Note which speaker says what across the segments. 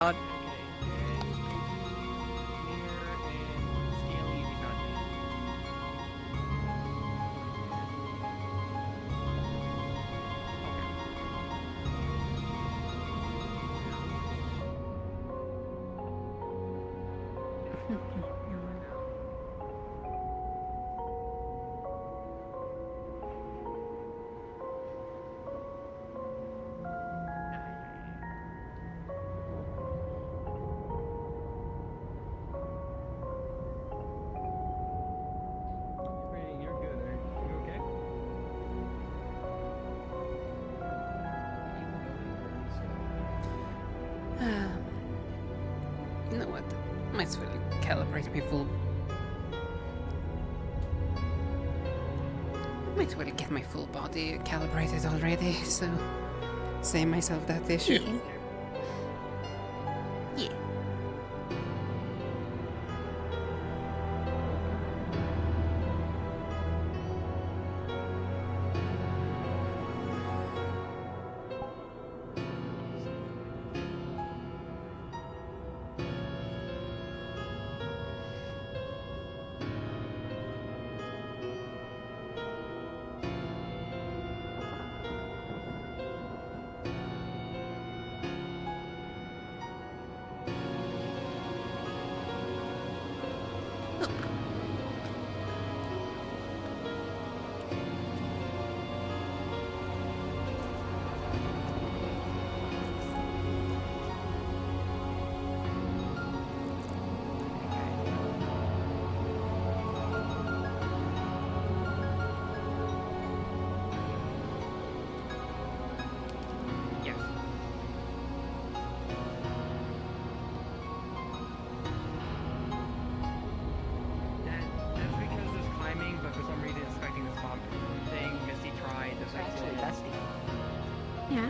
Speaker 1: God.
Speaker 2: You know what? Might as well calibrate me full. Might as well get my full body calibrated already, so save myself that issue. Yeah.
Speaker 1: Yeah.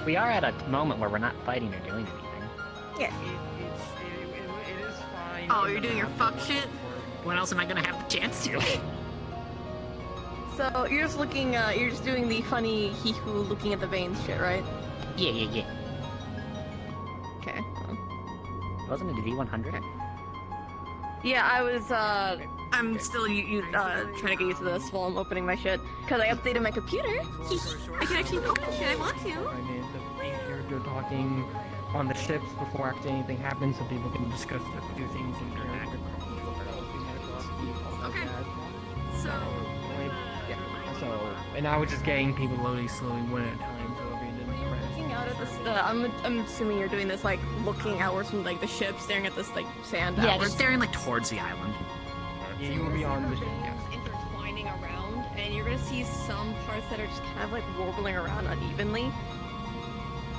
Speaker 3: We are at a moment where we're not fighting or doing anything.
Speaker 1: Yeah.
Speaker 4: It is fine.
Speaker 1: Oh, you're doing your fuck shit?
Speaker 3: When else am I gonna have the chance to?
Speaker 1: So you're just looking, you're just doing the funny hee-hoo looking at the veins shit, right?
Speaker 3: Yeah.
Speaker 1: Okay.
Speaker 3: Wasn't it a D100?
Speaker 1: Yeah, I was, I'm still trying to get used to this while I'm opening my shit. Because I updated my computer. I can actually open shit I want to.
Speaker 4: Character talking on the ships before after anything happens so people can discuss a few things in character.
Speaker 1: Okay. So...
Speaker 4: and I was just getting people loading slowly one at a time so everything didn't crash.
Speaker 1: Looking out at this, I'm assuming you're doing this, like, looking outwards from, like, the ship, staring at this, like, sand
Speaker 3: Yeah,
Speaker 1: outwards.
Speaker 3: just staring, like, towards the island.
Speaker 4: Yeah, you will be on the ship, yes.
Speaker 1: Intertwining around, and you're gonna see some parts that are just kind of, like, warbling around unevenly.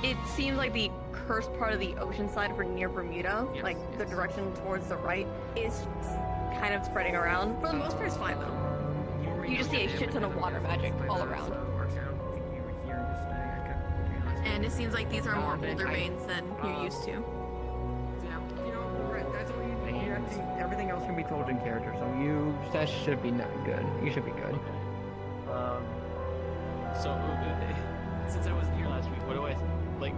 Speaker 1: It seems like the cursed part of the ocean side for near Bermuda, like, the direction towards the right, is kind of spreading around. For the most part, it's fine, though. You just see a shit ton of water magic all around. And it seems like these are more older veins than you're used to.
Speaker 4: That's all you need. Everything else can be told in character, so that should be not good. You should be good.
Speaker 5: Since I wasn't here last week, what do I, like,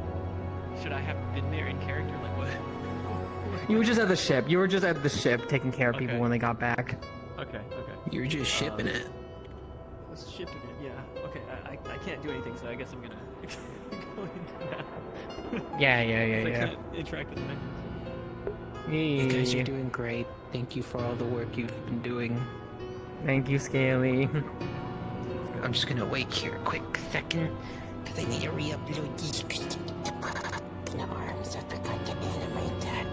Speaker 5: should I have been there in character? Like, what?
Speaker 4: You were just at the ship. You were just at the ship taking care of people
Speaker 5: Okay.
Speaker 4: when they got back.
Speaker 5: Okay.
Speaker 2: You were just shipping it.
Speaker 5: I was shipping it, yeah. Okay, I can't do anything, so I guess I'm gonna go into that.
Speaker 4: Yeah.
Speaker 5: I can't interact with my...
Speaker 2: You guys are doing great. Thank you for all the work you've been doing.
Speaker 4: Thank you, Scaly.
Speaker 2: I'm just gonna wait here a quick second, because I need to re-upload these fucking arms. I forgot to animate that.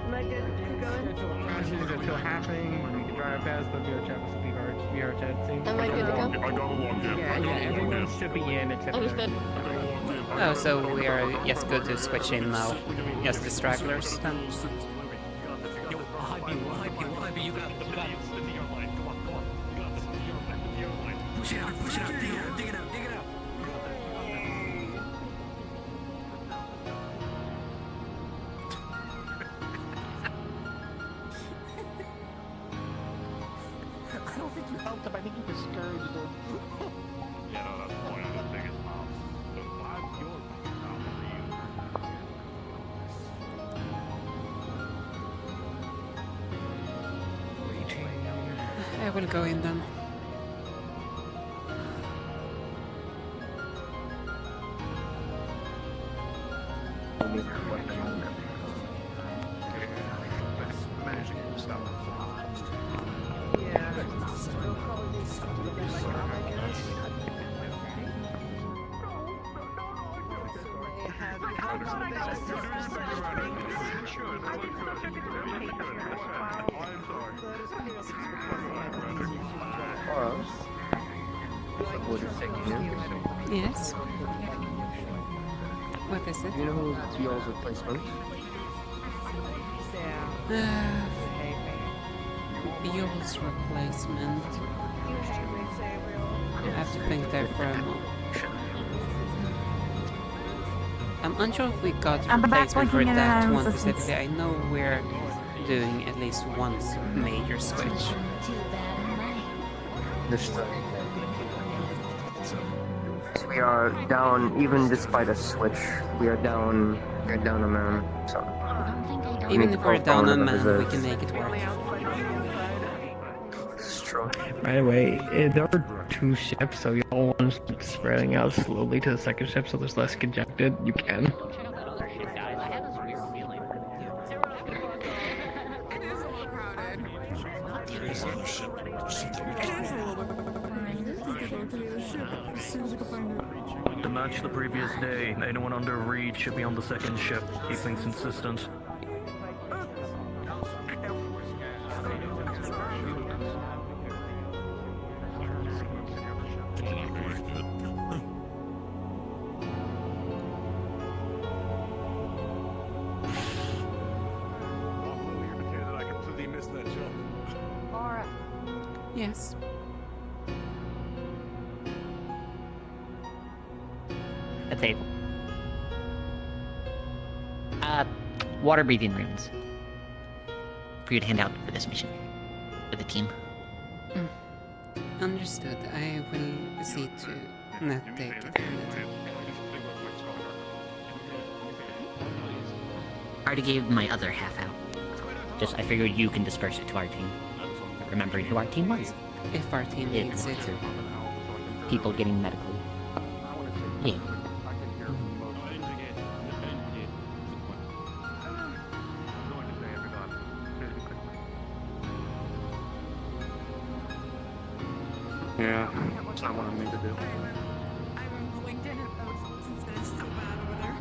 Speaker 1: Am I good? Keep going?
Speaker 4: Crashes are still happening. We can drive past, but VR chat was VR chat soon.
Speaker 1: Am I good to go?
Speaker 6: I gotta log in.
Speaker 4: Yeah, everyone should be in except
Speaker 1: Understood.
Speaker 2: Oh, so we are yes good to switch in now. Yes, the stragglers then.
Speaker 5: Yo, I'll hype you, you got it. Push it out, dig it out. I don't think you helped him, I think you discouraged him.
Speaker 6: Yeah, no, that's the point. I'm the biggest mouth. I will go in then. Yes. What is it?
Speaker 7: Do you know who Yale's replacement?
Speaker 6: Yule's replacement. I have to think there for a moment. I'm unsure if we got a replacement for that one specifically. I know we're doing at least one major switch.
Speaker 7: We are down, even despite a switch. We're down a man. So
Speaker 6: Even if we're down a man, we can make it work.
Speaker 7: it's true.
Speaker 4: By the way, there are 2 ships, so y'all want to start spreading out slowly to the second ship so there's less congested. You can.
Speaker 3: Check out that other shit, guys. I have this weird feeling.
Speaker 8: To match the previous day, anyone under reach should be on the second ship. Keep things consistent.
Speaker 6: Yes.
Speaker 3: A table. Water breathing runes. For you to hand out for this mission. For the team.
Speaker 6: Understood. I will see to not take it handed.
Speaker 3: I already gave my other half out. Just, I figured you can disperse it to our team. Remembering who our team was.
Speaker 6: If our team needs it.
Speaker 3: True. People getting medical. Yeah.
Speaker 8: Yeah, that's not what I mean to do.
Speaker 1: I'm LinkedIn and post since it's so bad over there.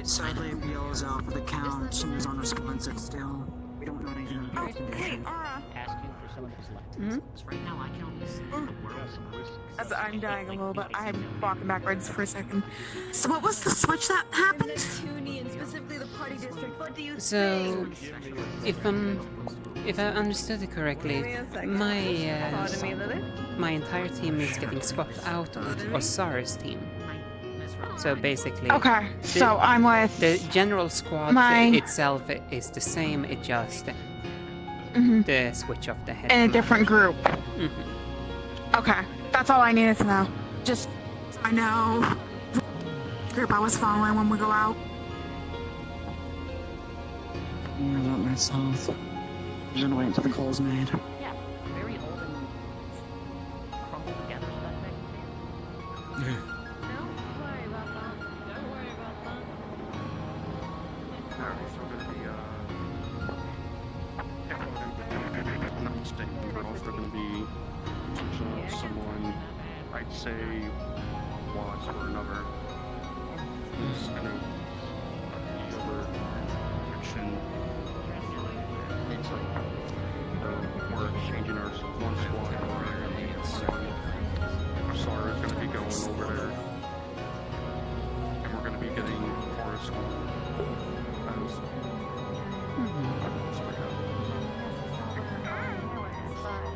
Speaker 9: Sadly, Beal is out for the count and is unresponsive still. We don't know anything about his condition.
Speaker 3: Ask you for someone who's left.
Speaker 6: Hmm?
Speaker 3: Right now, I can only see the world.
Speaker 1: A
Speaker 10: I'm dying a little bit. I'm walking backwards for a second. So what was the switch that happened?
Speaker 1: Neptunian, specifically the party district. What do you
Speaker 6: So,
Speaker 1: think?
Speaker 6: if I understood it correctly,
Speaker 1: Give me a second. Pardon me, Lily.
Speaker 6: my entire team is getting swapped out with Osiris team. So basically,
Speaker 10: Okay, so I'm with
Speaker 6: the general squad itself is the same. It just the switch of the head
Speaker 10: in a different group.
Speaker 6: Mm-hmm.
Speaker 10: Okay, that's all I needed to know. Just I know group I was following when we go out.
Speaker 9: More about myself. I'm gonna wait until the call's made.
Speaker 5: Yeah, very old and crumpled together stuff.
Speaker 1: Don't worry about that. Don't worry about that.
Speaker 7: Alright, so we're gonna be, if I'm not mistaken, we're also gonna be someone, I'd say, Watts or another, who's gonna be over action. We're changing our one squad. Sarah is gonna be going over there. And we're gonna be getting Forest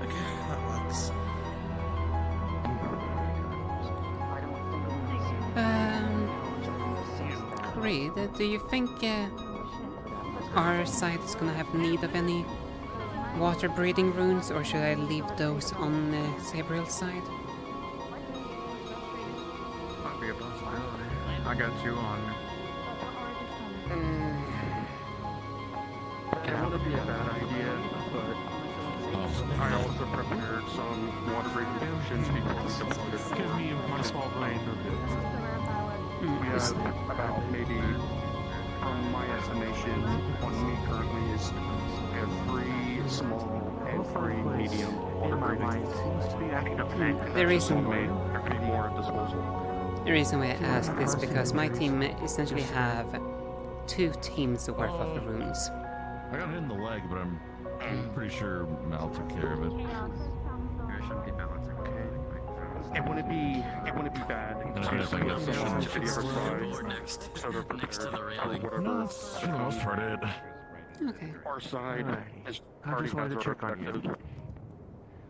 Speaker 2: Okay, that works.
Speaker 6: Reed, do you think our side is gonna have need of any water breathing runes, or should I leave those on Sabriel's side?
Speaker 8: Might be a possibility. I got two on.
Speaker 7: It wouldn't be a bad idea, but I also prepared some water breathing potions before we deployed it.
Speaker 8: Give me one small brain.
Speaker 7: We have about maybe, from my estimation, on me currently is we have 3 small and 3 medium water breathing.
Speaker 6: The reason
Speaker 7: There could be more at disposal.
Speaker 6: The reason why I ask is because my team essentially have 2 teams worth of the runes.
Speaker 11: I got hit in the leg, but I'm pretty sure Mal took care of it.
Speaker 7: It wouldn't be bad.
Speaker 11: Honestly, I think that's
Speaker 7: To the other side, so they're prepared.
Speaker 11: No, that's for the most part it.
Speaker 6: Okay.
Speaker 7: Our side is
Speaker 8: I
Speaker 7: already
Speaker 8: just wanted
Speaker 7: has
Speaker 8: to
Speaker 7: our
Speaker 8: check on you.
Speaker 7: objective.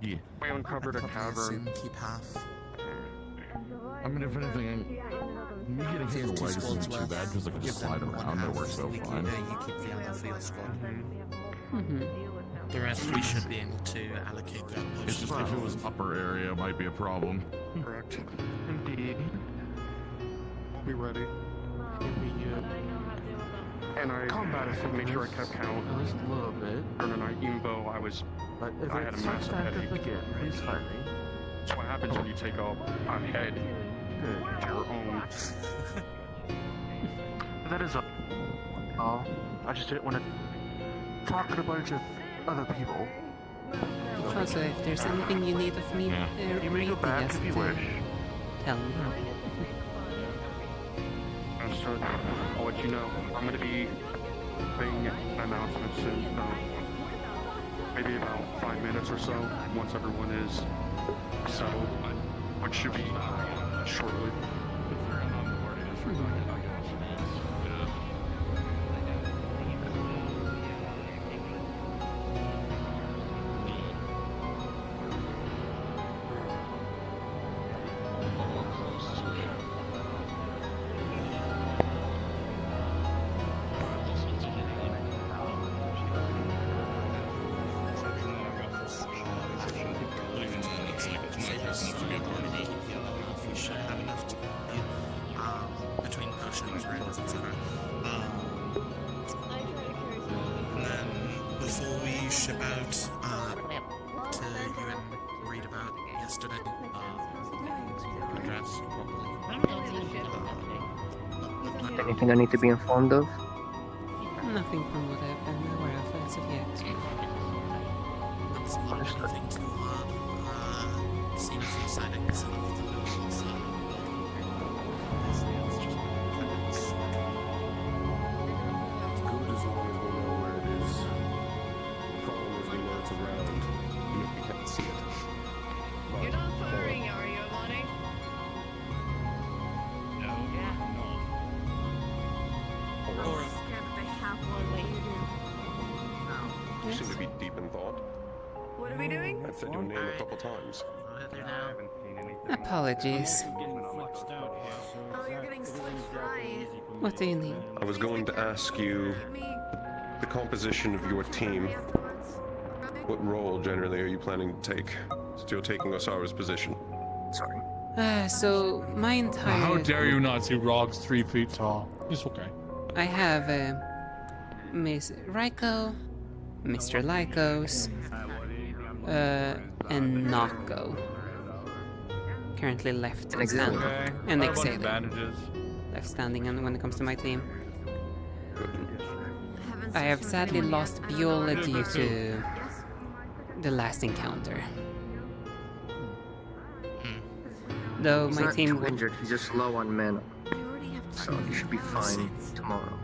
Speaker 11: Yeah.
Speaker 7: We uncovered a cavern.
Speaker 2: Keep half.
Speaker 11: I mean, if anything, me getting hit in the leg isn't too bad because I can just slide around. That works out fine.
Speaker 2: You keep the other for your squad.
Speaker 12: The rest we should be able to allocate that.
Speaker 11: It's just if it was upper area, it might be a problem.
Speaker 7: Correct. Indeed. We'll be ready. And I made sure I kept count.
Speaker 8: At least a little bit.
Speaker 7: During the night, even though
Speaker 8: But if
Speaker 7: I had a
Speaker 8: it
Speaker 7: massive
Speaker 8: starts
Speaker 7: headache.
Speaker 8: again, please find me.
Speaker 7: That's what happens when you take a head to your own.
Speaker 8: That is all. I just didn't want to talk to a bunch of other people.
Speaker 6: Also, if there's anything you need of me,
Speaker 8: You may go back
Speaker 6: just
Speaker 8: if you wish.
Speaker 6: tell me.
Speaker 7: Understood. I'll let you know. I'm gonna be making an announcement soon. Maybe about 5 minutes or so, once everyone is settled, which should be shortly.
Speaker 12: Between potions, runes, etc. And then before we ship out to you and read about yesterday, address properly.
Speaker 7: Anything I need to be informed of?
Speaker 6: Nothing from what I've been aware of as of yet.
Speaker 12: It's not anything too hard. Seen a few sightings of the locals.
Speaker 13: Good as long as we know where it is. The problem is we know it's around, even if we can't see it.
Speaker 1: You're not firing, are you, Amani?
Speaker 14: said your name a couple times.
Speaker 6: Apologies.
Speaker 1: Oh, you're getting switched right.
Speaker 6: What do you need?
Speaker 14: I was going to ask you the composition of your team. What role generally are you planning to take? Since you're taking Osara's position.
Speaker 9: Sorry.
Speaker 6: So my entire...
Speaker 15: How dare you not see Rog's 3 feet tall? It's okay.
Speaker 6: I have Miss Raiko, Mr. Lycos, and Nako. Currently left
Speaker 15: And
Speaker 6: standing.
Speaker 15: Okay.
Speaker 6: And
Speaker 15: How about
Speaker 6: Exhaler.
Speaker 15: advantages?
Speaker 6: Left standing and when it comes to my team. I have sadly lost Biola due to the last encounter. Though
Speaker 16: He's
Speaker 6: my
Speaker 16: not
Speaker 6: team
Speaker 16: too
Speaker 6: would...
Speaker 16: injured, he's just low on mana. So he should be fine tomorrow.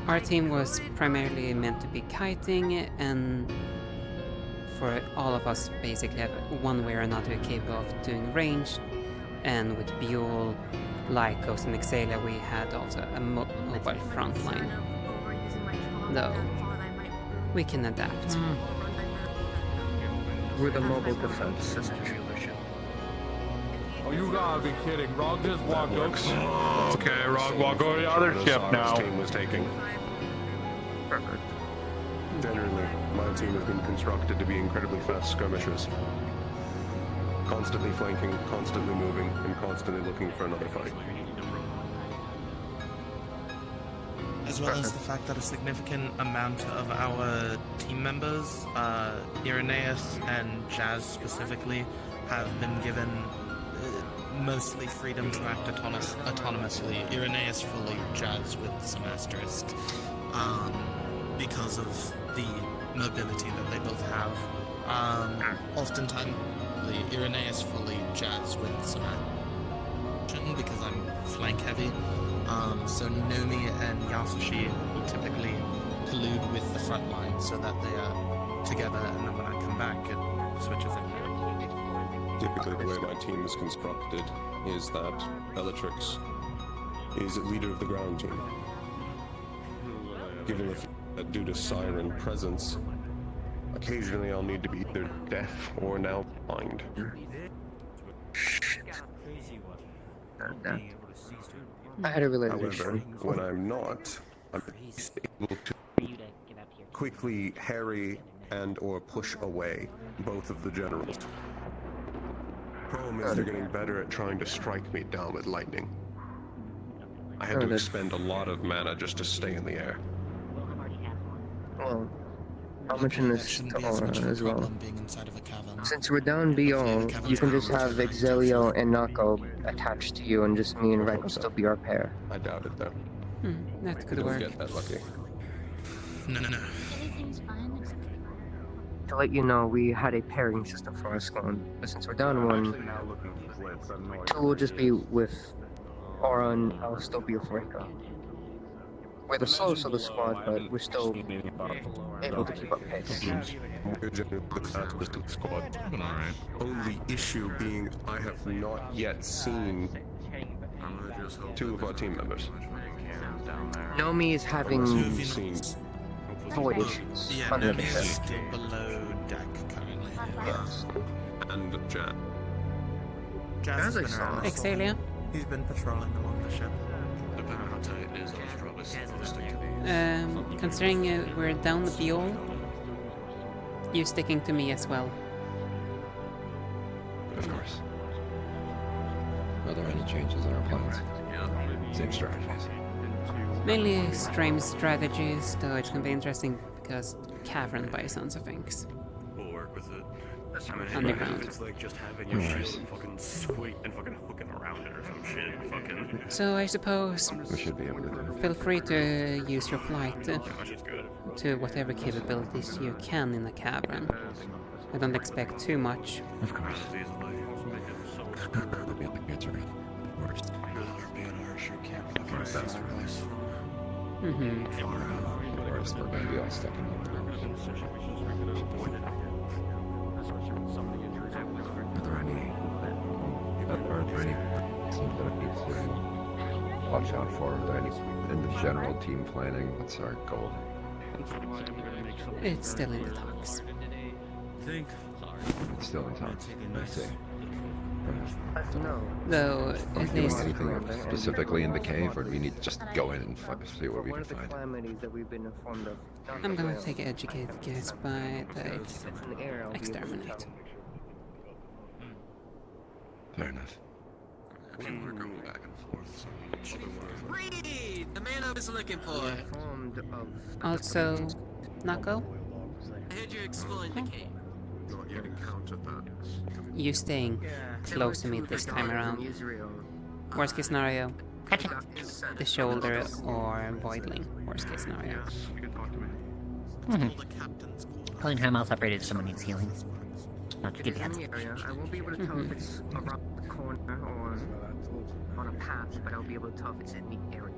Speaker 6: Our team was primarily meant to be kiting, and for all of us basically have one way or another capable of doing range, and with Buell, Lycos and Exalia we had also a mobile frontline. Though, we can adapt.
Speaker 16: We're the mobile defense, that's the true issue.
Speaker 15: Oh, you gotta be kidding. Rog just walked over. Okay, Rog, walk over to the other ship now.
Speaker 14: Team was taking.
Speaker 16: Perfect.
Speaker 14: Generally, my team has been constructed to be incredibly fast skirmishers. Constantly flanking, constantly moving, and constantly looking for another fight.
Speaker 12: As well as the fact that a significant amount of our team members, Irenaeus and Jazz specifically, have been given mostly freedom to act autonomously. Irenaeus fully, Jazz with some asterisk, because of the mobility that they both have. Oftentimes, Irenaeus fully, Jazz with some action because I'm flank heavy. So Nomi and Yasushi will typically collude with the front line so that they are together, and then when I come back, it switches in.
Speaker 14: Typically, the way my team is constructed is that Bellatrix is a leader of the ground team. Given the fact that due to Siren presence, occasionally I'll need to be either deaf or now blind.
Speaker 16: I had a
Speaker 14: However,
Speaker 16: realization.
Speaker 14: when I'm not, I'm able to quickly harry and or push away both of the generals. Problem is they're getting better at trying to strike me down with lightning. I had to expend a lot of mana just to stay in the air.
Speaker 16: Well, I'll mention this to Aura as well. Since we're down BO, you can just have Exelio and Nako attached to you, and just me and Red will still be our pair.
Speaker 14: I doubt it though.
Speaker 6: That could
Speaker 14: Don't
Speaker 6: work.
Speaker 14: get that lucky.
Speaker 12: No.
Speaker 16: To let you know, we had a pairing system for our squad, but since we're down one, two will just be with Aura and I'll still be with Reiko. We're the slowest of the squad, but we're still able to keep up pace.
Speaker 14: We're generally the fastest of the squad. Only issue being I have not yet seen two of our team members.
Speaker 16: Nomi is having
Speaker 14: seen
Speaker 16: void issues.
Speaker 12: Yeah,
Speaker 16: under
Speaker 12: Nomi
Speaker 16: the
Speaker 12: is
Speaker 16: ship.
Speaker 12: still below deck currently.
Speaker 16: Yes.
Speaker 14: And Jan.
Speaker 12: Jazz has been around.
Speaker 6: Exalia?
Speaker 12: He's been patrolling along the ship.
Speaker 13: Depending on how tight it is, I'll probably stick to
Speaker 6: Considering we're down the Biol, you sticking to me as well.
Speaker 17: Of course. Are there any changes in our plans? Same strategies.
Speaker 6: Mainly stream strategies, though it's gonna be interesting because cavern by sounds of things.
Speaker 13: We'll work with it.
Speaker 6: Underground.
Speaker 13: It's like just having your shield and fucking sweet and fucking hooking around it or some shit. Fucking.
Speaker 6: So I suppose
Speaker 17: We should be able to do.
Speaker 6: feel free to use your flight to whatever capabilities you can in the cavern. I don't expect too much.
Speaker 17: Of course. We'll be able to get to it. Worst. Our best, really. Worst, we're gonna be all stuck in the room. Are there any things that I need to watch out for? Are there any in the general team planning? What's our goal?
Speaker 6: It's still in the talks.
Speaker 15: think.
Speaker 17: It's still in town. I see.
Speaker 16: No.
Speaker 6: Though,
Speaker 17: Are we
Speaker 6: at
Speaker 17: doing
Speaker 6: least
Speaker 17: anything specifically in the cave, or do we need to just go in and see what we
Speaker 16: One
Speaker 17: can
Speaker 16: of the
Speaker 17: find?
Speaker 16: calamities that we've been informed of.
Speaker 6: I'm gonna take an educated guess by the
Speaker 16: From the air, I'll be able to
Speaker 6: exterminate.
Speaker 16: tell.
Speaker 17: Fair enough.
Speaker 14: People are going back and forth. So
Speaker 18: Reed! The man I was looking for!
Speaker 16: Informed of
Speaker 6: Also, Nako,
Speaker 18: I heard you exploring the cave.
Speaker 14: not yet encountered that.
Speaker 6: you staying close to me this time around. Worst case scenario, the shoulder or voidling. Worst case scenario.
Speaker 7: You can talk to me.
Speaker 3: Calling him out separated if someone needs healing. Not to
Speaker 16: It
Speaker 3: give
Speaker 16: is
Speaker 3: you
Speaker 16: in
Speaker 3: heads.
Speaker 16: the area. I won't be able to tell if it's around the corner or on a path, but I'll be able to tell if it's in the area.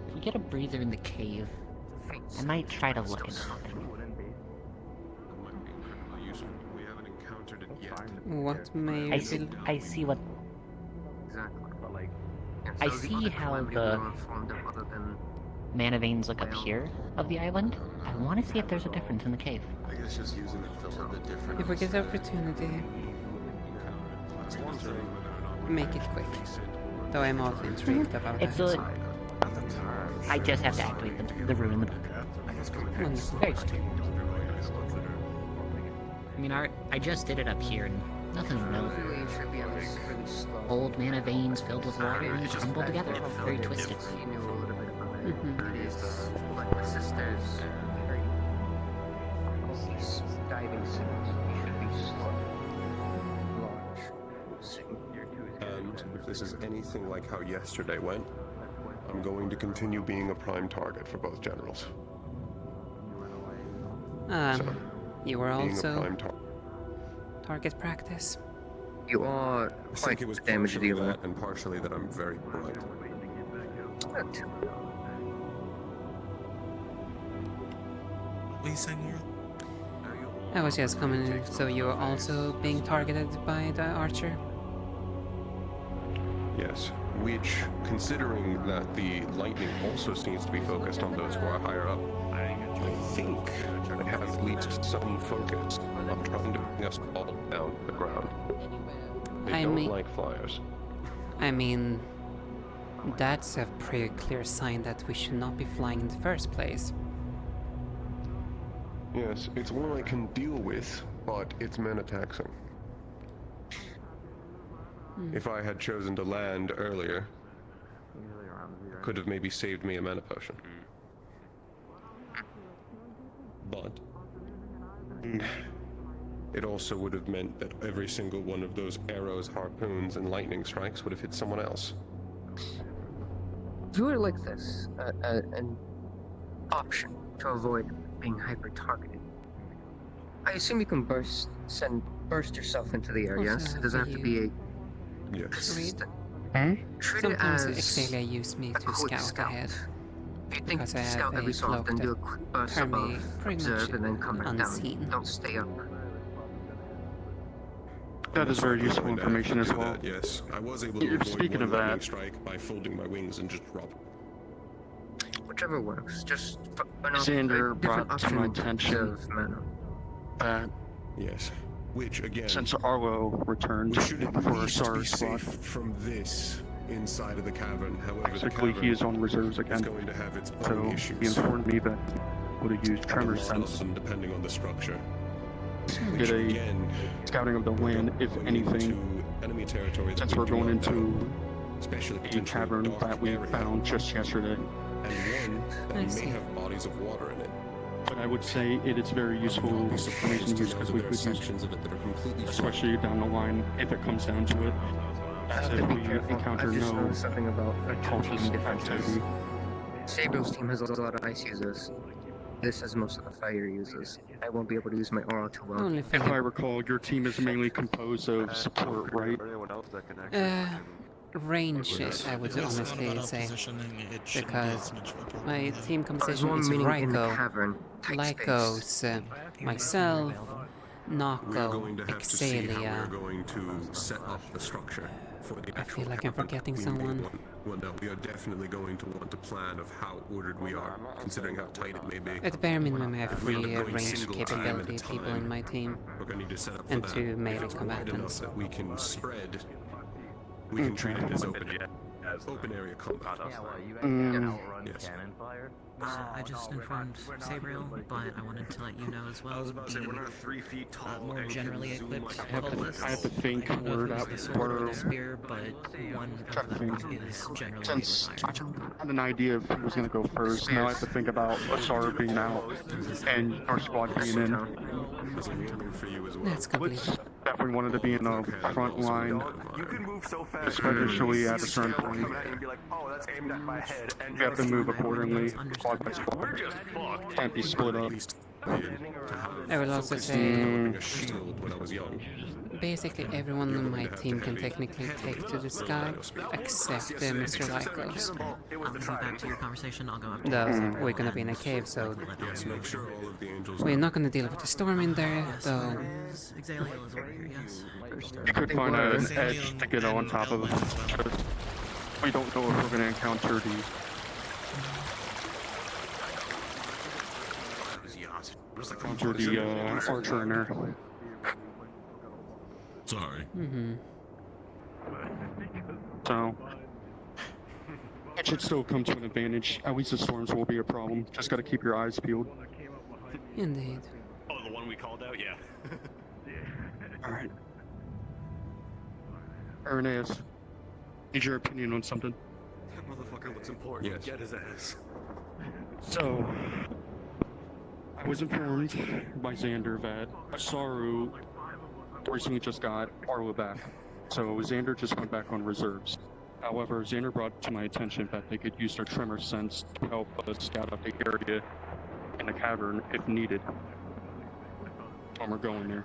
Speaker 3: If we get a breather in the cave, I might try to look into something.
Speaker 14: We haven't encountered it yet.
Speaker 6: What may
Speaker 3: I
Speaker 6: you
Speaker 3: see,
Speaker 6: be...
Speaker 3: I see what... I see how the mana veins look up here of the island. I want to see if there's a difference in the cave.
Speaker 14: I guess just using it felt a bit different.
Speaker 6: If we get the opportunity, make it quick. Though I'm also intrigued about
Speaker 3: It's
Speaker 6: that.
Speaker 3: I just have to activate the rune in the book.
Speaker 6: Wonderful.
Speaker 3: Very quick. I mean, I just did it up here, and nothing real. Old mana veins filled with water and jumbled together. Very twisted.
Speaker 16: My sister's diving suit should be
Speaker 14: And if this is anything like how yesterday went, I'm going to continue being a prime target for both generals.
Speaker 6: You were
Speaker 14: Being a
Speaker 6: also
Speaker 14: prime
Speaker 6: target practice.
Speaker 16: You are
Speaker 14: I
Speaker 16: quite
Speaker 14: think it was
Speaker 16: damage
Speaker 14: partially
Speaker 16: dealer.
Speaker 14: that, and partially that I'm very bright.
Speaker 12: What are you saying, Laura?
Speaker 6: I was just commenting, so you are also being targeted by the archer?
Speaker 14: Yes, which, considering that the lightning also seems to be focused on those who are higher up, I think I have at least some focus on trying to bring us all down to the ground. They
Speaker 6: I
Speaker 14: don't
Speaker 6: mean-
Speaker 14: like flyers.
Speaker 6: I mean, that's a pretty clear sign that we should not be flying in the first place.
Speaker 14: Yes, it's one I can deal with, but it's mana taxing. If I had chosen to land earlier, could have maybe saved me a mana potion. But it also would have meant that every single one of those arrows, harpoons, and lightning strikes would have hit someone else.
Speaker 16: If you were like this, an option to avoid being hyper-targeted, I assume you can burst yourself into the area.
Speaker 6: Also,
Speaker 16: It doesn't have to be a
Speaker 14: Yes.
Speaker 16: consistent.
Speaker 6: Hmm?
Speaker 16: Treat it
Speaker 6: Sometimes
Speaker 16: as
Speaker 6: Exalia used me
Speaker 16: a
Speaker 6: to
Speaker 16: quick
Speaker 6: scout ahead.
Speaker 16: If you think
Speaker 6: Because I
Speaker 16: to
Speaker 6: have
Speaker 16: scout
Speaker 6: a
Speaker 16: every so
Speaker 6: cloak
Speaker 16: often,
Speaker 6: that
Speaker 16: do a quick burst
Speaker 6: turn me
Speaker 16: above,
Speaker 6: pretty
Speaker 16: observe,
Speaker 6: much
Speaker 16: and then come back
Speaker 6: unseen.
Speaker 16: down. Don't stay up.
Speaker 7: That is very useful
Speaker 14: Going to
Speaker 7: information
Speaker 14: have
Speaker 7: as
Speaker 14: to do
Speaker 7: well.
Speaker 14: that, yes, I was able to avoid
Speaker 7: Speaking
Speaker 14: one
Speaker 7: of
Speaker 14: lightning
Speaker 7: that,
Speaker 14: strike by folding my wings and just drop.
Speaker 16: Whichever works. Just
Speaker 7: Xander brought to my attention that
Speaker 14: yes, which again,
Speaker 7: since Arlo returned
Speaker 14: we should at
Speaker 7: for
Speaker 14: least
Speaker 7: SAR
Speaker 14: be
Speaker 7: squad,
Speaker 14: safe from this inside of the cavern. However,
Speaker 7: basically
Speaker 14: the
Speaker 7: he is
Speaker 14: cavern
Speaker 7: on reserves
Speaker 14: is
Speaker 7: again.
Speaker 14: going to have its own
Speaker 7: So
Speaker 14: issues.
Speaker 7: he informed me that he would have used tremor
Speaker 14: A lot of
Speaker 7: sense.
Speaker 14: them, depending on the structure.
Speaker 7: Did
Speaker 14: Which
Speaker 7: a
Speaker 14: again,
Speaker 7: scouting of the land, if anything,
Speaker 14: enemy territory that
Speaker 7: since
Speaker 14: we
Speaker 7: we're
Speaker 14: do
Speaker 7: going
Speaker 14: not know,
Speaker 7: into
Speaker 14: especially
Speaker 7: a
Speaker 14: potentially
Speaker 7: cavern
Speaker 14: dark
Speaker 7: that we
Speaker 14: area,
Speaker 7: found just yesterday.
Speaker 14: and one that may have bodies of water in it.
Speaker 7: But I would say it is very useful information to use because we could use,
Speaker 14: sections of it that are completely
Speaker 7: especially down the line, if it comes down to it. As if we encounter
Speaker 16: I've just
Speaker 7: no
Speaker 16: noticed something about
Speaker 7: cautious
Speaker 16: team differences.
Speaker 7: activity.
Speaker 16: Sabrio's team has a lot of ice users. This has most of the fire users. I won't be able to use my aura too well.
Speaker 7: If I recall, your team is mainly composed of support, right?
Speaker 6: Ranges, I would
Speaker 12: If it's not
Speaker 6: honestly
Speaker 12: about
Speaker 6: say.
Speaker 12: positioning, it shouldn't be
Speaker 6: Because
Speaker 12: as much of a problem.
Speaker 6: my team composition
Speaker 16: one
Speaker 6: is
Speaker 16: meeting in the
Speaker 6: Ryko,
Speaker 16: cavern, tight space.
Speaker 6: Lycos, myself,
Speaker 14: We're going to have to see how
Speaker 6: Exalia.
Speaker 14: we're going to set up the structure for the
Speaker 6: I
Speaker 14: actual
Speaker 6: feel like I'm
Speaker 14: cavern.
Speaker 6: forgetting
Speaker 14: We
Speaker 6: someone.
Speaker 14: well, no, we are definitely going to want a plan of how ordered we are, considering how tight it may be.
Speaker 6: At the bare minimum, I have
Speaker 14: If we end
Speaker 6: 3
Speaker 14: up going
Speaker 6: ranged
Speaker 14: single team at a
Speaker 6: capability people in
Speaker 14: time,
Speaker 6: my team,
Speaker 14: we're going to need to set up for
Speaker 6: and
Speaker 14: that.
Speaker 6: 2 melee
Speaker 14: If it's wide enough
Speaker 6: combatants.
Speaker 14: that we can spread, we can treat it as open area combat. Yes.
Speaker 19: I just informed Sabriel, but I wanted to let you know as well.
Speaker 13: I was about to say, we're not 3 feet tall.
Speaker 19: More
Speaker 13: and
Speaker 19: generally
Speaker 13: can zoom
Speaker 19: equipped
Speaker 13: like
Speaker 17: I have to think
Speaker 19: I don't know
Speaker 17: word
Speaker 19: if
Speaker 17: out
Speaker 19: it's the sword or
Speaker 17: word.
Speaker 19: the spear, but one
Speaker 17: Trying to
Speaker 19: of
Speaker 17: think.
Speaker 19: them is generally
Speaker 17: Since
Speaker 19: able to
Speaker 17: I had an idea of who was going to go first, now I have to think about Asara being out and our squad being in.
Speaker 6: That's complete.
Speaker 17: Blitz definitely wanted to be in a front line,
Speaker 13: You can move so fast.
Speaker 17: especially at a certain
Speaker 13: Coming
Speaker 17: point.
Speaker 13: at you and be like, oh, that's aimed at my head. And
Speaker 17: We have to move accordingly, squad by squad.
Speaker 13: we're just fucked.
Speaker 17: Can't be split up.
Speaker 6: I will also say,
Speaker 14: Developing a shield when I was young.
Speaker 6: basically everyone on my team can technically take to the sky, except Mr. Lycos.
Speaker 19: I'll go back to your conversation. I'll go up to
Speaker 6: Though we're gonna be in a cave, so we're not gonna deal with the storm in there, though.
Speaker 19: Exaliel is over here, yes.
Speaker 17: You could find an edge to get on top of. We don't know if we're going to encounter the archer in there.
Speaker 11: Sorry.
Speaker 17: So it should still come to an advantage. At least the storms will be a problem. Just got to keep your eyes peeled.
Speaker 6: Indeed.
Speaker 13: Oh, the one we called out? Yeah.
Speaker 17: All right. Irenaeus, need your opinion on something.
Speaker 13: That motherfucker looks important.
Speaker 14: Yes.
Speaker 13: Get his ass.
Speaker 17: So, I was informed by Xander that Asaru recently just got Arlo back. So Xander just went back on reserves. However, Xander brought to my attention that they could use their tremor sense to help us scout out the area in the cavern if needed. When we're going there.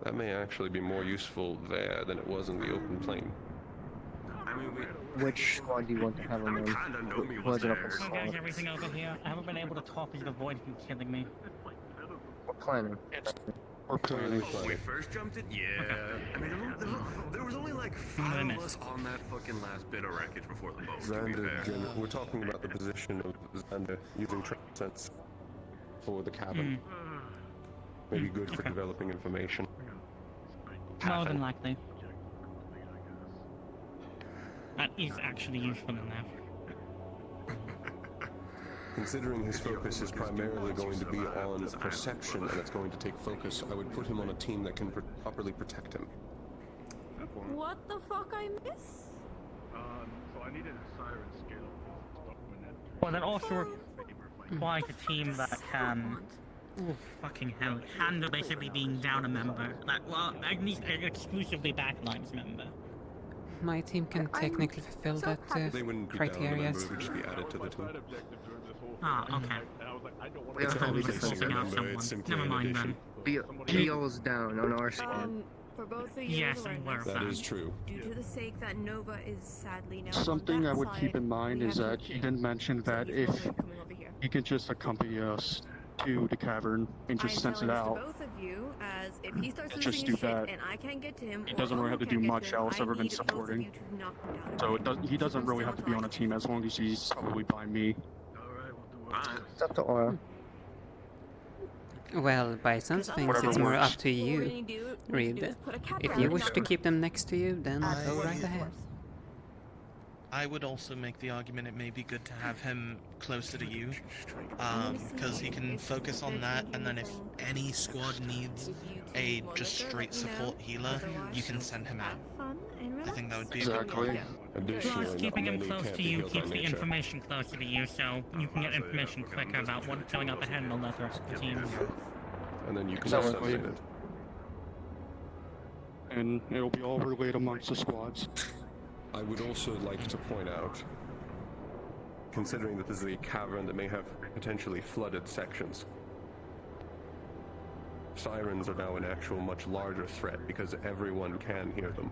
Speaker 14: That may actually be more useful there than it was in the open plain.
Speaker 13: I mean,
Speaker 16: Which squad do you want to have on there? Was it up on
Speaker 20: How guys, everything over here? I haven't been able to talk because the void keeps killing me.
Speaker 16: What planning?
Speaker 17: We're planning.
Speaker 13: When we first jumped it, yeah. I mean, there was only like 5 of us on that fucking last bit of wreckage before the boat, to be fair.
Speaker 14: We're talking about the position of Xander using tremor sense for the cavern. Maybe good for developing information.
Speaker 20: More than likely. That is actually useful enough.
Speaker 14: Considering his focus is primarily going to be on perception and it's going to take focus, I would put him on a team that can properly protect him.
Speaker 1: What the fuck I miss?
Speaker 7: So I needed a siren skill.
Speaker 20: Well, that also requires a team that can... Oh, fucking hell. Handle basically being down a member. Like, well, at least an exclusively backlines member.
Speaker 6: My team can technically fulfill that
Speaker 14: They wouldn't be
Speaker 6: criteria.
Speaker 14: down a member, it would just be added to the team.
Speaker 20: Ah, okay.
Speaker 16: We
Speaker 14: It's
Speaker 16: don't have
Speaker 14: always
Speaker 16: to
Speaker 14: a single
Speaker 20: sorting out
Speaker 14: member,
Speaker 20: someone.
Speaker 14: it's simply
Speaker 20: Never
Speaker 14: an
Speaker 20: mind
Speaker 14: addition.
Speaker 16: Beal's down on our squad.
Speaker 1: For both of you,
Speaker 20: Yes, I'm aware of
Speaker 14: That is true.
Speaker 1: due to the sake that Nova is sadly now
Speaker 17: Something
Speaker 1: on
Speaker 17: I would
Speaker 1: that
Speaker 17: keep
Speaker 1: side,
Speaker 17: in mind
Speaker 1: we
Speaker 17: is
Speaker 1: have
Speaker 17: that
Speaker 1: to
Speaker 17: he didn't mention that if he can just accompany us to the cavern and just sense it out.
Speaker 1: both of you, as if he starts
Speaker 17: And
Speaker 1: losing
Speaker 17: just
Speaker 1: his
Speaker 17: do
Speaker 1: shit
Speaker 17: that.
Speaker 1: and I can't get to him,
Speaker 17: He
Speaker 1: or
Speaker 17: doesn't really
Speaker 1: Omo
Speaker 17: have to
Speaker 1: can't
Speaker 17: do
Speaker 1: get
Speaker 17: much
Speaker 1: to him,
Speaker 17: else
Speaker 1: I
Speaker 17: other than
Speaker 1: need both of
Speaker 17: supporting.
Speaker 1: you to knock him down.
Speaker 17: So he doesn't really have to be on a team as long as he's probably by me.
Speaker 16: It's up to Aura.
Speaker 6: Well, by some things,
Speaker 17: Whatever
Speaker 6: it's more
Speaker 17: works.
Speaker 6: up to you, Reed. If you wish to keep them next to you, then go right ahead.
Speaker 12: I would also make the argument it may be good to have him closer to you, because he can focus on that, and then if any squad needs a just straight support healer, you can send him out. I think that would be a good call.
Speaker 20: Plus, keeping him close to you keeps the information closer to you, so you can get information quicker about what's going up ahead and all that rest of the team.
Speaker 14: And then you can
Speaker 17: Exactly.
Speaker 14: disseminate it.
Speaker 17: And it'll be all relayed amongst the squads.
Speaker 14: I would also like to point out, considering that this is a cavern that may have potentially flooded sections, sirens are now an actual much larger threat because everyone can hear them.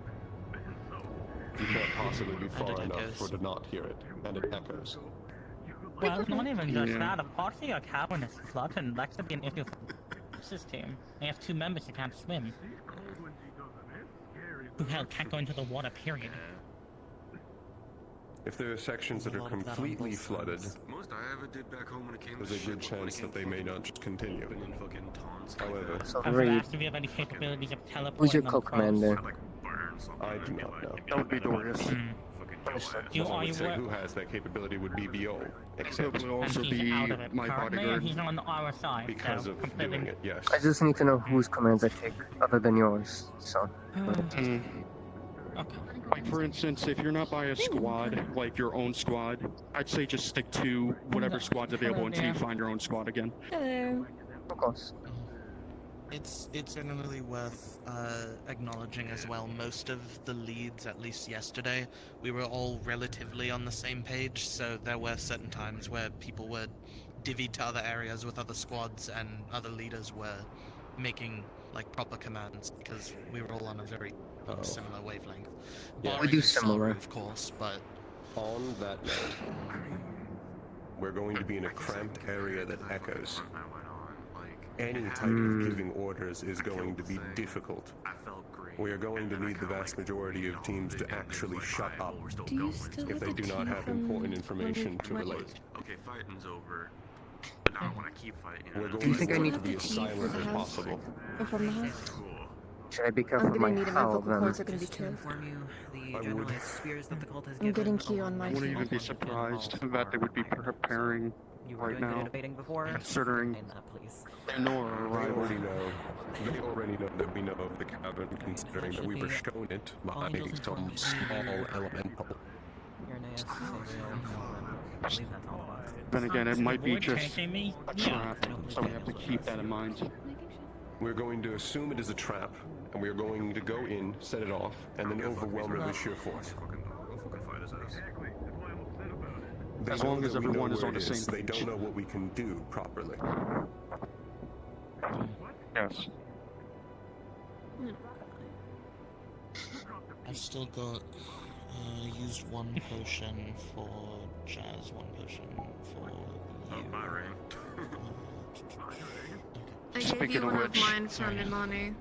Speaker 14: You can't possibly be far enough for to not hear it, and it echoes.
Speaker 20: Well, it's not even just that. A part of your cavern is flooded, and that could be an issue for Max's team. They have 2 members who can't swim. Who hell can't go into the water, period.
Speaker 14: If there are sections that are completely flooded,
Speaker 13: Most I ever did back home when it came
Speaker 14: there's
Speaker 13: to
Speaker 14: a
Speaker 13: shit
Speaker 14: good
Speaker 13: was when
Speaker 14: chance
Speaker 13: it
Speaker 14: that they
Speaker 13: came
Speaker 14: may
Speaker 13: to
Speaker 14: not just continue.
Speaker 13: flipping and fucking taunts.
Speaker 14: However,
Speaker 20: I was asked if you have any capabilities of teleporting
Speaker 16: Who's your
Speaker 20: them
Speaker 16: co-commander?
Speaker 20: across.
Speaker 14: I do not know.
Speaker 17: That would be Dorius.
Speaker 20: You
Speaker 14: Well, I
Speaker 20: are
Speaker 14: would
Speaker 20: you
Speaker 14: say
Speaker 20: work?
Speaker 14: who has that capability would be BO,
Speaker 17: It
Speaker 14: except
Speaker 17: would also
Speaker 20: And
Speaker 17: be
Speaker 20: he's out of it
Speaker 17: my
Speaker 20: currently,
Speaker 17: bodyguard.
Speaker 20: and he's on our side,
Speaker 14: because
Speaker 20: so
Speaker 14: of
Speaker 20: completely.
Speaker 14: doing it, yes.
Speaker 16: I just need to know whose commands I take other than yours. So.
Speaker 17: Like for instance, if you're not by a squad, like your own squad, I'd say just stick to whatever squad's available until you find your own squad again.
Speaker 1: Hello.
Speaker 16: Of course.
Speaker 12: It's generally worth acknowledging as well. Most of the leads, at least yesterday, we were all relatively on the same page, so there were certain times where people were divvied to other areas with other squads, and other leaders were making like proper commands because we were all on a very similar wavelength.
Speaker 14: Yeah.
Speaker 12: Barring
Speaker 16: We do
Speaker 12: Saru,
Speaker 16: similar.
Speaker 12: of course, but
Speaker 14: On that note, we're going to be in a cramped area that echoes. Any type of giving orders is going to be difficult. We are going to need the vast majority of teams to actually shut up
Speaker 1: Do you still
Speaker 14: if they do not have important information to relate.
Speaker 13: Okay, fighting's over. But now I want to keep fighting.
Speaker 14: We're
Speaker 16: Do you
Speaker 14: going
Speaker 16: think I
Speaker 14: to
Speaker 16: need
Speaker 14: want to be as silent as possible.
Speaker 1: Or from the house?
Speaker 16: Should I be
Speaker 1: I'm
Speaker 16: careful with
Speaker 1: gonna
Speaker 16: my
Speaker 1: need a
Speaker 16: howl
Speaker 1: vocal
Speaker 16: then?
Speaker 1: cords are gonna be
Speaker 19: To
Speaker 1: killed.
Speaker 19: inform you, the
Speaker 14: I
Speaker 19: generalized fears that the cult has
Speaker 1: I'm getting
Speaker 19: given
Speaker 1: Q on my
Speaker 17: I wouldn't
Speaker 1: phone.
Speaker 17: even be surprised that they would be preparing
Speaker 19: You were
Speaker 17: right
Speaker 19: doing
Speaker 17: now,
Speaker 19: debating before.
Speaker 17: considering
Speaker 19: Explain that, please.
Speaker 17: they know our
Speaker 14: They
Speaker 17: arrival.
Speaker 14: already know. They already know that we know of the cabin, considering that we were shown it by some small elemental.
Speaker 19: Irenaeus, Sabriel, I believe that's all of us.
Speaker 17: Then again, it might be
Speaker 20: Would
Speaker 17: just
Speaker 20: taking me?
Speaker 17: a
Speaker 20: Yeah.
Speaker 17: trap, so we have to keep that in mind.
Speaker 14: We're going to assume it is a trap, and we are going to go in, set it off, and then overwhelm it with sheer force. They
Speaker 17: As
Speaker 14: know
Speaker 17: long as
Speaker 14: that we know
Speaker 17: everyone is
Speaker 14: where
Speaker 17: on
Speaker 14: it
Speaker 17: the same
Speaker 14: They
Speaker 17: page.
Speaker 14: don't know what we can do properly.
Speaker 17: Yes.
Speaker 12: I've still got used 1 potion for Jazz, 1 potion for you.
Speaker 1: I gave
Speaker 17: Speaking
Speaker 1: you
Speaker 17: of
Speaker 1: one of
Speaker 17: which-
Speaker 1: mine from Imani.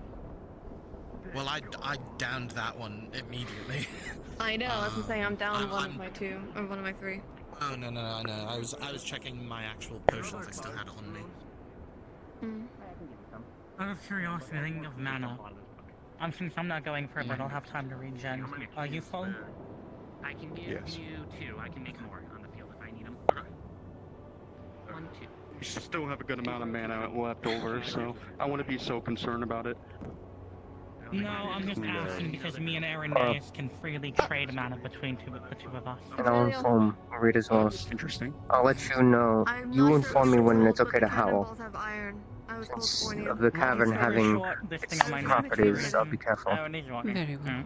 Speaker 12: Well, I downed that one immediately.
Speaker 1: I know, that's what I'm saying. I'm down
Speaker 12: I'm-
Speaker 1: one of
Speaker 12: I'm-
Speaker 1: my 2, or one of my 3.
Speaker 12: Oh no, I know. I was checking my actual potions. I still had it on me.
Speaker 20: Out of curiosity, thinking of mana. Since I'm not going for it, but I'll have time to regen. Are you full?
Speaker 3: I can give
Speaker 14: Yes.
Speaker 3: you 2. I can make more on the field if I need them. 1, 2.
Speaker 17: We still have a good amount of mana left over, so I wouldn't be so concerned about it.
Speaker 20: No, I'm just asking because me and Irenaeus can freely trade mana between the two of us.
Speaker 16: And I'll inform Reed as well.
Speaker 17: Interesting.
Speaker 16: I'll let you know.
Speaker 1: I'm
Speaker 16: You
Speaker 1: not
Speaker 16: inform
Speaker 1: sure
Speaker 16: me
Speaker 1: if
Speaker 16: when
Speaker 1: you
Speaker 16: it's
Speaker 1: told,
Speaker 16: okay
Speaker 1: but
Speaker 16: to
Speaker 1: the
Speaker 16: howl.
Speaker 1: cannonballs have iron. I was told
Speaker 16: Since
Speaker 1: before you.
Speaker 16: of the cavern having its properties, I'll be careful.
Speaker 6: Very well.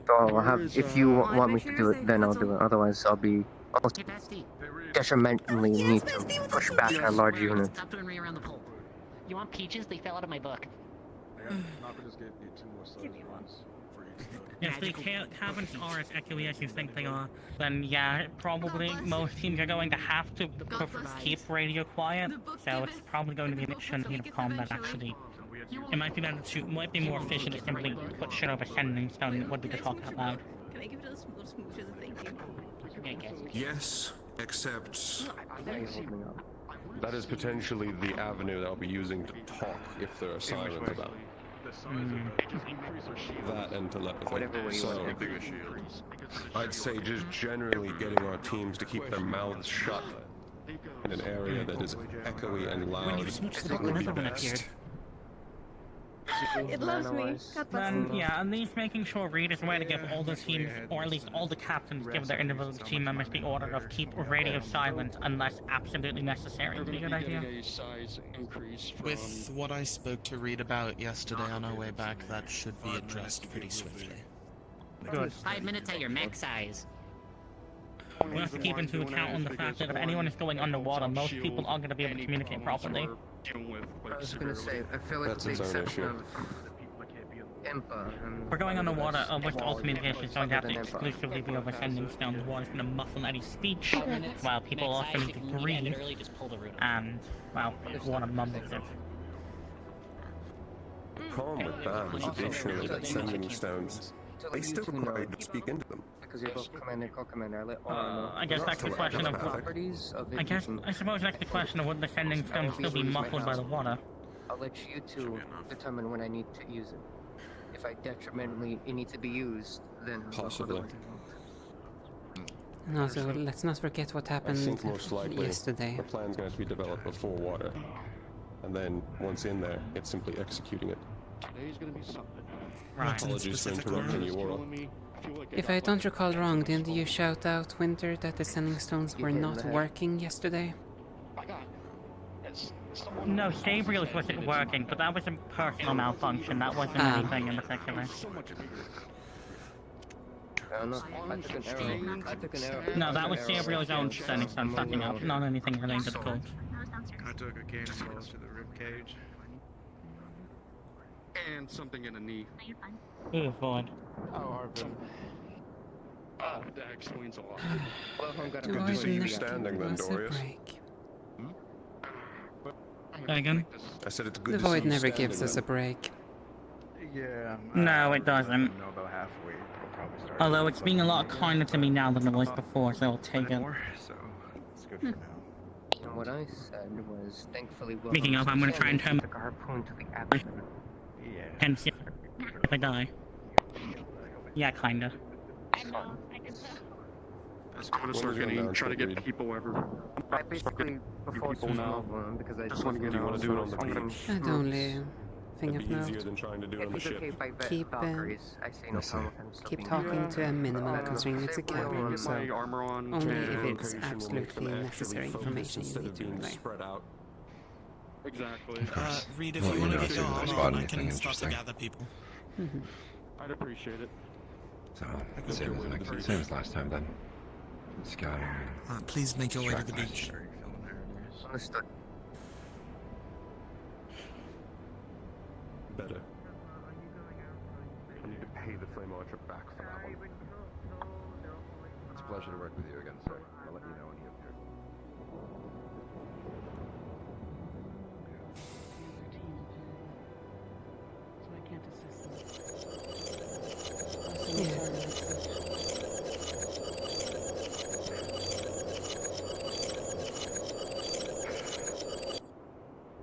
Speaker 16: So I'll have, if you want me to do it, then I'll do it. Otherwise, I'll detrimentally need to push back that large unit.
Speaker 3: Stop throwing me around the pole. You want peaches? They fell out of my book.
Speaker 20: If the caverns are as echoey as you think they are, then yeah, probably most teams are going to have to keep radio quiet, so it's probably going to be an issue of combat actually. It might be better to, might be more efficient to simply put shit over sending stone than it would be to talk out loud.
Speaker 1: Can I give you those smooches and thank you?
Speaker 13: Yes, except
Speaker 14: That is potentially the avenue that I'll be using to talk if there are sirens about. That and telepathy. So, I'd say just generally getting our teams to keep their mouths shut in an area that is echoey and loud would be best.
Speaker 1: It loves me. God bless
Speaker 20: Then,
Speaker 1: me.
Speaker 20: yeah, at least making sure Reed is aware to give all the teams, or at least all the captains, give their individual team members the order of keep radio silent unless absolutely necessary. Would be a good idea.
Speaker 12: With what I spoke to Reed about yesterday on our way back, that should be addressed pretty swiftly.
Speaker 20: Good.
Speaker 3: 5 minutes at your max size.
Speaker 20: We have to keep into account on the fact that if anyone is going underwater, most people aren't going to be able to communicate properly.
Speaker 16: I was gonna say, I feel like
Speaker 14: That's
Speaker 16: the
Speaker 14: its own
Speaker 16: exception
Speaker 14: issue.
Speaker 16: of Impa.
Speaker 20: We're going underwater, which all communication is going to have to exclusively be over sending stone. The water's going to muffle any speech, while people also need to breathe, and, well, water mumbles it.
Speaker 14: problem with that is additionally that sending stones, they still require you to speak into them.
Speaker 16: Because you're both commander and co-commander, I let Aura know.
Speaker 20: I guess that's the question of
Speaker 16: properties of it.
Speaker 20: I suppose that's the question of would the sending stone still be muffled by the water?
Speaker 16: I'll let you two determine when I need to use it. If I detrimentally it needs to be used, then
Speaker 14: possibly.
Speaker 6: And also, let's not forget what
Speaker 14: I
Speaker 6: happened
Speaker 14: think most likely
Speaker 6: yesterday.
Speaker 14: the plan's going to be developed before water, and then once in there, it's simply executing it.
Speaker 17: Today's gonna be something.
Speaker 20: Right.
Speaker 14: Apologies for interrupting you, Aura.
Speaker 6: If I don't recall wrong, didn't you shout out, Winter, that the sending stones were not working yesterday?
Speaker 20: No, Sabriel's wasn't working, but that was a personal malfunction. That wasn't anything in particular. No, that was Sabriel's own sending stone fucking up, not anything related to the cult.
Speaker 13: I took a cannonball to the ribcage.
Speaker 17: And something in the knee.
Speaker 20: Ooh, void.
Speaker 17: Oh, Harvin. That explains a lot.
Speaker 14: Good to see you standing then, Dorius.
Speaker 20: Again?
Speaker 14: I said it's good
Speaker 6: The
Speaker 14: to see
Speaker 6: void
Speaker 14: you
Speaker 6: never
Speaker 14: standing
Speaker 6: gives us
Speaker 14: then.
Speaker 6: a break.
Speaker 21: Yeah.
Speaker 20: No, it doesn't.
Speaker 21: No, about halfway. We'll probably start.
Speaker 20: Although it's being a lot kinder to me now than it was before, so I'll take it.
Speaker 21: So it's good for now.
Speaker 16: And what I said was, thankfully,
Speaker 20: Speaking of, I'm gonna try and turn
Speaker 16: took a harpoon to the abdomen.
Speaker 21: Yeah.
Speaker 20: Hence, if I die. Yeah, kinda.
Speaker 17: I'm gonna start getting, try to get people ever.
Speaker 16: I basically, before
Speaker 17: people now.
Speaker 16: because I
Speaker 17: Just want to get
Speaker 14: Do you want to do it on the beach?
Speaker 6: And only thing
Speaker 14: It'd
Speaker 6: of
Speaker 14: be easier
Speaker 6: note,
Speaker 14: than trying to do it on the ship.
Speaker 6: keep
Speaker 16: I say no problem with him still
Speaker 6: keep
Speaker 16: being
Speaker 6: talking to a minimum, considering it's a cavern,
Speaker 17: Get
Speaker 6: so
Speaker 17: my armor on.
Speaker 6: only
Speaker 17: and-
Speaker 6: if it's
Speaker 14: Location will make
Speaker 6: absolutely
Speaker 14: them actually
Speaker 6: necessary
Speaker 14: focus
Speaker 6: information you
Speaker 14: instead
Speaker 6: need
Speaker 14: of
Speaker 6: to
Speaker 14: being
Speaker 6: relay.
Speaker 14: spread out.
Speaker 17: Exactly.
Speaker 12: Reed, if
Speaker 11: Well,
Speaker 12: you
Speaker 11: you
Speaker 12: want
Speaker 11: know,
Speaker 12: to
Speaker 11: as
Speaker 12: get
Speaker 11: soon
Speaker 12: your
Speaker 11: as I
Speaker 12: armor
Speaker 11: spot
Speaker 12: on, I
Speaker 11: anything
Speaker 12: can start to
Speaker 11: interesting.
Speaker 12: gather people.
Speaker 17: I'd appreciate it.
Speaker 11: So, same as last time then. Scouting.
Speaker 12: Please make your way to the beach.
Speaker 16: Understood.
Speaker 14: Better. I need to pay the flame archer back for that one.
Speaker 11: It's a pleasure to work with you again, sir. I'll let you know when you appear.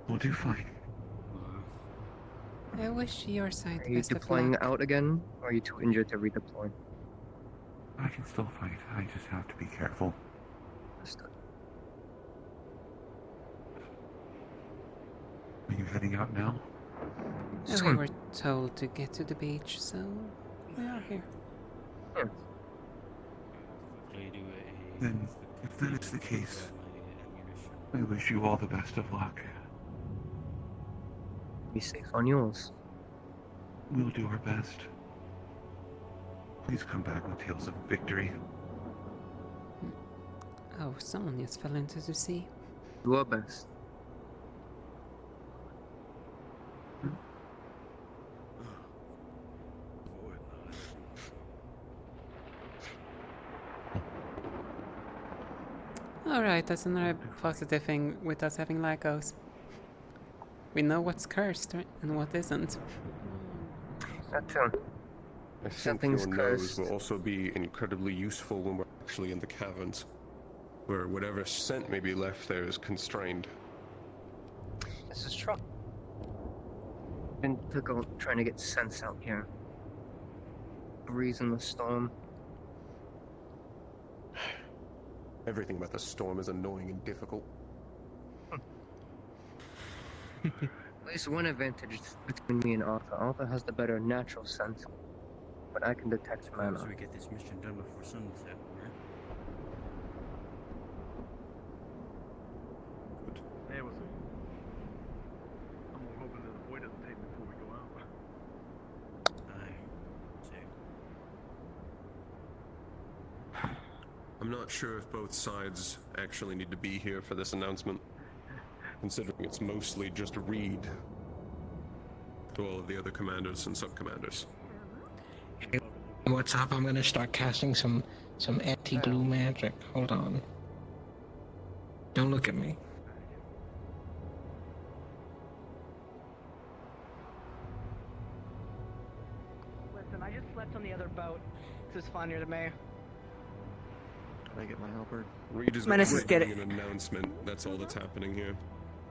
Speaker 15: We'll do fine.
Speaker 6: I wish your side
Speaker 16: Are
Speaker 6: the
Speaker 16: you
Speaker 6: best of
Speaker 16: deploying
Speaker 6: luck.
Speaker 16: out again, or are you too injured to redeploy?
Speaker 15: I can still fight. I just have to be careful.
Speaker 16: Understood.
Speaker 15: Are you heading out now?
Speaker 6: We were told to get to the beach, so we are here.
Speaker 15: Then, if that is the case, I wish you all the best of luck.
Speaker 16: Be safe on yours.
Speaker 15: We'll do our best. Please come back with tales of victory.
Speaker 6: Oh, someone just fell into the sea.
Speaker 16: Do our best.
Speaker 6: Alright, that's another positive thing with us having Lycos. We know what's cursed and what isn't.
Speaker 16: That too.
Speaker 14: I think
Speaker 16: Something's
Speaker 14: your nose
Speaker 16: cursed.
Speaker 14: will also be incredibly useful when we're actually in the caverns, where whatever scent may be left there is constrained.
Speaker 16: This is true. Been difficult trying to get sense out here. Breeze in the storm.
Speaker 14: Everything about the storm is annoying and difficult.
Speaker 16: At least one advantage between me and Arthur. Arthur has the better natural sense, but I can detect mana.
Speaker 22: So we get this mission done before sunset, right?
Speaker 14: Good.
Speaker 15: Hey, what's up? I'm hoping that the boy doesn't take before we go out.
Speaker 14: I'm not sure if both sides actually need to be here for this announcement, considering it's mostly just Reed to all of the other commanders and sub-commanders.
Speaker 2: What's up? I'm gonna start casting some anti-glue magic. Hold on. Don't look at me.
Speaker 4: I just slept on the other boat. This is funnier to me.
Speaker 21: Can I get my helper?
Speaker 14: Reed is
Speaker 4: Menace is
Speaker 14: getting
Speaker 4: getting-
Speaker 14: an announcement. That's all that's happening here.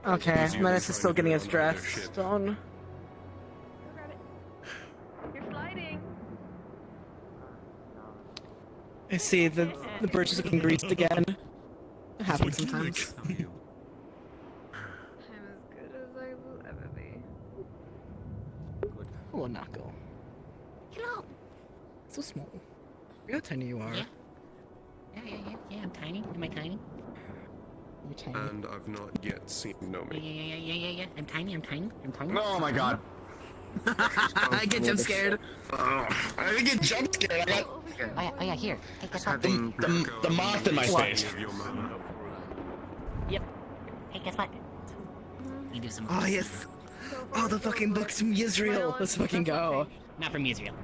Speaker 4: Okay,
Speaker 14: He's
Speaker 4: Menace is
Speaker 14: trying
Speaker 4: still
Speaker 14: to do
Speaker 4: getting
Speaker 14: it
Speaker 4: his
Speaker 14: on their
Speaker 4: dress
Speaker 14: ship.
Speaker 4: on.
Speaker 1: You're sliding.
Speaker 4: I see the bridges are getting greased again. It happens sometimes.
Speaker 1: I'm as good as I will ever be.
Speaker 4: Hello, Nako.
Speaker 3: Hello.
Speaker 4: So small. Look how tiny you are.
Speaker 3: Yeah. Yeah, I'm tiny. Am I tiny?
Speaker 4: You're tiny.
Speaker 14: And I've not yet seen Nomi.
Speaker 3: Yeah. I'm tiny.
Speaker 11: Oh my god.
Speaker 4: I get jump scared.
Speaker 2: I get jump scared. I got
Speaker 3: Oh yeah, here. Hey, guess what?
Speaker 2: the moth in my face.
Speaker 3: Yep. Hey, guess what? You do some.
Speaker 4: Oh yes. Oh, the fucking books from Israel. Let's fucking go.
Speaker 3: Not from Israel.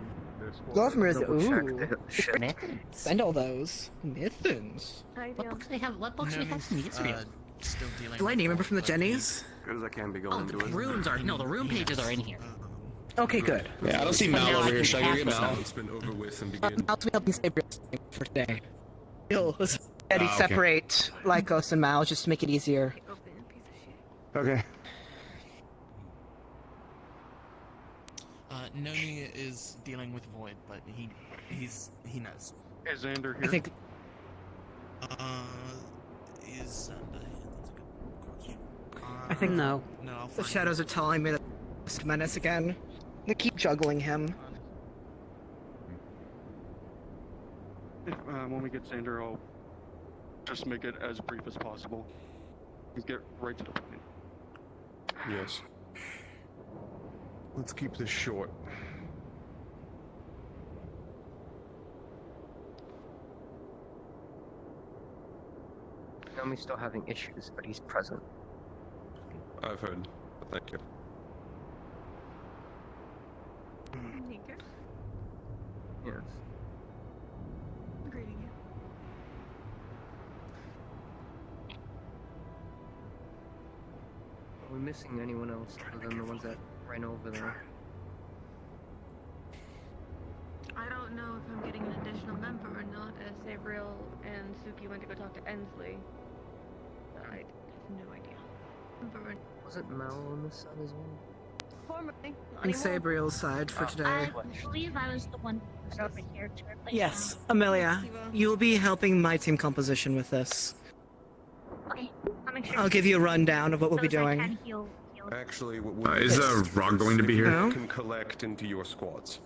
Speaker 4: Go from Israel.
Speaker 16: Double check
Speaker 4: Ooh.
Speaker 16: the ship.
Speaker 3: Methans.
Speaker 4: Send all those. Mithans.
Speaker 3: What books do they have? What books do they have from Israel?
Speaker 12: Still dealing
Speaker 4: Do I name remember from the Jennies?
Speaker 13: Good as I can be
Speaker 3: Oh,
Speaker 13: going
Speaker 3: the
Speaker 13: into it.
Speaker 3: runes are the rune pages are in here.
Speaker 4: Okay, good.
Speaker 2: Yeah, I don't see Mal over here. Should I go get Mal?
Speaker 14: Announcement over with and begin.
Speaker 4: Mal's helping Sabriel for today. Yo, let's
Speaker 2: okay.
Speaker 4: separate Lycos and Mal just to make it easier.
Speaker 11: Okay.
Speaker 12: Nomi is dealing with Void, but he knows.
Speaker 17: Is Xander here?
Speaker 4: I think
Speaker 12: Is Xander here? That's a good question.
Speaker 4: I think
Speaker 17: No.
Speaker 12: No, I'll
Speaker 4: the
Speaker 12: find
Speaker 4: shadows are telling me that it's Menace again. They keep juggling him.
Speaker 17: If, when we get Xander, I'll just make it as brief as possible. Get right to the point.
Speaker 14: Yes. Let's keep this short.
Speaker 16: Nomi's still having issues, but he's present.
Speaker 14: I've heard. Thank you.
Speaker 1: Nika,
Speaker 16: Yes.
Speaker 1: greeting you.
Speaker 16: Are we missing anyone else other than the ones that ran over there?
Speaker 1: I don't know if I'm getting an additional member or not, as Sabriel and Suki went to go talk to Ensley. I have no idea.
Speaker 16: Wasn't Mal on this side as well?
Speaker 1: Formerly, not
Speaker 4: On
Speaker 1: anymore.
Speaker 4: Sabriel's side for today.
Speaker 10: I believe I was the one who was over here to replace
Speaker 4: Yes,
Speaker 10: him.
Speaker 4: Amelia, you'll be helping my team composition with this.
Speaker 10: Okay, I'll make sure.
Speaker 4: I'll give you a rundown of what we'll be
Speaker 10: Those I
Speaker 4: doing.
Speaker 10: can heal.
Speaker 14: Actually, what
Speaker 11: Is Rock going to be here?
Speaker 4: No.
Speaker 14: can collect into your squads.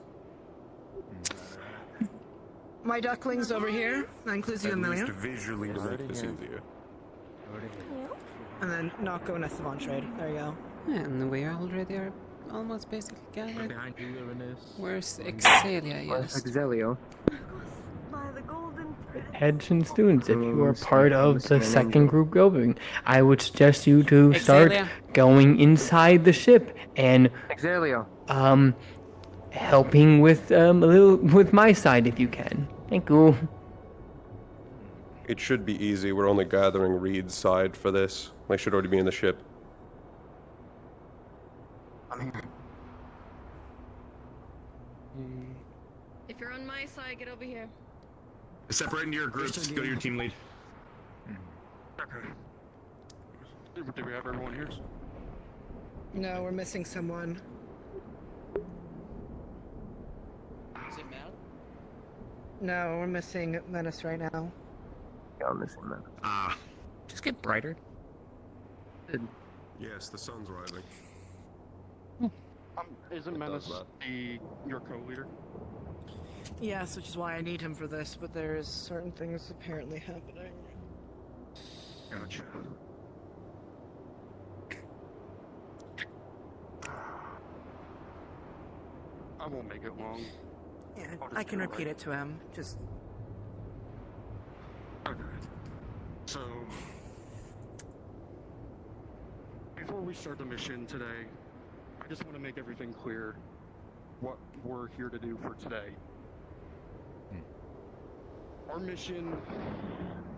Speaker 4: My ducklings over here. That includes you,
Speaker 14: At least
Speaker 4: Amelia.
Speaker 14: visually to make this easier.
Speaker 4: And then Nako and Esteban trade. There you go.
Speaker 6: And we already are almost basically gathered.
Speaker 21: Behind you, Erinus.
Speaker 6: Where's Exalia?
Speaker 16: Where's
Speaker 6: Yes.
Speaker 16: Exelio?
Speaker 1: By the golden thread.
Speaker 23: Heads and students, if you are part of the
Speaker 16: Missing an
Speaker 23: second
Speaker 16: angel.
Speaker 23: group going, I would suggest you to start
Speaker 6: Exalia.
Speaker 23: going inside the ship and
Speaker 16: Exelio.
Speaker 23: helping with a little with my side if you can. Thank you.
Speaker 14: It should be easy. We're only gathering Reed's side for this. They should already be in the ship.
Speaker 16: I'm here.
Speaker 1: If you're on my side, get over here.
Speaker 11: Separate into your groups. Go to your team lead.
Speaker 17: Do we have everyone here?
Speaker 4: No, we're missing someone.
Speaker 5: Is it Mal?
Speaker 4: No, we're missing Menace right now.
Speaker 16: Yeah, I'm missing that.
Speaker 11: Ah.
Speaker 3: Just get brighter.
Speaker 14: Yes, the sun's rising.
Speaker 17: Isn't Menace your co-leader?
Speaker 4: Yes, which is why I need him for this, but there's certain things apparently happening.
Speaker 17: Gotcha. I won't make it long.
Speaker 4: Yeah,
Speaker 17: I'll just
Speaker 4: I can
Speaker 17: go
Speaker 4: repeat
Speaker 17: right.
Speaker 4: it to him. Just
Speaker 17: Okay. So, before we start the mission today, I just want to make everything clear what we're here to do for today. Our mission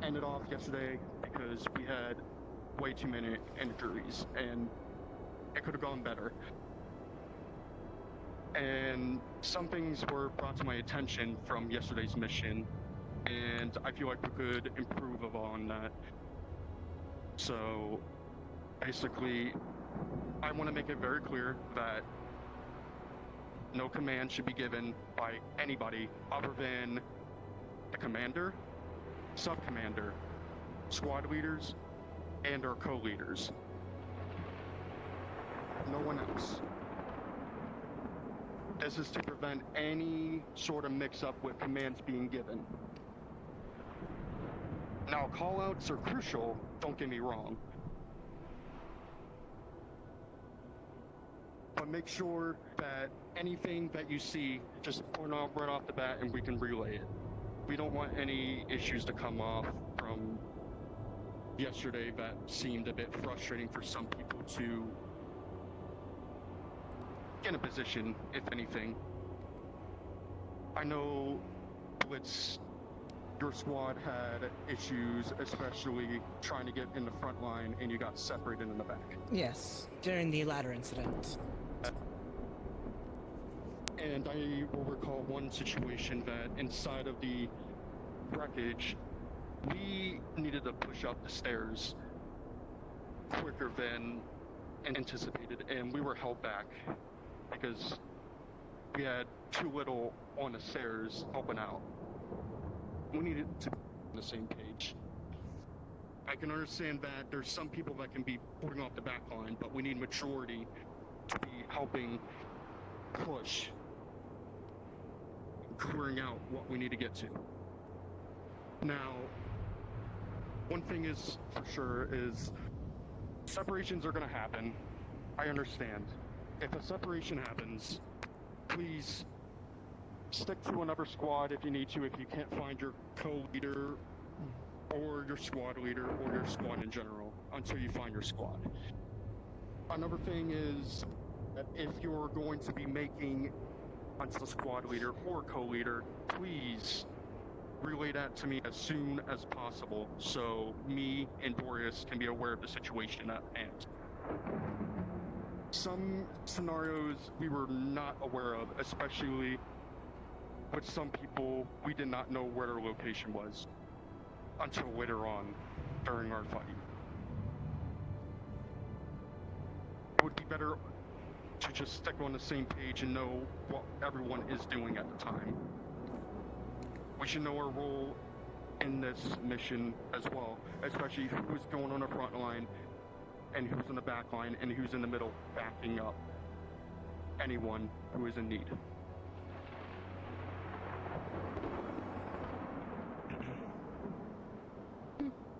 Speaker 17: ended off yesterday because we had way too many injuries and it could have gone better. And some things were brought to my attention from yesterday's mission, and I feel like we could improve upon that. So, basically, I want to make it very clear that no command should be given by anybody other than the commander, sub-commander, squad leaders, and our co-leaders. No one else. This is to prevent any sort of mix-up with commands being given. Now, call-outs are crucial, don't get me wrong. But make sure that anything that you see, just point out right off the bat and we can relay it. We don't want any issues to come off from yesterday that seemed a bit frustrating for some people to get in a position, if anything. I know Blitz, your squad had issues, especially trying to get in the front line, and you got separated in the back.
Speaker 4: Yes, during the ladder incident.
Speaker 17: And I will recall one situation that inside of the wreckage, we needed to push up the stairs quicker than anticipated, and we were held back because we had too little on the stairs helping out. We needed to be on the same page. I can understand that there's some people that can be putting off the back line, but we need majority to be helping push, clearing out what we need to get to. Now, one thing is for sure is separations are going to happen. I understand. If a separation happens, please stick to another squad if you need to, if you can't find your co-leader or your squad leader or your squad in general until you find your squad. Another thing is that if you're going to be making onto the squad leader or co-leader, please relay that to me as soon as possible so me and Boreas can be aware of the situation at hand. Some scenarios we were not aware of, especially with some people, we did not know where their location was until later on during our fight. It would be better to just stick on the same page and know what everyone is doing at the time. We should know our role in this mission as well, especially who's going on the front line and who's in the back line and who's in the middle backing up anyone who is in need.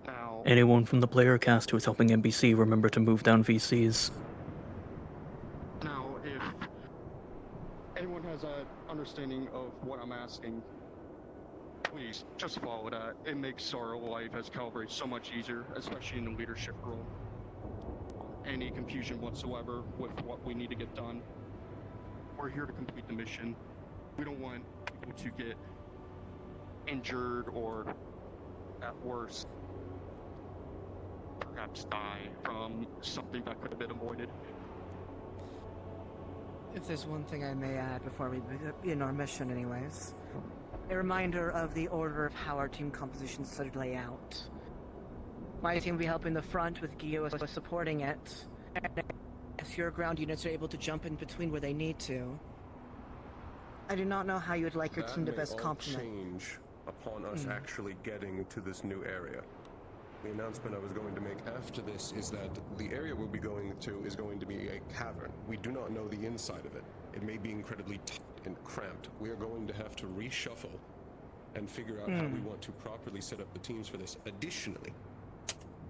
Speaker 17: Now,
Speaker 8: Anyone from the player cast who is helping NBC, remember to move down VCs.
Speaker 17: now, if anyone has an understanding of what I'm asking, please just follow that. It makes our life as Calvary so much easier, especially in the leadership role. Any confusion whatsoever with what we need to get done. We're here to complete the mission. We don't want people to get injured or, at worst, perhaps die from something that could have been avoided.
Speaker 4: If there's one thing I may add before we begin our mission anyways, a reminder of the order of how our team composition should lay out. My team will be helping the front with Gio supporting it. If your ground units are able to jump in between where they need to. I do not know how you would like your team to best complement.
Speaker 14: Change upon us actually getting to this new area. The announcement I was going to make after this is that the area we'll be going to is going to be a cavern. We do not know the inside of it. It may be incredibly tight and cramped. We are going to have to reshuffle and figure out how we want to properly set up the teams for this. Additionally,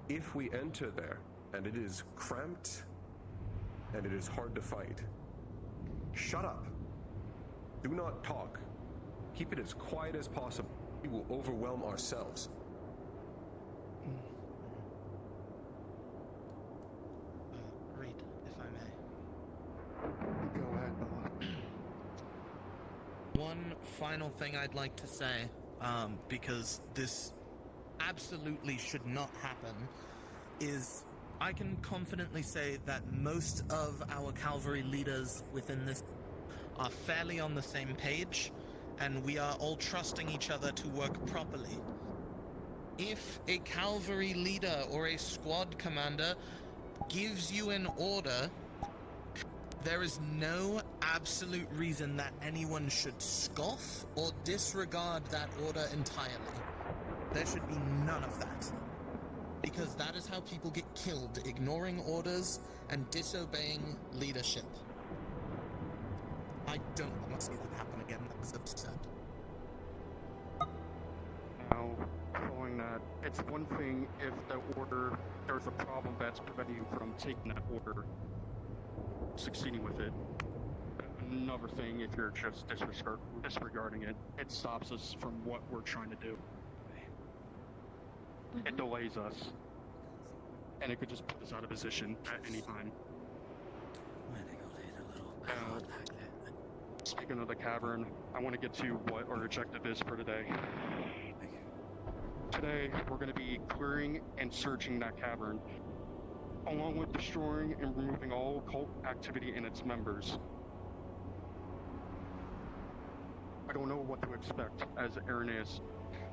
Speaker 14: if we enter there and it is cramped and it is hard to fight, shut up. Do not talk. Keep it as quiet as possible. We will overwhelm ourselves.
Speaker 12: Reed, if I may.
Speaker 17: Go ahead, Bella.
Speaker 12: One final thing I'd like to say, because this absolutely should not happen, is I can confidently say that most of our cavalry leaders within this are fairly on the same page, and we are all trusting each other to work properly. If a cavalry leader or a squad commander gives you an order, there is no absolute reason that anyone should scoff or disregard that order entirely. There should be none of that. Because that is how people get killed, ignoring orders and disobeying leadership. I don't want to see that happen again. That was absurd.
Speaker 17: Now, following that, it's one thing if the order, there's a problem that's preventing you from taking that order, succeeding with it. Another thing, if you're just disregarding it, it stops us from what we're trying to do. It delays us, and it could just put us out of position at any time. Now, speaking of the cavern, I want to get to what our objective is for today. Today, we're going to be clearing and searching that cavern, along with destroying and removing all occult activity and its members. I don't know what to expect, as Irenaeus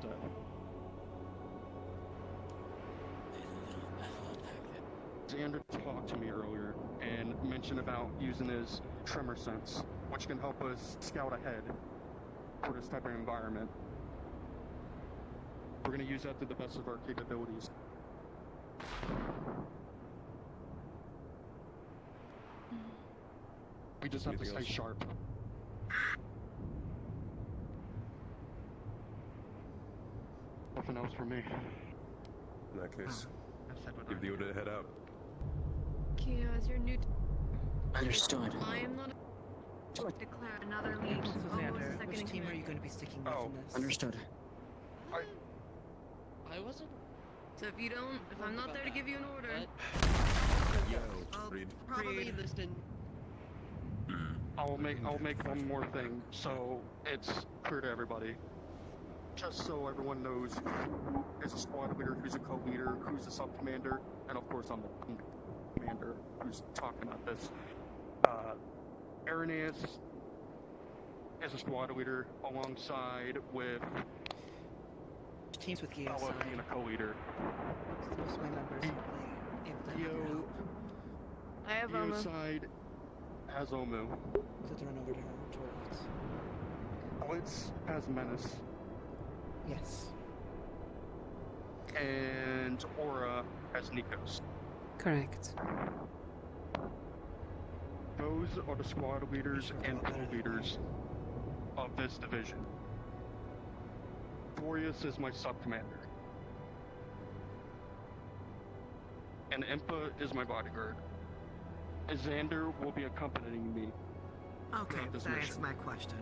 Speaker 17: said. Xander talked to me earlier and mentioned about using his tremor sense, which can help us scout ahead for this type of environment. We're going to use that to the best of our capabilities. We just have to stay sharp. Nothing else for me.
Speaker 14: In that case, give the order to head out.
Speaker 1: Keo, as your new...
Speaker 16: Understood.
Speaker 1: I am not to declare another lead.
Speaker 4: So,
Speaker 1: Almost a
Speaker 4: Xander,
Speaker 1: second
Speaker 4: which
Speaker 1: in
Speaker 4: team are
Speaker 1: command.
Speaker 4: you going to be sticking with in this?
Speaker 16: Understood.
Speaker 5: I wasn't.
Speaker 1: So if you don't, if I'm not there to give you an order,
Speaker 14: Yo, Reed.
Speaker 5: Probably listen.
Speaker 17: I'll make one more thing, so it's clear to everybody. Just so everyone knows who is a squad leader, who's a co-leader, who's a sub-commander, and of course I'm the commander who's talking about this. Irenaeus is a squad leader alongside with
Speaker 4: teams with Geo
Speaker 17: Bella being a co-leader.
Speaker 4: Most of my members will be able to help you
Speaker 17: Geo,
Speaker 1: I have
Speaker 17: Geo side has Omu.
Speaker 4: So to run over to her towards.
Speaker 17: Alex has Menace.
Speaker 4: Yes.
Speaker 17: And Aura has Nikos.
Speaker 6: Correct.
Speaker 17: Those are the squad leaders and co-leaders of this division. Boreas is my sub-commander. And Impa is my bodyguard. Xander will be accompanying me.
Speaker 4: Okay,
Speaker 17: throughout this
Speaker 4: that
Speaker 17: mission.
Speaker 4: answers my question.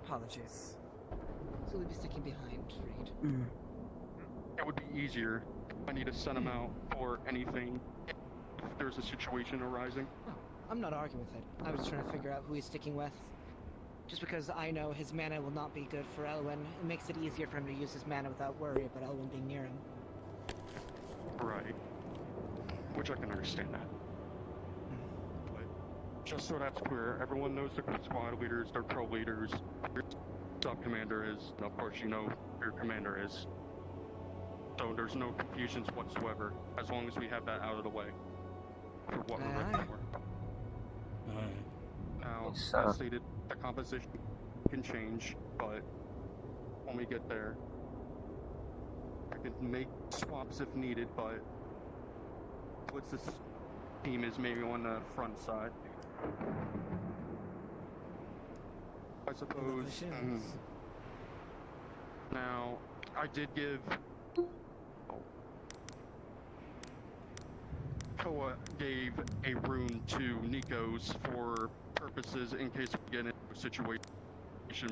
Speaker 4: Apologies. So we'll be sticking behind, Reed.
Speaker 17: It would be easier if I need to send him out for anything if there's a situation arising.
Speaker 4: Oh, I'm not arguing with it. I was trying to figure out who he's sticking with. Just because I know his mana will not be good for Elwyn, it makes it easier for him to use his mana without worry about Elwyn being near him.
Speaker 17: Right. Which I can understand that. But just so that's clear, everyone knows the squad leaders, their pro leaders, your sub-commander is, and of course you know who your commander is. So there's no confusions whatsoever, as long as we have that out of the way for what we're looking for. Now, as stated, the composition can change, but when we get there, I can make swaps if needed, but what's this team is maybe on the front side. I suppose. Now, I did give. Koa gave a rune to Nikos for purposes in case we get into a situation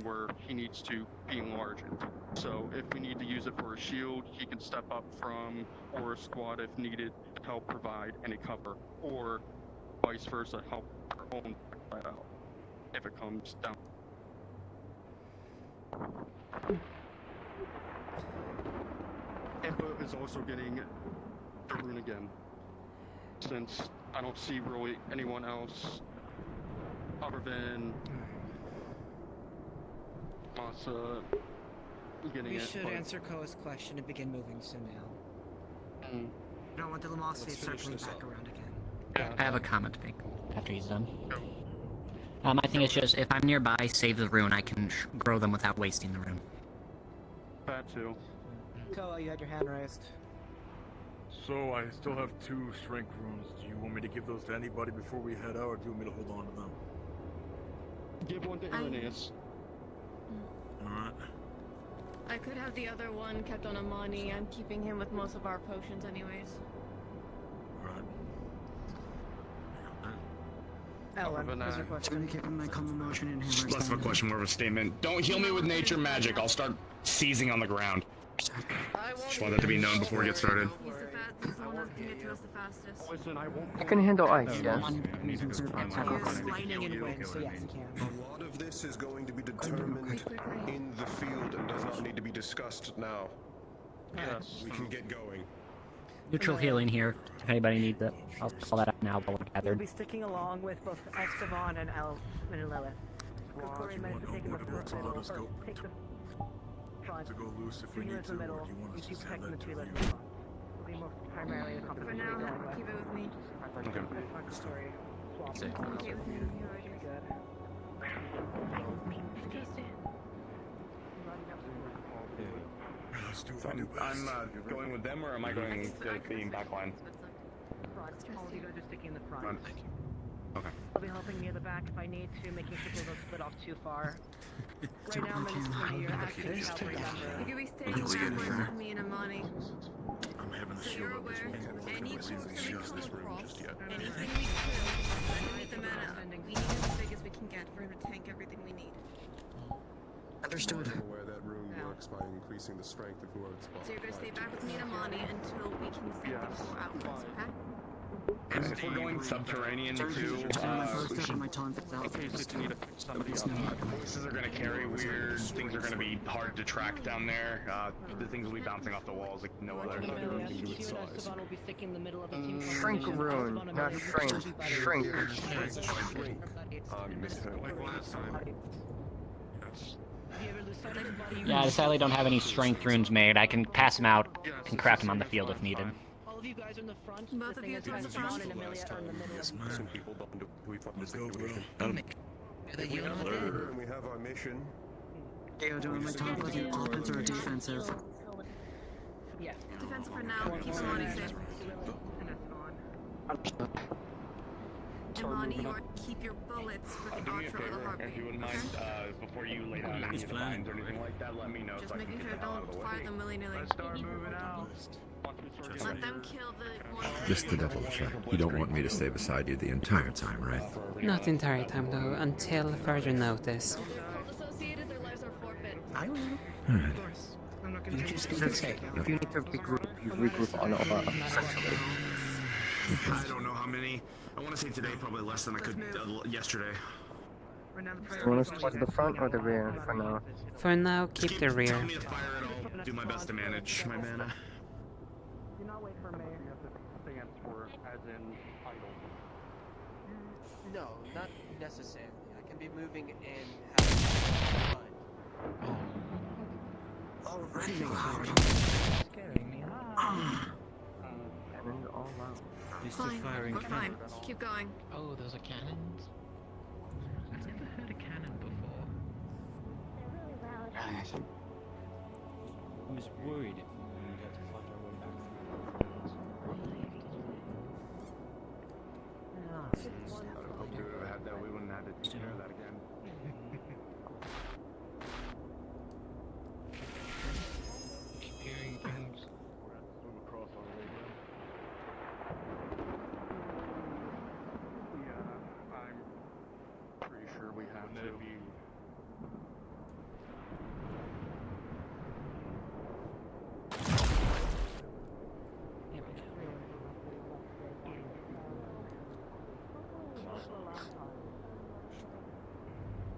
Speaker 17: where he needs to be enlarged. So if we need to use it for a shield, he can step up from or a squad if needed to help provide any cover, or vice versa, help our own side out if it comes down. Impa is also getting the rune again. since I don't see really anyone else other than Masa getting
Speaker 4: We
Speaker 17: it.
Speaker 4: should
Speaker 17: but-
Speaker 4: answer Koa's question and begin moving soon now.
Speaker 17: Mm.
Speaker 4: I don't want the Lumosity circling back around again.
Speaker 3: I have a comment to make after he's done. I think it's just, if I'm nearby, save the rune, I can grow them without wasting the rune.
Speaker 17: That too.
Speaker 4: Koa, you had your hand raised.
Speaker 15: So I still have 2 strength runes. Do you want me to give those to anybody before we head out, or do you want me to hold on to them?
Speaker 17: Give one to Irenaeus.
Speaker 15: Alright.
Speaker 1: I could have the other one kept on Amani. I'm keeping him with most of our potions anyways.
Speaker 15: Right.
Speaker 4: Ellen, what's your question?
Speaker 7: Keeping my common motion in him.
Speaker 9: Less of a question, more of a statement. Don't heal me with nature magic. I'll start seizing on the ground. Just want that to be known before we get started.
Speaker 1: He's the one that can get to us the fastest.
Speaker 17: Listen, I won't.
Speaker 16: You can handle ice, yes?
Speaker 4: Lightning and wind, so yes, you can.
Speaker 14: A lot of this is going to be determined in the field and does not need to be discussed now.
Speaker 17: Yes.
Speaker 14: We can get going.
Speaker 3: Neutral healing here, if anybody needs it. I'll call that out now while we're
Speaker 4: We'll
Speaker 3: gathered.
Speaker 4: be sticking along with both Esteban and Lilith. Kokori managed to take the front middle, or take the front.
Speaker 15: To go loose if we
Speaker 4: You
Speaker 15: need
Speaker 4: in
Speaker 15: to,
Speaker 4: the
Speaker 15: or
Speaker 4: middle.
Speaker 15: do you want
Speaker 4: You
Speaker 15: us
Speaker 4: two
Speaker 15: to
Speaker 4: protect
Speaker 15: have
Speaker 4: the
Speaker 15: that
Speaker 4: two
Speaker 15: to
Speaker 4: left.
Speaker 15: you?
Speaker 4: Will be more primarily a
Speaker 1: For
Speaker 4: competition
Speaker 1: now,
Speaker 4: anyway.
Speaker 1: keep it with me.
Speaker 9: Okay.
Speaker 4: Story. Swap.
Speaker 1: Keep it with me.
Speaker 4: Good.
Speaker 15: Let's do
Speaker 9: So I'm going with them, or am I going to the backline?
Speaker 4: Front. All of you guys are sticking in the front.
Speaker 9: Front. Okay.
Speaker 4: I'll be helping near the back if I need to, making sure people don't split off too far. Right now, I'm going to be your active cavalry member.
Speaker 1: You could be staying backwards with me and Amani.
Speaker 15: I'm having a
Speaker 1: So
Speaker 15: shield
Speaker 1: you're
Speaker 15: up this
Speaker 1: aware,
Speaker 15: one.
Speaker 1: any
Speaker 15: Anyways,
Speaker 1: quotes that we
Speaker 15: just
Speaker 1: come
Speaker 15: this room
Speaker 1: across,
Speaker 15: just yet.
Speaker 1: anything we do, we need the mana. We need as big as we can get for him to tank everything we need.
Speaker 16: Understood.
Speaker 14: I'm aware that rune works by increasing the strength of whoever's
Speaker 1: So you're gonna stay back with me and Amani until we can send things more outwards, okay?
Speaker 9: If we're going subterranean too, voices are going to carry weird, things are going to be hard to track down there. The things will be bouncing off the walls like no other.
Speaker 4: Esteban will be sticking in the middle of a team
Speaker 16: Shrink rune, not shrink. Shrink.
Speaker 3: Yeah, I sadly don't have any strength runes made. I can pass them out, can craft them on the field if needed.
Speaker 4: All of you guys are in the front.
Speaker 1: Both of you towards the front.
Speaker 4: And Amelia are in the middle.
Speaker 15: Yes,
Speaker 14: Some
Speaker 15: man.
Speaker 14: people don't do we find
Speaker 15: Let's
Speaker 14: the
Speaker 15: go, bro.
Speaker 14: situation.
Speaker 15: You
Speaker 14: And we have our mission.
Speaker 7: Gale doing my top of your offensive or defensive.
Speaker 4: Yeah.
Speaker 1: Defensive for now, keep Amani safe. Amani, you are keep your bullets for the
Speaker 9: Do me a
Speaker 1: Archer or the
Speaker 9: favor,
Speaker 1: Harpy.
Speaker 9: if you wouldn't mind, before you lay down any of the lines or anything like that, let me know
Speaker 1: Just
Speaker 9: so I can
Speaker 1: making
Speaker 9: get
Speaker 1: sure
Speaker 9: the hell out of the
Speaker 1: don't
Speaker 9: way.
Speaker 1: fire them willy-nilly.
Speaker 9: Start moving out.
Speaker 1: Let them kill the one.
Speaker 18: Just to double check, you don't want me to stay beside you the entire time, right?
Speaker 6: Not the entire time though, until further notice.
Speaker 1: Associated, their lives are forfeit.
Speaker 16: I will.
Speaker 18: Alright.
Speaker 16: You just need to say, if you need to regroup, you regroup on essentially.
Speaker 9: I don't know how many. I want to say today probably less than I could yesterday.
Speaker 16: You want us to to the front or the rear for now?
Speaker 6: For now, keep the rear.
Speaker 9: Tell me to fire it, I'll do my best to manage my mana.
Speaker 4: Do not wait for me.
Speaker 17: Stance for, as in, idle.
Speaker 24: No, not necessarily. I can be moving in half
Speaker 7: Already know how.
Speaker 4: Scaring me.
Speaker 16: Cannons all out.
Speaker 1: Fine, we're fine. Keep going.
Speaker 3: Oh, those are cannons? I've never heard a cannon before.
Speaker 22: I was worried if we had to find our way back
Speaker 9: Hope we would have had that. We wouldn't have had to do that again.
Speaker 3: Keep hearing things.
Speaker 15: Move across our radio.
Speaker 17: Yeah, I'm pretty sure we have to.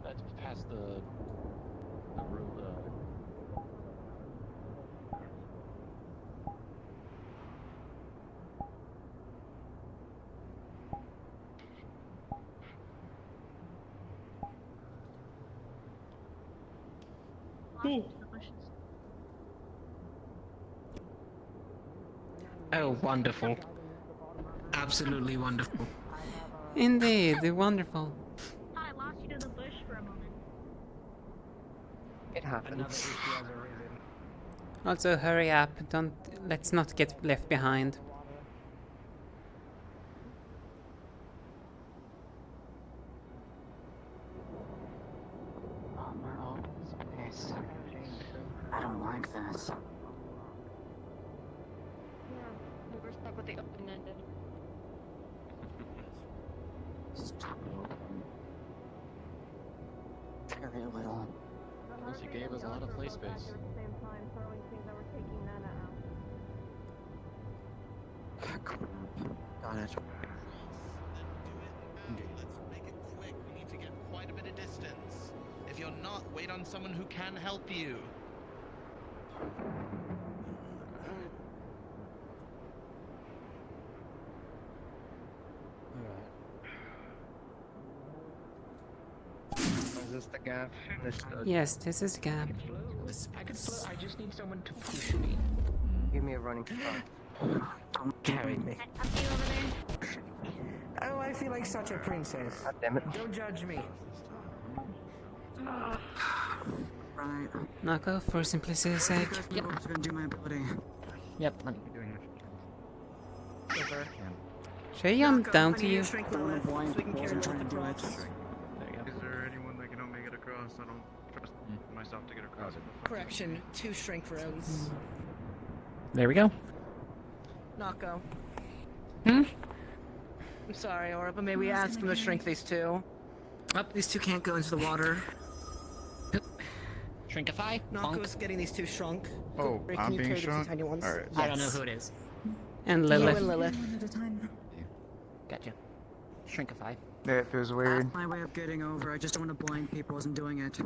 Speaker 22: That's past the room.
Speaker 2: Oh, wonderful.
Speaker 12: Absolutely wonderful.
Speaker 6: Indeed, wonderful.
Speaker 10: I lost you to the bush for a moment.
Speaker 16: It happens.
Speaker 6: Also, hurry up. Let's not get left behind.
Speaker 7: I don't like this.
Speaker 1: We're stuck with the open-ended.
Speaker 7: Very little.
Speaker 22: Plus, it gave us a lot of play space.
Speaker 7: Got it.
Speaker 12: Let's make it quick. We need to get quite a bit of distance. If you're not, wait on someone who can help you.
Speaker 16: Is this the gap?
Speaker 6: Yes, this is the gap.
Speaker 2: I can slow. I just need someone to push me.
Speaker 16: Give me a running start.
Speaker 2: Don't carry me.
Speaker 4: Oh, I feel like such a princess.
Speaker 16: God damn it.
Speaker 4: Don't judge me.
Speaker 7: Right.
Speaker 6: Nako, for simplicity's sake.
Speaker 7: Yep. I'm gonna do my ability.
Speaker 3: Yep, let me be doing it.
Speaker 4: Over.
Speaker 6: Should I jump down to you?
Speaker 7: I'm trying to do it.
Speaker 21: Is there anyone that can help me get across? I don't trust myself to get across.
Speaker 4: Correction, 2 shrink throws.
Speaker 3: There we go.
Speaker 4: Nako.
Speaker 3: Hmm?
Speaker 4: I'm sorry, Aura, but may we ask them to shrink these 2? These 2 can't go into the water.
Speaker 3: Shrinkify?
Speaker 4: Nako's getting these 2 shrunk.
Speaker 21: Oh,
Speaker 4: Ray,
Speaker 21: I'm
Speaker 4: can you
Speaker 21: being
Speaker 4: carry the 2
Speaker 21: shrunk?
Speaker 4: tiny ones?
Speaker 21: Alright.
Speaker 3: I don't know who it is.
Speaker 6: And
Speaker 4: You
Speaker 6: Lilith.
Speaker 4: and Lilith.
Speaker 3: Gotcha. Shrinkify.
Speaker 21: Yeah, it feels weird.
Speaker 7: That's my way of getting over. I just don't want to blind people as I'm doing it.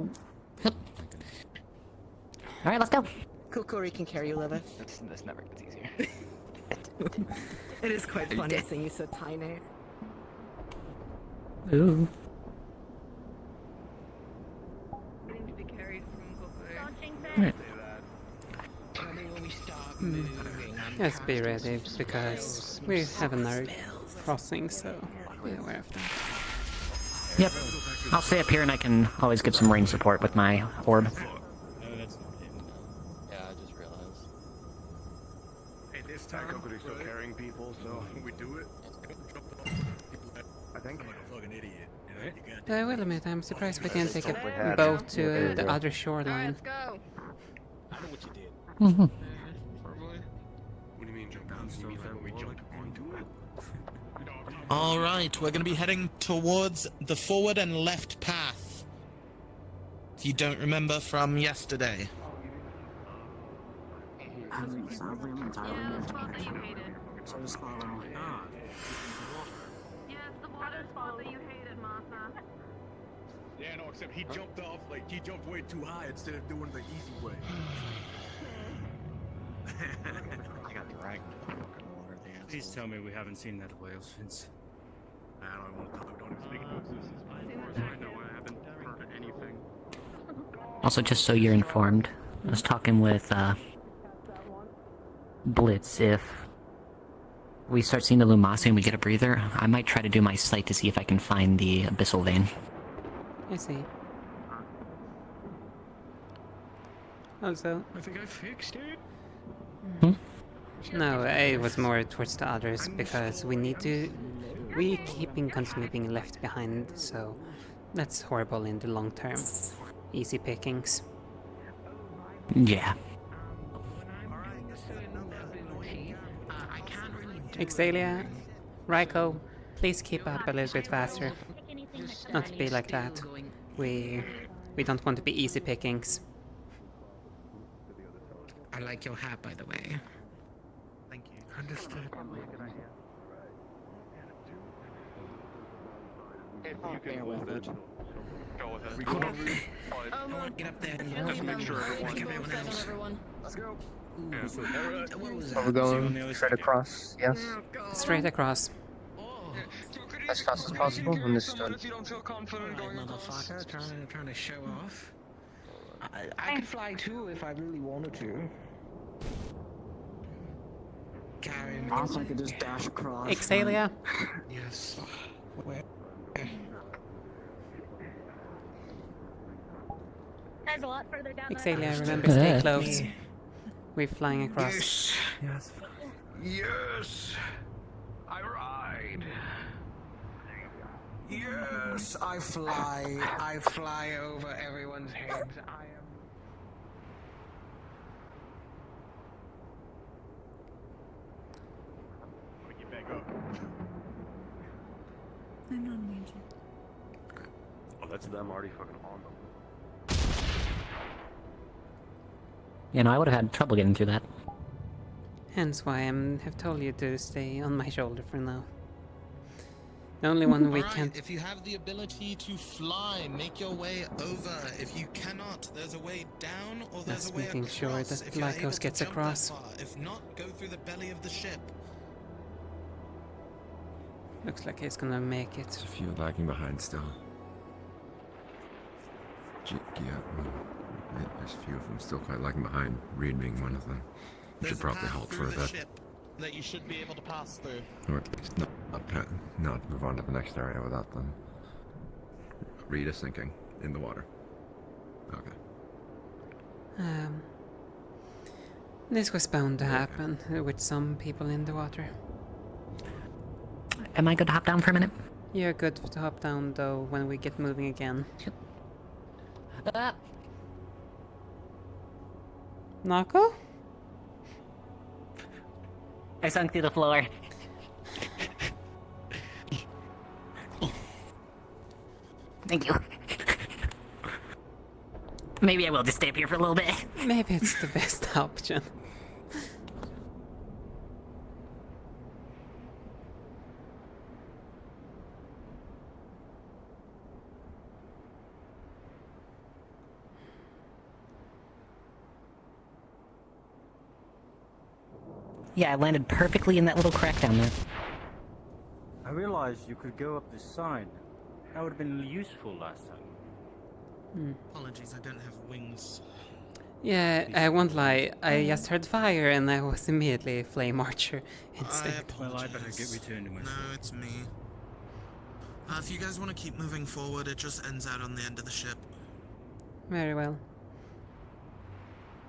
Speaker 3: Alright, let's go.
Speaker 4: Kukuri can carry you, Lilith.
Speaker 3: This never gets easier.
Speaker 4: It is quite funny seeing you so tiny.
Speaker 3: Ooh.
Speaker 1: Needing to be carried from Kukuri.
Speaker 3: Alright.
Speaker 6: Let's be ready, because we have another crossing, so be aware of that.
Speaker 3: Yep. I'll stay up here and I can always give some ring support with my orb.
Speaker 22: Yeah, I just realized.
Speaker 21: Hey, this time Kokuri's still carrying people, so we do it. I think. I'm a fucking idiot.
Speaker 6: I will admit, I'm surprised we didn't take a boat to the other shoreline.
Speaker 1: Let's go.
Speaker 22: I know what you did.
Speaker 3: Mm-hmm.
Speaker 21: What do you mean jump on? You mean like we jump onto it?
Speaker 12: Alright, we're gonna be heading towards the forward and left path. You don't remember from yesterday.
Speaker 7: Sadly, I'm entirely
Speaker 1: Yeah,
Speaker 7: new
Speaker 1: the
Speaker 7: to
Speaker 1: spot that you
Speaker 7: it.
Speaker 1: hated.
Speaker 7: So just follow.
Speaker 1: Yes, the water spot that you hated, Masa.
Speaker 21: Yeah, no, except he jumped off, like, he jumped way too high instead of doing the easy way.
Speaker 22: I got dragged into the fucking water. The asshole.
Speaker 13: Please tell me we haven't seen that whale since.
Speaker 21: I don't want to talk, don't even speak into existence. As far as I know, I haven't heard anything.
Speaker 3: Also, just so you're informed, I was talking with Blitz. If we start seeing the Lumasi and we get a breather, I might try to do my sight to see if I can find the abyssal vein.
Speaker 6: I see. Also,
Speaker 21: I think I fixed it.
Speaker 6: no, it was more towards the others, because we keeping constantly being left behind, so that's horrible in the long term. Easy pickings.
Speaker 3: Yeah.
Speaker 6: Exalia, Raiko, please keep up a little bit faster. Not to be like that. We don't want to be easy pickings.
Speaker 12: I like your hat, by the way.
Speaker 21: Thank you. Understood.
Speaker 7: You can with it.
Speaker 21: Go ahead. We could
Speaker 12: I want to get up there and
Speaker 21: make sure everyone.
Speaker 1: Everyone.
Speaker 21: Let's go.
Speaker 12: What was
Speaker 16: Are we
Speaker 12: that?
Speaker 16: going straight across? Yes.
Speaker 6: Straight across.
Speaker 16: As fast as possible. Understood.
Speaker 12: Motherfucker, trying to show off. I could fly too if I really wanted to. Karen,
Speaker 7: Also, I could just dash across.
Speaker 6: Ixalia?
Speaker 12: Yes. Where?
Speaker 10: There's a lot further down that.
Speaker 6: Ixalia, remember, stay close. We're flying across.
Speaker 21: Yes. Yes. I ride.
Speaker 12: Yes, I fly. I fly over everyone's heads. I am.
Speaker 21: Get back up.
Speaker 11: I'm not major.
Speaker 21: Oh, that's them already fucking on them.
Speaker 3: You know, I would have had trouble getting through that.
Speaker 6: Hence why I have told you to stay on my shoulder for now. The only one we
Speaker 12: Alright,
Speaker 6: can't...
Speaker 12: if you have the ability to fly, make your way over. If you cannot, there's a way down or there's
Speaker 6: Just
Speaker 12: a way
Speaker 6: making
Speaker 12: across.
Speaker 6: sure that
Speaker 12: if you're able
Speaker 6: Lycos
Speaker 12: to
Speaker 6: gets
Speaker 12: jump that
Speaker 6: across.
Speaker 12: far. If not, go through the belly of the ship.
Speaker 6: Looks like he's gonna make it.
Speaker 18: There's a few lagging behind still. Yeah, there's a few of them still quite lagging behind. Reed being one of them. We should probably halt for a bit.
Speaker 12: That you should be able to pass through.
Speaker 18: Or at least not move on to the next area without them. Reed is sinking in the water. Okay.
Speaker 6: This was bound to happen with some people in the water.
Speaker 3: Am I good to hop down for a minute?
Speaker 6: You're good to hop down though when we get moving again. Nako?
Speaker 3: I sunk through the floor. Thank you. Maybe I will just stay up here for a little bit.
Speaker 6: Maybe it's the best option.
Speaker 3: Yeah, I landed perfectly in that little crack down there.
Speaker 13: I realized you could go up this side. That would have been useful last time.
Speaker 12: Apologies, I don't have wings.
Speaker 6: Yeah, I won't lie. I just heard fire and I was immediately Flame Archer instinct.
Speaker 13: Well, I better get returned to my
Speaker 12: No, it's me. If you guys want to keep moving forward, it just ends out on the end of the ship.
Speaker 6: Very well.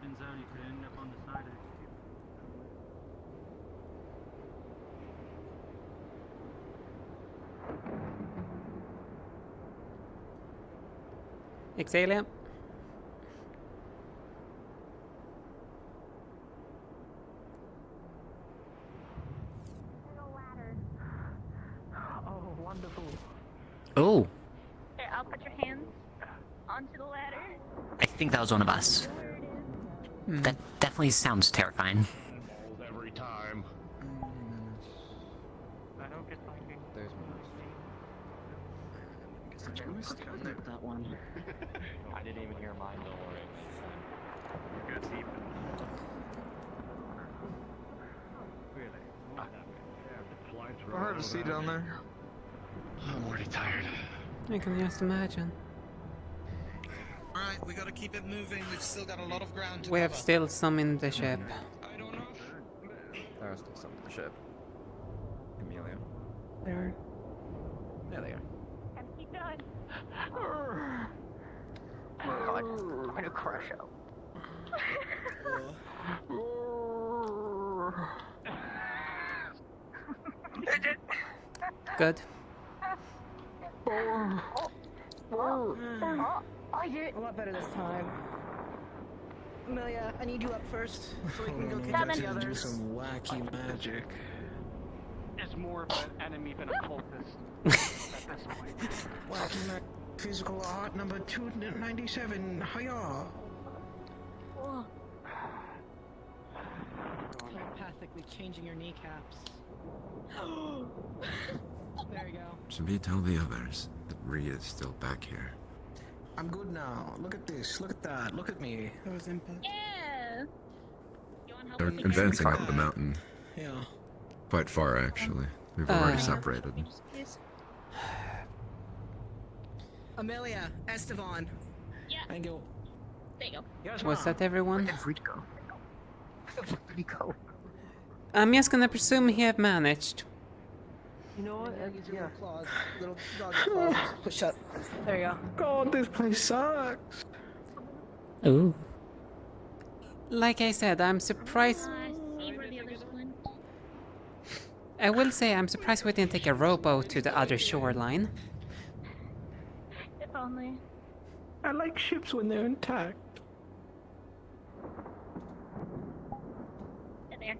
Speaker 13: Turns out you could end up on the side of the
Speaker 6: Ixalia?
Speaker 10: Oh, wonderful.
Speaker 3: Oh,
Speaker 10: Here, I'll put your hands onto the ladder.
Speaker 3: I think that was one of us. That definitely sounds terrifying.
Speaker 21: Every time.
Speaker 22: I don't get thinking. There's
Speaker 16: that one.
Speaker 22: I didn't even hear mine, don't worry.
Speaker 21: Good deep.
Speaker 19: It's hard to see down there.
Speaker 21: I'm already tired.
Speaker 6: I can just imagine.
Speaker 12: Alright, we gotta keep it moving. We've still got a lot of ground to
Speaker 6: We have
Speaker 12: cover.
Speaker 6: still some in the ship.
Speaker 22: There are still some in the ship. Amelia.
Speaker 6: There.
Speaker 22: There they are.
Speaker 10: And keep going.
Speaker 16: Oh god, I'm gonna crash out.
Speaker 6: Good.
Speaker 4: A lot better this time. Amelia, I need you up first so we can go catch up the
Speaker 12: Do
Speaker 4: others.
Speaker 12: some wacky magic.
Speaker 5: Is more of an enemy than a cultist at this point.
Speaker 12: Wacky magic. Physical art number 297. Hiya!
Speaker 4: Telepathically changing your kneecaps. There you go.
Speaker 18: Should we tell the others that Reed is still back here?
Speaker 12: I'm good now. Look at this. Look at that. Look at me.
Speaker 4: That was input.
Speaker 10: Yeah. You want help
Speaker 18: They're
Speaker 10: with the
Speaker 18: advancing
Speaker 10: camera?
Speaker 18: up the mountain.
Speaker 12: Yeah.
Speaker 18: Quite far, actually. We've already separated.
Speaker 4: Amelia, Estevan.
Speaker 10: Yeah.
Speaker 12: Thank you.
Speaker 10: There you go.
Speaker 6: Was that everyone?
Speaker 16: Where'd Reed go? Where'd he go?
Speaker 6: I'm just gonna presume he have managed.
Speaker 4: You know what? Yeah. Claws, little dog claws. Just push up. There you go.
Speaker 12: God, this place sucks.
Speaker 3: Ooh.
Speaker 6: Like I said, I'm surprised.
Speaker 10: See where the others went.
Speaker 6: I will say I'm surprised we didn't take a rowboat to the other shoreline.
Speaker 10: If only.
Speaker 12: I like ships when they're intact.
Speaker 10: There.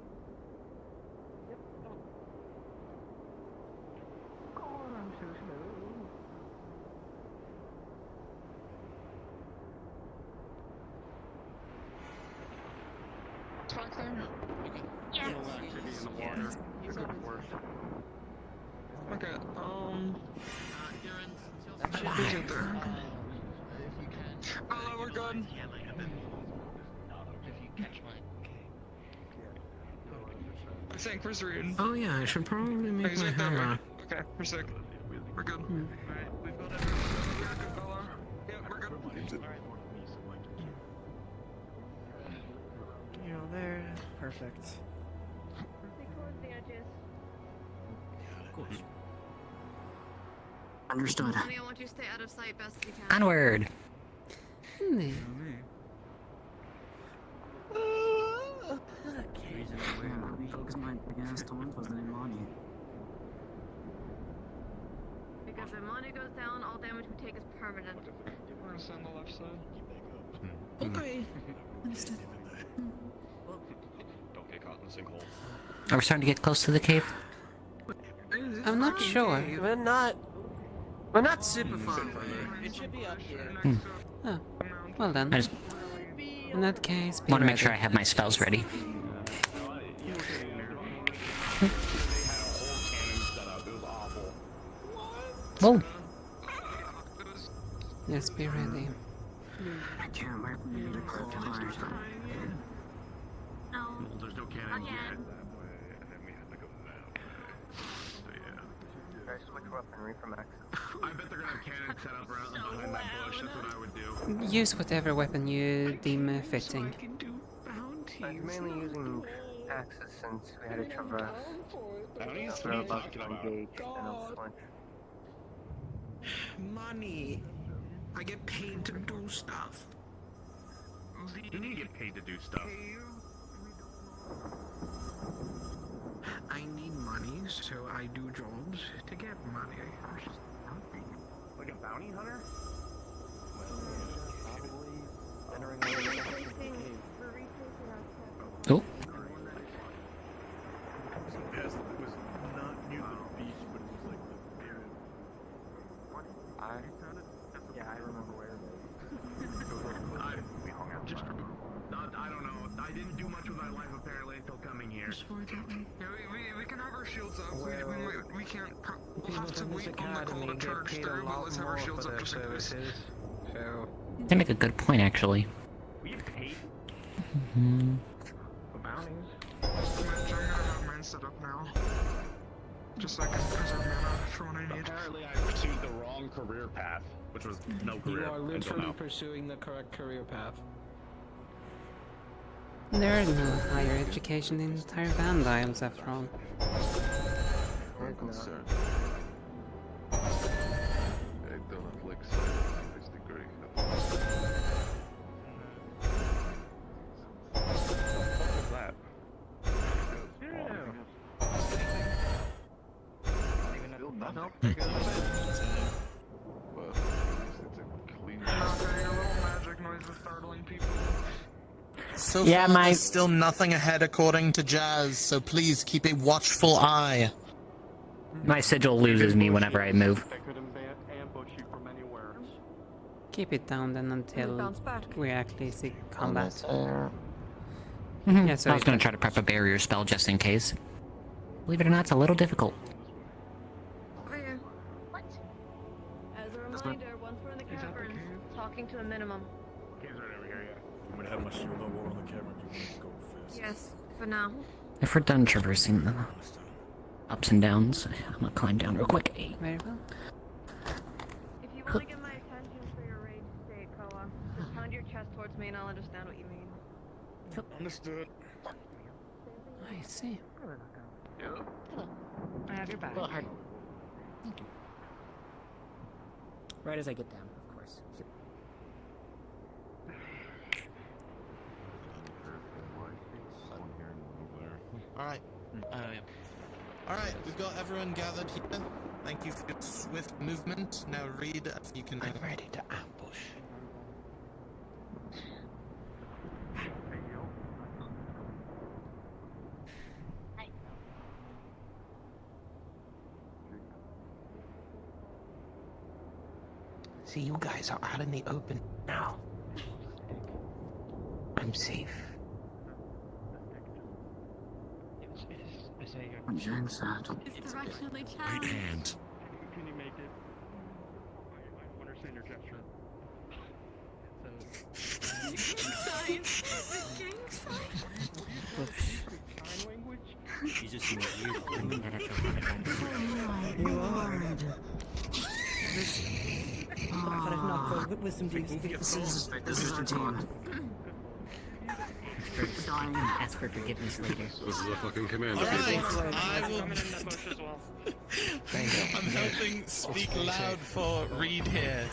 Speaker 10: Yeah.
Speaker 19: Okay,
Speaker 24: Who's in there?
Speaker 19: Oh, we're good. I think where's Reed?
Speaker 12: Oh yeah, I should probably make
Speaker 19: He's
Speaker 12: my
Speaker 19: right there.
Speaker 12: hammer.
Speaker 19: Okay, we're sick. We're good. Alright, we've got everything. We're good, fella. Yeah, we're good.
Speaker 4: You know, there. Perfect.
Speaker 10: Stay towards the edges.
Speaker 12: Of course.
Speaker 16: Understood.
Speaker 1: Honey, I want you to stay out of sight best you can.
Speaker 3: Onward.
Speaker 1: Because if money goes down, all damage we take is permanent.
Speaker 19: We're gonna send the left side.
Speaker 12: Okay.
Speaker 16: Understood.
Speaker 9: Don't get caught in the sinkhole.
Speaker 3: Are we starting to get close to the cave?
Speaker 6: I'm not sure.
Speaker 4: We're not super far. It should be up here.
Speaker 6: Oh, well then.
Speaker 3: I just
Speaker 6: In that case, be
Speaker 3: want to make
Speaker 6: ready.
Speaker 3: sure I have my spells ready. Oh.
Speaker 6: Yes, be ready.
Speaker 16: I can't wait for you to close the fire.
Speaker 10: No.
Speaker 21: There's no cannon
Speaker 10: Again.
Speaker 21: yet. And then we have to go that way. So yeah.
Speaker 16: Guys, switch weaponry from X.
Speaker 21: I bet they're gonna have cannons set up around behind that bush. That's what I would do.
Speaker 6: Use whatever weapon you deem fitting.
Speaker 16: I'm mainly using axes since we had to traverse.
Speaker 9: Bounties? What
Speaker 16: So
Speaker 9: are you
Speaker 16: about
Speaker 9: talking
Speaker 16: to
Speaker 9: about?
Speaker 16: engage and I'll flinch.
Speaker 12: Money. I get paid to do stuff.
Speaker 21: You need to get paid to do stuff.
Speaker 12: I need money, so I do jobs to get money.
Speaker 21: Like a bounty hunter?
Speaker 3: Oh.
Speaker 21: Yes, it was not near the beach, but it was like the very.
Speaker 16: Yeah, I remember where
Speaker 21: I don't know. I didn't do much with my life apparently until coming here.
Speaker 19: Yeah, we can have our shields up. We can't. We'll have to wait on the call to charge through, but let's have our shields up just in case.
Speaker 12: So
Speaker 3: They make a good point, actually.
Speaker 21: We get paid
Speaker 12: for bounties.
Speaker 19: I'm gonna have mine set up now. Just so I can preserve mana for when I need.
Speaker 9: Apparently I pursued the wrong career path, which was no career.
Speaker 12: You are
Speaker 9: until
Speaker 12: literally
Speaker 9: now.
Speaker 12: pursuing the correct career path.
Speaker 6: There are no higher education in entire Vandiles after all.
Speaker 16: I'm concerned.
Speaker 21: I don't have like science degree. What was that?
Speaker 19: Nope, you're good. Not getting a little magic noises startling people.
Speaker 8: So
Speaker 3: Yeah,
Speaker 8: far,
Speaker 3: my-
Speaker 8: there's still nothing ahead according to Jazz, so please keep a watchful eye.
Speaker 3: My sigil loses me whenever I move.
Speaker 17: They could ambush you from anywhere.
Speaker 6: Keep it down then until
Speaker 1: bounce back.
Speaker 6: we actually see combat.
Speaker 3: Mhm.
Speaker 6: Yeah, so
Speaker 3: I was going to try to prep a barrier spell just in case. Believe it or not, it's a little difficult.
Speaker 1: Over here.
Speaker 10: What?
Speaker 1: As a reminder, once we're in the caverns, talking to a minimum.
Speaker 21: Cave's right over here, yeah.
Speaker 11: I'm gonna have my shield up on the camera. You want to go first?
Speaker 1: Yes, for now.
Speaker 3: If we're done traversing the ups and downs, I'm going to climb down real quick.
Speaker 6: Very well.
Speaker 1: If you want to get my attention for your rage state, Koa, just pound your chest pass towards me and I'll understand what you mean.
Speaker 21: Understood.
Speaker 6: I see.
Speaker 1: Hello.
Speaker 4: I have your back.
Speaker 3: Well, hard. Thank you. Right as I get down, of course.
Speaker 12: Alright.
Speaker 5: Yeah.
Speaker 12: Alright, we've got everyone gathered here. Thank you for your swift movement. Now read if you can.
Speaker 2: I'm ready to ambush. See, you guys are out in the open now. I'm safe.
Speaker 7: James said.
Speaker 10: It's directionally
Speaker 21: Right
Speaker 10: challenged.
Speaker 21: hand.
Speaker 17: Can you make it? I understand your gesture. Sign language?
Speaker 13: You just seem weird.
Speaker 4: But if not, go with some deep
Speaker 7: This is our team.
Speaker 3: Ask for forgiveness later.
Speaker 21: This is a fucking command.
Speaker 12: Alright, I will.
Speaker 5: I'm in the bush as well.
Speaker 12: I'm helping speak loud for Reed here.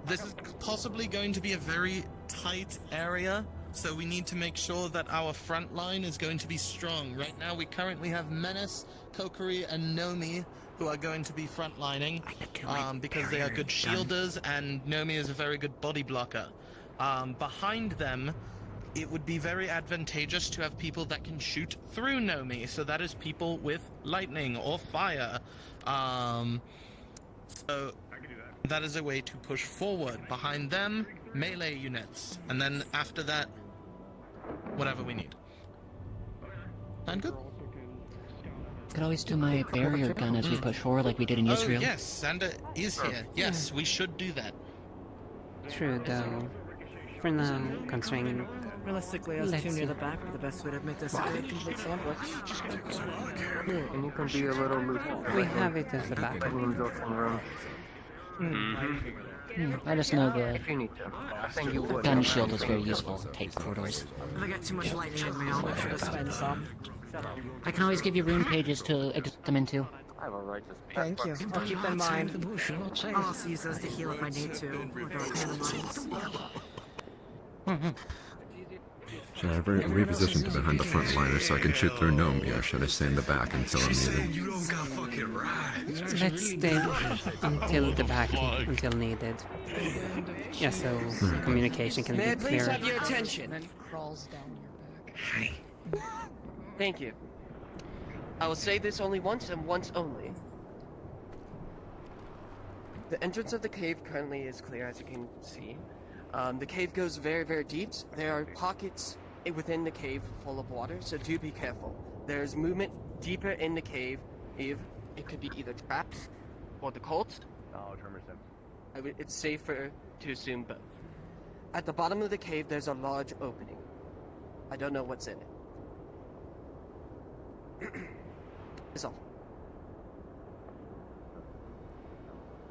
Speaker 12: This is possibly going to be a very tight area, so we need to make sure that our front line is going to be strong. Right now, we currently have Menace, Kokiri, and Nomi who are going to be frontlining because they are good shielders, and Nomi is a very good body blocker. Behind them, it would be very advantageous to have people that can shoot through Nomi, so that is people with lightning or fire. So that is a way to push forward. Behind them, melee units, and then after that, whatever we need. Sound good?
Speaker 3: Could always do my barrier gun as we push forward like we did in Israel.
Speaker 12: Oh yes, Xander is here. Yes, we should do that.
Speaker 6: True, though. For now, considering...
Speaker 4: Realistically, us two near the back would be the best way to make this a great complete sandwich.
Speaker 16: Yeah, and you can be a little loose.
Speaker 6: We have it at the back.
Speaker 16: That means some room.
Speaker 3: I just know the
Speaker 16: If you need to. I think you would.
Speaker 3: gun shield is very useful in tight corridors.
Speaker 4: If I get too much lightning in me, I'll make sure to spend some.
Speaker 3: I can always give you rune pages to exit them into.
Speaker 16: I have a right to
Speaker 4: Thank you. I'll keep that in mind. I'll also use those to heal if I need to. With our mines.
Speaker 18: Should I reposition to behind the front liner so I can shoot through Nomi, or should I stay in the back until I'm needed?
Speaker 21: You don't got fucking right.
Speaker 6: Let's stay until the back, until needed. Yeah, so communication can
Speaker 24: May I
Speaker 6: be
Speaker 24: please
Speaker 6: clear.
Speaker 24: have your attention?
Speaker 2: Then crawls down your back.
Speaker 24: Thank you. I will say this only once and once only. The entrance of the cave currently is clear, as you can see. The cave goes very, very deep. There are pockets within the cave full of water, so do be careful. There's movement deeper in the cave. It could be either traps or the cult. It's safer to assume both. At the bottom of the cave, there's a large opening. I don't know what's in it. That's all.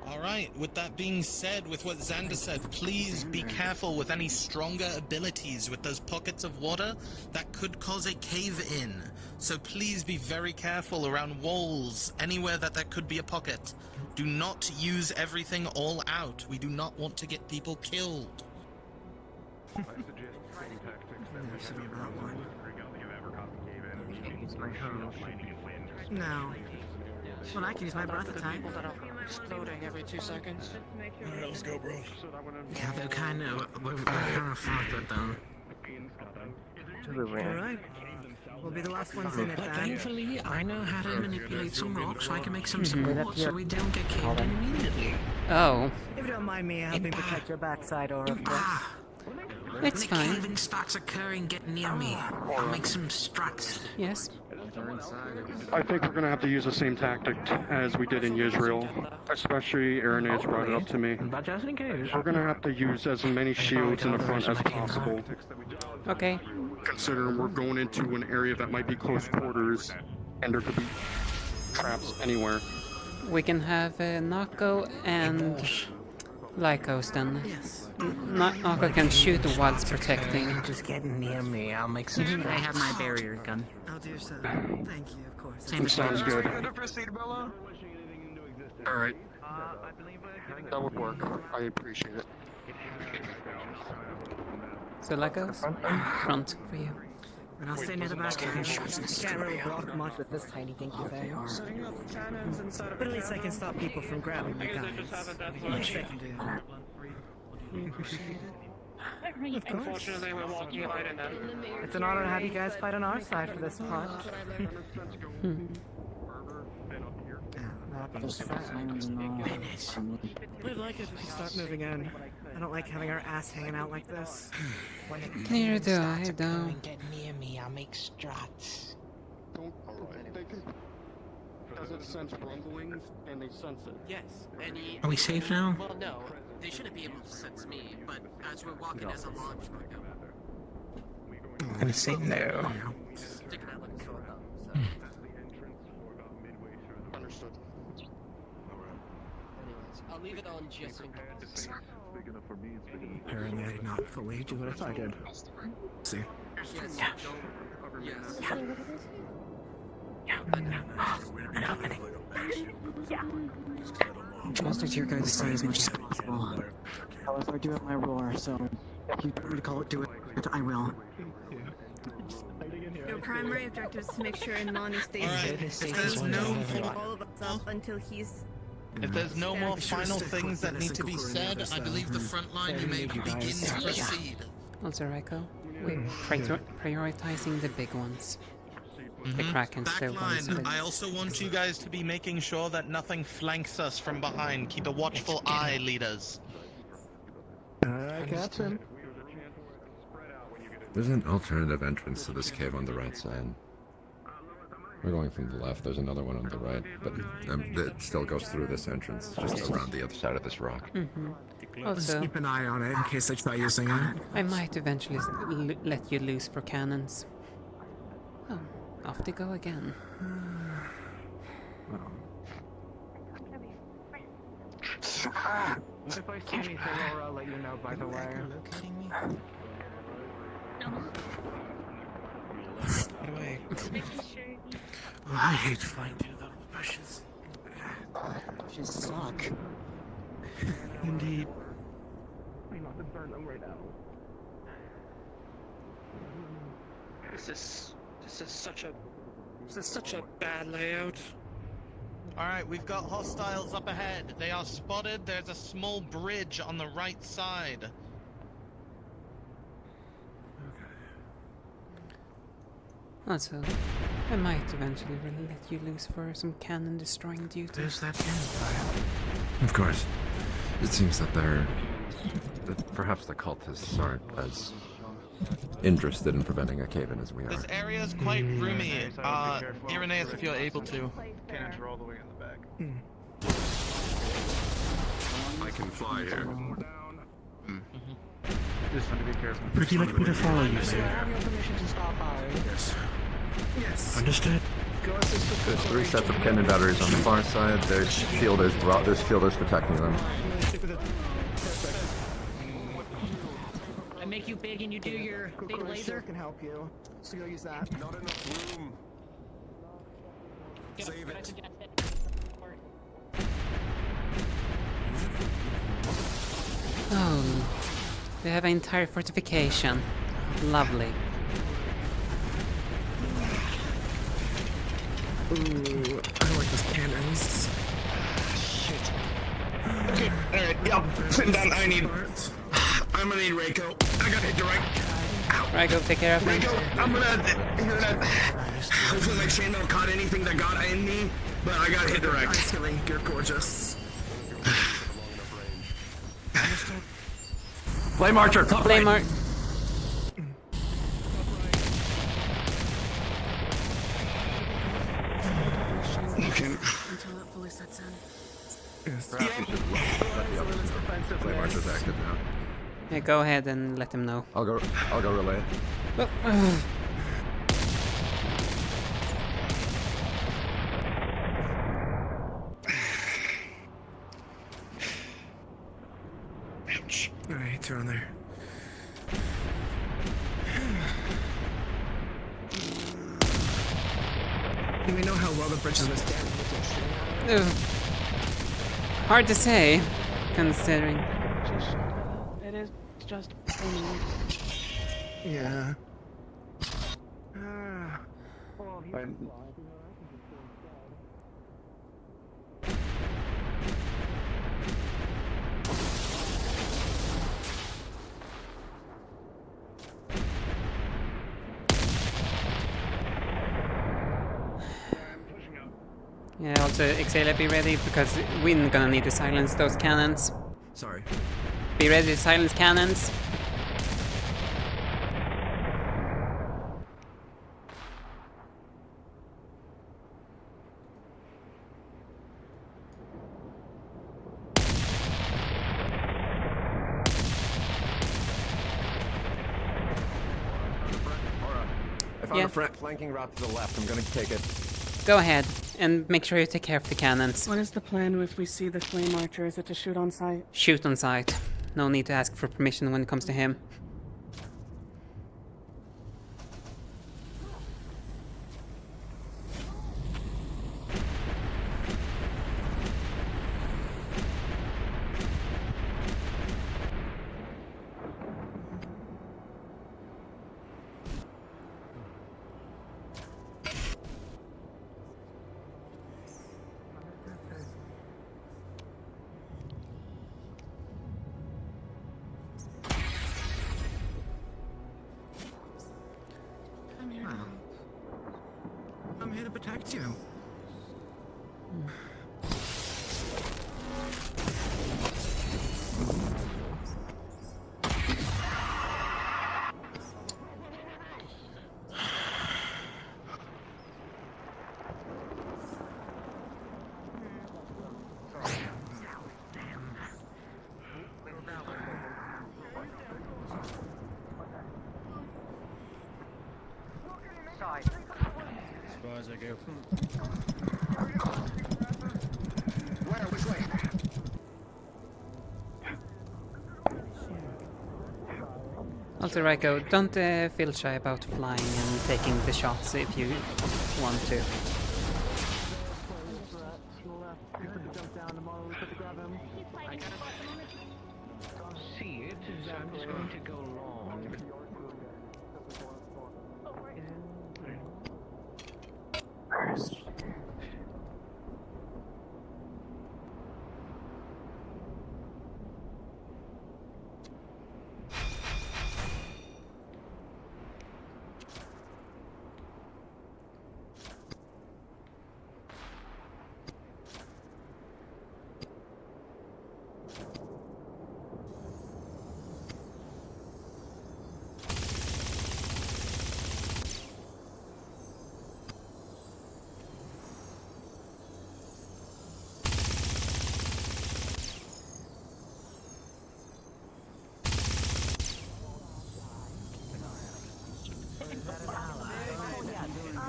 Speaker 12: Alright, with that being said, with what Xander said, please be careful with any stronger abilities with those pockets of water that could cause a cave-in. So please be very careful around walls, anywhere that there could be a pocket. Do not use everything all out. We do not want to get people killed.
Speaker 21: I suggest same tactics that we should have one.
Speaker 16: It's my home.
Speaker 4: No. Well, I can use my breath attack.
Speaker 2: Exploding every 2 seconds.
Speaker 21: Alright, let's go, bro.
Speaker 2: Yeah, we're kind of fucked it down.
Speaker 16: To the rear.
Speaker 4: Alright. We'll be the last ones in it
Speaker 2: But
Speaker 4: then.
Speaker 2: thankfully, I know how to manipulate some rocks so I can make some support so we don't get caved in immediately.
Speaker 6: Oh,
Speaker 4: If you don't mind me helping protect your backside, or of course.
Speaker 6: it's
Speaker 2: When the
Speaker 6: fine.
Speaker 2: caving starts occurring, get near me. I'll make some struts.
Speaker 6: Yes.
Speaker 17: I think we're gonna have to use the same tactic as we did in Israel. Especially Irenaeus brought it up to me.
Speaker 2: But just in case.
Speaker 17: We're gonna have to use as many shields in the front as possible.
Speaker 6: Okay.
Speaker 17: Considering we're going into an area that might be close quarters, and there could be traps anywhere.
Speaker 6: We can have Nako and Lycos then. Naka can shoot whilst protecting.
Speaker 2: Just getting near me, I'll make some
Speaker 3: I have my barrier gun.
Speaker 2: I'll do so. Thank you, of course.
Speaker 17: Same sounds good. Alright. That would work. I appreciate it.
Speaker 6: So Lycos? Front for you.
Speaker 2: And I'll stay near the back.
Speaker 4: Can't really block much with this tiny dinky thing.
Speaker 2: But at least I can stop people from grabbing you guys. Which I can do. We appreciate it. Of course.
Speaker 19: Unfortunately, we're walking right in that.
Speaker 4: It's an honor to have you guys fight on our side for this part. That being said,
Speaker 2: I'd like it if we start moving in. I don't like having our ass hanging out like this.
Speaker 6: Neither do I, though.
Speaker 2: Get near me, I'll make struts.
Speaker 17: Does it sense rumblings? And they sense it.
Speaker 5: Yes. Any.
Speaker 2: Are we safe now?
Speaker 5: Well, no. They shouldn't be able to sense me, but as we're walking as a launch window.
Speaker 12: I'm gonna say no.
Speaker 17: Understood.
Speaker 5: I'll leave it on just in case.
Speaker 2: Apparently not fully. Do what I thought I did. See?
Speaker 7: An opening. I'll stick to your guys' side as much as possible. However, I do have my roar, so if you want me to call it, do it, I will.
Speaker 1: Your primary objective is to make sure Nani stays safe.
Speaker 12: If there's no
Speaker 1: All of us up until he's.
Speaker 12: If there's no more final things that need to be said, I believe the front line you may begin to proceed.
Speaker 6: Also, Raiko, we're prioritizing the big ones. The Kraken's still ones.
Speaker 12: Backline, I also want you guys to be making sure that nothing flanks us from behind. Keep a watchful eye, leaders.
Speaker 2: Captain.
Speaker 18: There's an alternative entrance to this cave on the right side. We're going from the left, there's another one on the right, but it still goes through this entrance, just around the other side of this rock.
Speaker 6: Also,
Speaker 2: keep an eye on it in case they try using it.
Speaker 6: I might eventually let you loose for cannons. Oh, off they go again.
Speaker 21: If I see anything, I'll let you know, by the way.
Speaker 2: Oh, I hate flying through those bushes.
Speaker 7: Bushes suck.
Speaker 2: Indeed.
Speaker 21: I'm not to burn them right now.
Speaker 19: This is such a bad layout.
Speaker 12: Alright, we've got hostiles up ahead. They are spotted. There's a small bridge on the right side.
Speaker 6: Also, I might eventually let you loose for some cannon destroying duty.
Speaker 2: There's that campfire.
Speaker 18: Of course. It seems that perhaps the cultists aren't as interested in preventing a cave-in as we are.
Speaker 12: This area is quite roomy. Irenaeus, if you're able to.
Speaker 21: Cannons are all the way in the back.
Speaker 18: I can fly here.
Speaker 21: Just want to be careful.
Speaker 2: Would you like me to follow you, sir?
Speaker 21: Yes.
Speaker 2: Yes. Understood.
Speaker 18: There's 3 sets of cannon batteries on the far side. There's shielders protecting them.
Speaker 5: I make you big and you do your big laser.
Speaker 4: Can help you, so you'll use that.
Speaker 21: Not enough room. Save it.
Speaker 6: Oh, they have an entire fortification. Lovely.
Speaker 2: Ooh, I like those cannons.
Speaker 21: Shit. Okay, alright, yep. Sitting down, I'm gonna need Reiko. I got hit direct.
Speaker 6: Raiko, take care of me.
Speaker 21: Reiko, I'm gonna hopefully like Shane never caught anything that got in me, but I got hit direct.
Speaker 2: Nice killing, you're gorgeous.
Speaker 18: Flame Archer, top
Speaker 6: Flame
Speaker 18: right.
Speaker 21: Okay.
Speaker 2: Until it fully sets in. Yes.
Speaker 18: Flame Archer's active now.
Speaker 6: Yeah, go ahead and let them know.
Speaker 18: I'll go relay.
Speaker 2: Alright, turn on there. Do we know how well the bridges withstand?
Speaker 6: Hard to say, considering.
Speaker 4: It is just.
Speaker 2: Yeah.
Speaker 6: Yeah, also Exhaler, be ready because we're gonna need to silence those cannons.
Speaker 14: Sorry.
Speaker 6: Be ready to silence cannons.
Speaker 14: I found a flanking route to the left. I'm gonna take it.
Speaker 6: Go ahead, and make sure you take care of the cannons.
Speaker 4: What is the plan if we see the flame archer? Is it to shoot on sight?
Speaker 6: Shoot on sight. No need to ask for permission when it comes to him.
Speaker 2: I'm here to protect you.
Speaker 11: As far as I go.
Speaker 21: Where? Which way?
Speaker 6: Also, Raiko, don't feel shy about flying and taking the shots if you want to.
Speaker 15: See it, so I'm just going to go long.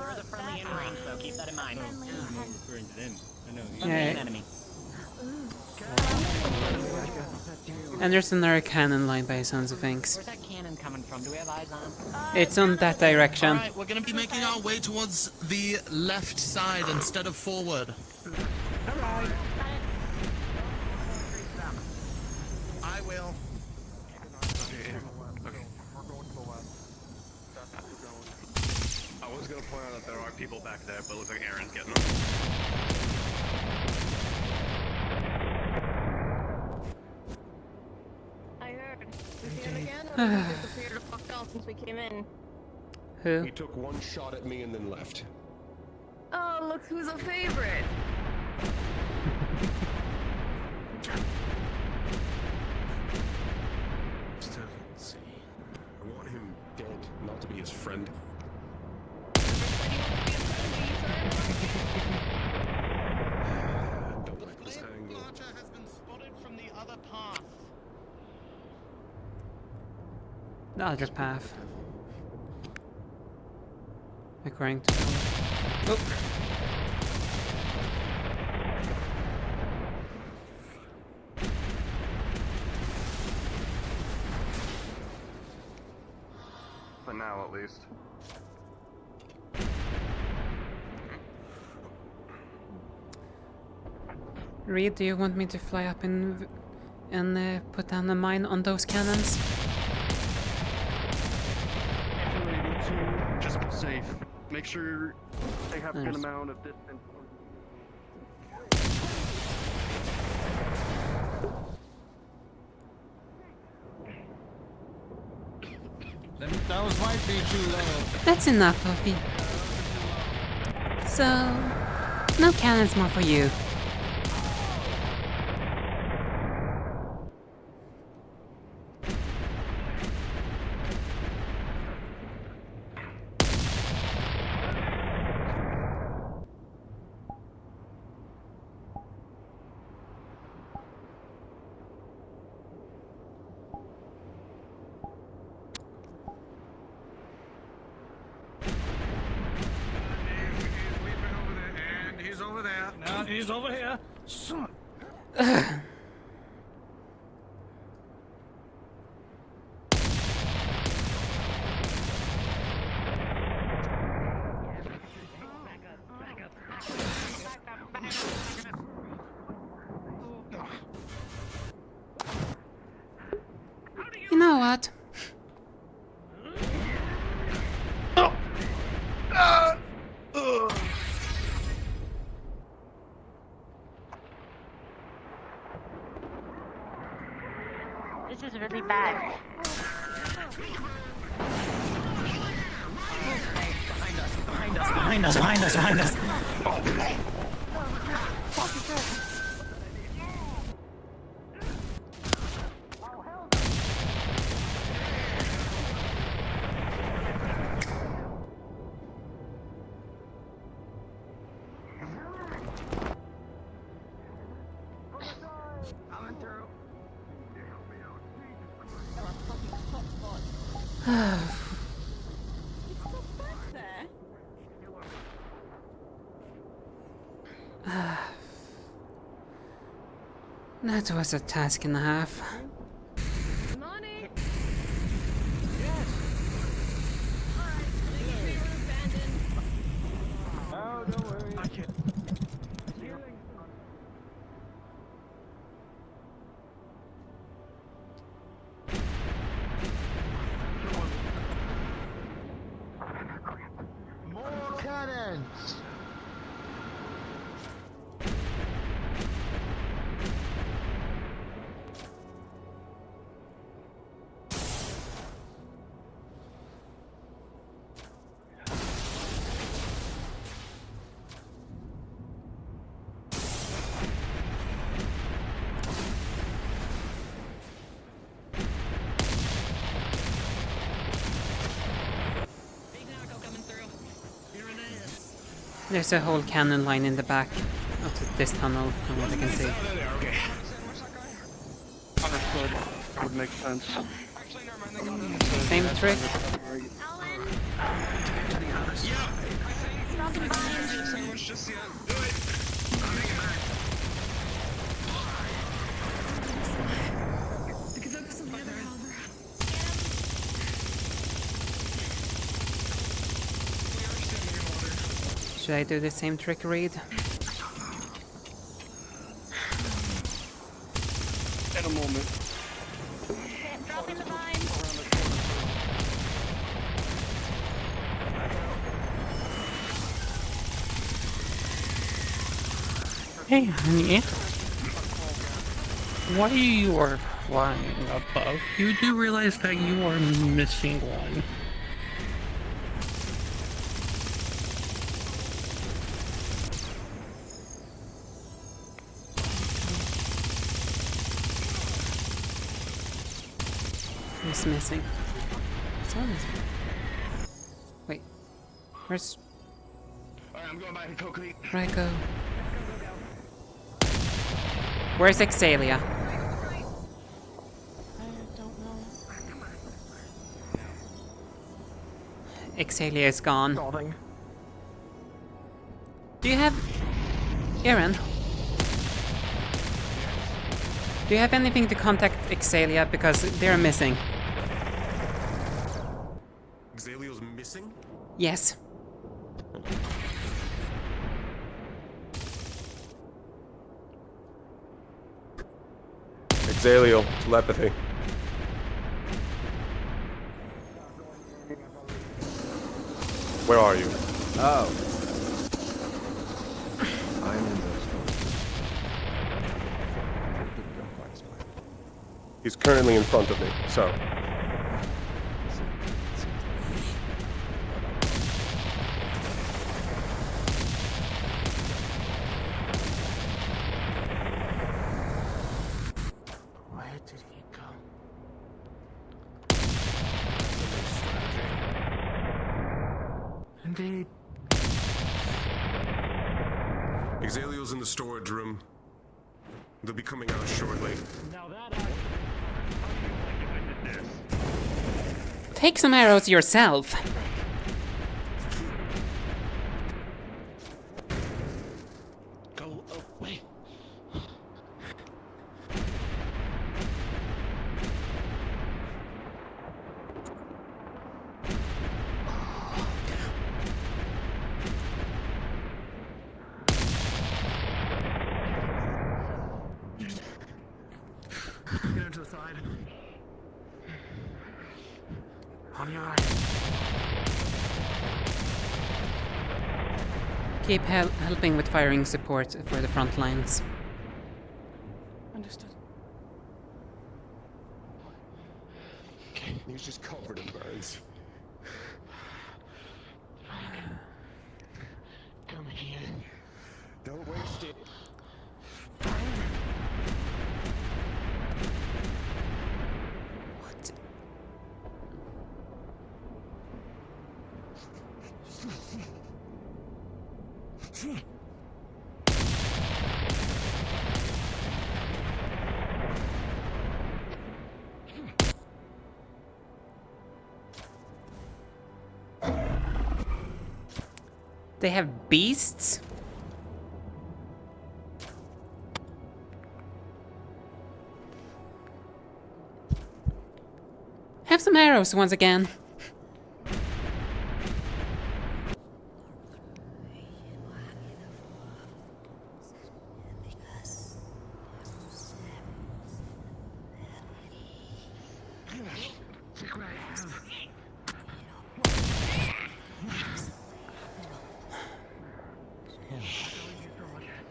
Speaker 3: There's a friendly in range, though. Keep that in mind.
Speaker 11: I'm not referring to them. I know.
Speaker 6: Yeah.
Speaker 3: Enemy.
Speaker 6: And there's another cannon line by sounds of things.
Speaker 3: Where's that cannon coming from? Do we have eyes on?
Speaker 6: It's on that direction.
Speaker 12: Alright, we're gonna be making our way towards the left side instead of forward.
Speaker 21: Alright.
Speaker 12: I will.
Speaker 21: I was gonna point out that there are people back there, but it looks like Aaron's getting them.
Speaker 1: I heard. We see him again, or did he disappear to fuck off since we came in?
Speaker 6: Who?
Speaker 21: He took one shot at me and then left.
Speaker 1: Oh, look who's a favorite!
Speaker 21: Still can't see. I want him dead, not to be his friend. Don't like this angle.
Speaker 12: Archer has been spotted from the other path.
Speaker 6: The other path. According to... Oh.
Speaker 21: nothing now, at least.
Speaker 6: Reed, do you want me to fly up and put down a mine on those cannons?
Speaker 17: If you're able to, just be safe. Make sure they have a good amount of distance.
Speaker 8: Those might be too low.
Speaker 6: That's enough, Puffy. So, no cannons more for you.
Speaker 2: He's over there. Now he's over here. Son.
Speaker 6: You know what?
Speaker 10: This is really bad.
Speaker 2: Behind us.
Speaker 6: That was a task and a half.
Speaker 1: Money.
Speaker 21: Oh, don't worry.
Speaker 8: More cannons!
Speaker 6: There's a whole cannon line in the back of this tunnel, from what I can see.
Speaker 17: Understood. Would make sense.
Speaker 6: Same trick. Should I do the same trick, Reed?
Speaker 17: In a moment.
Speaker 10: Dropping the vine.
Speaker 9: Hey, honey. While you are flying above, you do realize that you are missing one.
Speaker 6: He's missing. Someone is. Wait. Where's
Speaker 21: Alright, I'm going back to Cokley.
Speaker 6: Ryko? Where's Exalia? Exalia is gone. Do you have... Aaron? Do you have anything to contact Exalia? Because they're missing.
Speaker 21: Xalia
Speaker 6: Yes.
Speaker 13: Exalial, telepathy. Where are you?
Speaker 14: Oh. I'm in the
Speaker 13: He's currently in front of me, so.
Speaker 9: Where did he go?
Speaker 21: Indeed. Exalial's in the storage room. They'll be coming out shortly. Now that
Speaker 6: Take some arrows yourself.
Speaker 9: Go away.
Speaker 2: Get into the side. On your right.
Speaker 6: Keep helping with firing support for the front lines.
Speaker 9: Understood.
Speaker 21: He's just covered in burns.
Speaker 9: Come here.
Speaker 21: Don't waste it.
Speaker 6: What? They have beasts? Have some arrows once again.
Speaker 2: Take what I have.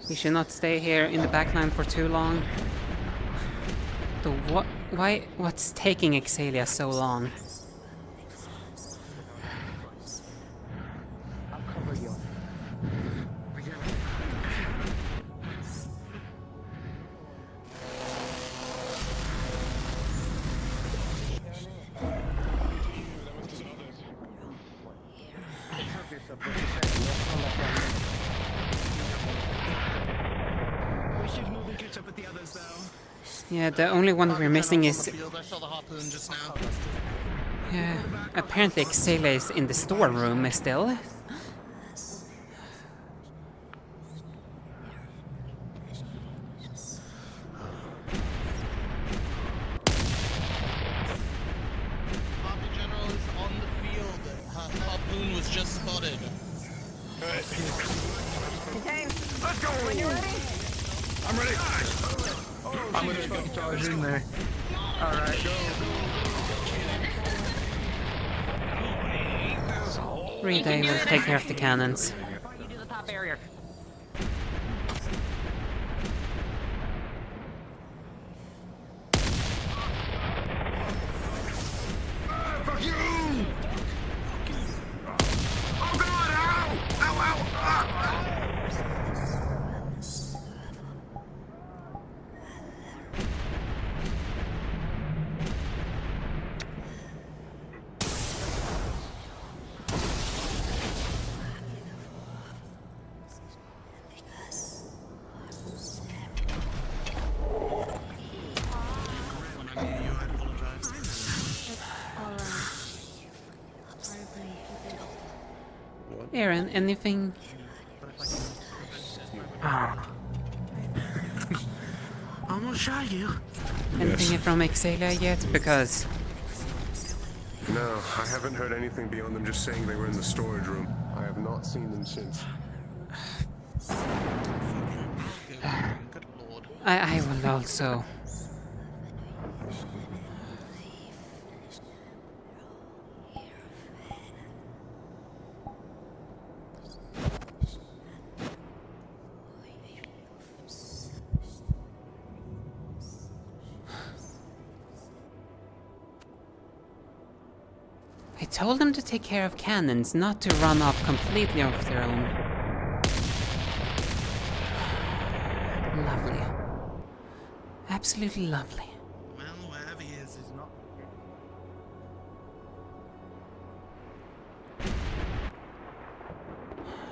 Speaker 6: We should not stay here in the backline for too long. The what? Why? What's taking Exalia so long?
Speaker 16: I'll cover you.
Speaker 2: We should move and catch up with the others, though.
Speaker 6: Yeah, the only one we're missing is.
Speaker 12: I saw the harpoon just now.
Speaker 6: Yeah, apparently Exalia is in the storeroom still.
Speaker 12: Harpy General is on the field. Her harpoon was just spotted.
Speaker 1: Okay.
Speaker 21: Let's go!
Speaker 1: When you're ready.
Speaker 21: I'm ready.
Speaker 2: I'm gonna fucking charge in there. Alright, go.
Speaker 6: Relay will take care of the cannons.
Speaker 3: You do the top barrier.
Speaker 21: Fuck you! Oh god! Ow! Ow! Ow! Ah!
Speaker 6: Aaron, anything?
Speaker 2: I'm gonna show you.
Speaker 6: Anything from Exalia yet? Because
Speaker 13: No, I haven't heard anything beyond them just saying they were in the storage room. I have not seen them since.
Speaker 12: Good lord.
Speaker 6: I will also. I told them to take care of cannons, not to run off completely off their own. Lovely. Absolutely lovely.
Speaker 12: Well, wherever he is not.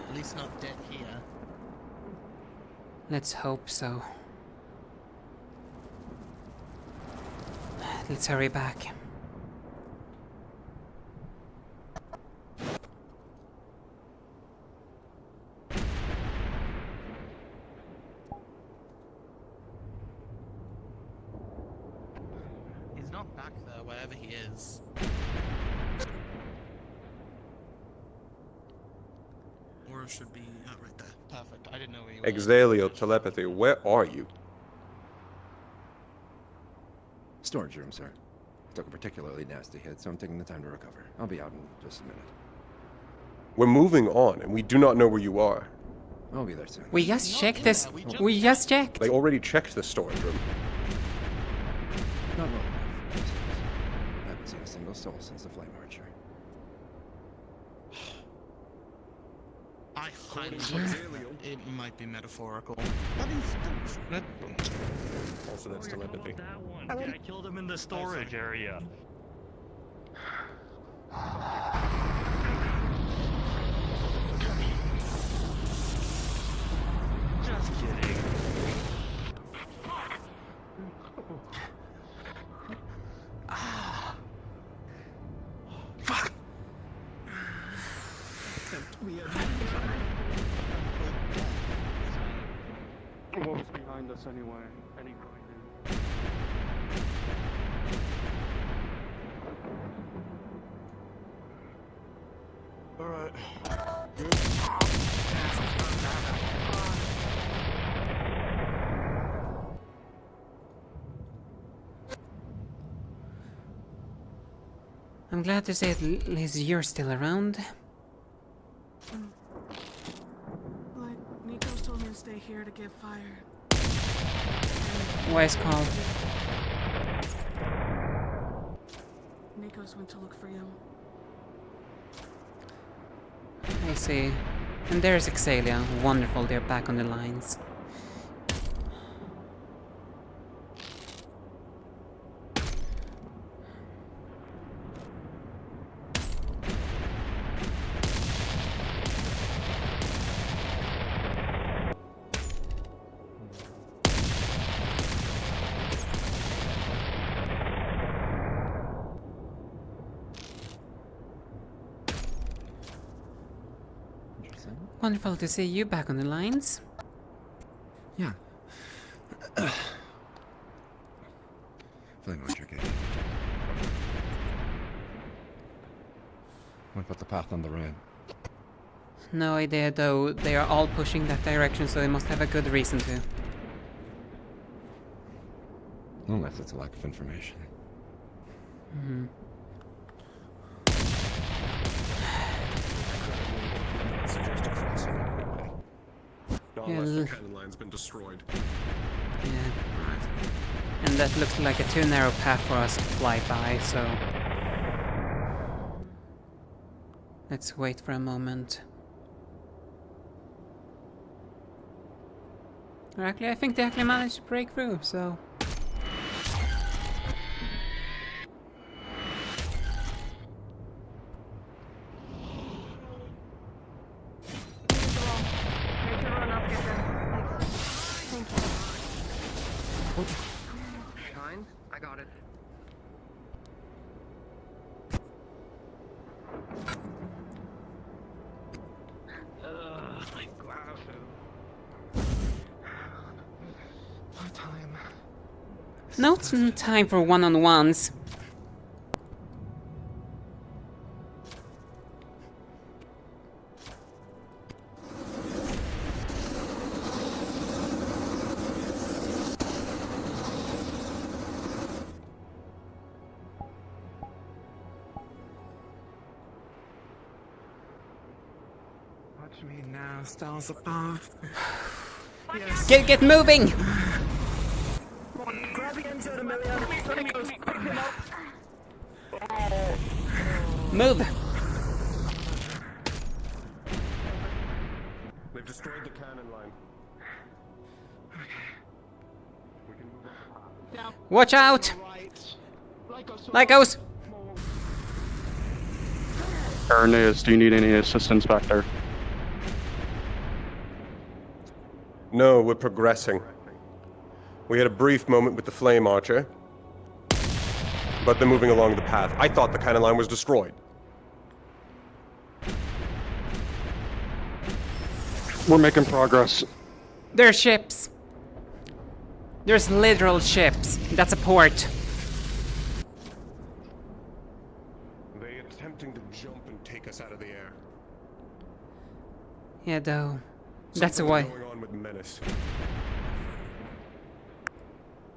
Speaker 12: At least not dead here.
Speaker 6: Let's hope so. Let's hurry back.
Speaker 12: He's not back there, wherever he is. Or it should be right there. Perfect. I didn't know where you were.
Speaker 13: Exalio telepathy, where are you?
Speaker 18: Storage room, sir. Took a particularly nasty hit, so I'm taking the time to recover. I'll be out in just a minute.
Speaker 13: We're moving on, and we do not know where you are.
Speaker 18: I'll be there soon.
Speaker 6: We just checked this. We just checked.
Speaker 13: They already checked the storage room.
Speaker 18: Not well enough. I haven't seen a single soul since the Flame Archer.
Speaker 12: I highly it might be metaphorical.
Speaker 13: Also, that's telepathy.
Speaker 11: That one. I killed him in the storage area. Just kidding.
Speaker 12: Fuck!
Speaker 17: What was behind us anyway? Any kind
Speaker 21: All right.
Speaker 6: I'm glad to say at least you're still around.
Speaker 2: Like, Nico's told me to stay here to get fire.
Speaker 6: Wise call.
Speaker 2: Nico's went to look for you.
Speaker 6: I see. And there's Exalia. Wonderful, they're back on the lines. Wonderful to see you back on the lines.
Speaker 18: Yeah. Flame Archer gate. What about the path on the right?
Speaker 6: No idea though, they are all pushing that direction, so they must have a good reason to.
Speaker 18: Unless it's a lack of information.
Speaker 6: Mm-hmm.
Speaker 13: Unless the cannon line's been destroyed.
Speaker 6: Yeah. And that looks like a too narrow path for us to fly by, so... Let's wait for a moment. Or actually, I think they actually managed to break through, so...
Speaker 16: Kind? I got it.
Speaker 15: My glasses.
Speaker 16: No time.
Speaker 6: No time for one-on-ones.
Speaker 2: I mean, now stars above.
Speaker 6: Yes. Get moving!
Speaker 4: Grab the engine, Amelia. Pick him up.
Speaker 6: Move!
Speaker 13: They've destroyed the cannon line.
Speaker 6: Watch out! Lycos!
Speaker 17: Irenaeus, do you need any assistance back there?
Speaker 13: No, we're progressing. We had a brief moment with the Flame Archer, but they're moving along the path. I thought the cannon line was destroyed.
Speaker 17: We're making progress.
Speaker 6: There's ships. There's literal ships. That's a port.
Speaker 13: They're attempting to jump and take us out of the air.
Speaker 6: Yeah, though. That's why.
Speaker 13: Going on with Menace.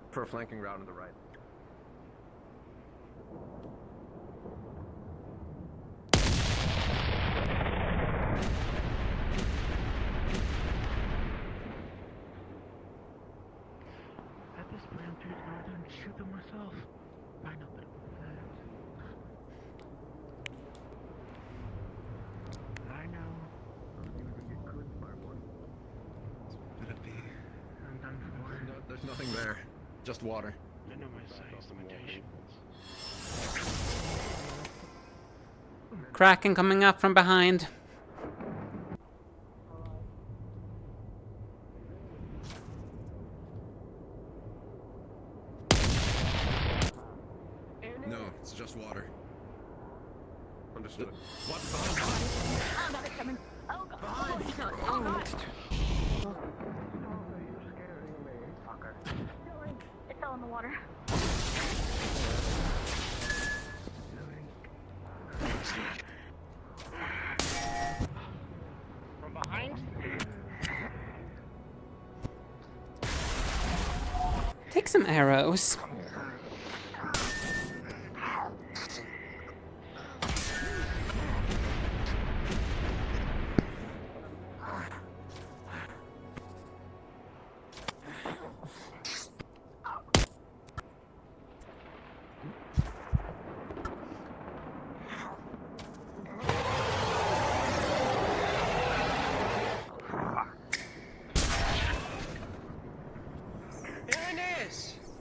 Speaker 14: For a flanking route on the right.
Speaker 15: At this point, I'm too tired to shoot them myself. I know better than that. I know.
Speaker 21: Could it be?
Speaker 15: I'm done for.
Speaker 14: No, there's nothing there. Just water.
Speaker 15: I know my size limitations.
Speaker 6: Kraken coming up from behind.
Speaker 14: No, it's just water.
Speaker 13: Understood.
Speaker 14: What?
Speaker 10: Oh, God, it's coming. Oh, God. Oh, God. It fell in the water.
Speaker 15: From behind?
Speaker 6: Take some arrows.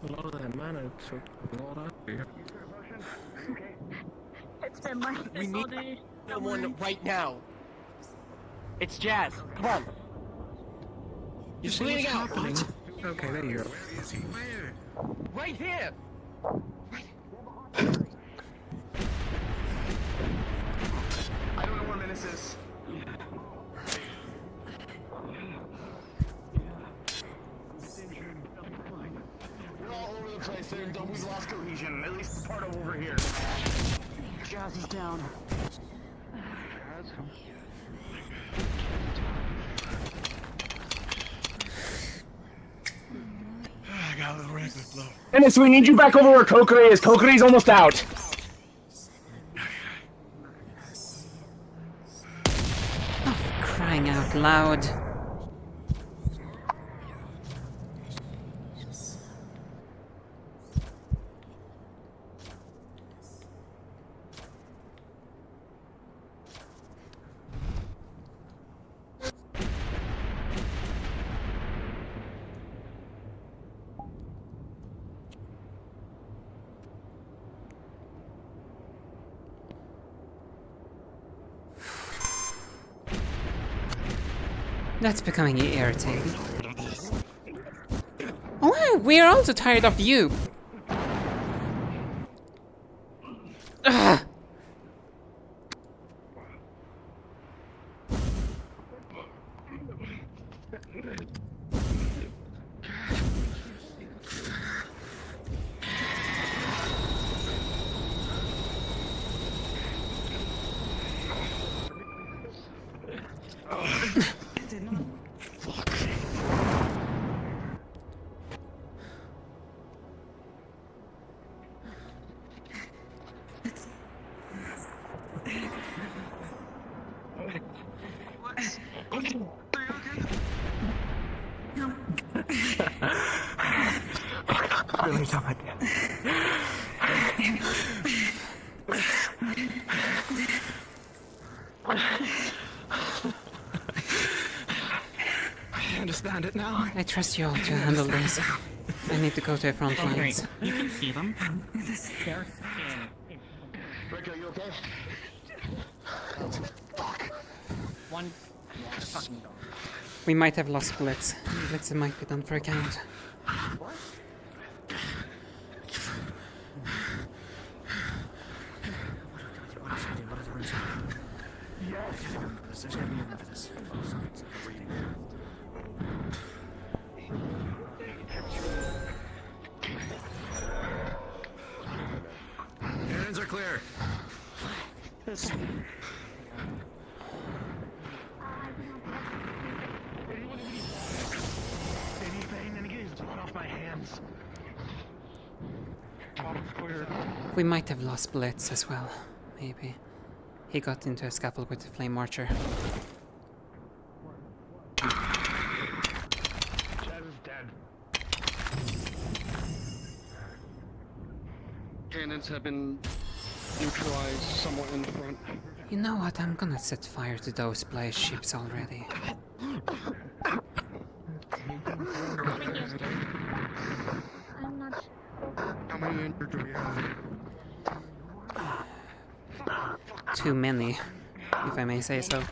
Speaker 9: A lot of that mana took a lot out of you.
Speaker 10: It's been like this all day.
Speaker 20: Someone right now. It's Jazz. Come on. He's bleeding out.
Speaker 2: Okay, there you go.
Speaker 20: Right here.
Speaker 21: I don't know where Menace is. We're all over the place. We've lost cohesion. At least part of over here.
Speaker 16: Jazz is down.
Speaker 21: I got a little reckless blow.
Speaker 22: Menace, we need you back over where Kokiri is. Kokiri's almost out.
Speaker 6: Crying out loud. That's becoming irritating. Oh, we're also tired of you. Ugh.
Speaker 22: really dumb idea.
Speaker 2: I understand it now.
Speaker 6: I trust you all to handle this. I need to go to the front lines.
Speaker 9: You can see them. They're
Speaker 21: Rick, are you okay?
Speaker 3: One fucking dog.
Speaker 6: We might have lost Blitz. Blitz might be done for a count.
Speaker 21: What? Errands are clear.
Speaker 15: Off my hands.
Speaker 6: We might have lost Blitz as well. Maybe. He got into a scuffle with the Flame Archer.
Speaker 15: Chaz is dead.
Speaker 17: Cannons have been neutralized somewhat in the front.
Speaker 6: You know what? I'm gonna set fire to those blaze ships already.
Speaker 10: I'm not sure.
Speaker 17: How many injured do we have?
Speaker 6: Too many, if I may say so.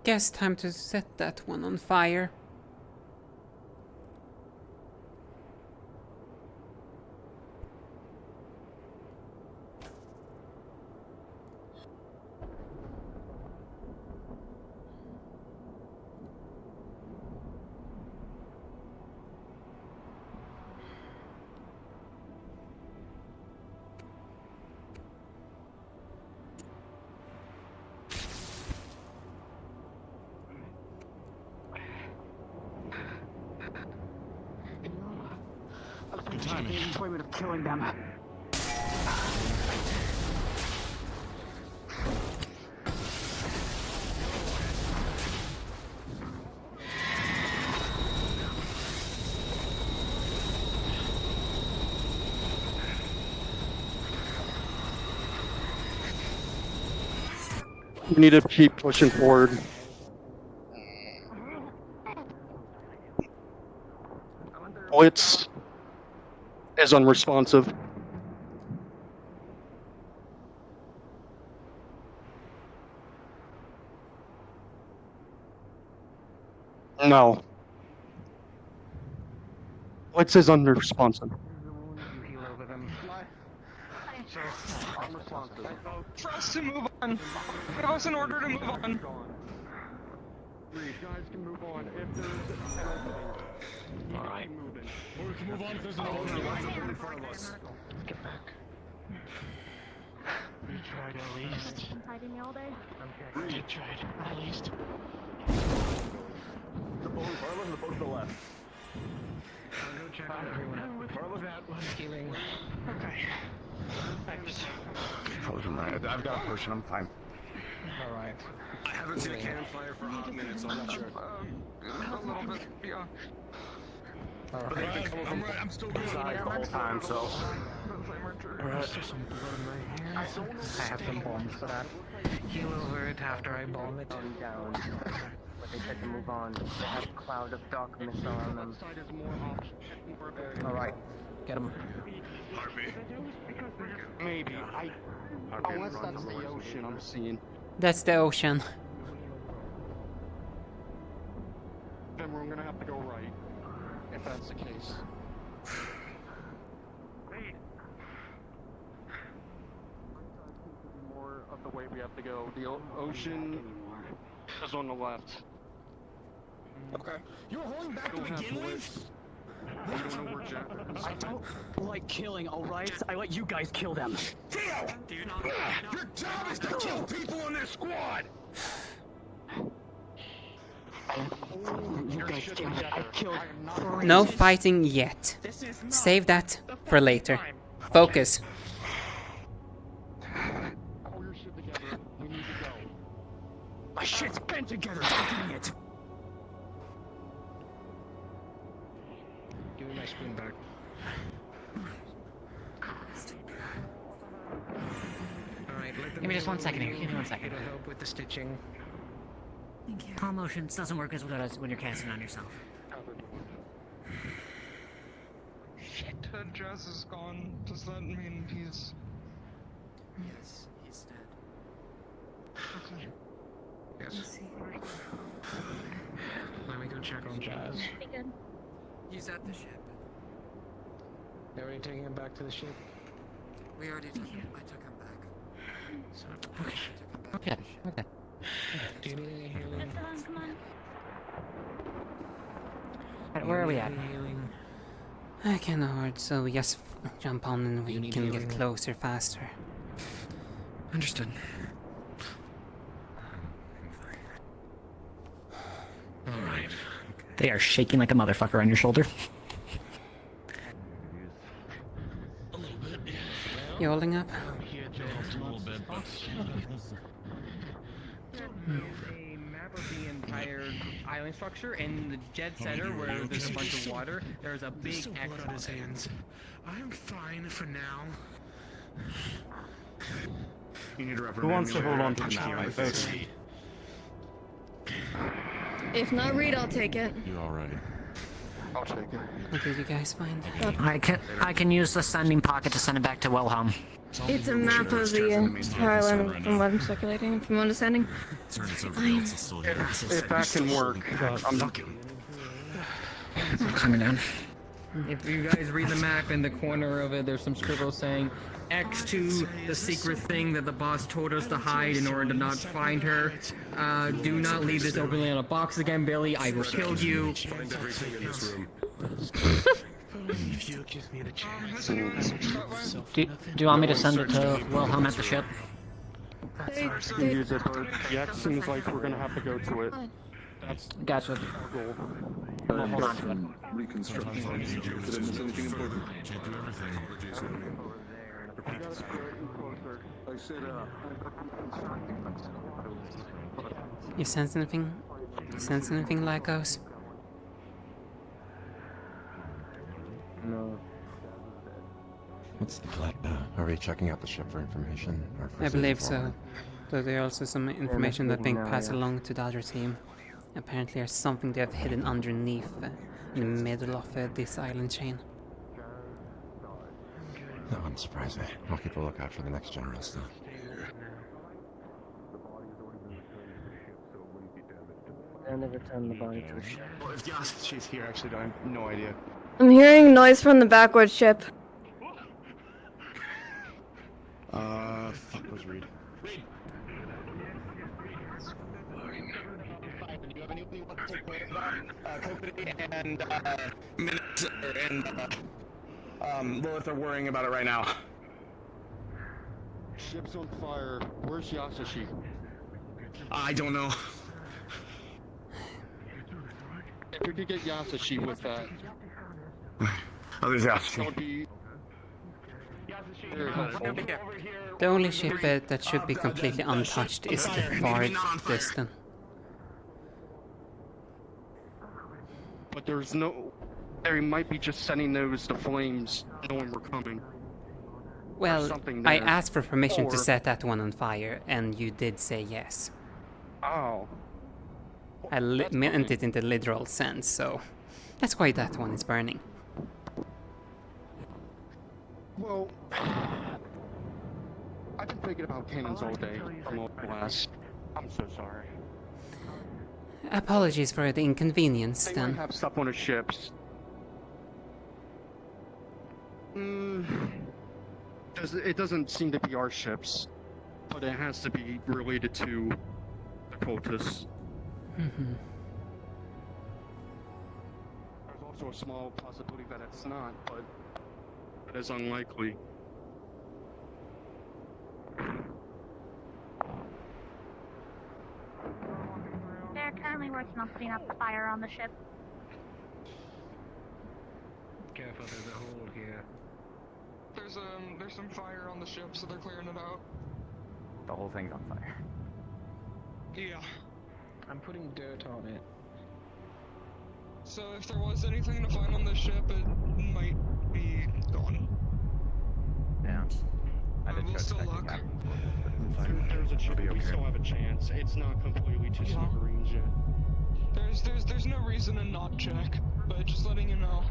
Speaker 6: Guess time to set that one on fire.
Speaker 22: Good timing. Way of killing them.
Speaker 17: We need to keep pushing forward. Blitz is unresponsive. No. Blitz is unresponsive.
Speaker 7: Trust to move on. Give us an order to move on.
Speaker 17: Guys can move on if there's
Speaker 11: Alright. We can move on if there's an order in front of us.
Speaker 15: Get back. We tried at least.
Speaker 10: Hiding me all day.
Speaker 15: We did try at least.
Speaker 21: The boat in front of us and the boat to the left.
Speaker 15: I'll go check on everyone. With that one healing. Okay. Thanks.
Speaker 21: I've got a potion, I'm fine.
Speaker 15: Alright.
Speaker 21: I haven't seen a cannon fire for a hot minute, so I'm not sure.
Speaker 15: A little bit, yeah.
Speaker 21: But they've been coming from
Speaker 11: I'm still good.
Speaker 21: sides the whole time, so...
Speaker 15: There's still some blood in my hair. I have some bombs for that. Heal over it after I bomb it.
Speaker 16: Down. They said to move on. They have a cloud of dark mist around them.
Speaker 20: Alright, get him.
Speaker 17: Maybe. Unless that's the ocean I'm seeing.
Speaker 6: That's the ocean.
Speaker 17: Then we're gonna have to go right. If that's the case. More of the way we have to go. The ocean is on the left.
Speaker 21: Okay. You were holding back to begin with?
Speaker 17: We don't know where Jack is.
Speaker 22: I don't like killing, alright? I let you guys kill them.
Speaker 21: Theo! Your job is to kill people in this squad!
Speaker 22: You guys killed me. I killed
Speaker 6: No fighting yet. Save that for later. Focus.
Speaker 17: Pull your shit together. We need to go.
Speaker 22: My shit's bent together. Stop doing it.
Speaker 15: Give me my spoon back. Alright, let them
Speaker 3: Give me just 1 second here. Give me 1 second.
Speaker 15: It'll help with the stitching.
Speaker 2: Palm motions doesn't work as well as when you're casting on yourself.
Speaker 7: Shit. That Jazz is gone. Does that mean he's...
Speaker 2: Yes, he's dead.
Speaker 7: Okay.
Speaker 15: Yes. Let me go check on Jazz.
Speaker 10: Be good.
Speaker 2: He's at the ship.
Speaker 15: They're already taking him back to the ship.
Speaker 2: We already took him. I took him back.
Speaker 15: So,
Speaker 3: Okay. Okay.
Speaker 15: do you need any healing?
Speaker 10: Come on.
Speaker 3: Alright, where are we at?
Speaker 15: Healing.
Speaker 6: I cannot, so we just jump on and we
Speaker 15: need
Speaker 6: can
Speaker 15: healing.
Speaker 6: get closer faster.
Speaker 15: Understood. Alright.
Speaker 3: They are shaking like a motherfucker on your shoulder.
Speaker 6: You holding up?
Speaker 11: Just a little bit, but...
Speaker 5: A map of the entire island structure, and the dead center where there's a bunch of water, there's a big X
Speaker 11: blood on his hands. I'm fine for now. You need to
Speaker 17: Who wants to hold on to the map?
Speaker 1: If not Reed, I'll take it.
Speaker 11: You alright?
Speaker 17: I'll take it.
Speaker 6: Okay, you guys find it?
Speaker 3: I can use the sending pocket to send it back to Wilhelm.
Speaker 1: It's a map of the entire island from what I'm circulating, from understanding.
Speaker 17: If that can work, I'm
Speaker 3: Coming down.
Speaker 5: If you guys read the map, in the corner of it, there's some scribbles saying X to the secret thing that the boss told us to hide in order to not find her. Do not leave this openly on a box again, Billy. I will kill you.
Speaker 13: Find everything in this room.
Speaker 15: If you give me the chance.
Speaker 3: Do you want me to send it to Wilhelm at the ship?
Speaker 17: You can use it, but Jack seems like we're gonna have to go to it. That's
Speaker 3: Gotcha.
Speaker 17: our goal.
Speaker 3: Hold on to it.
Speaker 11: Reconstruction. Did I miss anything important? Can't do everything.
Speaker 17: I said,
Speaker 6: You sense anything? You sense anything, Lycos?
Speaker 16: No.
Speaker 18: What's the plan? Are we checking out the ship for information? Or for
Speaker 6: I believe
Speaker 18: something
Speaker 6: so.
Speaker 18: forward?
Speaker 6: Though there are also some information that's being
Speaker 16: no,
Speaker 6: passed
Speaker 16: yeah.
Speaker 6: along to the other team. Apparently there's something they have hidden underneath, in the middle of this island chain.
Speaker 18: No, I'm surprised. I'll keep a lookout for the next general still.
Speaker 16: I never turned the body to the ship.
Speaker 21: Well, if she's here, actually, I have no idea.
Speaker 1: I'm hearing noise from the backward ship.
Speaker 21: Fuck, was Reed. Reed! Do you have anyone you want to take care of? Coconut and, Lilith are worrying about it right now.
Speaker 17: Ship's on fire. Where's Yasashi?
Speaker 21: I don't know.
Speaker 17: If we could get Yasashi with that,
Speaker 21: Oh, there's
Speaker 17: that
Speaker 21: Yasashi.
Speaker 17: would be very helpful.
Speaker 6: The only ship that should be completely untouched is the far distant.
Speaker 17: But there's no... They might be just sending those to flames, knowing we're coming.
Speaker 6: Well,
Speaker 17: something
Speaker 6: I
Speaker 17: there.
Speaker 6: asked for permission to
Speaker 17: Or-
Speaker 6: set that one on fire, and you did say yes.
Speaker 17: Oh.
Speaker 6: I meant it in the literal sense, so that's why that one is burning.
Speaker 17: Well, I've been thinking about cannons all day from all blast. I'm so sorry.
Speaker 6: Apologies for the inconvenience,
Speaker 17: They
Speaker 6: then.
Speaker 17: might have stuff on the ships. It doesn't seem to be our ships, but it has to be related to the cultists.
Speaker 6: Mm-hmm.
Speaker 17: There's also a small possibility that it's not, but it is unlikely.
Speaker 10: They're currently working on putting out the fire on the ship.
Speaker 15: Careful, there's a hole here.
Speaker 7: There's some fire on the ship, so they're clearing it out.
Speaker 8: The whole thing's on fire.
Speaker 7: Yeah.
Speaker 15: I'm putting dirt on it.
Speaker 7: So if there was anything to find on this ship, it might be gone.
Speaker 8: Yeah.
Speaker 7: We'll still look.
Speaker 17: There's a chance. We still have a chance. It's not completely to smithereens yet.
Speaker 7: There's no reason to not check, but just letting you know,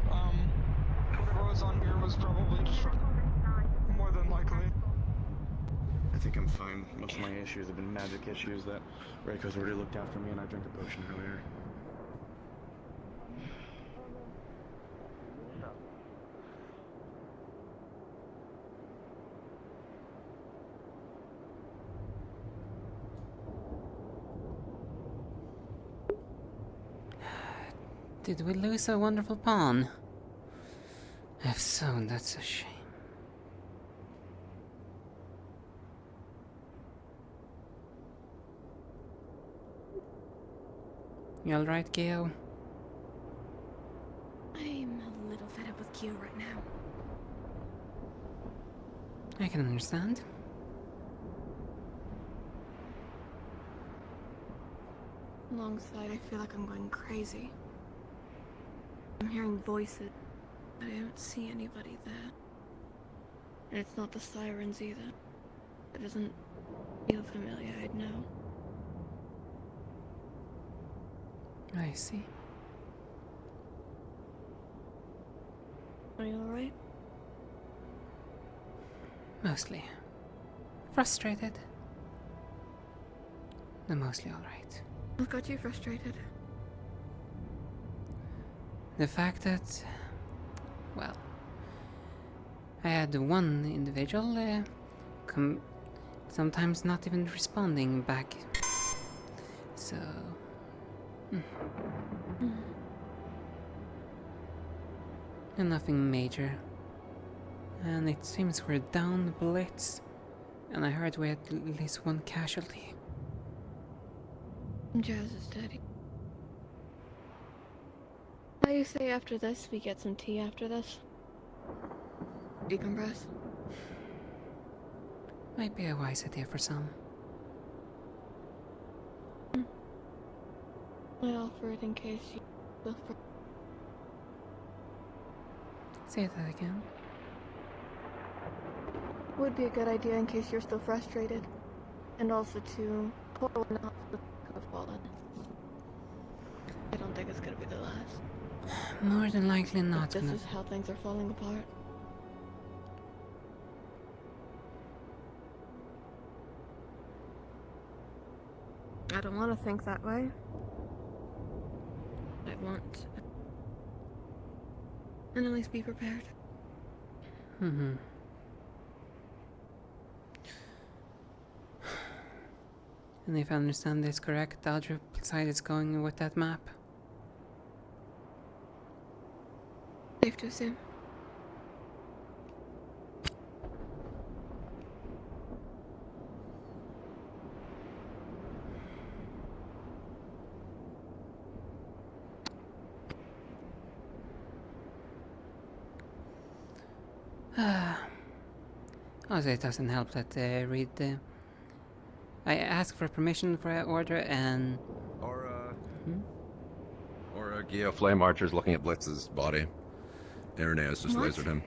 Speaker 7: whatever was on here was probably destroyed. More than likely.
Speaker 21: I think I'm fine. Most of my issues have been magic issues that Reiko's already looked after me and I drank a potion earlier.
Speaker 6: Did we lose a wonderful pawn? If so, that's a shame. You alright, Geo?
Speaker 1: I'm a little fed up with Q right now.
Speaker 6: I can understand.
Speaker 1: Alongside, I feel like I'm going crazy. I'm hearing voices, but I don't see anybody there. And it's not the sirens either. It doesn't feel familiar, I'd know.
Speaker 6: I see.
Speaker 1: Are you alright?
Speaker 6: Mostly. Frustrated. But mostly alright.
Speaker 1: What got you frustrated?
Speaker 6: The fact that, well, I had one individual sometimes not even responding back. So, and nothing major. And it seems we're down the blitz, and I heard we had at least one casualty.
Speaker 1: Jazz is dead. How do you say after this we get some tea after this? Decompress?
Speaker 6: Might be a wise idea for some.
Speaker 1: I offer it in case you feel free.
Speaker 6: Say that again.
Speaker 1: Would be a good idea in case you're still frustrated. And also to pour one out for the could have fallen. I don't think it's gonna be the last.
Speaker 6: More than likely not.
Speaker 1: This is how things are falling apart. I don't want to think that way. I want. And at least be prepared.
Speaker 6: Mm-hmm. And if I understand this correct, the other side is going with that map.
Speaker 1: Safe to assume.
Speaker 6: Also, it doesn't help that I asked for permission for an order and...
Speaker 18: Or Geo Flame Archer's looking at Blitz's body. Irenaeus just lasered him.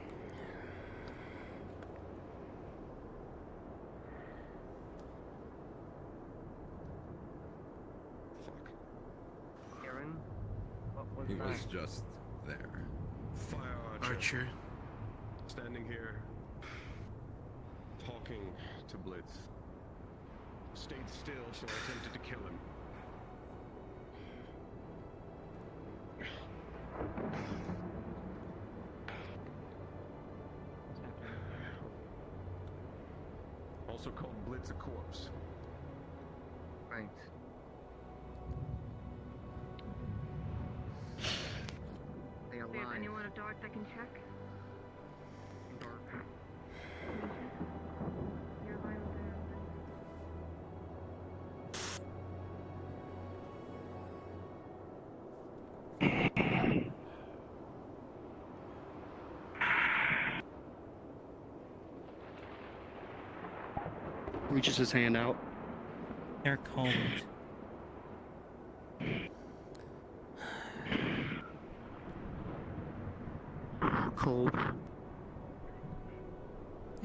Speaker 18: He was just there.
Speaker 21: Fire Archer. Standing here, talking to Blitz. Stayed still, so I attempted to kill him. Also called Blitz a corpse.
Speaker 16: Right. They
Speaker 1: Do you have
Speaker 16: alive.
Speaker 1: anyone at dark that can check?
Speaker 16: Dark.
Speaker 1: You're alive there.
Speaker 17: Reaches his hand out.
Speaker 9: They're cold.
Speaker 17: Cold.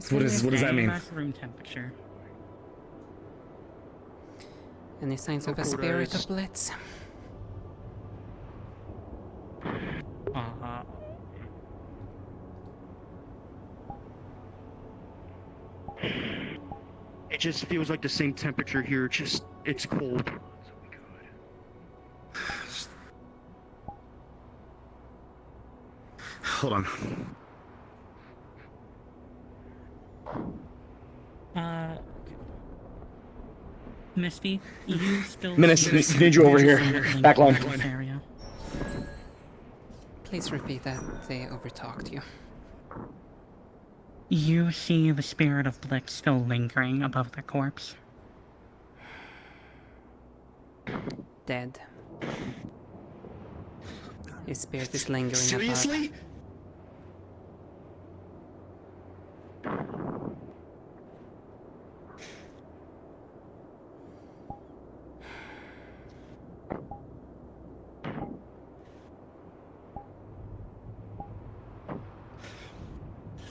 Speaker 9: What
Speaker 6: does
Speaker 9: that mean? That's room temperature.
Speaker 6: Any signs of a
Speaker 17: Cold
Speaker 6: spirit
Speaker 17: eyes.
Speaker 6: of Blitz?
Speaker 17: It just feels like the same temperature here, just it's cold.
Speaker 11: Hold on.
Speaker 9: Misty, you still
Speaker 11: Need you over here. Backline.
Speaker 9: Area.
Speaker 6: Please repeat that. They overtalked you.
Speaker 9: You see the spirit of Blitz still lingering above the corpse.
Speaker 6: Dead. His spirit is lingering
Speaker 11: Seriously?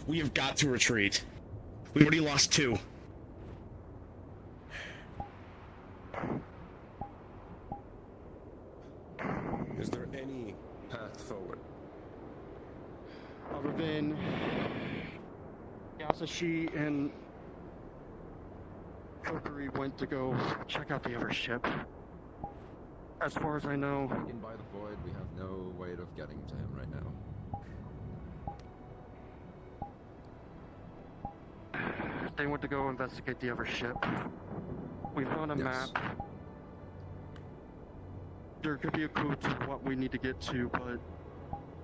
Speaker 11: We have got to retreat. We already lost 2.
Speaker 21: Is there any path forward?
Speaker 17: Other than Yasashi and Kokiri went to go check out the other ship. As far as I know,
Speaker 18: In by the void, we have no way of getting to him right now.
Speaker 17: they went to go investigate the other ship. We found a map. There could be a clue to what we need to get to, but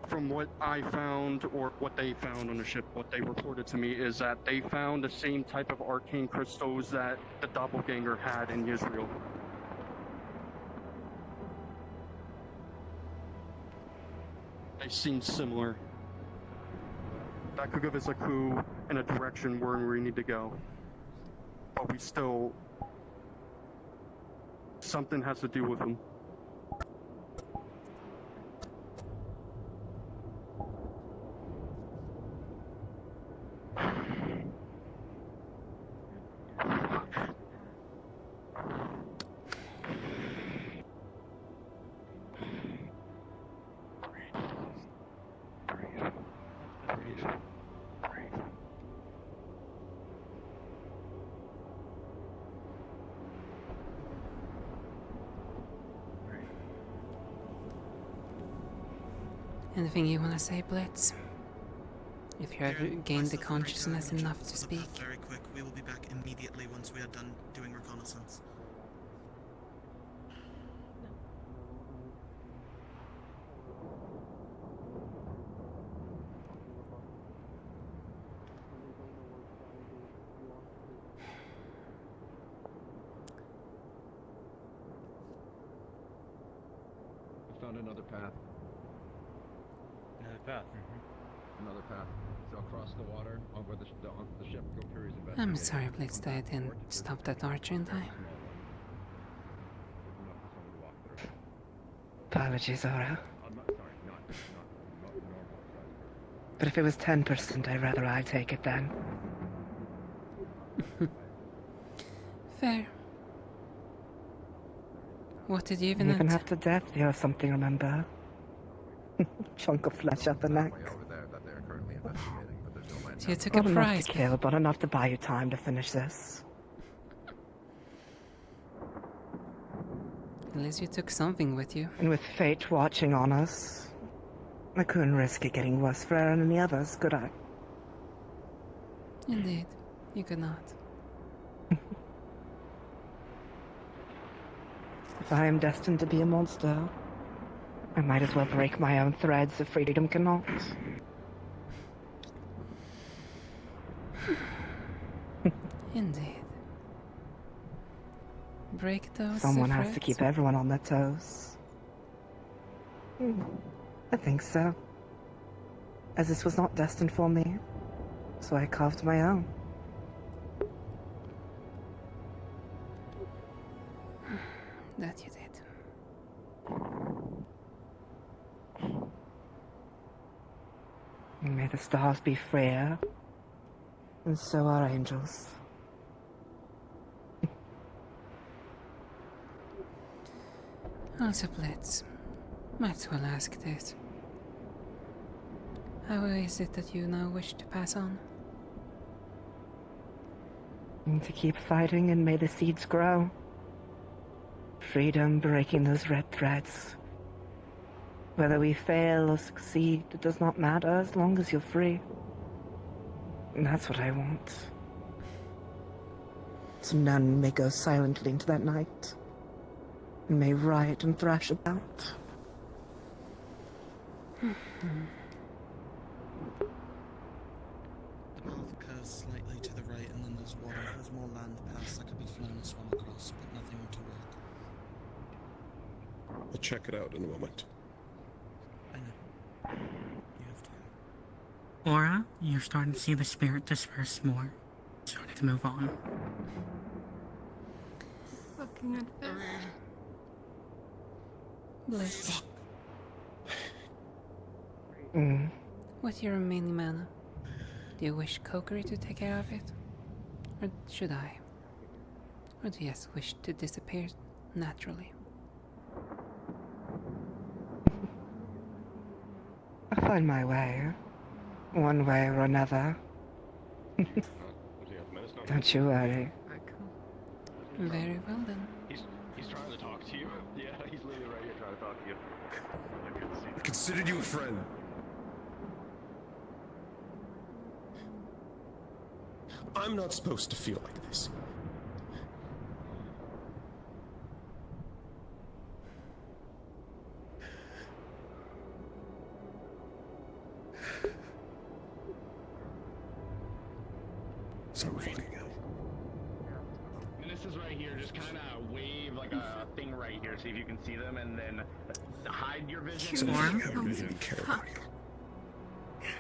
Speaker 17: from what I found, or what they found on the ship, what they reported to me is that they found the same type of arcane crystals that the doppelganger had in Israel. They seem similar. That could give us a clue in a direction where we need to go. But we still... something has to do with them.
Speaker 6: Anything you want to say, Blitz? If you have gained the consciousness enough to speak.
Speaker 2: Very quick. We will be back immediately once we are done doing reconnaissance.
Speaker 18: I found another path.
Speaker 8: Another path.
Speaker 18: Another path. So across the water, on where the ship Kokiri's investigating.
Speaker 6: I'm sorry, Blitz, that I didn't stop that archer in time.
Speaker 4: Apologies, Aura. But if it was 10%, I'd rather I take it then.
Speaker 6: Fair. What did you even
Speaker 4: Even after death, you have something, remember? Chunk of flesh at the neck.
Speaker 18: Over there that they're currently investigating, but there's no land.
Speaker 6: So you took
Speaker 4: Not
Speaker 6: a
Speaker 4: enough
Speaker 6: prize.
Speaker 4: to kill, but enough to buy you time to finish this.
Speaker 6: At least you took something with you.
Speaker 4: And with fate watching on us, I couldn't risk it getting worse for Aaron and the others, could I?
Speaker 6: Indeed, you could not.
Speaker 4: If I am destined to be a monster, I might as well break my own threads if freedom cannot.
Speaker 6: Indeed. Break those
Speaker 4: Someone has to
Speaker 6: threads?
Speaker 4: keep everyone on their toes. I think so. As this was not destined for me, so I carved my own.
Speaker 6: That you did.
Speaker 4: May the stars be freer, and so are angels.
Speaker 6: Also, Blitz, might as well ask this. How is it that you now wish to pass on?
Speaker 4: And to keep fighting and may the seeds grow. Freedom breaking those red threads. Whether we fail or succeed, it does not matter as long as you're free. And that's what I want. So none may go silently into that night, and may riot and thrash about.
Speaker 2: The path curves slightly to the right, and then there's water. There's more land past that could be flown and swum across, but nothing to walk.
Speaker 13: I'll check it out in a moment.
Speaker 2: I know. You have to.
Speaker 9: Aura, you're starting to see the spirit disperse more. Starting to move on.
Speaker 1: Fucking unfair.
Speaker 6: Blitz.
Speaker 4: Mm.
Speaker 6: With your remaining mana, do you wish Kokiri to take care of it? Or should I? Or do you just wish to disappear naturally?
Speaker 4: I'll find my way. One way or another. Don't you worry.
Speaker 6: Very well then.
Speaker 14: He's trying to talk to you. Yeah, he's literally right here trying to talk to you.
Speaker 13: I considered you a friend. I'm not supposed to feel like this. So fucking hell.
Speaker 14: And this is right here. Just kind of wave like a thing right here, see if you can see them, and then hide your vision.
Speaker 9: Storm?
Speaker 13: I really didn't care about you.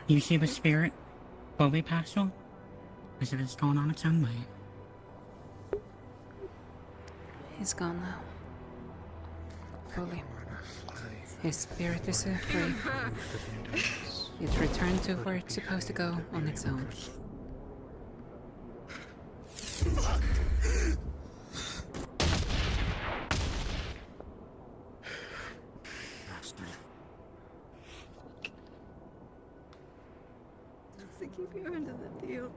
Speaker 9: You see the spirit slowly pass on? Because it is going on its own way.
Speaker 6: He's gone now. Fully. His spirit is free. It returned to where it's supposed to go on its own.
Speaker 1: To keep you into the deal.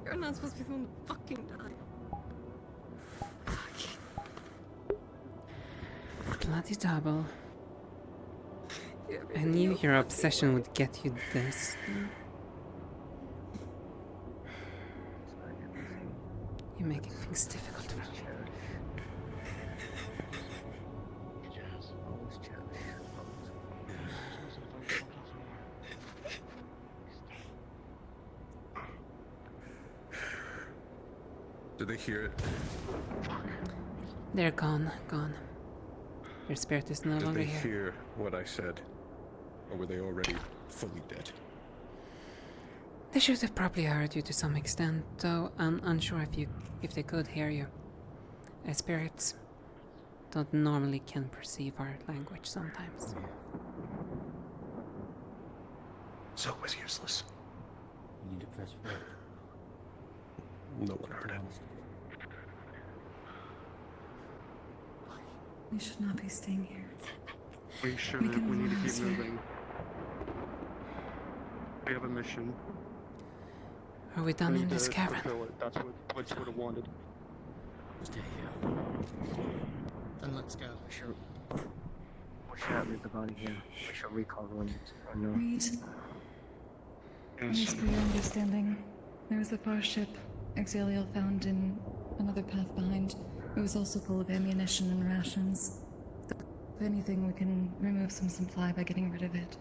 Speaker 1: You're not supposed to be the one to fucking die.
Speaker 6: Bloody double. I knew your obsession would get you this. You're making things difficult for me.
Speaker 13: Did they hear it?
Speaker 6: They're gone. Your spirit is no
Speaker 13: Did
Speaker 6: longer
Speaker 13: they
Speaker 6: here.
Speaker 13: hear what I said? Or were they already fully dead?
Speaker 6: They should have probably heard you to some extent, though I'm unsure if they could hear you. As spirits don't normally can perceive our language sometimes.
Speaker 13: So it was useless.
Speaker 8: You need to press forward.
Speaker 13: No one heard it.
Speaker 1: We should not be staying here.
Speaker 17: Make sure
Speaker 2: We
Speaker 17: we
Speaker 2: can
Speaker 17: need to keep
Speaker 2: answer.
Speaker 17: moving. We have a mission.
Speaker 6: Are we done
Speaker 17: We
Speaker 6: in
Speaker 17: need
Speaker 6: this
Speaker 17: to
Speaker 6: cavern?
Speaker 17: fulfill it. That's what Blitz would have wanted.
Speaker 9: Stay here. Then let's go.
Speaker 16: We should not leave the body here. We shall recall when it's unknown.
Speaker 2: Reed, just for your understanding, there was a far ship Exilial found in another path behind. It was also full of ammunition and rations. If anything, we can remove some supply by getting rid of it.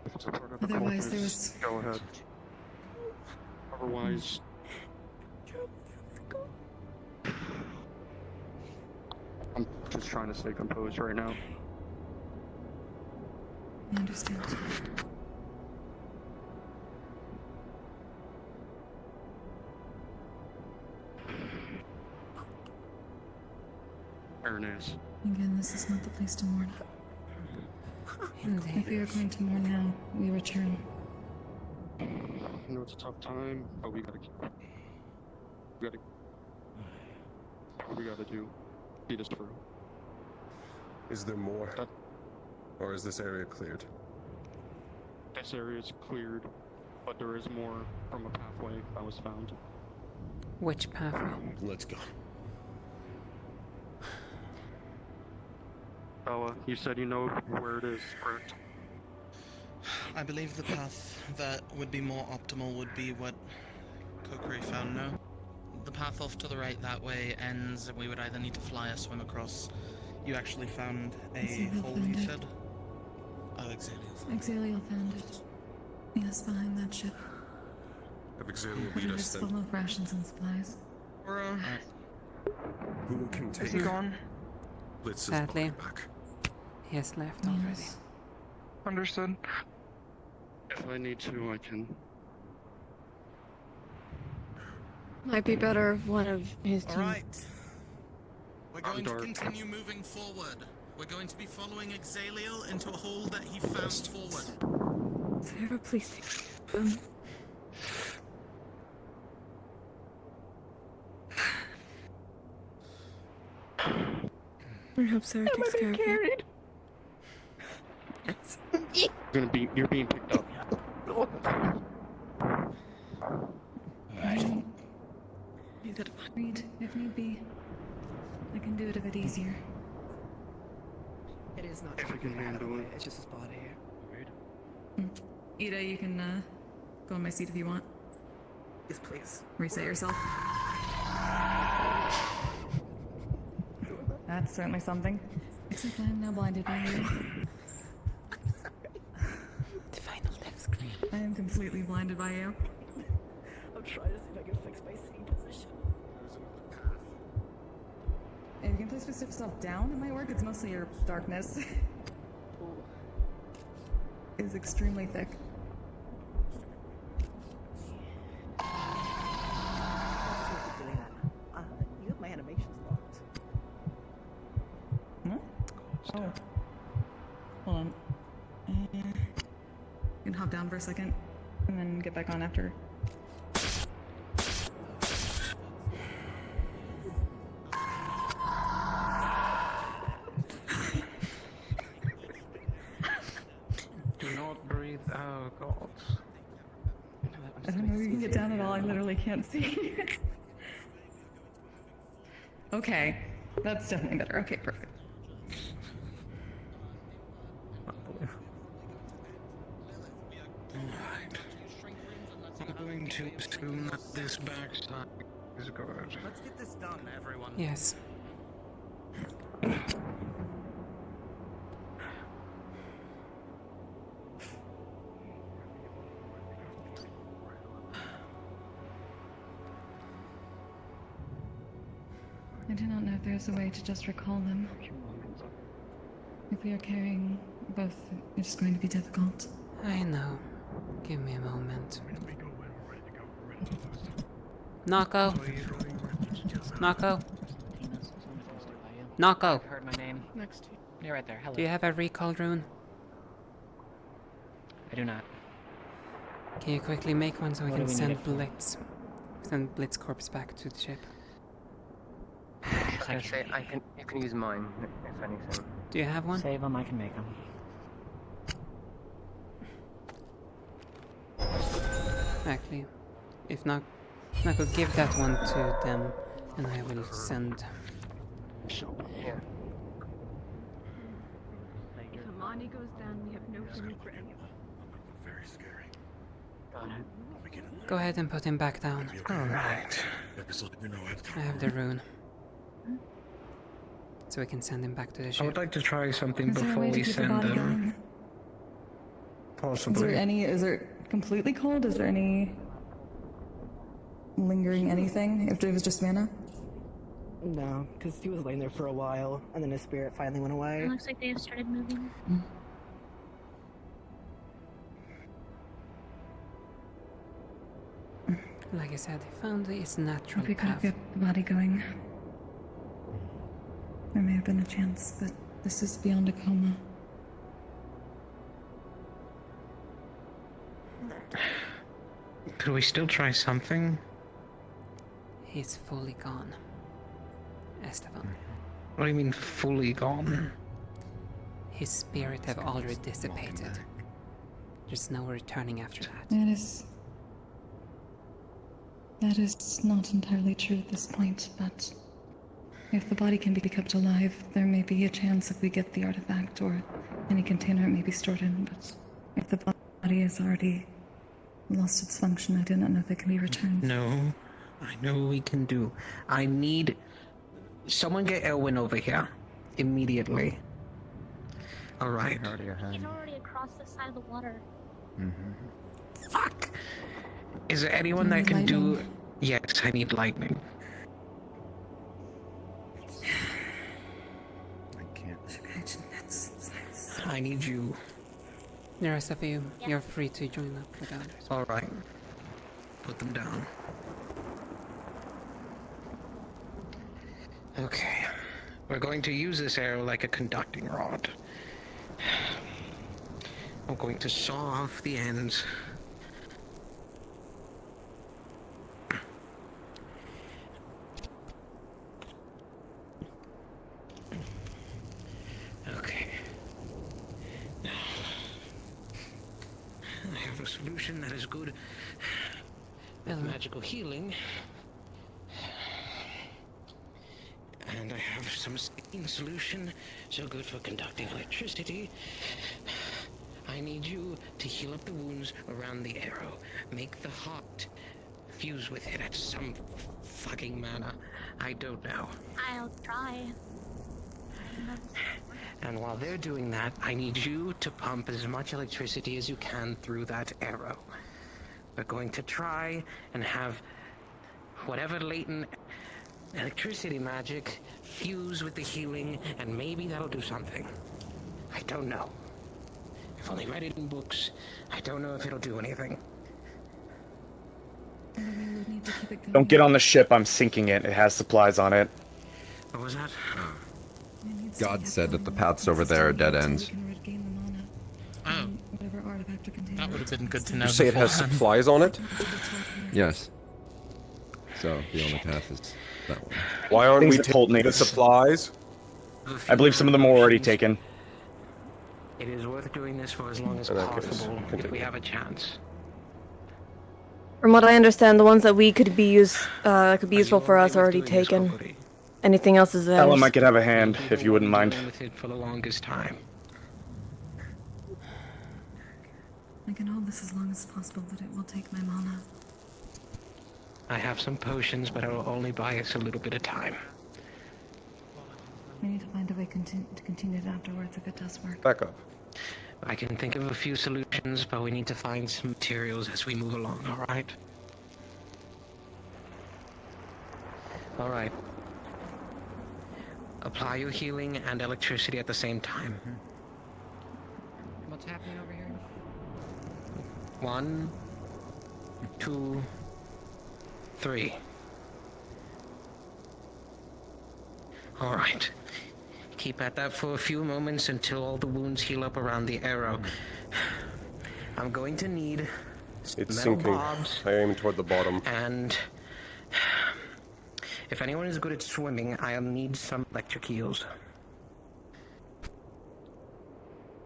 Speaker 17: If it's a part of the
Speaker 2: Otherwise, there
Speaker 17: cultists,
Speaker 2: was...
Speaker 17: go ahead. Otherwise... I'm just trying to stay composed right now.
Speaker 2: I understand.
Speaker 17: Ernest.
Speaker 2: Again, this is not the place to mourn.
Speaker 6: Indeed.
Speaker 2: If we are going to mourn now, we return.
Speaker 17: I know it's a tough time, but we gotta keep... What we gotta do. See this through.
Speaker 13: Is there more? Or is this area cleared?
Speaker 17: This area is cleared, but there is more from a pathway that was found.
Speaker 6: Which pathway?
Speaker 11: Let's go.
Speaker 17: Bella, you said you know where it is, correct?
Speaker 9: I believe the path that would be more optimal would be what Kokiri found now. The path off to the right that way ends, and we would either need to fly or swim across. You actually found a
Speaker 2: Exilial
Speaker 9: hole,
Speaker 2: found
Speaker 9: you
Speaker 2: it.
Speaker 9: said? Oh, Exilial.
Speaker 2: Exilial found it. Yes, behind that ship.
Speaker 13: Have Exilial
Speaker 2: But
Speaker 13: lead
Speaker 2: it
Speaker 13: us
Speaker 2: is
Speaker 13: then?
Speaker 2: full of rations and supplies.
Speaker 7: We're,
Speaker 13: Who can take
Speaker 7: is he gone?
Speaker 13: Blitz's
Speaker 6: Sadly,
Speaker 13: body back?
Speaker 6: he has left already.
Speaker 2: Yes.
Speaker 7: Understood.
Speaker 17: If I need to, I can.
Speaker 1: Might be better if one of his team.
Speaker 9: Alright. We're going to
Speaker 17: Dark.
Speaker 9: continue moving forward. We're going to be following Exaliel into a hole that he found forward.
Speaker 1: Sarah, please take them. I hope Sarah takes care of you.
Speaker 17: You're being picked up.
Speaker 2: Reed, if need be, I can do it a bit easier.
Speaker 4: It is not
Speaker 17: If I can handle it.
Speaker 4: It's just his body.
Speaker 2: Ida, you can go on my seat if you want.
Speaker 4: Yes, please.
Speaker 2: Reset yourself. That's certainly something. Except I'm now blinded by you.
Speaker 6: The final death screen.
Speaker 2: I am completely blinded by you.
Speaker 4: I'm trying to see if I can fix my seating position.
Speaker 2: If you can place yourself down, it might work. It's mostly your darkness. Is extremely thick.
Speaker 4: You have my animations locked.
Speaker 2: What? Oh. Hold on. You can hop down for a second, and then get back on after.
Speaker 15: Do not breathe. Oh god.
Speaker 2: I don't know if you can get down at all. I literally can't see. Okay, that's definitely better. Okay, perfect.
Speaker 15: I'm going to assume that this backside is good.
Speaker 9: Let's get this done, everyone.
Speaker 6: Yes.
Speaker 2: I do not know if there's a way to just recall them. If we are carrying both, it's going to be difficult.
Speaker 6: I know. Give me a moment. Nako. Nako. Nako.
Speaker 3: Heard my name.
Speaker 1: Next to you.
Speaker 3: You're right there. Hello.
Speaker 6: Do you have a recall rune?
Speaker 3: I do not.
Speaker 6: Can you quickly make one so we
Speaker 3: What
Speaker 6: can
Speaker 3: do we need
Speaker 6: send
Speaker 3: it for?
Speaker 6: Blitz? Send Blitz Corpse back to the ship. Okay.
Speaker 16: Say you can use mine if anything.
Speaker 6: Do you have one?
Speaker 3: Save them, I can make them.
Speaker 6: Actually, if not, I could give that one to them, and I will send.
Speaker 16: Yeah.
Speaker 1: If Amani goes down, we have no food for anyone.
Speaker 21: Very scary.
Speaker 6: Go ahead and put him back down.
Speaker 4: Alright.
Speaker 6: I have the rune. So we can send him back to the ship.
Speaker 15: I would like to try something
Speaker 2: Is there a
Speaker 15: before
Speaker 2: way to
Speaker 15: we
Speaker 2: keep the
Speaker 15: send
Speaker 2: body
Speaker 15: them.
Speaker 2: going?
Speaker 15: Possibly.
Speaker 2: Is it completely cold? Is there any lingering anything? If it was just mana?
Speaker 4: No, because he was laying there for a while, and then his spirit finally went away.
Speaker 10: It looks like they have started moving.
Speaker 6: Like I said, he found his natural
Speaker 2: If we could
Speaker 6: path.
Speaker 2: get the body going. There may have been a chance, but this is beyond a coma.
Speaker 15: Could we still try something?
Speaker 6: He's fully gone. Esteban.
Speaker 15: What do you mean fully gone?
Speaker 6: His spirit have already dissipated. There's no returning after that.
Speaker 2: That is not entirely true at this point, but if the body can be kept alive, there may be a chance if we get the artifact or any container it may be stored in, but if the body has already lost its function, I do not know if it can be returned.
Speaker 15: No, I know what we can do. I need someone get Elwyn over here immediately. All right.
Speaker 10: He's already across the side of the water.
Speaker 15: Fuck. Is there anyone that can do? Yes, I need lightning. I need you.
Speaker 6: The rest of you, you're free to join up with others.
Speaker 15: All right. Put them down. Okay. We're going to use this arrow like a conducting rod. I'm going to saw off the ends. Okay. Now, I have a solution that is good with magical healing. And I have some sticking solution, so good for conducting electricity. I need you to heal up the wounds around the arrow. Make the heart fuse with it at some fucking manner. I don't know.
Speaker 10: I'll try.
Speaker 15: And while they're doing that, I need you to pump as much electricity as you can through that arrow. We're going to try and have whatever latent electricity magic fuse with the healing, and maybe that'll do something. I don't know. I've only read it in books. I don't know if it'll do anything.
Speaker 12: Don't get on the ship, I'm sinking it. It has supplies on it.
Speaker 15: What was that?
Speaker 18: God said that the paths over there are dead ends.
Speaker 9: Oh. That would have been good to know.
Speaker 13: You say it has supplies on it?
Speaker 18: Yes. So the only path is that one.
Speaker 13: Why aren't we
Speaker 12: Things that Colt
Speaker 13: taking the
Speaker 12: needs.
Speaker 13: supplies?
Speaker 12: I believe some of them were already taken.
Speaker 15: It is worth doing this for as long as
Speaker 13: In that case,
Speaker 15: possible if
Speaker 13: continue.
Speaker 15: we have a chance.
Speaker 1: From what I understand, the ones that we could be useful for us are already taken. Anything else is theirs.
Speaker 12: Ellen might could have a hand, if you wouldn't mind.
Speaker 15: With it for the longest time.
Speaker 2: I can hold this as long as possible, but it will take my mana.
Speaker 15: I have some potions, but I will only buy us a little bit of time.
Speaker 2: We need to find a way to continue it afterwards if it does work.
Speaker 13: Back up.
Speaker 15: I can think of a few solutions, but we need to find some materials as we move along, alright? Alright. Apply your healing and electricity at the same time.
Speaker 3: What's happening over here?
Speaker 15: 1, 2, 3. Alright. Keep at that for a few moments until all the wounds heal up around the arrow. I'm going to need
Speaker 13: It's
Speaker 15: metal
Speaker 13: sinking.
Speaker 15: bobs
Speaker 13: I aim toward the bottom.
Speaker 15: and If anyone is good at swimming, I'll need some electric eels.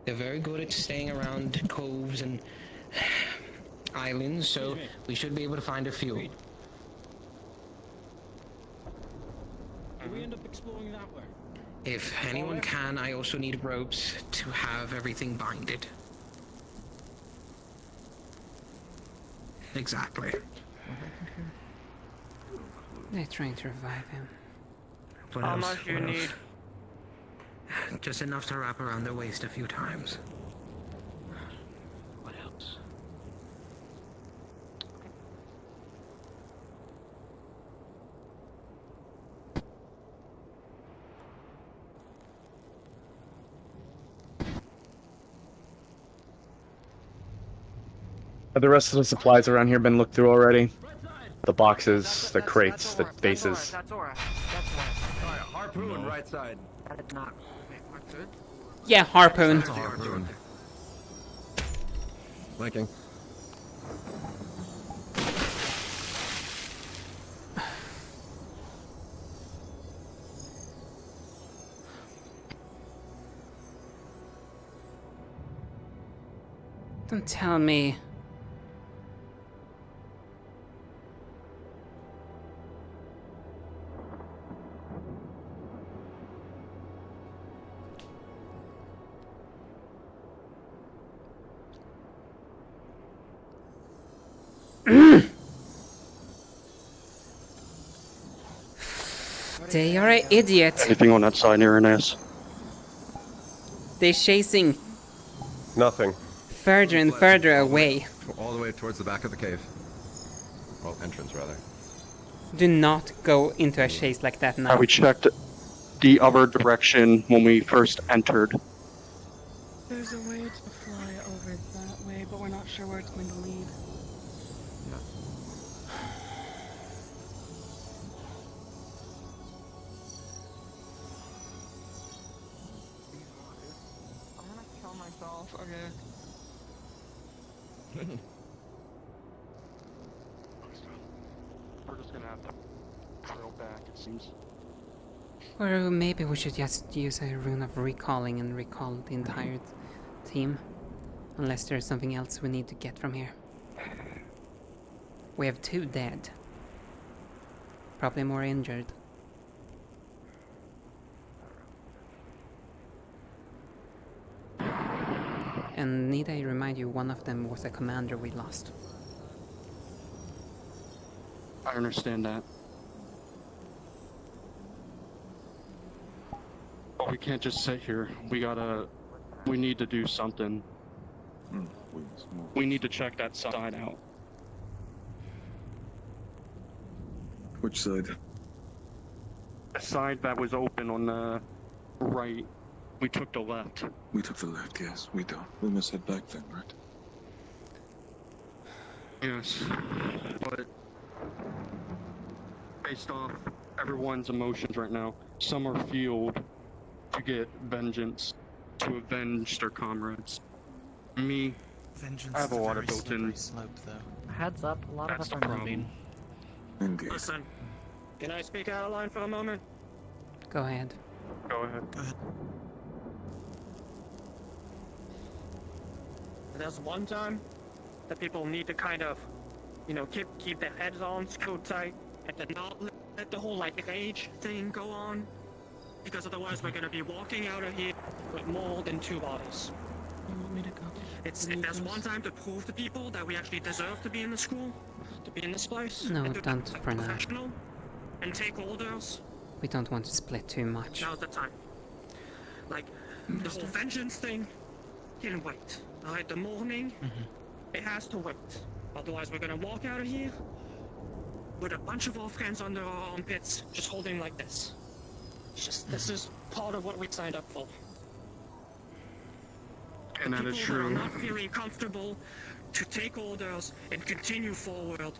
Speaker 15: They're very good at staying around coves and islands, so we should be able to find a few.
Speaker 21: Do we end up exploring that way?
Speaker 15: If anyone can, I also need ropes to have everything binded. Exactly.
Speaker 6: They're trying to revive him.
Speaker 15: What
Speaker 21: How
Speaker 15: else?
Speaker 21: much you
Speaker 15: What else?
Speaker 21: need?
Speaker 15: Just enough to wrap around their waist a few times. What else?
Speaker 12: Have the rest of the supplies around here been looked through already? The boxes, the crates, the bases.
Speaker 21: That's alright. Alright, harpoon right side.
Speaker 19: That is not good.
Speaker 6: Yeah, harpoon.
Speaker 18: Harpoon. Flanking.
Speaker 6: Don't tell me. They are an idiot.
Speaker 17: Anything on that side, Irenaeus?
Speaker 6: They're chasing
Speaker 13: Nothing.
Speaker 6: further and further away.
Speaker 18: All the way towards the back of the cave. Well, entrance, rather.
Speaker 6: Do not go into a chase like that now.
Speaker 17: We checked the other direction when we first entered.
Speaker 2: There's a way to fly over that way, but we're not sure where it's going to lead.
Speaker 21: I'm gonna kill myself. Okay.
Speaker 17: We're just gonna have to trail back, it seems.
Speaker 6: Or maybe we should just use a rune of recalling and recall the entire team. Unless there's something else we need to get from here. We have 2 dead. Probably more injured. And need I remind you, one of them was a commander we lost.
Speaker 17: I understand that. But we can't just sit here. We need to do something. We need to check that side out.
Speaker 21: Which side?
Speaker 17: The side that was open on the right. We took the left.
Speaker 21: We took the left, yes. We don't. We must head back then, right?
Speaker 17: Yes. But based off everyone's emotions right now, some are fueled to get vengeance, to avenge their comrades. Me,
Speaker 9: Vengeance
Speaker 17: I have a
Speaker 9: is
Speaker 17: lot of
Speaker 9: very
Speaker 17: built-in.
Speaker 9: slippery slope, though.
Speaker 3: Heads up, a lot of us
Speaker 17: That's
Speaker 3: are
Speaker 17: the problem.
Speaker 3: moving.
Speaker 21: Indeed. Listen, can I speak out of line for a moment?
Speaker 6: Go ahead.
Speaker 17: Go ahead.
Speaker 9: Go ahead.
Speaker 21: There's one time that people need to kind of, keep their heads on, screwed tight, and to not let the whole, rage thing go on. Because otherwise we're gonna be walking out of here with more than 2 bodies.
Speaker 2: You want me to go?
Speaker 21: There's one time to prove to people that we actually deserve to be in the school, to be in this place.
Speaker 6: No,
Speaker 21: and to
Speaker 6: don't
Speaker 21: be
Speaker 6: for now.
Speaker 21: professional, and take orders.
Speaker 6: We don't want to split too much.
Speaker 21: Now's the time. The whole vengeance thing can wait. Alright, the morning, it has to wait. Otherwise, we're gonna walk out of here with a bunch of our friends under our armpits, just holding like this. This is part of what we signed up for.
Speaker 17: And that is
Speaker 21: People that are
Speaker 17: true.
Speaker 21: not feeling comfortable to take orders and continue forward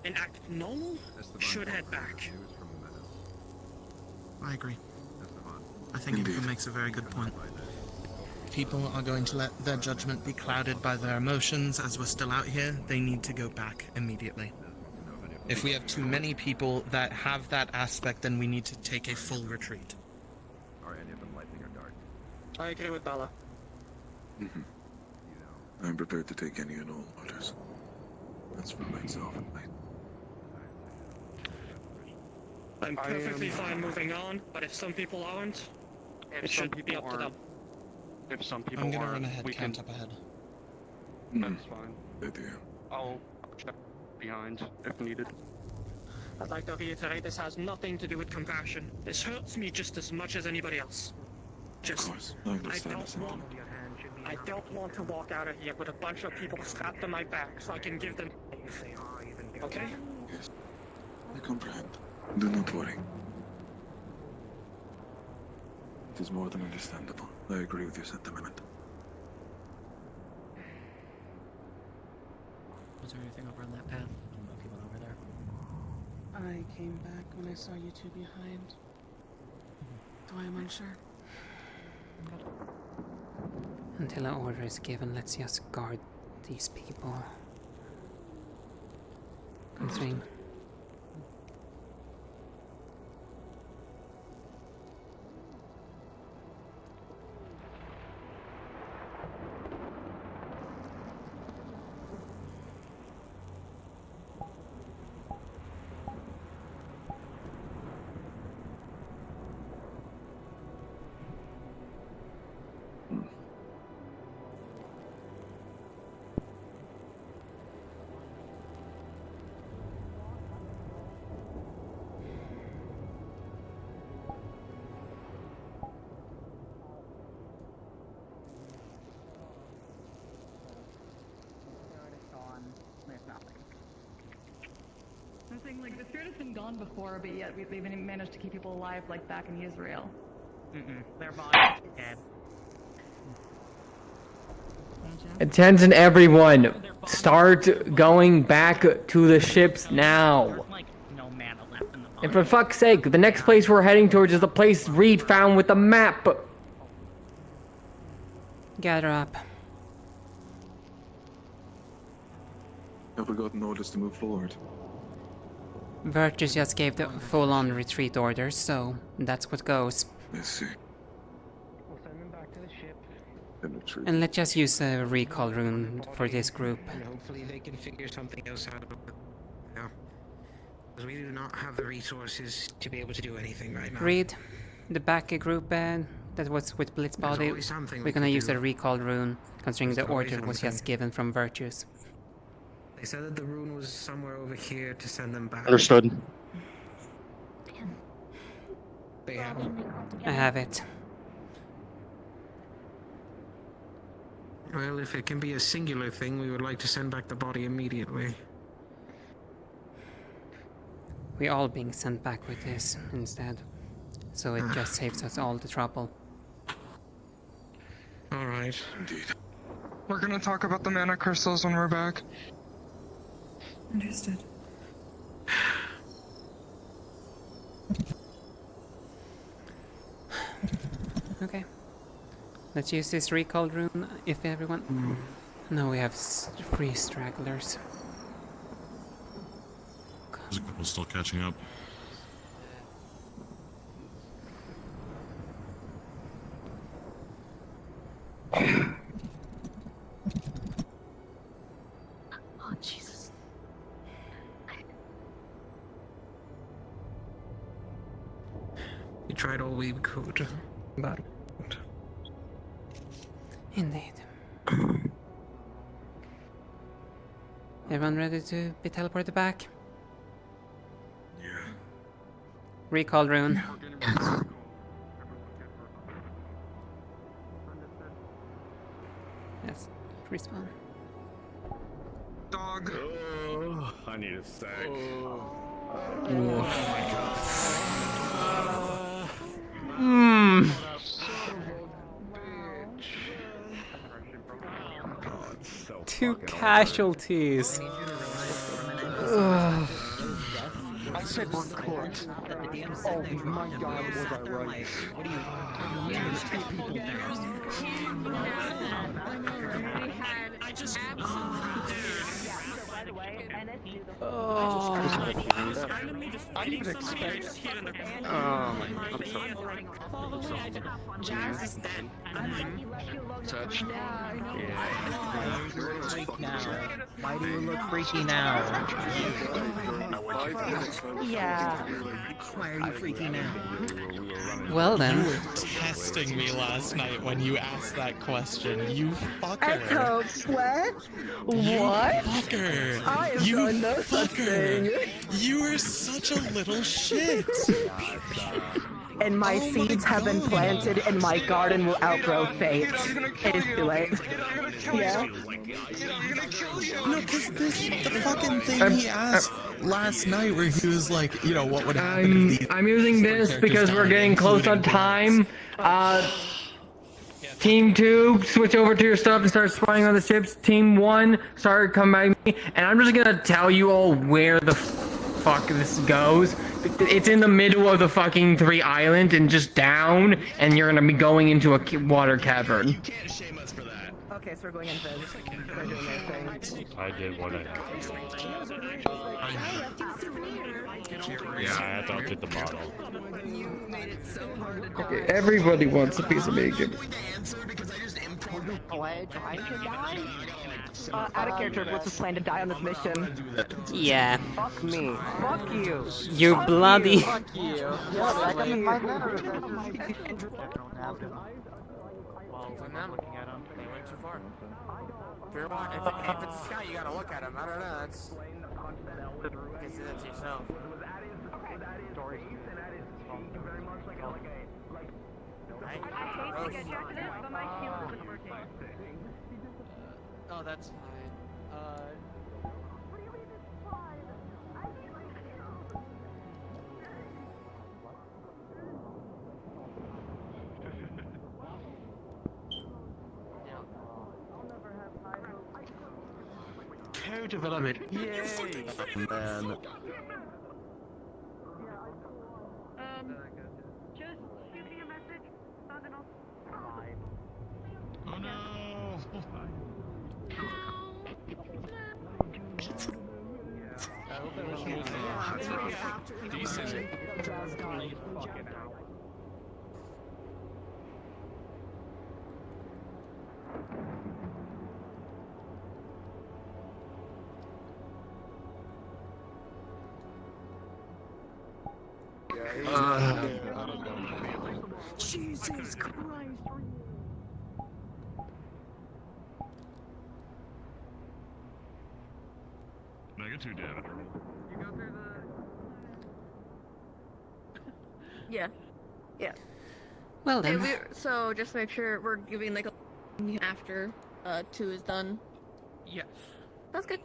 Speaker 21: and act normal should head back.
Speaker 9: I agree. I think it makes a very good point. People are going to let their judgment be clouded by their emotions as we're still out here. They need to go back immediately. If we have too many people that have that aspect, then we need to take a full retreat.
Speaker 20: Are any of them lightning or dark?
Speaker 21: I agree with Bella.
Speaker 22: I'm prepared to take any and all orders. That's for myself and my...
Speaker 21: I'm perfectly fine moving on, but if some people aren't, it should be up to them.
Speaker 17: If some people
Speaker 9: I'm gonna
Speaker 17: aren't,
Speaker 9: run ahead,
Speaker 17: we
Speaker 9: count
Speaker 17: can...
Speaker 9: up ahead.
Speaker 17: That's fine. I'll check behind if needed.
Speaker 21: I'd like to reiterate this has nothing to do with compassion. This hurts me just as much as anybody else. Just,
Speaker 22: Of course, I understand the sentiment.
Speaker 21: I don't want to walk out of here with a bunch of people strapped to my back so I can give them... Okay?
Speaker 22: Yes, I comprehend. Do not worry. It is more than understandable. I agree with your sentiment.
Speaker 3: Was there anything over on that path? I don't know if you went over there.
Speaker 4: I came back when I saw you two behind. So I am unsure.
Speaker 6: Until an order is given, let's just guard these people. Considering...
Speaker 2: I'm saying, like, the spirit has been gone before, but yet they've even managed to keep people alive, like, back in Israel.
Speaker 23: Their bodies dead.
Speaker 5: Attention everyone! Start going back to the ships now! And for fuck's sake, the next place we're heading towards is the place Reed found with the map!
Speaker 6: Gather up.
Speaker 22: Have we gotten orders to move forward?
Speaker 6: Virtus just gave the full-on retreat orders, so that's what goes.
Speaker 22: I see.
Speaker 21: We'll send them back to the ship.
Speaker 22: Then retreat.
Speaker 6: And let's just use a recall rune for this group.
Speaker 15: And hopefully they can figure something else out of it. Yeah. Because we do not have the resources to be able to do anything right now.
Speaker 6: Reed, the back group that was with Blitzbody,
Speaker 15: always something
Speaker 6: we're
Speaker 15: we
Speaker 6: gonna
Speaker 15: could
Speaker 6: use
Speaker 15: do.
Speaker 6: a recall rune, considering
Speaker 15: There's
Speaker 6: the
Speaker 15: always
Speaker 6: order was
Speaker 15: something.
Speaker 6: just given from Virtus.
Speaker 15: They said that the rune was somewhere over here to send them back.
Speaker 17: Understood.
Speaker 15: They have.
Speaker 6: I have it.
Speaker 15: Well, if it can be a singular thing, we would like to send back the body immediately.
Speaker 6: We're all being sent back with this instead. So it just saves us all the trouble.
Speaker 15: Alright.
Speaker 22: Indeed.
Speaker 7: We're gonna talk about the mana crystals when we're back.
Speaker 2: Understood.
Speaker 6: Okay. Let's use this recall rune if everyone... No, we have 3 stragglers.
Speaker 11: We're still catching up.
Speaker 2: Oh, Jesus.
Speaker 15: We tried all we could, but...
Speaker 6: Indeed. Everyone ready to be teleported back?
Speaker 22: Yeah.
Speaker 6: Recall rune. Yes, respawn.
Speaker 7: Dog.
Speaker 14: Oh, I need a sec.
Speaker 6: Two casualties.
Speaker 21: I said we're cooked. Oh my god, was I right?
Speaker 10: I just...
Speaker 6: Oh.
Speaker 21: I would expect.
Speaker 17: Oh my. I'm sorry.
Speaker 21: Jazz is dead.
Speaker 17: Such.
Speaker 3: Freak now. Why do you look freaky now? Yeah. Why are you freaky now?
Speaker 6: Well then.
Speaker 1: You were testing me last night when you asked that question. You fucker.
Speaker 4: Echo, what?
Speaker 1: You
Speaker 4: What?
Speaker 1: fucker.
Speaker 4: I have
Speaker 1: You
Speaker 4: done no such
Speaker 1: fucker.
Speaker 4: thing.
Speaker 1: You are such a little shit.
Speaker 4: And my seeds have been planted, and my garden will outgrow fate. It is too late. Yeah.
Speaker 1: No, because the fucking thing he asked last night where he was like, you know, what would happen if these
Speaker 5: I'm using this because we're getting close on time. Team 2, switch over to your stuff and start spying on the ships. Team 1, start come by me, and I'm just gonna tell you all where the fuck this goes. It's in the middle of the fucking 3 islands and just down, and you're gonna be going into a water cavern.
Speaker 4: Okay, so we're going in Viz. We're doing their thing.
Speaker 8: I did what I had to. Yeah, I adopted the model.
Speaker 5: Okay, everybody wants a piece of bacon.
Speaker 4: Out of character, what's his plan to die on this mission?
Speaker 6: Yeah.
Speaker 4: Fuck me. Fuck you.
Speaker 6: You bloody.
Speaker 4: Fuck you. Yeah, like I'm in my nerves.
Speaker 19: I'm looking at him. They went too far. If it's Sky, you gotta look at him. I don't know. It's. You can see that to yourself.
Speaker 23: Oh, that's fine.
Speaker 15: Co-development. Yay!
Speaker 11: Man.
Speaker 10: Just shoot me a message, and I'll.
Speaker 1: Oh no!
Speaker 23: I hope that mission was
Speaker 1: decent.
Speaker 10: Jesus Christ.
Speaker 8: Negative damage.
Speaker 16: Yeah. Yeah.
Speaker 6: Well then.
Speaker 16: So just make sure we're giving like a after 2 is done.
Speaker 5: Yes.
Speaker 16: That's good.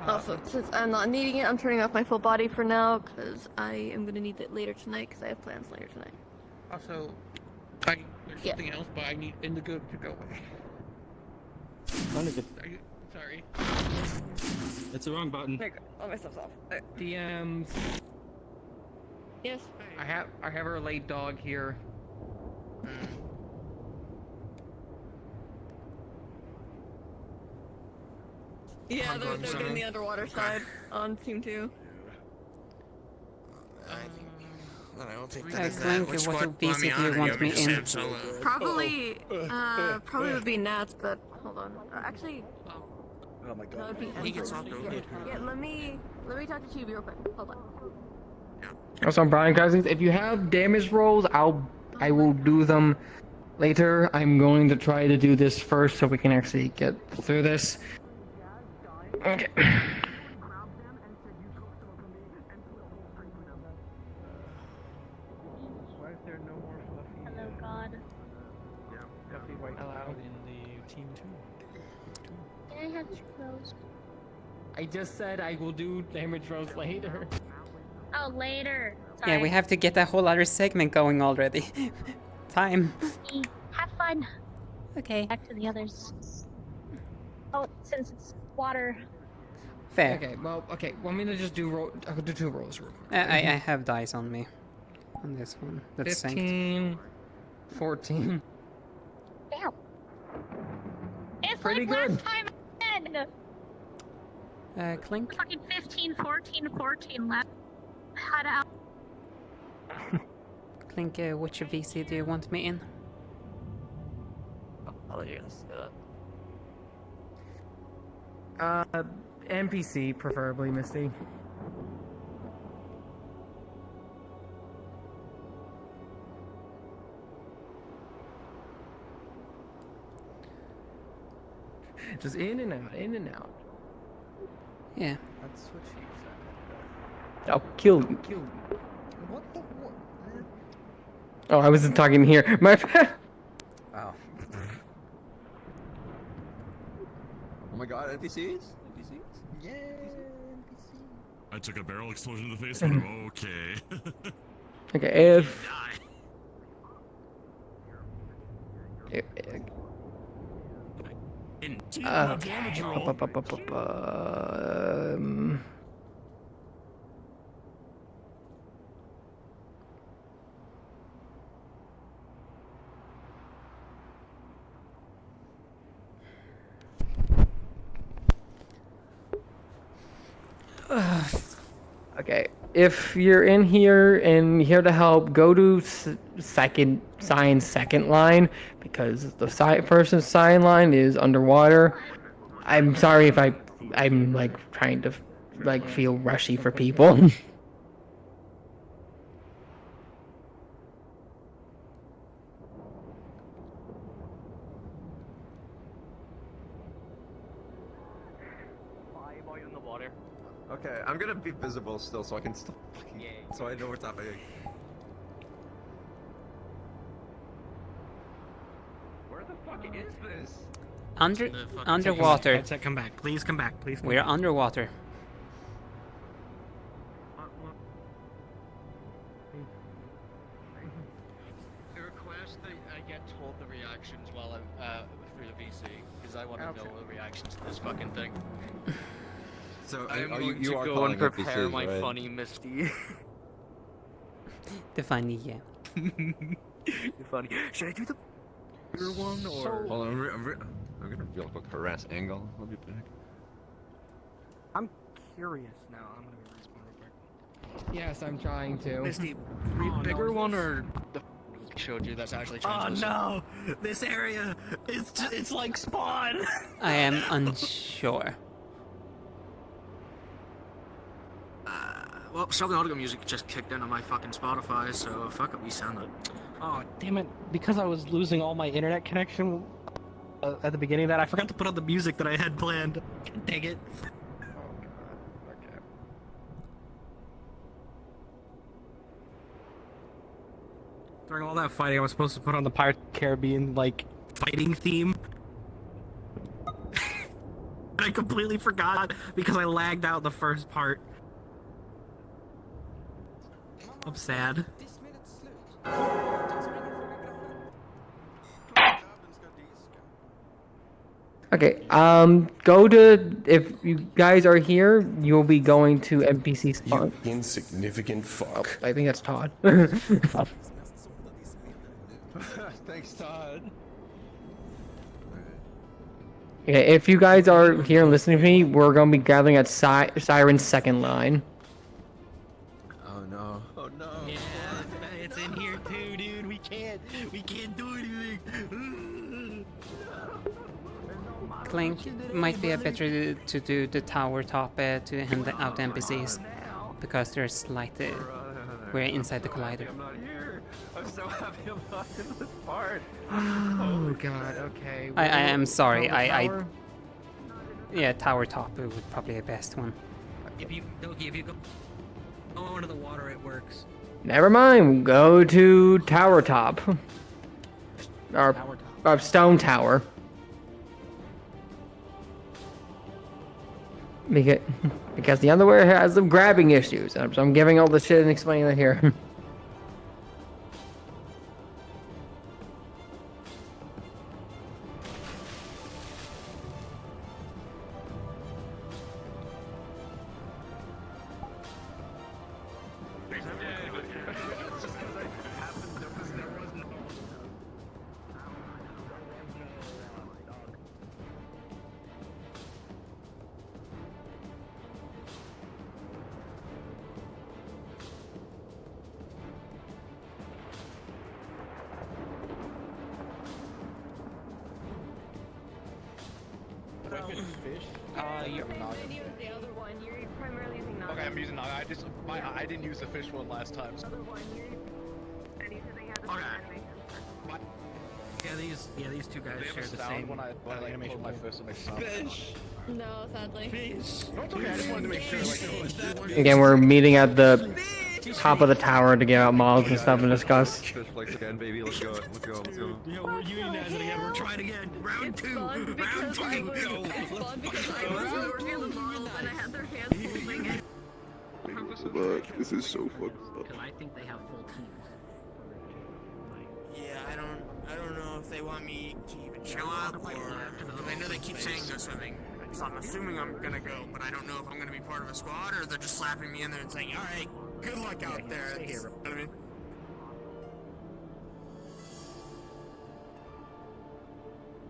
Speaker 16: Also, since I'm not needing it, I'm turning off my full body for now because I am going to need it later tonight because I have plans later tonight.
Speaker 5: Also, there's something else, but I need Indigo to go away. Are you, sorry.
Speaker 17: That's the wrong button.
Speaker 16: There you go. All my stuff's off.
Speaker 5: DMs.
Speaker 16: Yes.
Speaker 5: I have her late dog here.
Speaker 16: Yeah, they're doing the underwater side on Team 2.
Speaker 15: I don't think
Speaker 6: that's that. What VC do you want me in?
Speaker 16: Probably would be Nats, but hold on. Actually,
Speaker 22: oh my god.
Speaker 15: He gets off the road.
Speaker 16: Yeah, let me talk to Chibi real quick. Hold on.
Speaker 5: Also, Brian Cousins, if you have damage rolls, I will do them later. I'm going to try to do this first so we can actually get through this. Okay.
Speaker 10: Hello, God.
Speaker 1: Allowed in the team 2.
Speaker 10: Can I have those?
Speaker 5: I just said I will do damage rolls later.
Speaker 10: Oh, later.
Speaker 6: Yeah,
Speaker 10: Sorry.
Speaker 6: we have to get that whole other segment going already. Time.
Speaker 10: Have fun.
Speaker 6: Okay.
Speaker 10: Back to the others. Oh, since it's water.
Speaker 6: Fair.
Speaker 5: Okay, well, okay. Want me to just do I'll do 2 rolls real quick.
Speaker 6: I have dice on me. On this one. That's
Speaker 5: 15, 14.
Speaker 10: Damn. It's
Speaker 5: Pretty
Speaker 10: like
Speaker 5: good.
Speaker 10: last time again.
Speaker 6: Clink?
Speaker 10: Fucking 15, 14, 14 left. Head out.
Speaker 6: Clink, which VC do you want me in?
Speaker 3: Apologies.
Speaker 5: NPC, preferably, Misty. Just in and out, in and out.
Speaker 6: Yeah.
Speaker 23: That's what she said.
Speaker 5: I'll kill you.
Speaker 23: What the what?
Speaker 5: Oh, I wasn't talking here. My bad.
Speaker 20: Wow. Oh my god, NPCs? NPCs?
Speaker 23: Yeah,
Speaker 8: I took a barrel explosion to the face, but I'm okay.
Speaker 5: Okay, if... Okay. Okay, if you're in here and here to help, go to second line because the person's sign line is underwater. I'm sorry if I'm like trying to like feel rushy for people.
Speaker 20: Okay, I'm gonna be visible still so I can still fucking... So I know what's happening. Where the fuck is this?
Speaker 6: Underwater.
Speaker 21: Headset, come back. Please come back. Please come
Speaker 6: We're
Speaker 21: back.
Speaker 6: underwater.
Speaker 23: I request that I get told the reactions while I'm through the VC, because I want to know the reactions to this fucking thing.
Speaker 20: So
Speaker 23: I'm
Speaker 20: are
Speaker 23: going
Speaker 20: you
Speaker 23: to
Speaker 20: are
Speaker 23: go
Speaker 20: calling
Speaker 23: and prepare
Speaker 20: NPCs,
Speaker 23: my
Speaker 20: right?
Speaker 23: funny Misty.
Speaker 6: The funny, yeah.
Speaker 23: Funny. Should I do the bigger one or?
Speaker 20: Hold on, I'm gonna real quick harass Angle. I'll be back.
Speaker 23: I'm curious now. I'm gonna go respawn real quick.
Speaker 5: Yes, I'm trying to.
Speaker 23: Misty, bigger one or the showed you that's actually changed?
Speaker 21: Oh no! This area, it's like spawn.
Speaker 6: I am unsure.
Speaker 21: Well, some of the audio music just kicked in on my fucking Spotify, so fuck it, we sound it. Oh, damn it. Because I was losing all my internet connection at the beginning of that, I forgot to put on the music that I had planned. Dang it. During all that fighting, I was supposed to put on the Pirates of the Caribbean, like, fighting theme. And I completely forgot because I lagged out the first part. I'm sad.
Speaker 5: Okay, go to, if you guys are here, you'll be going to NPC spawn.
Speaker 12: You insignificant fuck.
Speaker 5: I think that's Todd.
Speaker 23: Thanks, Todd.
Speaker 5: Okay, if you guys are here and listening to me, we're going to be gathering at Siren's second line.
Speaker 20: Oh no. Oh no.
Speaker 21: Yeah, it's in here too, dude. We can't do anything.
Speaker 6: Clink might be a better to do the tower top to hand out NPCs because they're slightly we're inside the collider.
Speaker 20: I'm not here. I'm so happy I'm not in this part.
Speaker 5: Oh god, okay.
Speaker 6: I am sorry.
Speaker 5: Tower?
Speaker 6: Yeah, tower top would probably be the best one.
Speaker 21: If you go into the water, it works.
Speaker 5: Never mind, go to tower top. Or stone tower. Because the underwear has some grabbing issues. So I'm giving all the shit and explaining it here.
Speaker 23: fish?
Speaker 16: You're using the other one. You're primarily using Nog.
Speaker 23: Okay, I'm using Nog. I didn't use the fish one last time. So.
Speaker 5: Yeah, these two guys share the same
Speaker 23: when I animation my fist and make sound.
Speaker 16: Fish. No, sadly.
Speaker 23: Fish. No, it's okay. I just wanted to make sure. Like,
Speaker 9: Again, we're meeting at the top of the tower to give out models and stuff and discuss.
Speaker 20: Fish flicks again, baby. Let's go. Let's go. Let's go.
Speaker 21: Yo, we're unionizing again. We're trying again. Round two. Round two.
Speaker 16: It's fun because I was working on the models and I had their hands holding it.
Speaker 22: But this is so fucked up.
Speaker 3: Because I think they have full teams.
Speaker 19: Yeah, I don't know if they want me to even show up, or I know they keep saying no swimming, so I'm assuming I'm gonna go, but I don't know if I'm gonna be part of a squad or they're just slapping me in there and saying, all right, good luck out there. You know what I mean?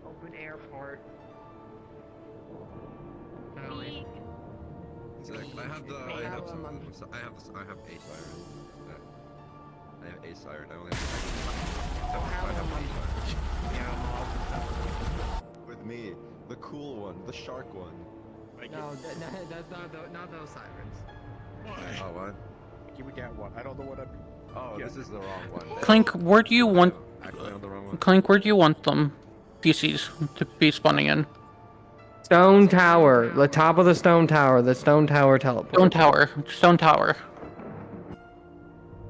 Speaker 3: Open airport.
Speaker 20: Sick. I have a siren. I have a siren. I only have with me, the cool one, the shark one.
Speaker 5: No, that's not those sirens.
Speaker 20: Oh, what?
Speaker 23: You would get one. I don't know what I'm.
Speaker 20: Oh, this is the wrong one.
Speaker 13: Clink, where do you want?
Speaker 20: Actually, on the wrong one.
Speaker 13: Clink, where do you want them? PCs to be spawning in.
Speaker 9: Stone Tower, the top of the Stone Tower, the Stone Tower teleport.
Speaker 13: Stone Tower.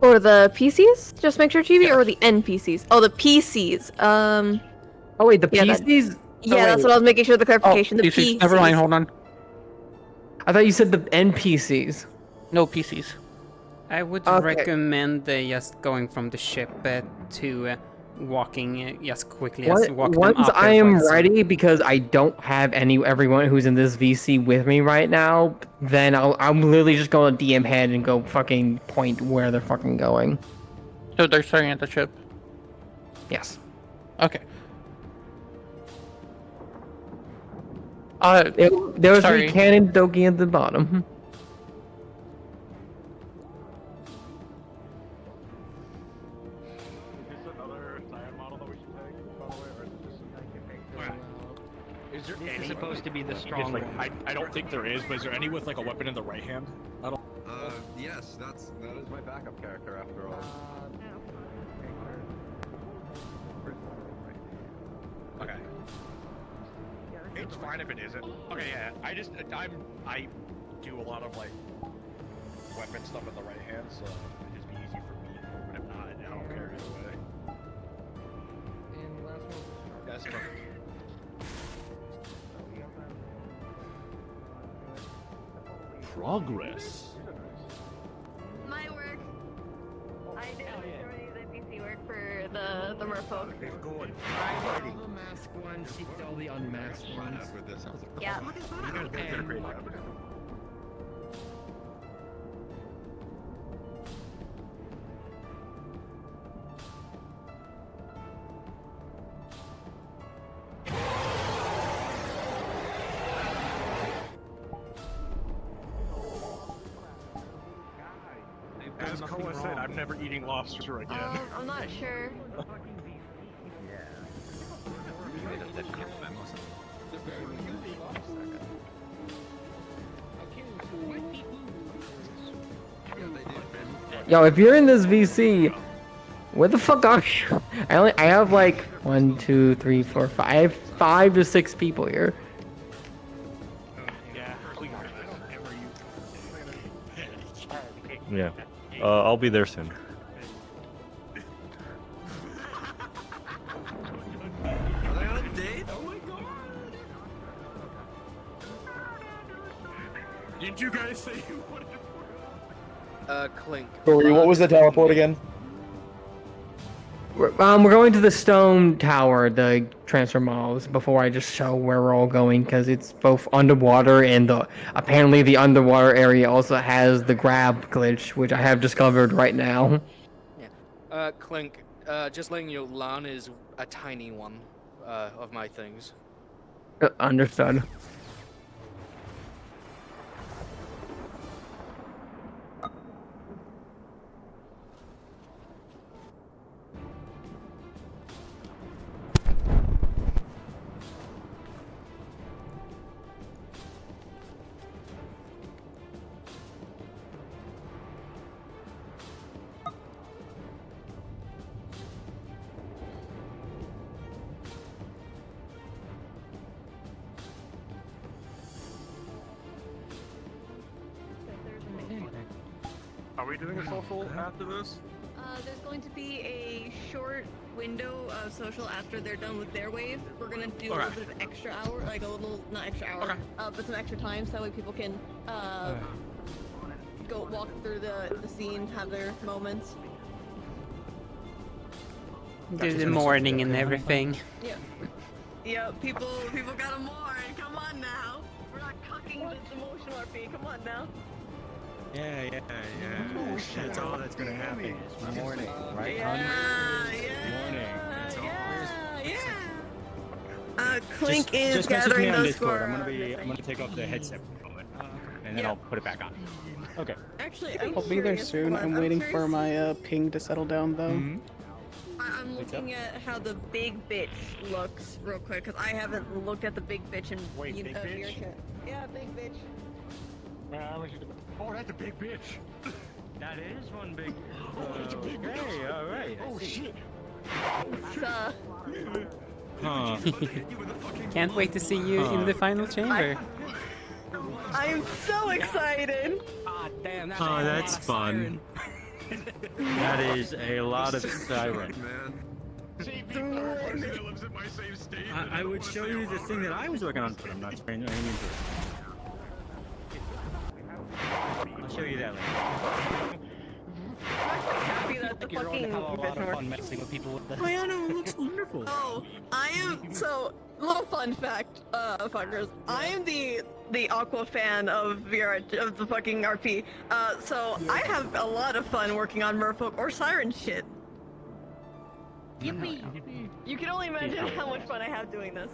Speaker 16: Or the PCs? Just make sure TV, or the NPCs? Oh, the PCs.
Speaker 9: Oh wait, the
Speaker 16: yeah,
Speaker 9: PCs?
Speaker 16: That's what I was making sure the clarification. The PCs.
Speaker 13: Never mind, hold on.
Speaker 9: I thought you said the NPCs.
Speaker 13: No PCs.
Speaker 6: I would
Speaker 9: Okay.
Speaker 6: recommend just going from the ship to walking just quickly. Walk them
Speaker 9: Once
Speaker 6: up
Speaker 9: I
Speaker 6: there
Speaker 9: am
Speaker 6: quite slowly.
Speaker 9: ready, because I don't have everyone who's in this VC with me right now, then I'm literally just going to DM head and go fucking point where they're fucking going.
Speaker 13: So they're starting at the ship?
Speaker 9: Yes.
Speaker 13: Okay.
Speaker 9: There was
Speaker 13: sorry.
Speaker 9: a cannon doki at the bottom.
Speaker 23: Is there
Speaker 5: This
Speaker 23: any
Speaker 5: is supposed to be the strong
Speaker 23: like,
Speaker 5: one.
Speaker 23: I don't think there is, but is there any with like a weapon in the right hand? I don't.
Speaker 20: Yes, that is my backup character after all.
Speaker 23: Okay. It's fine if it isn't. Okay, yeah. I do a lot of like weapon stuff in the right hand, so it'd just be easy for me. But if not, I don't care either way.
Speaker 5: And last one.
Speaker 23: That's perfect.
Speaker 8: Progress.
Speaker 16: My work. I did majority of the PC work for the merfolk.
Speaker 23: Good.
Speaker 5: The masked one seeked all the unmasked ones.
Speaker 16: Yeah.
Speaker 23: You guys did a great job. As Koa said, I'm never eating lobster again.
Speaker 16: I'm not sure.
Speaker 9: Yo, if you're in this VC, where the fuck are you? I have like 1, 2, 3, 4, 5. I have 5 to 6 people here.
Speaker 18: Yeah. I'll be there soon.
Speaker 23: Didn't you guys say you wanted to?
Speaker 11: Clink.
Speaker 24: Corey, what was the teleport again?
Speaker 9: We're going to the Stone Tower, the transfer models, before I just show where we're all going, because it's both underwater and apparently the underwater area also has the grab glitch, which I have discovered right now.
Speaker 11: Yeah. Clink, just letting you know, Lan is a tiny one of my things.
Speaker 9: Understood.
Speaker 23: Are we doing a social after this?
Speaker 16: There's going to be a short window of social after they're done with their wave. We're gonna do a little bit of extra hour, like a little, not extra hour, but some extra time so that way people can go walk through the scene, have their moments.
Speaker 6: Do the morning and everything.
Speaker 16: Yep. Yep, people gotta mourn. Come on now. We're not cooking this emotional RP. Come on now.
Speaker 1: Yeah. That's all that's gonna happen. It's morning, right?
Speaker 16: Clink is
Speaker 18: just message
Speaker 16: gathering
Speaker 18: me on
Speaker 16: those
Speaker 18: Discord.
Speaker 16: for.
Speaker 18: I'm gonna take off the headset for a moment, and then I'll put it back on. Okay.
Speaker 16: Actually,
Speaker 2: I'll be there soon. I'm waiting for my ping to settle down though.
Speaker 16: I'm looking at how the big bitch looks real quick because I haven't looked at the big bitch in
Speaker 23: Big bitch?
Speaker 16: Yeah, big bitch.
Speaker 23: Oh, that's a big bitch.
Speaker 18: That is one big.
Speaker 23: That's a big bitch.
Speaker 18: Hey, all right.
Speaker 23: Oh shit.
Speaker 18: Huh.
Speaker 6: Can't wait to see you in the final chamber.
Speaker 16: I am so excited.
Speaker 18: Oh, that's fun. That is a lot of siren. I would show you the thing that I was working on, but I'm not spraying anything into it. I'll show you that later.
Speaker 16: Happy that the fucking
Speaker 18: have a lot of fun messing with people with this.
Speaker 16: Oh, yeah, no, it looks wonderful. Oh, I am so little fun fact, fuckers. I am the Aqua fan of VR of the fucking RP. So I have a lot of fun working on Merfolk or Siren shit. Yippee! You can only imagine how much fun I have doing this.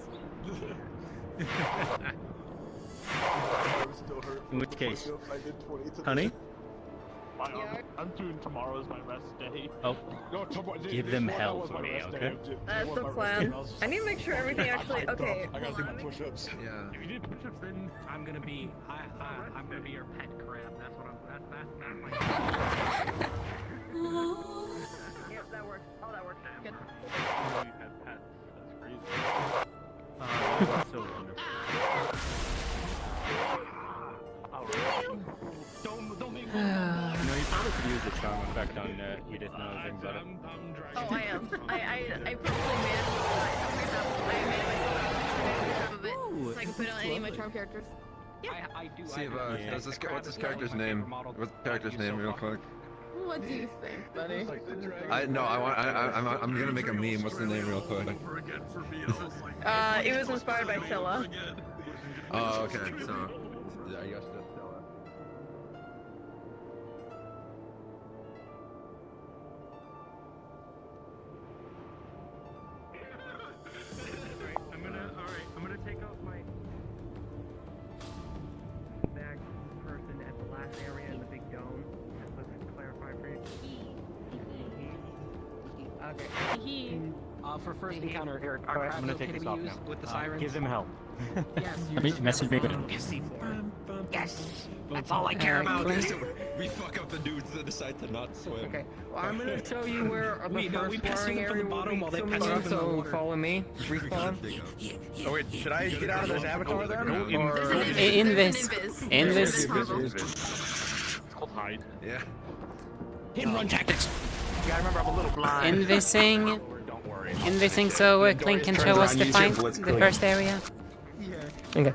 Speaker 18: In which case, honey?
Speaker 23: I'm doing tomorrow as my rest day.
Speaker 18: Oh,
Speaker 23: No,
Speaker 18: give them hell for me, okay?
Speaker 16: That's the plan. I need to make sure everything actually. Okay.
Speaker 23: I gotta do my push-ups.
Speaker 20: Yeah.
Speaker 23: If you did push-ups, then
Speaker 5: I'm gonna be your pet crab. That's what that's
Speaker 16: Yep, that works. Oh, that works. Good.
Speaker 23: you had pets. That's crazy.
Speaker 18: So wonderful.
Speaker 23: Don't make me.
Speaker 18: No, you probably could use the charm effect on Edith and everything, but
Speaker 16: Oh, I am. I probably made myself of it so I can put it on any of my charm characters. Yeah.
Speaker 5: I do.
Speaker 20: See if what's this character's name? What's the character's name, real quick?
Speaker 16: What do you think, buddy?
Speaker 20: I'm gonna make a meme. What's the name, real quick?
Speaker 16: It was inspired by Phila.
Speaker 20: Oh, okay. So, yeah, I guess that's Stella.
Speaker 5: I'm gonna take off my back person at the last area in the big dome. Just to clarify for you. Okay.
Speaker 13: For first encounter, Eric,
Speaker 18: I'm gonna take this off now.
Speaker 13: with the sirens.
Speaker 18: Give them help.
Speaker 13: Yes.
Speaker 18: Message me.
Speaker 13: Yes. That's all I care about.
Speaker 20: We fuck up the dudes that decide to not swim.
Speaker 5: Okay. Well, I'm gonna show you where the first
Speaker 13: pass
Speaker 5: flooring
Speaker 13: them from
Speaker 5: area
Speaker 13: the bottom
Speaker 5: will be
Speaker 13: while they
Speaker 5: swimming
Speaker 13: pass
Speaker 5: in,
Speaker 13: them from the
Speaker 5: so
Speaker 13: water.
Speaker 5: follow me. Respawn.
Speaker 23: Oh wait, should I get out of this avatar then? Or
Speaker 6: In this.
Speaker 23: hide?
Speaker 20: Yeah.
Speaker 13: Hit and run tactics.
Speaker 23: You gotta remember I'm a little blind.
Speaker 6: Invising.
Speaker 23: Don't worry.
Speaker 6: Invising so Clint can show us the first area.
Speaker 9: Okay,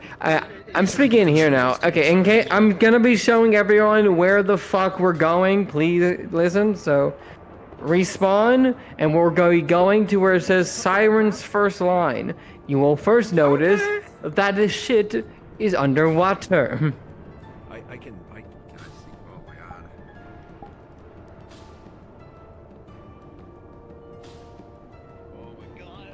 Speaker 9: I'm speaking in here now. Okay, in case I'm gonna be showing everyone where the fuck we're going. Please listen. So, respawn, and we're going to where it says Siren's first line. You will first notice that this shit is underwater.
Speaker 20: I can see. Oh my god.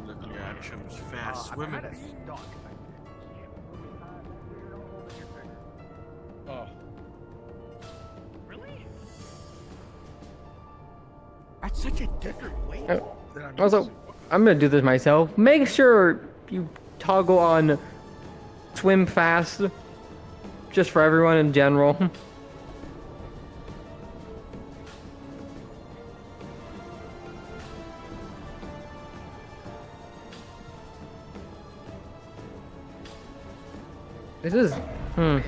Speaker 1: Look at your actions. Fast swimming.
Speaker 23: Oh.
Speaker 1: That's such a different way.
Speaker 9: Also, I'm gonna do this myself. Make sure you toggle on swim fast, just for everyone in general. This is
Speaker 4: One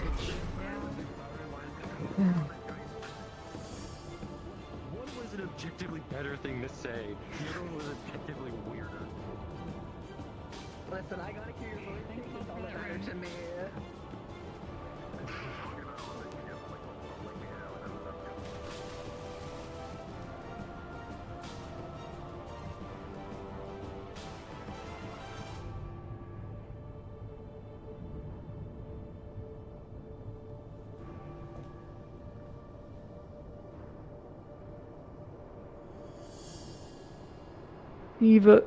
Speaker 4: was an objectively better thing to say. The other one was objectively weirder.
Speaker 16: Listen, I gotta hear your voice. It's all that matters to me.
Speaker 9: Eva.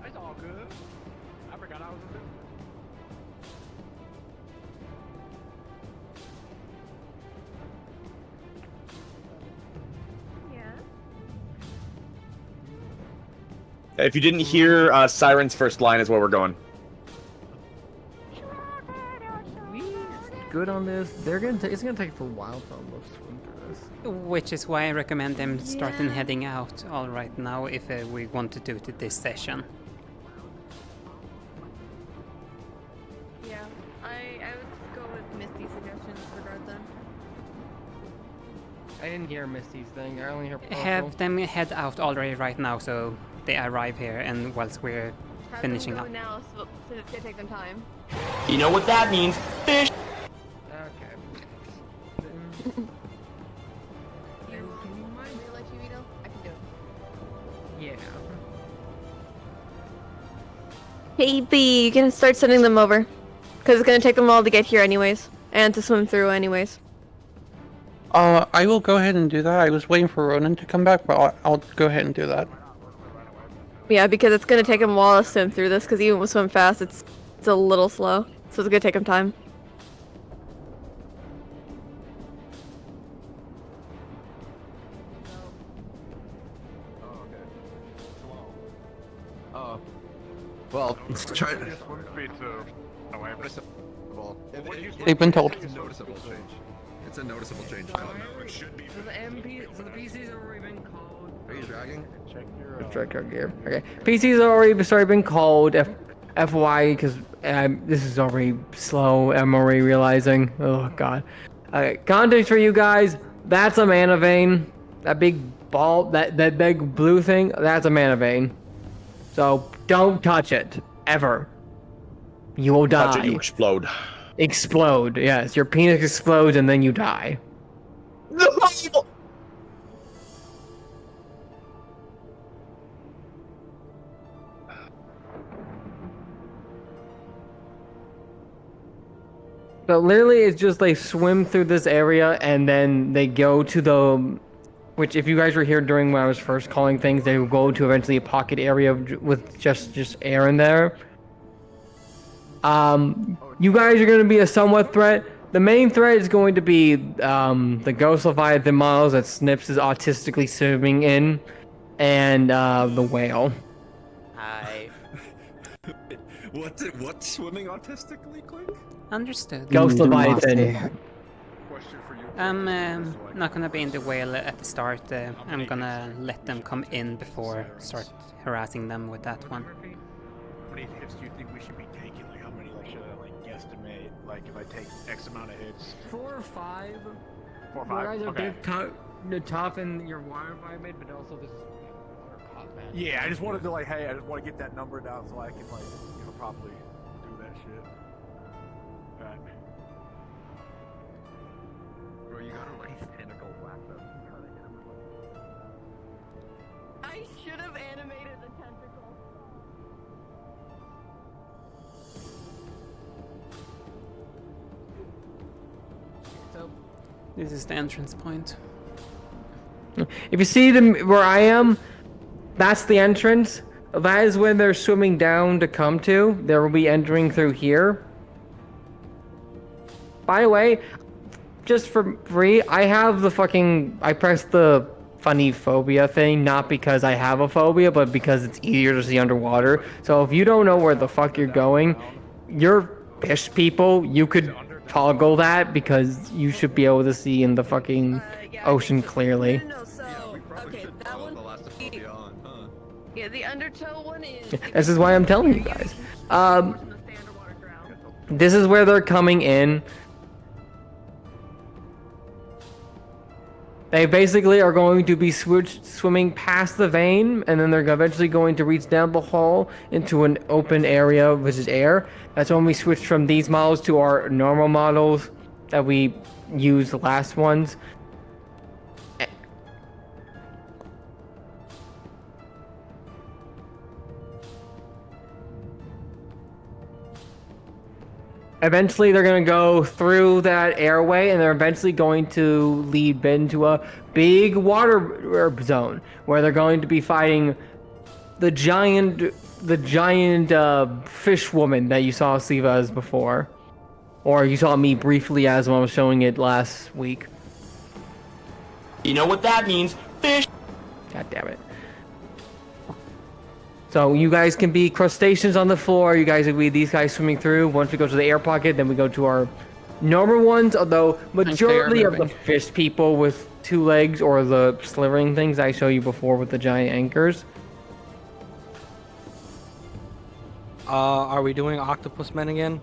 Speaker 23: It's all good. I forgot I was a
Speaker 24: If you didn't hear, Siren's first line is where we're going.
Speaker 9: Good on this. It's gonna take for a while for them to swim through this.
Speaker 6: Which is why I recommend them starting heading out all right now if we want to do it this session.
Speaker 16: Yeah, I would go with Misty's suggestions regardless.
Speaker 9: I didn't hear Misty's thing. I only heard Purple.
Speaker 6: Have them head out already right now so they arrive here and whilst we're
Speaker 16: Have
Speaker 6: finishing
Speaker 16: them
Speaker 6: up.
Speaker 16: go now so it's gonna take them time.
Speaker 24: You know what that means? Fish!
Speaker 9: Okay.
Speaker 16: Can you mind me to let you eat them? I can do it.
Speaker 9: Yeah.
Speaker 10: Hey, B, you can start sending them over. Because it's going to take them all to get here anyways. And to swim through anyways.
Speaker 13: I will go ahead and do that. I was waiting for Ronan to come back, but I'll go ahead and do that.
Speaker 10: Yeah, because it's going to take them a while to swim through this. Because even with swim fast, it's a little slow. So it's going to take them time.
Speaker 20: Oh. Well, try to...
Speaker 23: swim speed to. Oh, wait,
Speaker 13: They've been told.
Speaker 20: It's a noticeable change. It's a noticeable change.
Speaker 5: So the PCs have already been called.
Speaker 20: Are you dragging?
Speaker 23: Check your.
Speaker 9: Check your gear. Okay. PC's already started been called. FY, because this is already slow. I'm already realizing. Oh god. Context for you guys. That's a mana vein. That big ball. That big blue thing. That's a mana vein. So don't touch it ever. You will die.
Speaker 24: Touch it, you explode.
Speaker 9: Explode. Yes, your penis explodes and then you die. But literally, it's just they swim through this area and then they go to the, which if you guys were here during when I was first calling things, they will go to eventually a pocket area with just air in there. You guys are going to be a somewhat threat. The main threat is going to be the Ghost Leviathan models that Snips is autistically swimming in, and the whale.
Speaker 7: Hi.
Speaker 20: What's swimming autistically, Clink?
Speaker 6: Understood.
Speaker 9: Ghost Leviathan.
Speaker 23: Question for you.
Speaker 6: I'm not gonna be in the whale at the start. I'm gonna let them come in before start harassing them with that one.
Speaker 23: How many hits do you think we should be taking? Like, how many, like, should I, like, guesstimate? Like, if I take X amount of hits?
Speaker 5: 4 or 5.
Speaker 23: 4 or
Speaker 5: You
Speaker 23: 5?
Speaker 5: guys are
Speaker 23: Okay.
Speaker 5: big tough in your wire environment, but also this is hot, man.
Speaker 23: Yeah, I just wanted to, like, hey, I just want to get that number down so I can, like, you know, properly do that shit. Alright.
Speaker 20: Bro, you gotta like tentacle whack them.
Speaker 16: I should have animated the tentacle.
Speaker 6: So this is the entrance point.
Speaker 9: If you see them where I am, that's the entrance. That is when they're swimming down to come to. They will be entering through here. By the way, just for free, I have the fucking... I pressed the funny phobia thing, not because I have a phobia, but because it's easier to see underwater. So if you don't know where the fuck you're going, you're fish people, you could toggle that because you should be able to see in the fucking ocean clearly.
Speaker 16: Yeah, the undertow one is.
Speaker 9: This is why I'm telling you guys. This is where they're coming in. They basically are going to be swimming past the vein, and then they're eventually going to reach down the hall into an open area, which is air. That's when we switch from these models to our normal models that we used the last ones. Eventually, they're going to go through that airway, and they're eventually going to lead Ben to a big water zone where they're going to be fighting the giant fish woman that you saw Siva as before, or you saw me briefly as when I was showing it last week.
Speaker 7: You know what that means? Fish.
Speaker 9: God damn it. So you guys can be crustaceans on the floor. You guys will be these guys swimming through. Once we go to the air pocket, then we go to our normal ones. Although majority of the fish people with 2 legs or the slithering things I showed you before with the giant anchors.
Speaker 14: Are we doing octopus men again?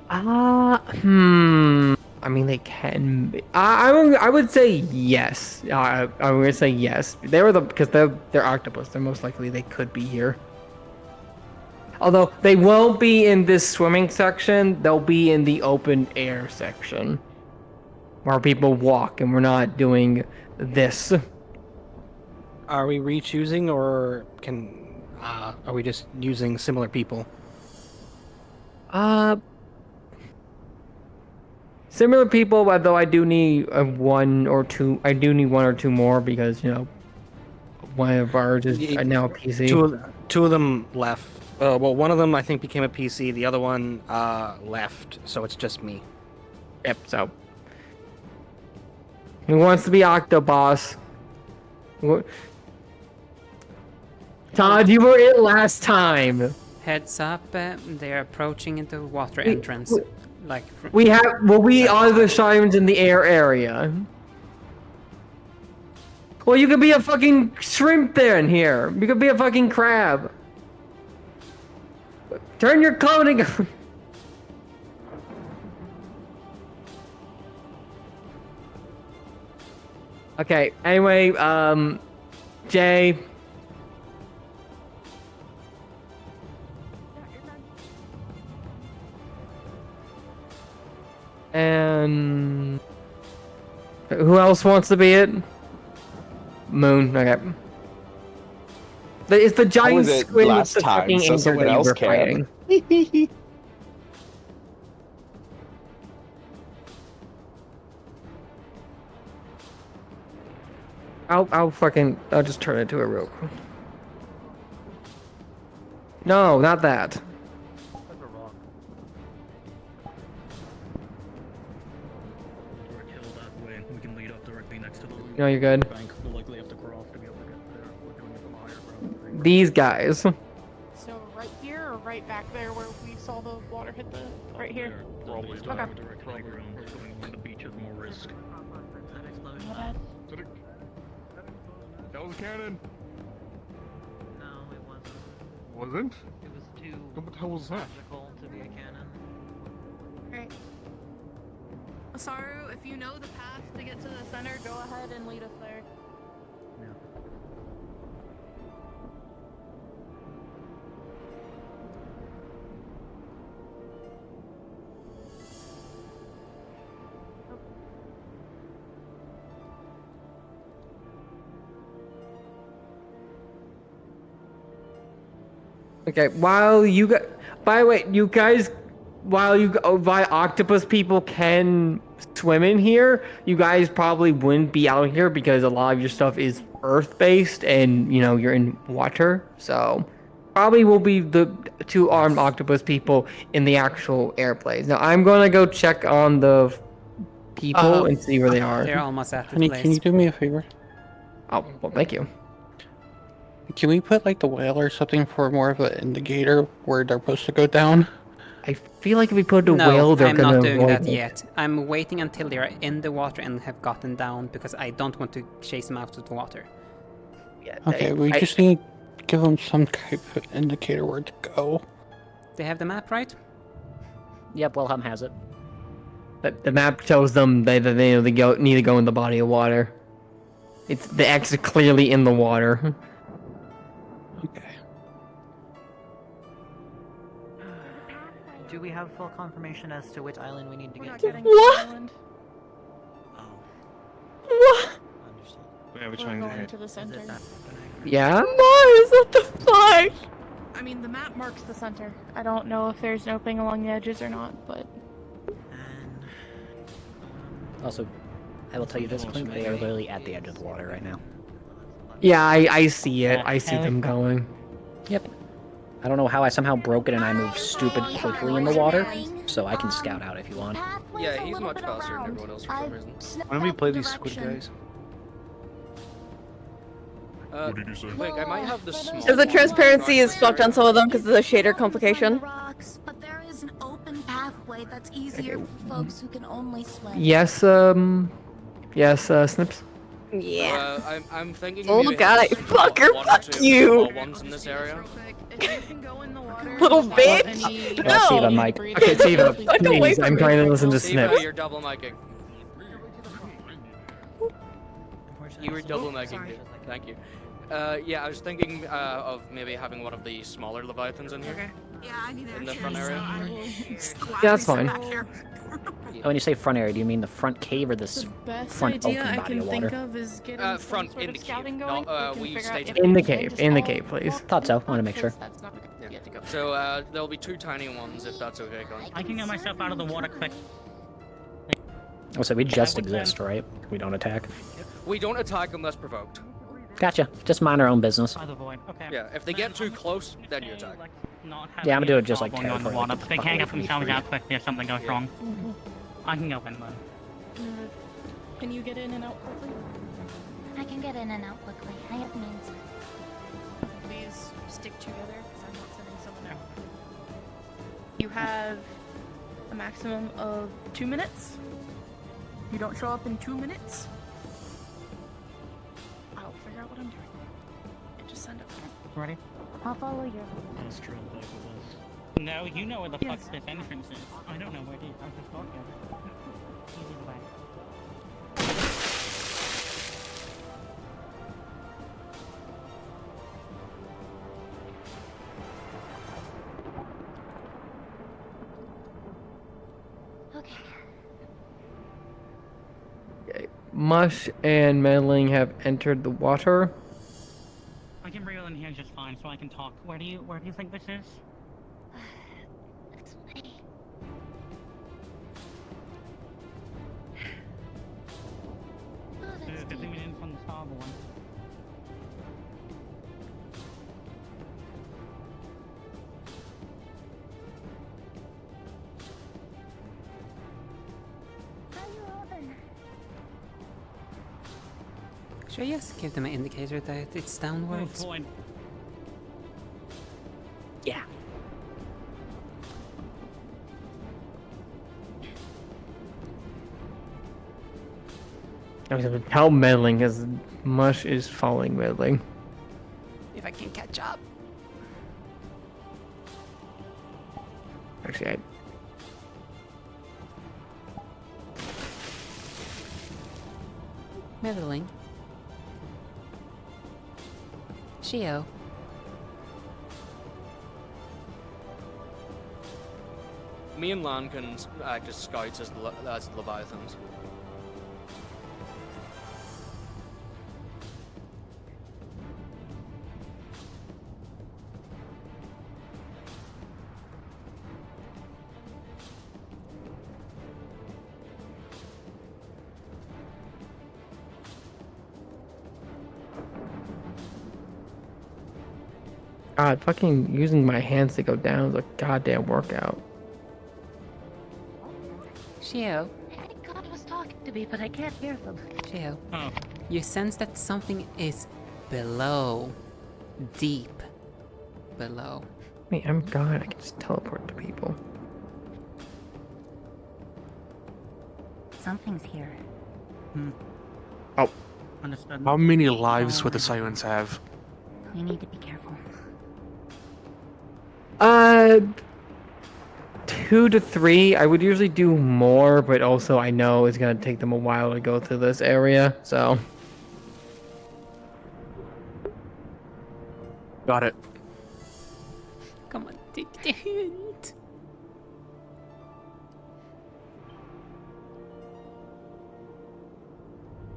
Speaker 9: I mean, they can be. I would say yes. I would say yes. They were because they're octopus. They're most likely they could be here. Although they won't be in this swimming section. They'll be in the open air section where people walk, and we're not doing this.
Speaker 14: Are we re-choosing, or are we just using similar people?
Speaker 9: Similar people, but though I do need one or two more because, you know, one of ours is now a PC.
Speaker 14: Two of them left. Well, one of them I think became a PC. The other one left, so it's just me.
Speaker 9: Yep. So who wants to be Octoboss? Todd, you were it last time.
Speaker 6: Heads up, they're approaching into the water entrance.
Speaker 9: We are the sirens in the air area. Well, you could be a fucking shrimp there in here. You could be a fucking crab. Turn your clothing on. Okay, anyway, Jay. And who else wants to be it? Moon. Okay. It's the giant squid with the fucking anchor that you were fighting. I'll just turn it to a real quick. No, not that. No, you're good. These guys.
Speaker 15: So right here or right back there where we saw the water hit the... Right here?
Speaker 4: Probably
Speaker 15: Okay.
Speaker 4: direct playground. Going on the beach is more risk. That was a cannon!
Speaker 3: No, it wasn't.
Speaker 4: Wasn't?
Speaker 3: It was too
Speaker 4: What the hell was that?
Speaker 3: magical to be a cannon.
Speaker 15: Great. Saru, if you know the path to get to the center, go ahead and lead us there.
Speaker 9: Okay, while by the way, you guys, while octopus people can swim in here, you guys probably wouldn't be out here because a lot of your stuff is earth-based and, you know, you're in water. So probably will be the 2 armed octopus people in the actual airplanes. Now I'm gonna go check on the people and see where they are.
Speaker 6: They're almost at the
Speaker 13: Honey,
Speaker 6: place.
Speaker 13: can you do me a favor?
Speaker 9: Oh, well, thank you.
Speaker 13: Can we put like the whale or something for more of an indicator where they're supposed to go down?
Speaker 9: I feel like if we put the whale, they're
Speaker 6: I'm
Speaker 9: gonna
Speaker 6: not doing
Speaker 9: avoid
Speaker 6: that
Speaker 9: it.
Speaker 6: yet. I'm waiting until they are in the water and have gotten down because I don't want to chase them out of the water.
Speaker 13: Okay, we just need to give them some type of indicator where to go.
Speaker 6: They have the map, right?
Speaker 3: Yep, Wilhelm has it.
Speaker 9: The map tells them they need to go in the body of water. It's the X is clearly in the water.
Speaker 12: Do we have full confirmation as to which island we need to get
Speaker 15: to?
Speaker 10: What? What?
Speaker 4: Yeah, which
Speaker 15: We're
Speaker 4: one
Speaker 15: going to the center.
Speaker 9: Yeah?
Speaker 10: Mars, what the fuck?
Speaker 15: I mean, the map marks the center. I don't know if there's an opening along the edges or not, but...
Speaker 3: Also, I will tell you this, Clint, they are literally at the edge of the water right now.
Speaker 9: Yeah, I see it. I see them going.
Speaker 3: Yep. I don't know how I somehow broke it and I moved stupid quickly in the water, so I can scout out if you want.
Speaker 11: Yeah, he's much faster than everyone else for some reason.
Speaker 17: Why don't we play these squid guys?
Speaker 11: What did you say? Link, I might have the small.
Speaker 10: Because the transparency is fucked on some of them because of the shader complication.
Speaker 21: But there is an open pathway that's easier for folks who can only swim.
Speaker 9: Yes, Snips?
Speaker 10: Yeah.
Speaker 11: I'm thinking.
Speaker 10: Oh
Speaker 11: maybe
Speaker 10: god,
Speaker 11: have
Speaker 10: fucker,
Speaker 11: one or
Speaker 10: fuck
Speaker 11: two
Speaker 10: you!
Speaker 11: small ones in this area.
Speaker 10: Little bitch!
Speaker 3: No. Siva, Mike.
Speaker 9: Okay, Siva, please, I'm trying to listen to
Speaker 11: Siva,
Speaker 9: Snips.
Speaker 11: you're double micing. You were double micing. Thank you. Yeah, I was thinking of maybe having one of the smaller leviathans in here.
Speaker 21: Okay. Yeah, I need
Speaker 11: in the front area.
Speaker 9: Yeah, that's fine.
Speaker 3: When you say front area, do you mean the front cave or the front open body of water?
Speaker 15: is getting
Speaker 11: front
Speaker 15: some
Speaker 11: in
Speaker 15: sort
Speaker 11: the
Speaker 15: of scouting
Speaker 11: cave.
Speaker 15: going.
Speaker 11: No,
Speaker 15: We
Speaker 11: we
Speaker 15: can figure out
Speaker 11: stayed
Speaker 15: if
Speaker 9: In the
Speaker 15: we can
Speaker 9: cave,
Speaker 15: just
Speaker 9: in the
Speaker 15: all
Speaker 9: cave, please.
Speaker 3: Thought so, want to make sure.
Speaker 15: That's not a good idea to go.
Speaker 11: So there'll be two tiny ones if that's okay, Glenn.
Speaker 12: I can get myself out of the water quick.
Speaker 3: Oh, so we just exist, right? We don't attack.
Speaker 11: We don't attack unless provoked.
Speaker 3: Gotcha. Just mind our own business.
Speaker 12: By the void. Okay.
Speaker 11: Yeah, if they get too close, then you attack.
Speaker 3: Yeah, I'm gonna do it just like
Speaker 12: going on the
Speaker 3: territory.
Speaker 12: water.
Speaker 3: Like,
Speaker 12: But they
Speaker 3: fuck
Speaker 12: can't
Speaker 3: away
Speaker 12: get
Speaker 3: from me
Speaker 12: themselves
Speaker 3: free.
Speaker 12: out quickly if something goes wrong. I can go in then.
Speaker 15: Can you get in and out quickly?
Speaker 21: I can get in and out quickly. I have means.
Speaker 15: Please stick together because I'm not sending someone out. You have a maximum of 2 minutes. You don't show up in 2 minutes. I'll figure out what I'm doing. And just send it.
Speaker 12: Ready?
Speaker 21: I'll follow your.
Speaker 12: Let's try back with this. No, you know where the fuck this entrance is. I don't know where it is. I just got here. Easy way.
Speaker 9: Okay. Mush and Meddling have entered the water.
Speaker 12: I can reel in here just fine, so I can talk. Where do you think this is? They're leaving in from the starboard one.
Speaker 6: Should I just give them an indicator that it's downwards?
Speaker 12: Oh, boy.
Speaker 3: Yeah.
Speaker 9: I was gonna tell Meddling because Mush is following Meddling.
Speaker 6: If I can catch up.
Speaker 9: Actually,
Speaker 6: Meddling. Shio.
Speaker 11: Me and Lan can act as scouts as leviathans.
Speaker 9: God, fucking using my hands to go down is a goddamn workout.
Speaker 6: Shio.
Speaker 21: God was talking to me, but I can't hear them.
Speaker 6: Shio.
Speaker 12: Oh.
Speaker 6: You sense that something is below. Deep. Below.
Speaker 9: Wait, I'm God. I can just teleport to people.
Speaker 21: Something's here.
Speaker 9: Oh.
Speaker 12: Understood.
Speaker 17: How many lives would the sirens have?
Speaker 21: We need to be careful.
Speaker 9: 2 to 3. I would usually do more, but also I know it's gonna take them a while to go through this area, so.
Speaker 17: Got it.
Speaker 6: Come on, take the hint.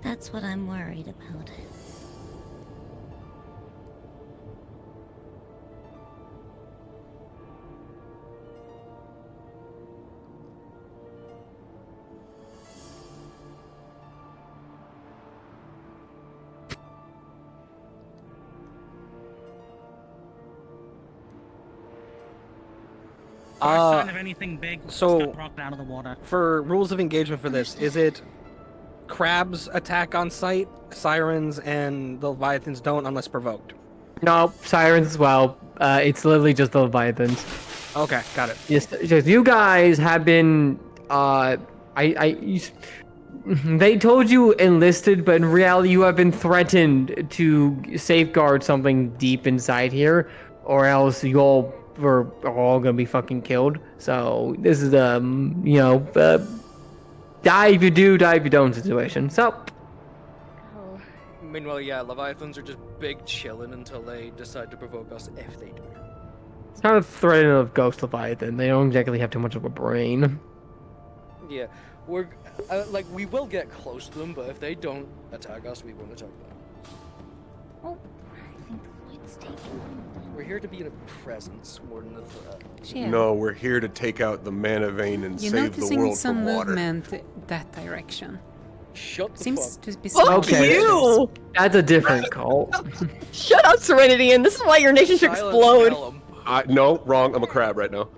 Speaker 21: That's what I'm worried about.
Speaker 12: First sign of anything big,
Speaker 14: so
Speaker 12: stop rocking out of the water.
Speaker 14: for rules of engagement for this, is it crabs attack on sight, sirens and the leviathans don't unless provoked?
Speaker 9: No, sirens as well. It's literally just the leviathans.
Speaker 14: Okay, got it.
Speaker 9: Yes, just you guys have been. They told you enlisted, but in reality, you have been threatened to safeguard something deep inside here, or else you all are all gonna be fucking killed. So this is die if you do, die if you don't situation. So.
Speaker 11: Meanwhile, yeah, leviathans are just big chilling until they decide to provoke us if they do.
Speaker 9: It's kind of threatening of Ghost Leviathan. They don't exactly have too much of a brain.
Speaker 11: Yeah, we're we will get close to them, but if they don't attack us, we won't attack them.
Speaker 21: Oh, I think the void's taken.
Speaker 11: We're here to be a presence more than a threat.
Speaker 2: No, we're here to take out the mana vein and
Speaker 6: You're
Speaker 2: save the
Speaker 6: noticing
Speaker 2: world
Speaker 6: some
Speaker 2: from water.
Speaker 6: movement that direction.
Speaker 11: Shut the
Speaker 6: Seems
Speaker 11: fuck.
Speaker 6: to be
Speaker 9: Okay,
Speaker 10: you!
Speaker 9: that's a different cult.
Speaker 10: Shut up, Serenity, and this is why your nation should explode.
Speaker 2: No, wrong. I'm a crab right now.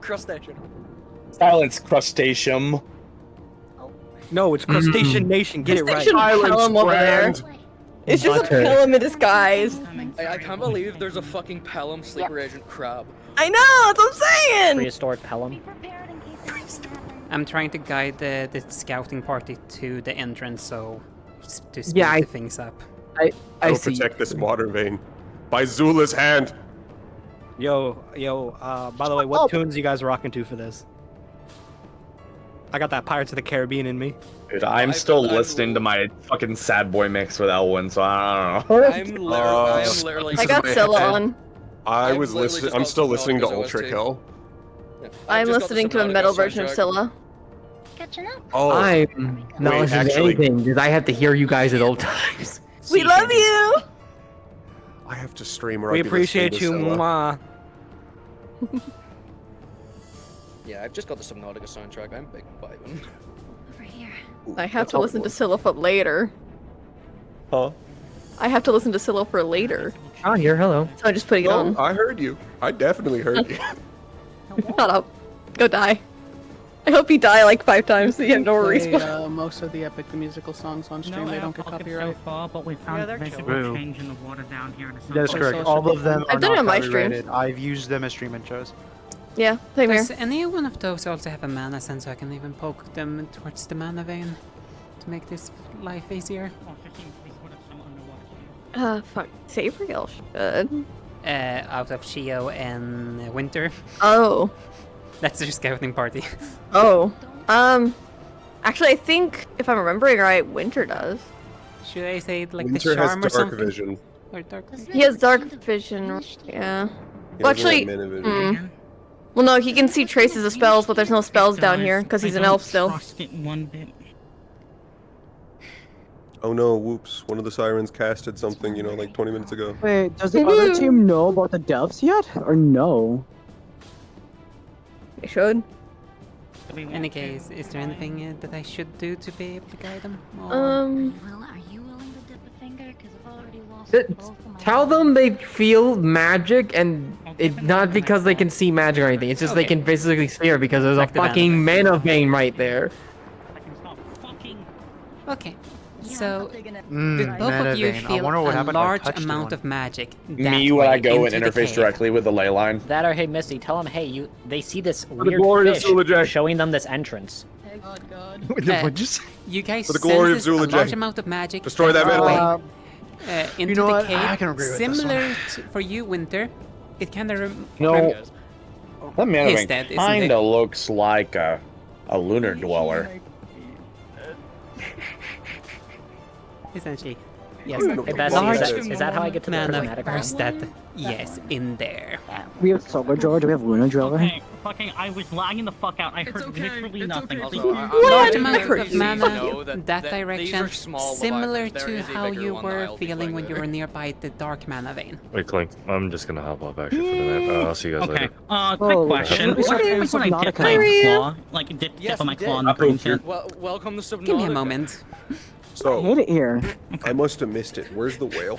Speaker 11: Crustacean.
Speaker 24: Silence, crustacean.
Speaker 14: No, it's Crustacean Nation. Get it right.
Speaker 10: Pelham over there. It's just a Pelham in disguise.
Speaker 11: I can't believe there's a fucking Pelham sleeper agent crab.
Speaker 10: I know, that's what I'm saying!
Speaker 3: Prehistoric Pelham.
Speaker 6: I'm trying to guide the scouting party to the entrance, so to speed
Speaker 9: Yeah,
Speaker 6: things up.
Speaker 9: I
Speaker 2: I'll
Speaker 9: see.
Speaker 2: protect this water vein. By Zula's hand.
Speaker 14: Yo, by the way, what tunes you guys rocking to for this? I got that Pirates of the Caribbean in me.
Speaker 24: Dude, I'm still listening to my fucking sad boy mix with Elwin, so I don't know.
Speaker 11: I'm literally.
Speaker 10: I got Scylla on.
Speaker 2: I was listening. I'm still listening to Ultra Kill.
Speaker 10: I'm listening to a metal version of Scylla.
Speaker 21: Catching up.
Speaker 2: Oh,
Speaker 9: I'm not
Speaker 2: wait,
Speaker 9: listening to
Speaker 2: actually-
Speaker 9: anything because I have to hear you guys at all times.
Speaker 10: We love you!
Speaker 2: I have to stream or
Speaker 14: We
Speaker 2: I'll be listening
Speaker 14: appreciate
Speaker 2: to
Speaker 14: you,
Speaker 2: Zilla.
Speaker 14: mwah.
Speaker 11: Yeah, I've just got the Subnautica soundtrack. I'm big vibing.
Speaker 21: Over here.
Speaker 10: I have to listen to Scylla for later.
Speaker 2: Huh?
Speaker 10: I have to listen to Scylla for later.
Speaker 9: Oh, here, hello.
Speaker 10: So I'm just putting it
Speaker 2: No,
Speaker 10: on.
Speaker 2: I heard you. I definitely heard you.
Speaker 10: Shut up. Go die. I hope you die like 5 times so you have no
Speaker 8: Play,
Speaker 10: respawn.
Speaker 8: most of the epic musical songs on stream, they don't get copyright.
Speaker 12: So far, but we found
Speaker 8: they're
Speaker 12: visible
Speaker 8: chill.
Speaker 12: change in the water down here. And
Speaker 8: That is correct. All of them are
Speaker 10: I've done it
Speaker 8: not
Speaker 10: on my streams.
Speaker 8: copyrighted. I've used them as stream intros.
Speaker 10: Yeah, same here.
Speaker 6: Does any one of those also have a mana sense so I can even poke them towards the mana vein to make this life easier?
Speaker 10: Fuck. Save real should.
Speaker 6: Out of Shio and Winter.
Speaker 10: Oh.
Speaker 6: That's their scouting party.
Speaker 10: Oh. Actually, I think, if I'm remembering right, Winter does.
Speaker 6: Should I say like
Speaker 2: Winter
Speaker 6: the
Speaker 2: has
Speaker 6: charm or
Speaker 2: dark
Speaker 6: something?
Speaker 2: vision.
Speaker 6: Or dark vision?
Speaker 10: He has dark vision, yeah.
Speaker 2: He
Speaker 10: Well,
Speaker 2: doesn't have
Speaker 10: actually,
Speaker 2: mana vision.
Speaker 10: well, no, he can see traces of spells, but there's no spells down here because he's an elf still.
Speaker 12: Trust it one bit.
Speaker 2: Oh no, whoops. One of the sirens casted something, like 20 minutes ago.
Speaker 8: Wait, does the other team know about the devs yet, or no?
Speaker 10: They should.
Speaker 6: In any case, is there anything that I should do to be able to guide them? Or...
Speaker 21: Well, are you willing to dip a finger? Because I've already lost both of my...
Speaker 9: Tell them they feel magic, and it's not because they can see magic or anything. It's just they can physically see it because there's a fucking mana vein right there.
Speaker 6: Okay. So,
Speaker 17: Mm,
Speaker 6: did both
Speaker 17: mana
Speaker 6: of you
Speaker 17: vein. I
Speaker 6: feel
Speaker 17: wonder what
Speaker 6: a
Speaker 17: happened if I
Speaker 6: large
Speaker 17: touched
Speaker 6: amount
Speaker 17: one.
Speaker 6: of magic
Speaker 24: Me when I go and
Speaker 6: into the
Speaker 24: interface
Speaker 6: cave?
Speaker 24: directly with the ley line.
Speaker 3: That or hey Misty, tell them hey they see this
Speaker 2: the
Speaker 3: weird
Speaker 2: glory of
Speaker 3: fish
Speaker 2: Sulajay.
Speaker 3: showing them this entrance.
Speaker 16: God.
Speaker 6: What'd you say? You guys
Speaker 2: For the glory of
Speaker 6: senses a
Speaker 2: Zula
Speaker 6: large
Speaker 2: Jen.
Speaker 6: amount of magic
Speaker 2: Destroy that
Speaker 6: away,
Speaker 2: metal.
Speaker 6: into
Speaker 17: know
Speaker 6: the
Speaker 17: what?
Speaker 6: cave.
Speaker 17: I can agree with this
Speaker 6: Similar to, for you, Winter. It kind of
Speaker 24: No, that man
Speaker 6: He's dead, isn't
Speaker 24: kind
Speaker 6: he?
Speaker 24: of looks like a lunar dweller.
Speaker 6: Essentially. Yes.
Speaker 3: Hey, Bessie, is that how I get to the
Speaker 6: man
Speaker 3: prismatic
Speaker 6: of
Speaker 3: room?
Speaker 6: Ersted. Yes, in there.
Speaker 8: We have Solar George, we have Luna Driller.
Speaker 12: Okay, fucking, I was lagging the fuck out. I heard literally nothing.
Speaker 6: Large amount of mana
Speaker 11: know
Speaker 6: that,
Speaker 11: that these
Speaker 6: direction,
Speaker 11: are small
Speaker 6: similar
Speaker 11: leviathans. There
Speaker 6: to
Speaker 11: is a
Speaker 6: how
Speaker 11: bigger
Speaker 6: you
Speaker 11: one that
Speaker 6: were
Speaker 11: I'll be
Speaker 6: feeling
Speaker 11: playing
Speaker 6: when you
Speaker 11: later.
Speaker 6: were nearby the dark mana vein.
Speaker 1: Wait, Clink, I'm just gonna hop off actually for the night. I'll see you guys
Speaker 12: Okay,
Speaker 1: later.
Speaker 12: quick question. What happens when I dip my claw? Like, dip my claw in the green here?
Speaker 11: Welcome to Subnautica.
Speaker 6: Give me a moment.
Speaker 2: So,
Speaker 8: I hate it here.
Speaker 2: I must have missed it. Where's the whale?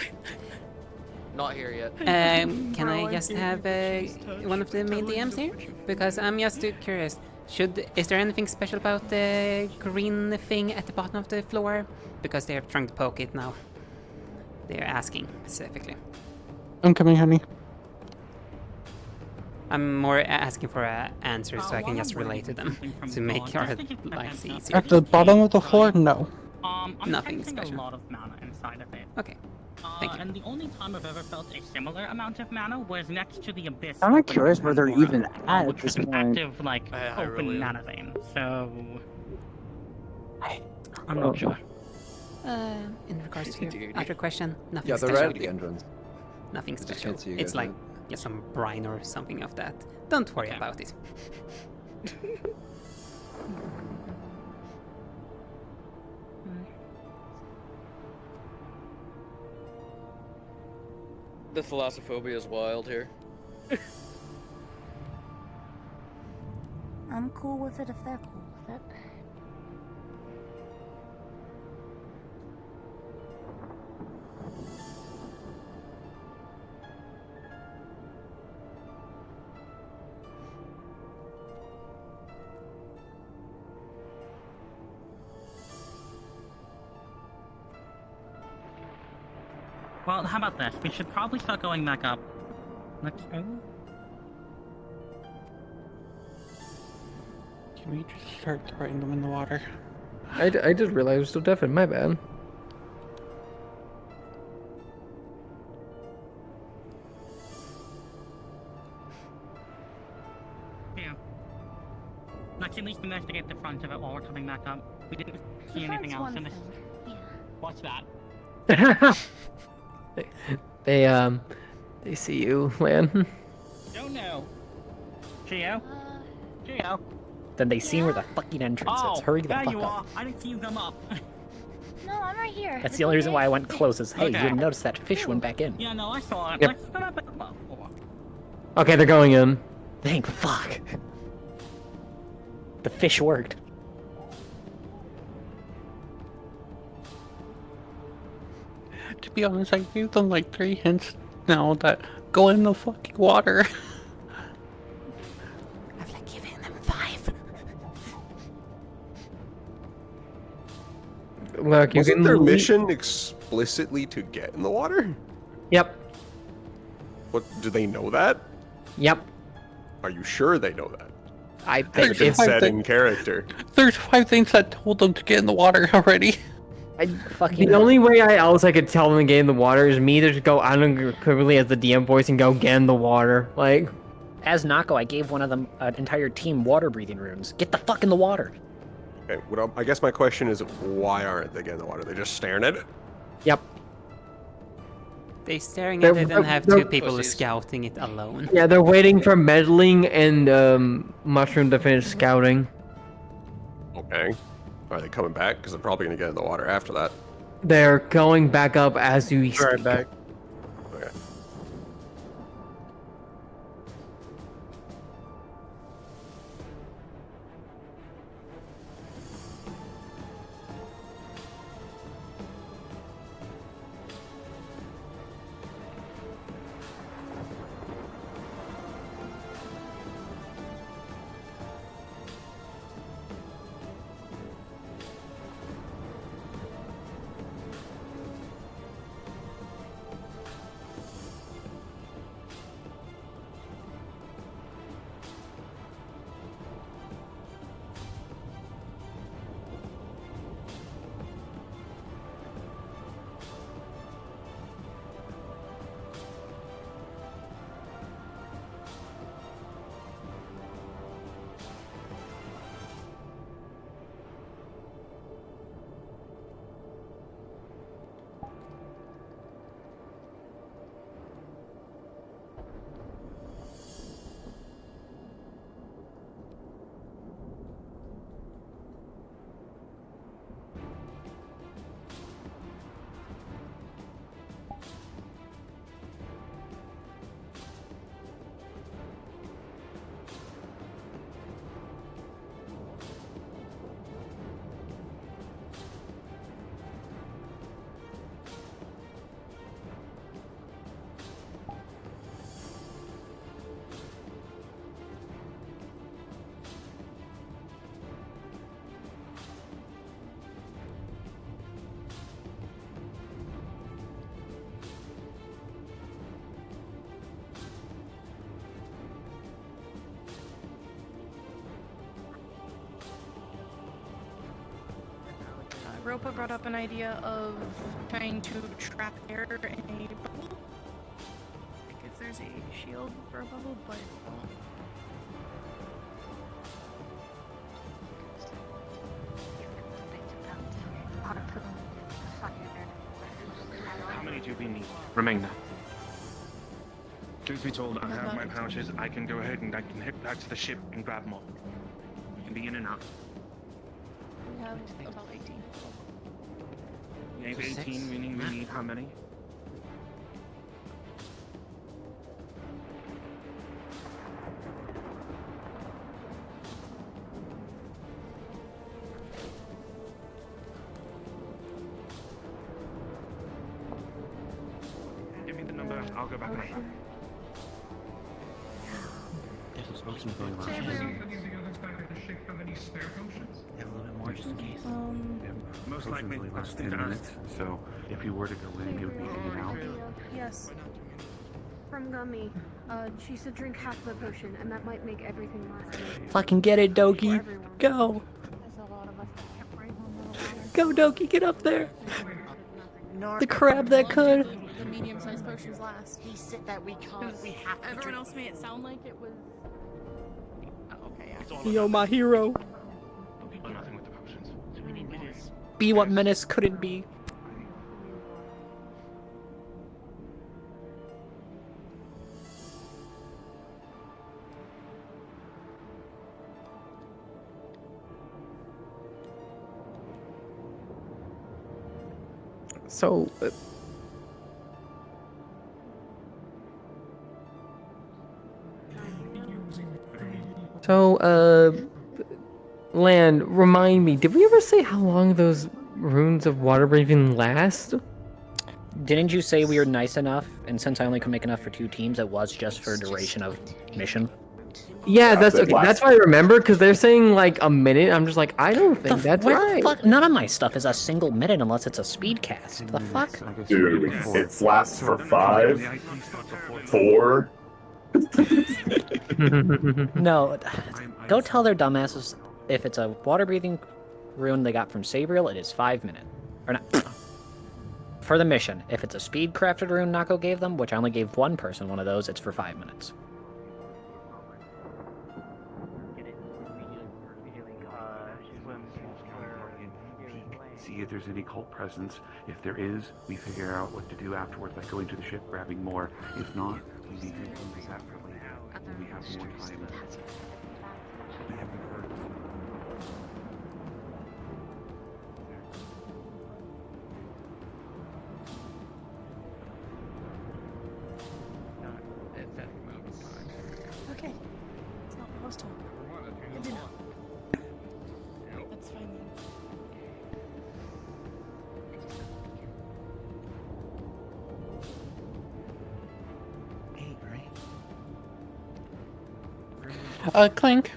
Speaker 11: Not here yet.
Speaker 6: Can I just have one of the main DMs here? Because I'm just curious. Is there anything special about the green thing at the bottom of the floor? Because they're trying to poke it now. They're asking specifically.
Speaker 13: I'm coming, honey.
Speaker 6: I'm more asking for answers so I can just relate to them to make our lives easier.
Speaker 13: At the bottom of the floor? No.
Speaker 12: I'm
Speaker 6: Nothing
Speaker 12: sensing
Speaker 6: special.
Speaker 12: a lot of mana inside of it.
Speaker 6: Okay. Thank you.
Speaker 12: And the only time I've ever felt a similar amount of mana was next to the abyss.
Speaker 8: I'm not
Speaker 12: open
Speaker 8: curious where they're
Speaker 12: Pandora,
Speaker 8: even at
Speaker 12: which
Speaker 8: this
Speaker 12: was an
Speaker 8: point.
Speaker 12: active, like,
Speaker 11: I
Speaker 12: open
Speaker 11: really am.
Speaker 12: mana vein. So I'm
Speaker 8: Oh.
Speaker 12: not sure.
Speaker 6: In regards to your other question, nothing
Speaker 20: Yeah, they're
Speaker 6: special.
Speaker 20: right at the entrance.
Speaker 6: Nothing
Speaker 20: Just
Speaker 6: special.
Speaker 20: can't see you
Speaker 6: It's
Speaker 20: guys,
Speaker 6: like
Speaker 20: right?
Speaker 6: just some brine or something of that. Don't worry about it.
Speaker 11: The thalassophobia is wild here.
Speaker 21: I'm cool with it if they're cool with it.
Speaker 12: Well, how about this? We should probably start going back up. Let's go.
Speaker 13: Can we just start throwing them in the water?
Speaker 9: I just realized I was still deafened. My bad.
Speaker 12: Yeah. Let's at least investigate the front of it while we're coming back up. We didn't see anything else in this. What's that?
Speaker 9: They see you, man.
Speaker 12: Don't know. Geo? Geo?
Speaker 3: Then they see where the fucking entrance is. Hurry the
Speaker 12: there
Speaker 3: fuck
Speaker 12: you
Speaker 3: up.
Speaker 12: are. I didn't see you come up.
Speaker 21: No, I'm right here.
Speaker 3: That's the only reason why I went close is, hey, you
Speaker 12: Okay.
Speaker 3: didn't notice that fish went back in.
Speaker 12: Yeah, no, I saw it.
Speaker 9: Yep.
Speaker 12: Let's go up. Well,
Speaker 9: Okay, they're going in.
Speaker 3: Thank fuck. The fish worked.
Speaker 13: To be honest, I gave them like 3 hints now that go in the fucking water.
Speaker 6: I've like given them 5.
Speaker 9: Look, you
Speaker 2: Wasn't
Speaker 9: can
Speaker 2: their
Speaker 9: leave-
Speaker 2: mission explicitly to get in the water?
Speaker 9: Yep.
Speaker 2: What, do they know that?
Speaker 9: Yep.
Speaker 2: Are you sure they know that?
Speaker 9: I
Speaker 2: Has it
Speaker 9: think
Speaker 2: been
Speaker 9: it's
Speaker 2: said in character?
Speaker 13: There's 5 things that told them to get in the water already.
Speaker 9: the only way else I could tell them to get in the water is me to just go unequivocally as the DM voice and go get in the water. Like,
Speaker 3: As Nako, I gave one of them an entire team water breathing runes. Get the fuck in the water.
Speaker 2: Okay, I guess my question is, why aren't they getting in the water? They're just staring at it?
Speaker 9: Yep.
Speaker 6: They're staring at it and have 2 people
Speaker 2: Pussies.
Speaker 6: scouting it alone.
Speaker 9: yeah, they're waiting for meddling and Mushroom to finish scouting.
Speaker 2: Okay. Are they coming back? Because they're probably going to get in the water after that.
Speaker 9: They're going back up as we speak.
Speaker 2: Right back. Okay.
Speaker 15: Ropa brought up an idea of trying to trap air in a bubble. Like if there's a shield for a bubble, but
Speaker 4: How many do we need? Remain now. Truth be told, I have my pouches. I can go ahead and I can hit back to the ship and grab them all. We can be in and out.
Speaker 15: we have about 18.
Speaker 4: We have 18, meaning we need how many? Give me the number, I'll go back and I
Speaker 3: There's some smoking going around.
Speaker 15: Saber.
Speaker 3: Yeah, a little bit more just in case.
Speaker 4: most likely
Speaker 17: Usually last
Speaker 4: that's
Speaker 17: 10 minutes, so if you were to go in, it would be in and out.
Speaker 5: Yes. From Gummy. She said drink half the potion, and that might make everything last.
Speaker 3: Fucking get it, Doki. Go. Go, Doki, get up there. The crab that could.
Speaker 15: The medium-sized potions last.
Speaker 3: He said that we can't. We have to.
Speaker 15: Everyone else made it sound like it was. Oh, okay, yeah.
Speaker 3: Yo, my hero.
Speaker 4: nothing with the potions.
Speaker 3: Be what Menace couldn't be.
Speaker 9: So, Land, remind me, did we ever say how long those runes of water breathing last?
Speaker 3: Didn't you say we were nice enough? And since I only could make enough for 2 teams, it was just for duration of mission.
Speaker 9: Yeah, that's okay. That's what I remember, because they're saying like a minute. I'm just like, I don't think that's right.
Speaker 3: Fuck? None of my stuff is a single minute unless it's a speed cast. The fuck?
Speaker 18: Dude, it lasts for 5, 4.
Speaker 3: No, go tell their dumbasses if it's a water breathing rune they got from Sabriel, it is 5 minutes. Or not. For the mission, if it's a speed crafted rune Nako gave them, which I only gave one person one of those, it's for 5 minutes.
Speaker 17: See if there's any cult presence. If there is, we figure out what to do afterwards, like going to the ship, grabbing more. If not, we need to do this after later. When we have more time. We haven't heard from them.
Speaker 15: Okay. It's not what I was told. Good to know. That's fine then.
Speaker 13: Clink.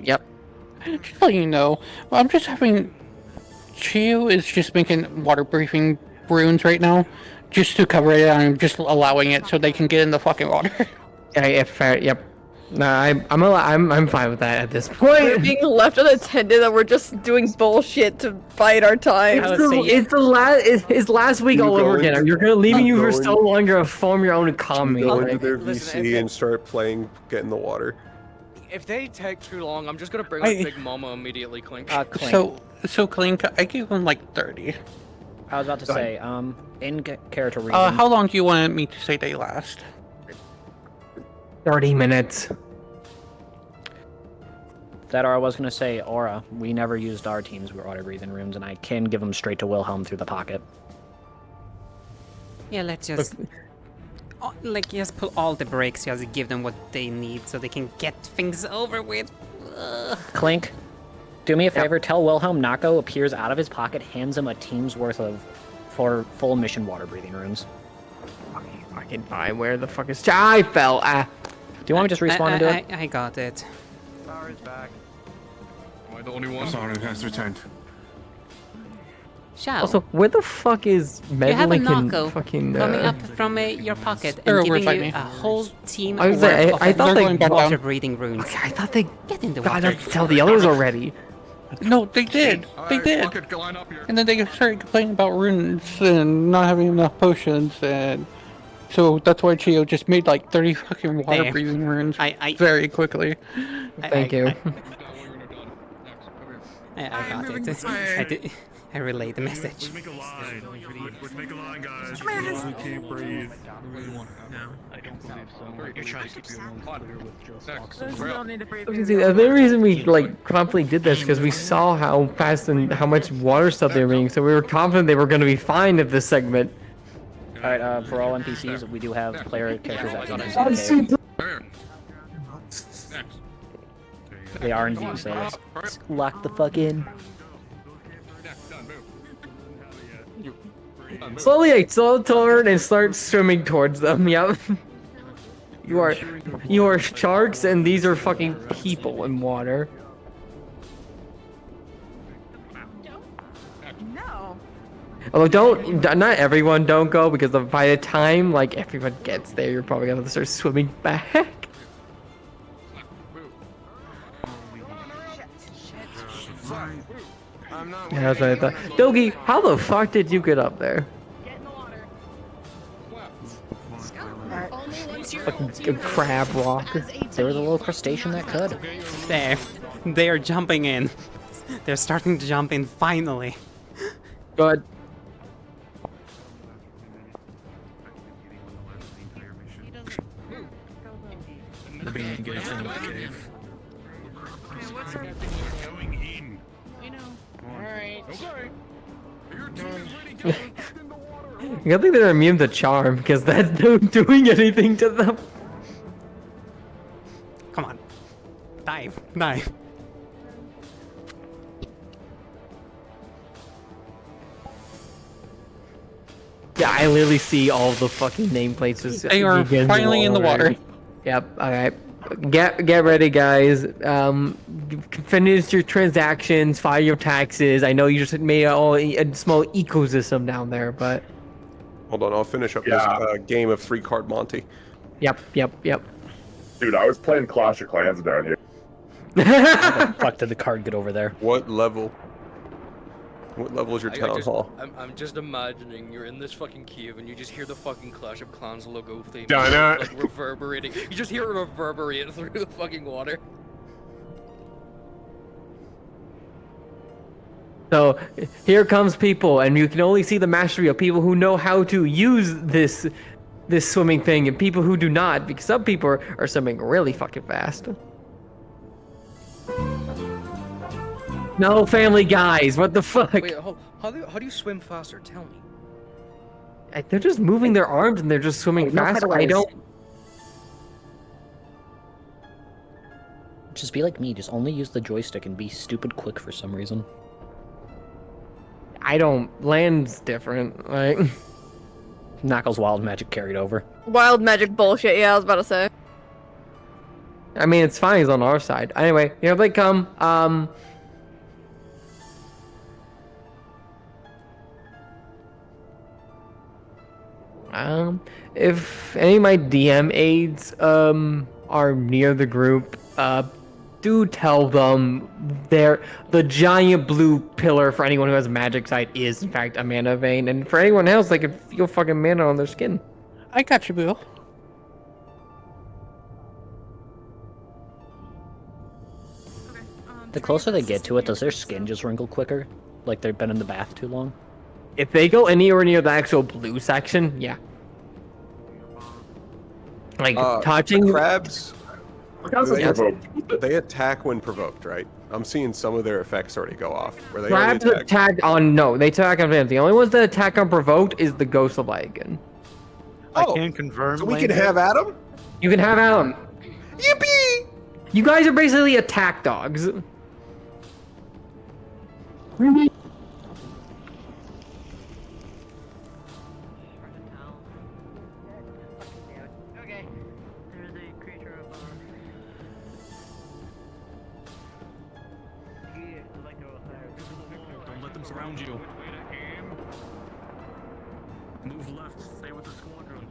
Speaker 9: Yep.
Speaker 13: Just let you know, I'm just having... Chio is just making water breathing runes right now, just to cover it, and I'm just allowing it so they can get in the fucking water.
Speaker 9: Yeah, fair. Yep. Nah, I'm fine with that at this point.
Speaker 10: We're being left unattended and we're just doing bullshit to bide our time.
Speaker 9: It's last week all over again. You're gonna leaving you for so long. You're gonna form your own economy.
Speaker 2: Go into
Speaker 9: Like,
Speaker 2: their
Speaker 11: Listen,
Speaker 2: VC and start playing, get in the water.
Speaker 11: If they take too long, I'm just gonna bring up Big Mama immediately, Clink.
Speaker 13: So Clink, I gave him like 30.
Speaker 3: I was about to say, in character reason.
Speaker 13: How long do you want me to say they last?
Speaker 9: 30 minutes.
Speaker 3: That or I was gonna say, Aura. We never used our team's water breathing runes, and I can give them straight to Wilhelm through the pocket.
Speaker 6: Yeah, let's just... just pull all the brakes, just give them what they need so they can get things over with. Ugh.
Speaker 3: Clink, do me a favor, tell Wilhelm Nako appears out of his pocket, hands him a team's worth of full mission water breathing runes.
Speaker 9: Fucking fine, where the fuck is... I fell,
Speaker 3: Do you want me to just respawn and do it?
Speaker 6: I got it.
Speaker 23: Sarah's back. Am I the only one?
Speaker 17: Sorry, has returned.
Speaker 6: Shao,
Speaker 9: Also, where the fuck is
Speaker 6: you have a
Speaker 9: Medlink and
Speaker 6: Nako
Speaker 9: fucking...
Speaker 6: coming up from your pocket
Speaker 13: They're
Speaker 6: and giving
Speaker 13: over
Speaker 6: you
Speaker 13: by me.
Speaker 6: a whole team
Speaker 9: I was like,
Speaker 6: worth
Speaker 9: I
Speaker 6: of
Speaker 9: thought they...
Speaker 6: water breathing runes.
Speaker 9: I thought they...
Speaker 6: Get in the
Speaker 9: God,
Speaker 6: water.
Speaker 9: I tell the others already.
Speaker 13: No, they did. They
Speaker 23: Alright,
Speaker 13: did.
Speaker 23: fuck it, line up here.
Speaker 13: And then they started complaining about runes and not having enough potions, and so that's why Chio just made like 30 fucking water breathing runes very quickly.
Speaker 9: Thank you.
Speaker 6: I got it. I relayed the message.
Speaker 7: Let's make a line. Let's make a line, guys. We can't breathe.
Speaker 12: No, I don't believe so. You're trying to keep your lungs clear with just oxygen.
Speaker 10: You don't need to breathe.
Speaker 9: See, the other reason we like promptly did this because we saw how fast and how much water stuff they were bringing, so we were confident they were going to be fine at this segment.
Speaker 3: All right, for all NPCs, we do have player characters that can use the cave. They are in view, so let's lock the fuck in.
Speaker 9: Slowly, slow turn and start swimming towards them. Yep. You are sharks, and these are fucking people in water.
Speaker 10: No.
Speaker 9: Although not everyone don't go, because by the time like everyone gets there, you're probably gonna start swimming back. Yeah, that's what I thought. Dogi, how the fuck did you get up there? Fucking crab rock.
Speaker 3: There was a little crustacean that could.
Speaker 6: There. They are jumping in. They're starting to jump in finally.
Speaker 9: Good.
Speaker 7: We're being engaged in the cave.
Speaker 23: Going in.
Speaker 12: We know. Alright.
Speaker 23: Okay. Your team is ready to in the water.
Speaker 9: I think they're immune to charm because that's not doing anything to them.
Speaker 6: Come on. Dive. Dive.
Speaker 9: Yeah, I literally see all the fucking nameplates.
Speaker 13: They are finally in the water.
Speaker 9: Yep. Alright. Get ready, guys. Finish your transactions, file your taxes. I know you just made a small ecosystem down there, but
Speaker 2: Hold on, I'll finish up this game of 3-card Monty.
Speaker 9: Yep.
Speaker 18: Dude, I was playing Clash of Clans down here.
Speaker 3: How the fuck did the card get over there?
Speaker 2: What level? What level is your town hall?
Speaker 11: I'm just imagining you're in this fucking cave and you just hear the fucking Clash of Clans logo theme like reverberating. You just hear it reverberate through the fucking water.
Speaker 9: So here comes people, and you can only see the mastery of people who know how to use this swimming thing, and people who do not, because some people are swimming really fucking fast. No, Family Guys, what the fuck?
Speaker 11: Wait, how do you swim faster? Tell me.
Speaker 9: They're just moving their arms and they're just swimming fast. I don't.
Speaker 3: Just be like me. Just only use the joystick and be stupid quick for some reason.
Speaker 9: I don't. Land's different. Like.
Speaker 3: Knuckles' wild magic carried over.
Speaker 10: Wild magic bullshit. Yeah, I was about to say.
Speaker 9: I mean, it's fine. He's on our side. Anyway, here they come. If any of my DM aides are near the group, do tell them the giant blue pillar for anyone who has magic sight is in fact a mana vein, and for anyone else, they can feel fucking mana on their skin.
Speaker 13: I got you, Boo.
Speaker 3: The closer they get to it, does their skin just wrinkle quicker? Like they've been in the bath too long?
Speaker 9: If they go anywhere near the actual blue section, yeah. Like touching
Speaker 2: crabs. They attack when provoked, right? I'm seeing some of their effects already go off. Where they
Speaker 9: crabs attack on they attack on the only ones that attack on provoked is the Ghost of Lycan.
Speaker 23: I can confirm.
Speaker 2: So we can have Adam?
Speaker 9: You can have Adam.
Speaker 2: Yippee!
Speaker 9: You guys are basically attack dogs.
Speaker 7: Don't let them surround you. Move left. Stay with the squadron.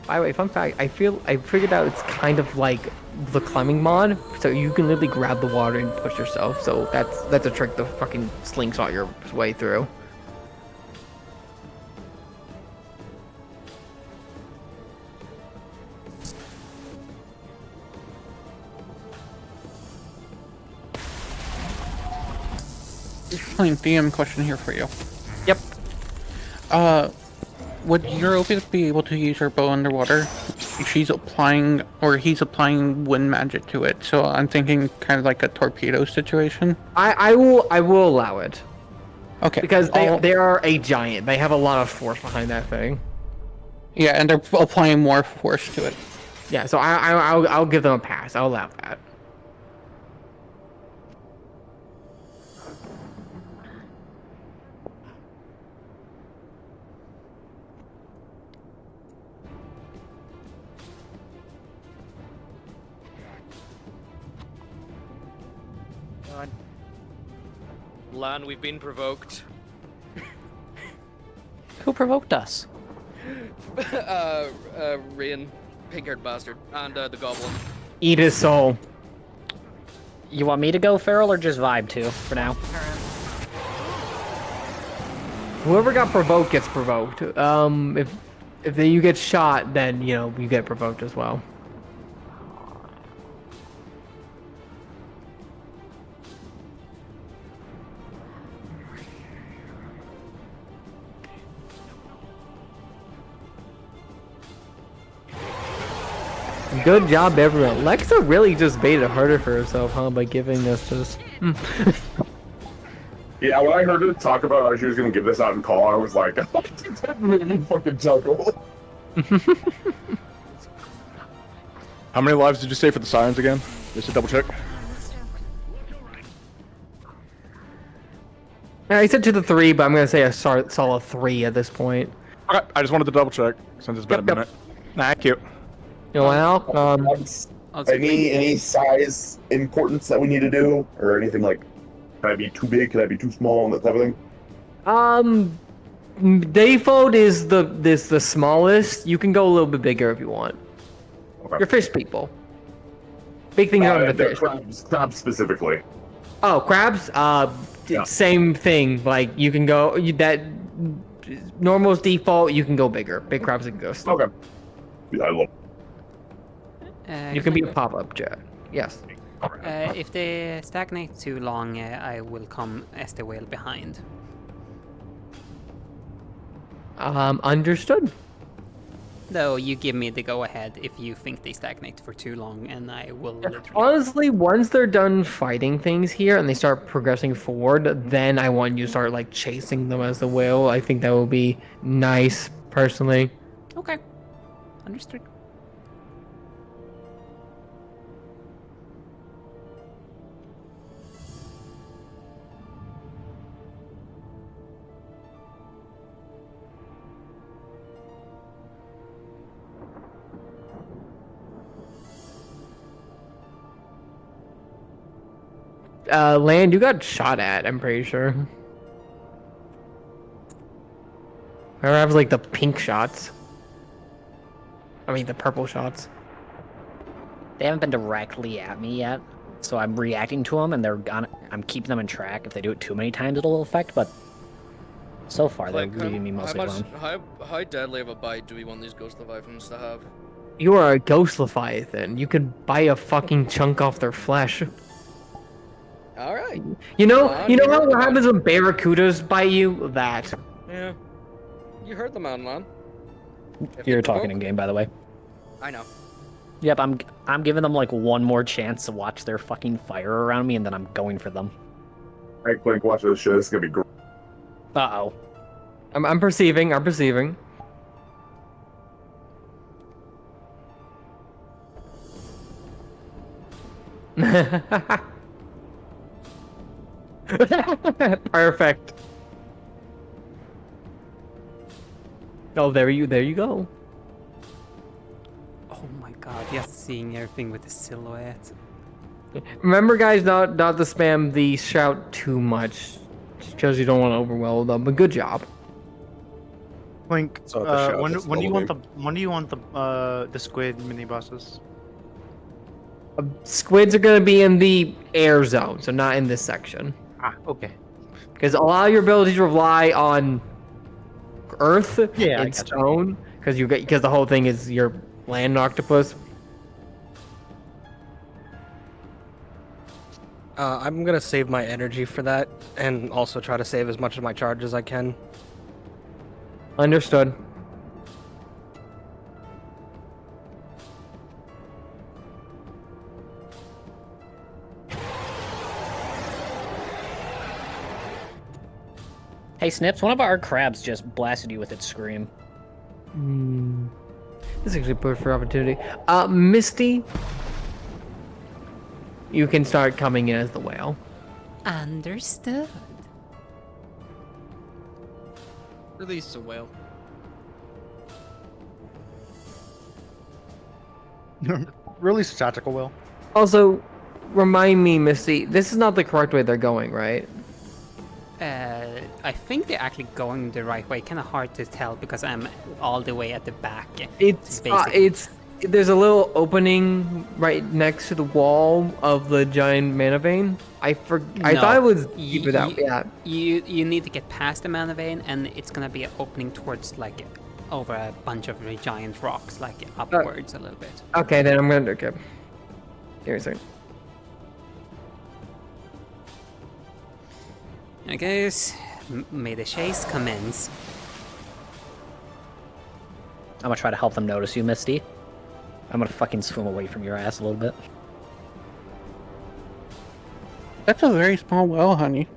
Speaker 9: By the way, fun fact, I figured out it's kind of like the climbing mod, so you can literally grab the water and push yourself. So that's a trick to fucking slingshot your way through.
Speaker 13: Playing DM question here for you.
Speaker 9: Yep.
Speaker 13: Would Europa be able to use her bow underwater? She's applying, or he's applying wind magic to it. So I'm thinking kind of like a torpedo situation.
Speaker 9: I will allow it.
Speaker 13: Okay.
Speaker 9: Because they are a giant. They have a lot of force behind that thing.
Speaker 13: Yeah, and they're applying more force to it.
Speaker 9: Yeah, so I'll give them a pass. I'll allow that.
Speaker 11: Lan, we've been provoked.
Speaker 3: Who provoked us?
Speaker 11: Rain, pink-haired bastard, and the goblin.
Speaker 9: Eat his soul.
Speaker 3: You want me to go feral or just vibe too for now?
Speaker 9: Whoever got provoked gets provoked. If you get shot, then you get provoked as well. Good job, everyone. Lexa really just made it harder for herself, huh, by giving this to us.
Speaker 18: Yeah, when I heard her talk about how she was going to give this out in call, I was like, that made me fucking chuckle.
Speaker 14: How many lives did you say for the sirens again? Just to double check.
Speaker 9: I said 2 to 3, but I'm going to say a solid 3 at this point.
Speaker 14: Okay, I just wanted to double check since it's been a minute. Nah, cute.
Speaker 18: Any size importance that we need to do, or anything like, can I be too big? Can I be too small? And that type of thing.
Speaker 9: Default is the smallest. You can go a little bit bigger if you want.
Speaker 18: Okay.
Speaker 9: You're fish people. Big thing on the fish.
Speaker 18: Crabs specifically.
Speaker 9: Oh, crabs.
Speaker 18: Yeah.
Speaker 9: Same thing. Like you can go that normal's default. You can go bigger. Big crabs can go.
Speaker 18: Okay. Yeah, I love.
Speaker 9: You can be a pop-up jet. Yes.
Speaker 6: If they stagnate too long, I will come as the whale behind.
Speaker 9: Understood.
Speaker 6: Though you give me the go-ahead if you think they stagnate for too long, and I will literally...
Speaker 9: Honestly, once they're done fighting things here and they start progressing forward, then I want you to start like chasing them as the whale. I think that will be nice, personally.
Speaker 6: Okay. Understood.
Speaker 9: Land, you got shot at, I'm pretty sure. Or I have like the pink shots. I mean the purple shots.
Speaker 3: They haven't been directly at me yet, so I'm reacting to them, and I'm keeping them in track. If they do it too many times, it'll affect. But so far, they're leaving me mostly alone.
Speaker 11: How deadly of a bite do we want these ghost leviathans to have?
Speaker 9: You are a ghost leviathan. You could buy a fucking chunk off their flesh.
Speaker 11: All right.
Speaker 9: You know what happens when barracudas bite you? That.
Speaker 11: Yeah. You heard the man, Lan.
Speaker 3: You're talking in game, by the way.
Speaker 11: I know.
Speaker 3: Yep, I'm giving them like one more chance to watch their fucking fire around me, and then I'm going for them.
Speaker 18: Hey, Clink, watch this shit. It's gonna be great.
Speaker 3: Uh-oh.
Speaker 9: I'm perceiving. Perfect. Oh, there you go.
Speaker 6: Oh my god, just seeing everything with the silhouette.
Speaker 9: Remember, guys, not to spam the shout too much, because you don't want to overwhelm them. But good job.
Speaker 16: Link,
Speaker 2: So at the shop,
Speaker 16: when
Speaker 2: it's
Speaker 16: do you want
Speaker 2: building.
Speaker 16: the squid mini bosses?
Speaker 9: Squids are gonna be in the air zone, so not in this section.
Speaker 16: Ah, okay.
Speaker 9: Because a lot of your abilities rely on earth
Speaker 16: Yeah, I
Speaker 9: and
Speaker 16: gotcha.
Speaker 9: stone, because the whole thing is your land octopus.
Speaker 19: I'm gonna save my energy for that, and also try to save as much of my charge as I can.
Speaker 9: Understood.
Speaker 3: Hey Snips, one of our crabs just blasted you with its scream.
Speaker 9: This is actually a perfect opportunity. Misty, you can start coming in as the whale.
Speaker 6: Understood.
Speaker 11: Release the whale.
Speaker 16: Release a tactical will.
Speaker 9: Also, remind me, Misty, this is not the correct way they're going, right?
Speaker 6: I think they're actually going the right way. Kind of hard to tell because I'm all the way at the back.
Speaker 9: It's there's a little opening right next to the wall of the giant mana vein. I thought it was deeper that. Yeah.
Speaker 6: You need to get past the mana vein, and it's gonna be an opening towards like over a bunch of giant rocks, like upwards a little bit.
Speaker 9: Okay, then I'm gonna okay. Give me a second.
Speaker 6: I guess may the chase commence.
Speaker 3: I'm gonna try to help them notice you, Misty. I'm gonna fucking swim away from your ass a little bit.
Speaker 13: That's a very small well, honey.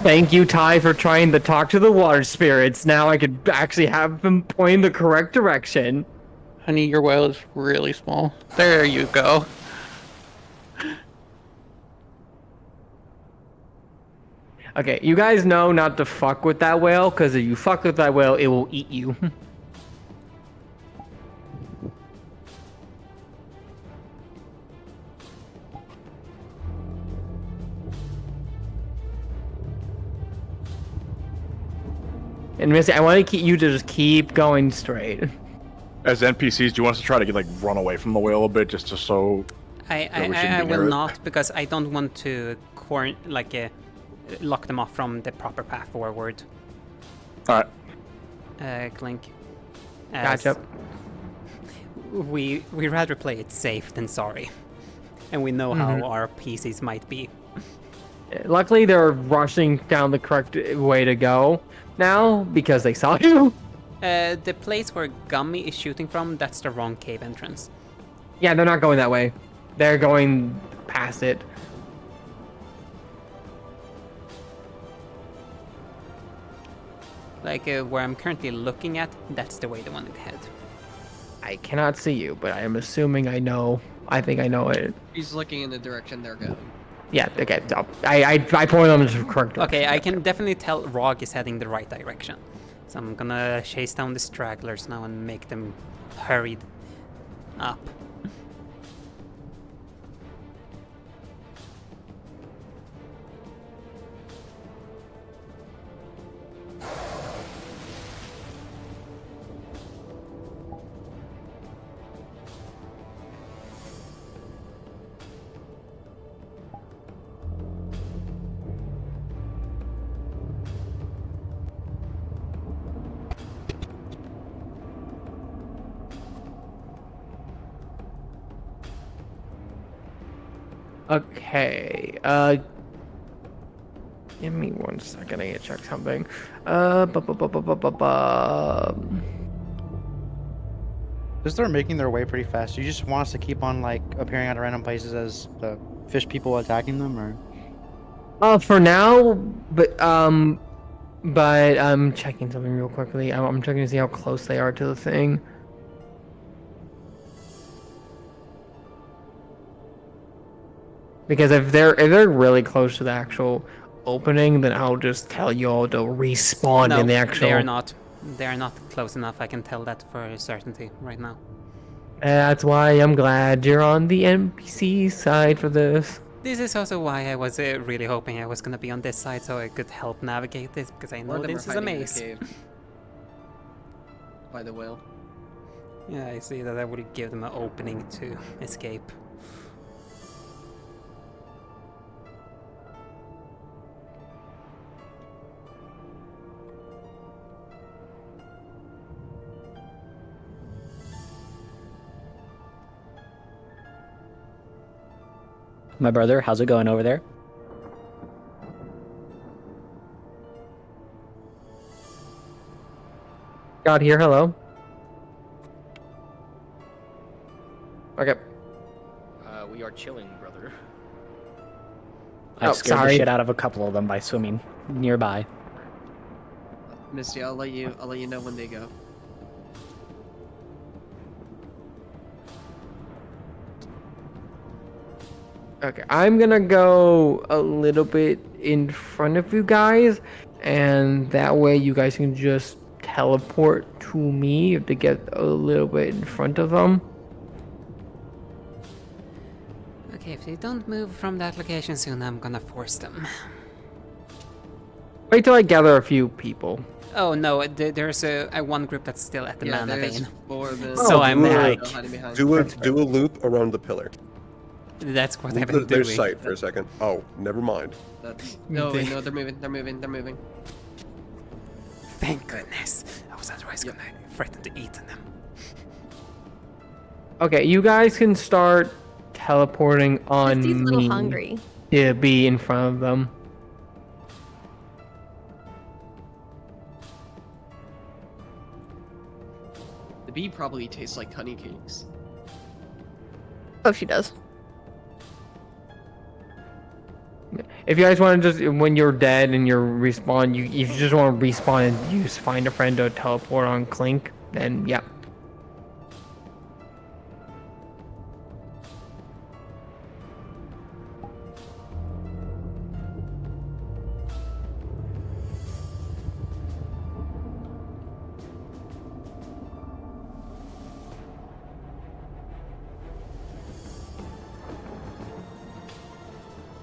Speaker 9: Thank you, Ty, for trying to talk to the water spirits. Now I could actually have them point the correct direction.
Speaker 13: Honey, your well is really small. There you go.
Speaker 9: Okay, you guys know not to fuck with that whale, because if you fuck with that whale, it will eat you. And Missy, I want to keep you to just keep going straight.
Speaker 14: As NPCs, do you want us to try to like run away from the whale a bit, just so?
Speaker 6: I will not, because I don't want to lock them off from the proper path forward.
Speaker 14: All
Speaker 6: right. Clink.
Speaker 9: Gotcha.
Speaker 6: We rather play it safe than sorry, and we know how our PCs might be.
Speaker 9: Luckily, they're rushing down the correct way to go now because they saw you.
Speaker 6: The place where Gummy is shooting from, that's the wrong cave entrance.
Speaker 9: Yeah, they're not going that way. They're going past it.
Speaker 6: Like where I'm currently looking at, that's the way they wanted to head.
Speaker 9: I cannot see you, but I am assuming I know. I think I know it.
Speaker 11: He's looking in the direction they're going.
Speaker 9: Yeah, okay. I point them in the correct direction.
Speaker 6: Okay, I can definitely tell Rog is heading the right direction. So I'm gonna chase down the stragglers now and make them hurried up.
Speaker 9: Okay. Give me 1 second. I need to check something.
Speaker 16: Because they're making their way pretty fast. You just want us to keep on like appearing at random places as the fish people attacking them, or?
Speaker 9: For now, but I'm checking something real quickly. I'm checking to see how close they are to the thing. Because if they're really close to the actual opening, then I'll just tell you all to respawn in the actual.
Speaker 6: They are not. They are not close enough. I can tell that for certainty right now.
Speaker 9: That's why I'm glad you're on the NPC side for this.
Speaker 6: This is also why I was really hoping I was gonna be on this side so I could help navigate this, because I know this is a maze.
Speaker 1: by the whale.
Speaker 6: Yeah, I see that would give them an opening to escape.
Speaker 3: My brother, how's it going over there?
Speaker 9: God here, hello. Okay.
Speaker 11: We are chilling, brother.
Speaker 3: I've
Speaker 9: Oh,
Speaker 3: scared
Speaker 9: sorry.
Speaker 3: the shit out of a couple of them by swimming nearby.
Speaker 1: Misty, I'll let you know when they go.
Speaker 9: Okay, I'm gonna go a little bit in front of you guys, and that way you guys can just teleport to me to get a little bit in front of them.
Speaker 6: Okay, if they don't move from that location soon, I'm gonna force them.
Speaker 9: Wait till I gather a few people.
Speaker 6: Oh no, there's a one group that's still at the mana
Speaker 1: there's
Speaker 6: vein.
Speaker 1: 4 of them.
Speaker 6: So I'm like,
Speaker 2: do a loop around the pillar.
Speaker 6: That's what I've been doing.
Speaker 2: There's sight for a second. Oh, never mind.
Speaker 1: No, wait, no, they're moving.
Speaker 6: Thank goodness. I was otherwise gonna threaten to eat them.
Speaker 9: Okay, you guys can start teleporting on
Speaker 10: Misty's a little
Speaker 9: me
Speaker 10: hungry.
Speaker 9: to be in front of them.
Speaker 1: The bee probably tastes like honey cakes.
Speaker 10: Oh, she does.
Speaker 9: If you guys want to just, when you're dead and you're respawn, if you just want to respawn and use find a friend to teleport on Clink, then yeah.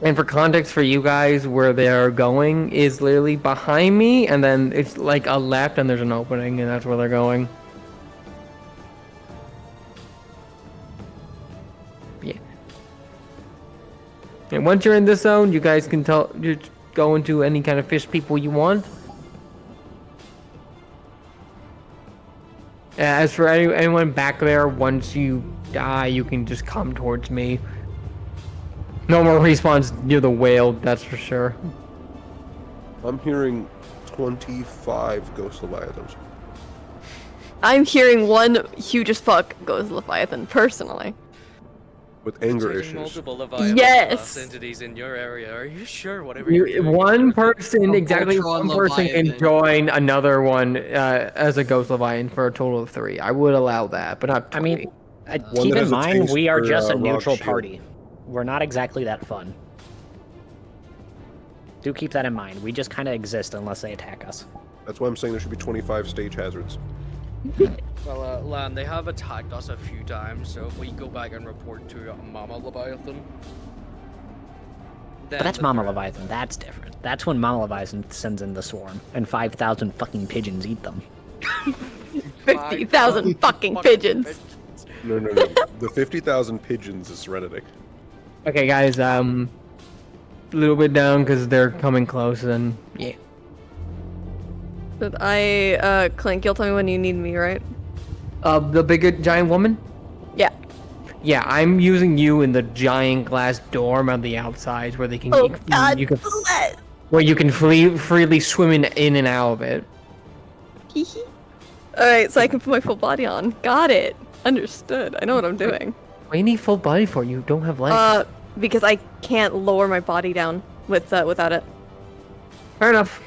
Speaker 9: And for context for you guys, where they're going is literally behind me, and then it's like a left, and there's an opening, and that's where they're going. Yeah. And once you're in this zone, you guys can just go into any kind of fish people you want. As for anyone back there, once you die, you can just come towards me. No more respawns near the whale, that's for sure.
Speaker 2: I'm hearing 25 ghost leviathans.
Speaker 10: I'm hearing one huge as fuck ghost leviathan personally.
Speaker 2: With anger
Speaker 11: Taking
Speaker 2: issues.
Speaker 11: multiple Leviathan
Speaker 10: Yes.
Speaker 11: class entities in your area. Are you sure? Whatever you're doing.
Speaker 9: One person,
Speaker 1: A
Speaker 9: exactly
Speaker 1: Voltron
Speaker 9: one person can
Speaker 1: Leviathan.
Speaker 9: join another one as a ghost leviathan for a total of 3. I would allow that, but not 20.
Speaker 3: I mean,
Speaker 2: One
Speaker 3: keep
Speaker 2: that
Speaker 3: in
Speaker 2: has a
Speaker 3: mind,
Speaker 2: taste
Speaker 3: we are
Speaker 2: for,
Speaker 3: just a
Speaker 2: rock
Speaker 3: neutral
Speaker 2: shield.
Speaker 3: party. We're not exactly that fun. Do keep that in mind. We just kind of exist unless they attack us.
Speaker 2: That's why I'm saying there should be 25 stage hazards.
Speaker 11: Well, Lan, they have attacked us a few times, so if we go back and report to Mama Leviathan...
Speaker 3: But that's Mama Leviathan. That's different. That's when Mama Leviathan sends in the swarm, and 5,000 fucking pigeons eat them.
Speaker 10: 50,000 fucking pigeons.
Speaker 2: No. The 50,000 pigeons is Serenity.
Speaker 9: Okay, guys, a little bit down because they're coming close, and yeah.
Speaker 10: But Clink, you'll tell me when you need me, right?
Speaker 9: The bigger giant woman?
Speaker 10: Yeah.
Speaker 9: Yeah, I'm using you in the giant glass dorm on the outside where they can
Speaker 10: Oh, God
Speaker 9: you can,
Speaker 10: bless.
Speaker 9: where you can freely swim in and out of it.
Speaker 10: Alright, so I can put my full body on. Got it. Understood. I know what I'm doing.
Speaker 9: What do you need full body for? You don't have legs.
Speaker 10: Because I can't lower my body down without it.
Speaker 9: Fair enough.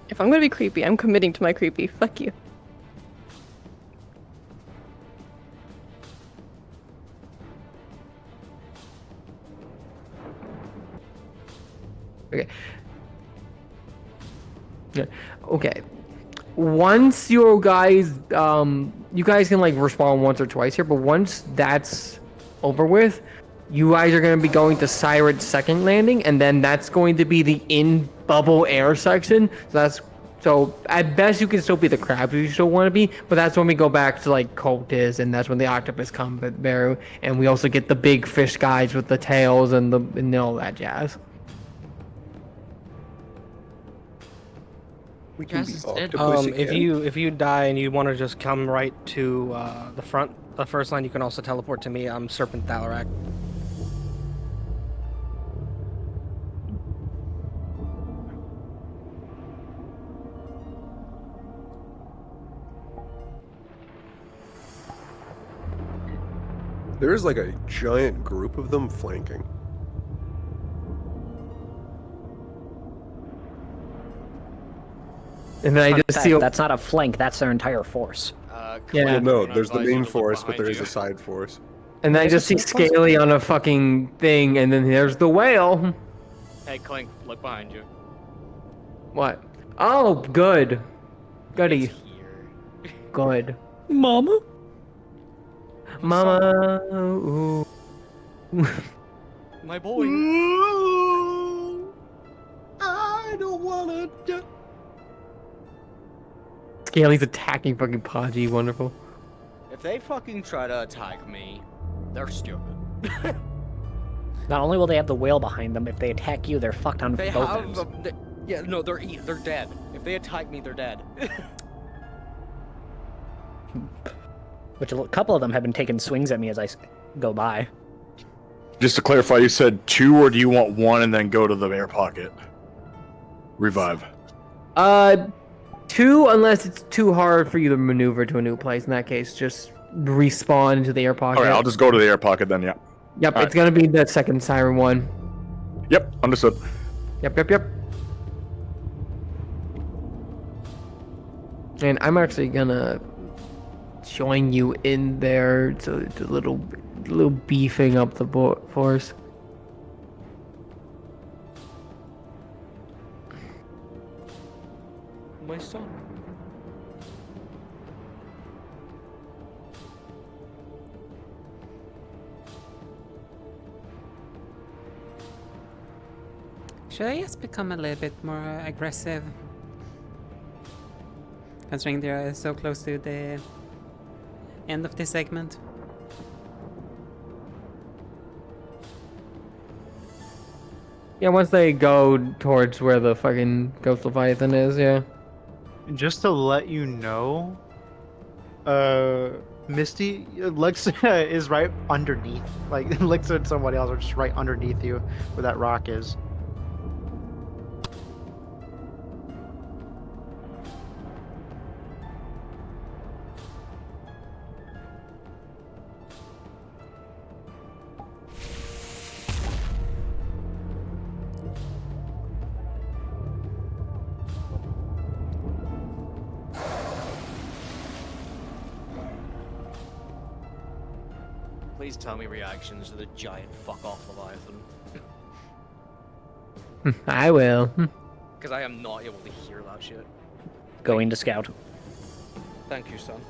Speaker 10: If I'm gonna be creepy, I'm committing to my creepy. Fuck you.
Speaker 9: Okay. Yeah. Okay. Once you guys can like respawn once or twice here, but once that's over with, you guys are going to be going to Siren's second landing, and then that's going to be the in bubble air section. So that's So at best you can still be the crabs you still want to be, but that's when we go back to like cultists, and that's when the octopus come through, and we also get the big fish guys with the tails and all that jazz.
Speaker 2: We can be
Speaker 1: Jazz is dead.
Speaker 2: octopus
Speaker 19: If
Speaker 2: again.
Speaker 19: you die and you want to just come right to the first line, you can also teleport to me. I'm Serpent Thalarak.
Speaker 2: There is like a giant group of them flanking.
Speaker 9: And then I just see
Speaker 3: that's not a flank. That's their entire force.
Speaker 9: Yeah.
Speaker 2: Well, no, there's the main force, but there is a side force.
Speaker 9: And then I just see Scaly on a fucking thing, and then there's the whale.
Speaker 11: Hey, Clink, look behind you.
Speaker 9: What? Oh, good. Goody. Good.
Speaker 19: Mama?
Speaker 9: Mama. Ooh.
Speaker 11: My boy.
Speaker 2: I don't wanna die.
Speaker 9: Scaly's attacking fucking Podgy. Wonderful.
Speaker 11: If they fucking try to attack me, they're stupid.
Speaker 3: Not only will they have the whale behind them, if they attack you, they're fucked on
Speaker 11: They
Speaker 3: both
Speaker 11: have.
Speaker 3: ends.
Speaker 11: Yeah, no, they're dead. If they attack me, they're dead.
Speaker 3: Which a couple of them have been taking swings at me as I go by.
Speaker 14: Just to clarify, you said 2, or do you want 1 and then go to the air pocket? Revive.
Speaker 9: 2, unless it's too hard for you to maneuver to a new place. In that case, just respawn into the air pocket.
Speaker 14: Okay, I'll just go to the air pocket then, yeah.
Speaker 9: Yep,
Speaker 14: All
Speaker 9: it's gonna be the second siren one.
Speaker 14: Yep, understood.
Speaker 9: Yep. And I'm actually gonna join you in there to a little beefing up the force.
Speaker 11: My son.
Speaker 6: Should I just become a little bit more aggressive? Considering they're so close to the end of this segment.
Speaker 9: Yeah, once they go towards where the fucking Ghost Leviathan is, yeah.
Speaker 16: Just to let you know, Misty, Lexa is right underneath. Like, Lexa and somebody else are just right underneath you where that rock is.
Speaker 11: Please tell me reactions to the giant fuck off Leviathan.
Speaker 9: I will.
Speaker 11: Because I am not able to hear that shit.
Speaker 3: Going to scout.
Speaker 11: Thank you, son.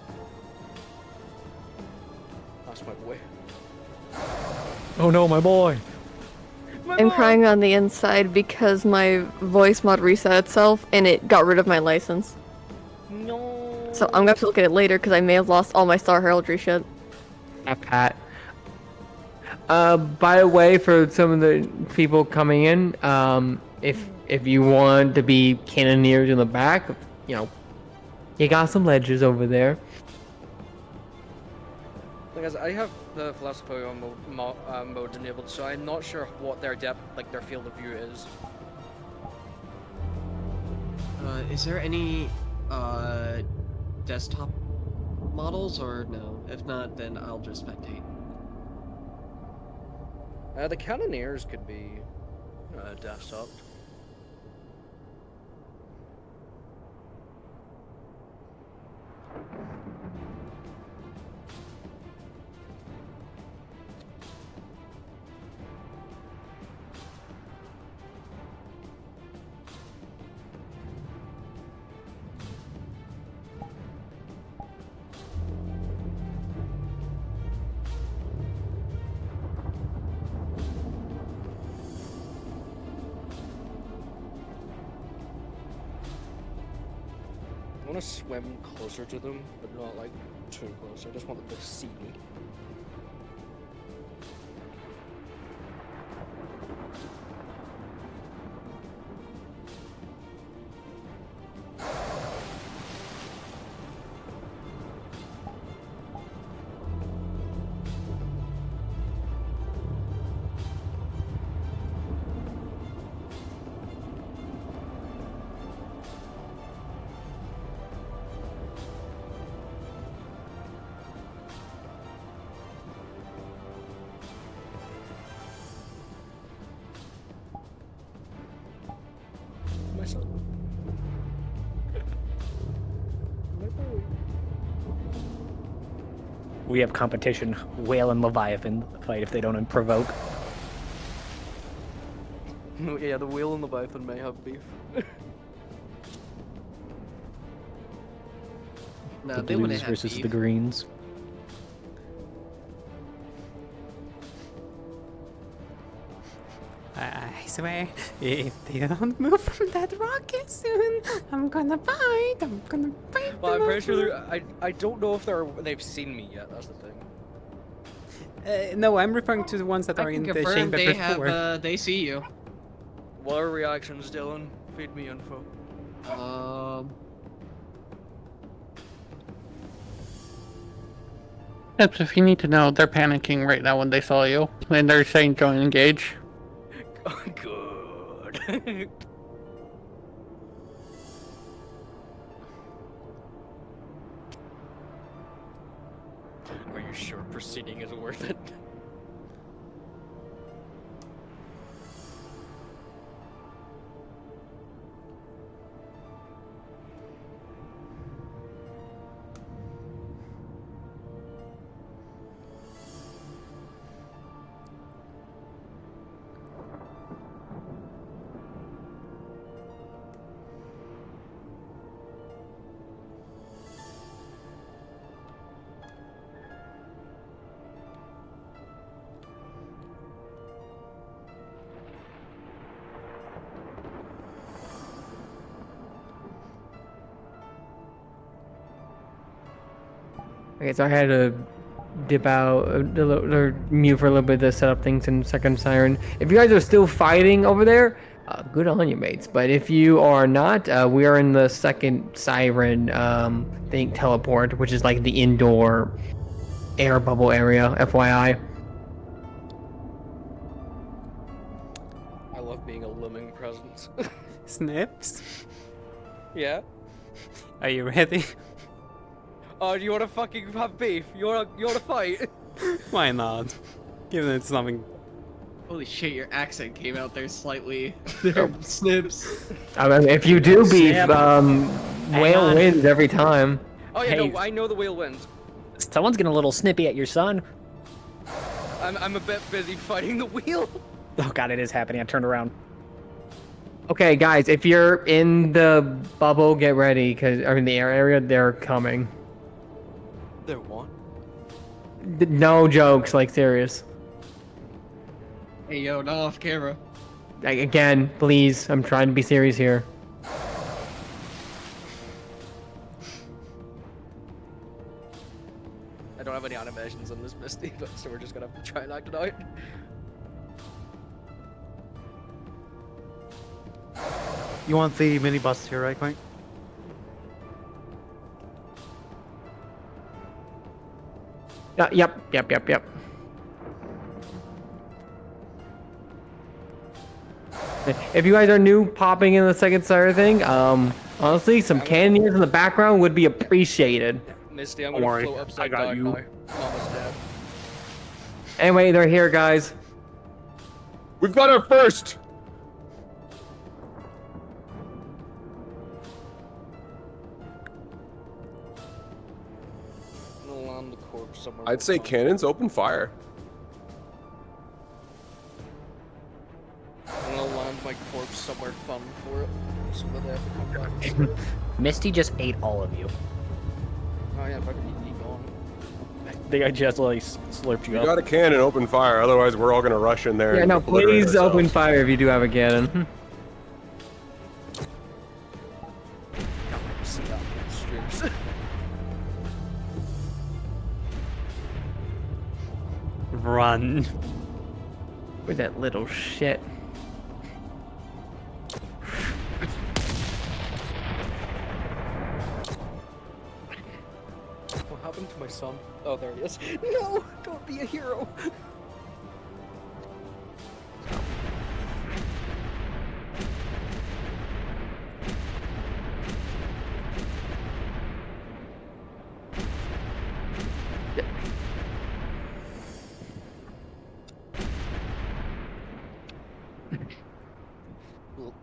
Speaker 11: That's my boy.
Speaker 19: Oh no, my boy.
Speaker 10: I'm crying on the inside because my voice mod reset itself and it got rid of my license.
Speaker 11: No.
Speaker 10: So I'm gonna have to look at it later because I may have lost all my Star Heraldry shit.
Speaker 9: Pat. By the way, for some of the people coming in, if you want to be cannoneers in the back, you know, you got some ledges over there.
Speaker 11: Because I have the philosopher mode enabled, so I'm not sure what their depth, like their field of view is.
Speaker 1: Is there any desktop models or no? If not, then I'll just spectate.
Speaker 11: The cannoneers could be desktop. want to swim closer to them, but not like too close. I just want them to see me.
Speaker 3: We have competition. Whale and Leviathan fight if they don't provoke.
Speaker 11: Yeah, the whale and Leviathan may have beef.
Speaker 1: No,
Speaker 3: The
Speaker 1: they wouldn't
Speaker 3: blues
Speaker 1: have
Speaker 3: versus
Speaker 1: beef.
Speaker 3: the greens.
Speaker 6: I swear, if they don't move from that rocket soon, I'm gonna fight. I'm gonna fight.
Speaker 11: Well, I'm
Speaker 6: them
Speaker 11: pretty sure
Speaker 6: up.
Speaker 11: I don't know if they've seen me yet. That's the thing.
Speaker 6: No, I'm referring to the ones that
Speaker 1: I
Speaker 6: are
Speaker 1: can
Speaker 6: in the
Speaker 1: confirm
Speaker 6: chamber
Speaker 1: they
Speaker 6: before.
Speaker 1: have, they see you.
Speaker 11: What are reactions, Dylan? Feed me info.
Speaker 13: Yep, if you need to know, they're panicking right now when they saw you, and they're saying join engage.
Speaker 11: Good. Are you sure proceeding is worth it?
Speaker 9: Okay, so I had to dip out or mute for a little bit to set up things in second siren. If you guys are still fighting over there, good on you, mates. But if you are not, we are in the second siren thing teleport, which is like the indoor air bubble area. FYI.
Speaker 11: I love being a looming presence.
Speaker 6: Snips,
Speaker 11: Yeah.
Speaker 6: are you ready?
Speaker 11: Oh, do you want to fucking have beef? You wanna fight?
Speaker 6: Why not? Given it's something.
Speaker 1: Holy shit, your accent came out there slightly. There, Snips.
Speaker 9: I mean, if you do beef,
Speaker 3: Snap.
Speaker 9: whale
Speaker 3: on.
Speaker 9: wins every time.
Speaker 11: Oh yeah,
Speaker 3: Hey.
Speaker 11: no, I know the whale wins.
Speaker 3: Someone's getting a little snippy at your son.
Speaker 11: I'm a bit busy fighting the wheel.
Speaker 3: Oh god, it is happening. I turned around.
Speaker 9: Okay, guys, if you're in the bubble, get ready, because or in the air area, they're coming.
Speaker 11: There what?
Speaker 9: No jokes, like serious.
Speaker 1: Hey yo, not off camera.
Speaker 9: Again, please, I'm trying to be serious here.
Speaker 11: I don't have any animations on this Misty, but so we're just gonna have to try and act it out.
Speaker 16: You want the mini bus here, right, Quink?
Speaker 9: Yep. If you guys are new popping in the second siren thing, honestly, some cannons in the background would be appreciated.
Speaker 11: Misty, I'm
Speaker 14: Don't
Speaker 11: gonna
Speaker 14: worry,
Speaker 11: float upside
Speaker 14: I got
Speaker 11: down
Speaker 14: you.
Speaker 11: now. Mama's dead.
Speaker 9: Anyway, they're here, guys.
Speaker 2: We've got our first.
Speaker 11: I'm gonna land the corpse somewhere.
Speaker 2: I'd say cannons open fire.
Speaker 11: I'm gonna land my corpse somewhere fun for it, so that they have to come back.
Speaker 3: Misty just ate all of you.
Speaker 11: Oh yeah, if I could eat gone.
Speaker 3: They just like slurped you
Speaker 2: You
Speaker 3: up.
Speaker 2: got a cannon, open fire. Otherwise, we're all gonna rush in there.
Speaker 9: Yeah,
Speaker 2: and
Speaker 9: no,
Speaker 2: obliterate
Speaker 9: please open
Speaker 2: ourselves.
Speaker 9: fire if you do have a cannon.
Speaker 3: run.
Speaker 9: With that little shit.
Speaker 11: What happened to my son? Oh, there he is. No! Don't be a hero!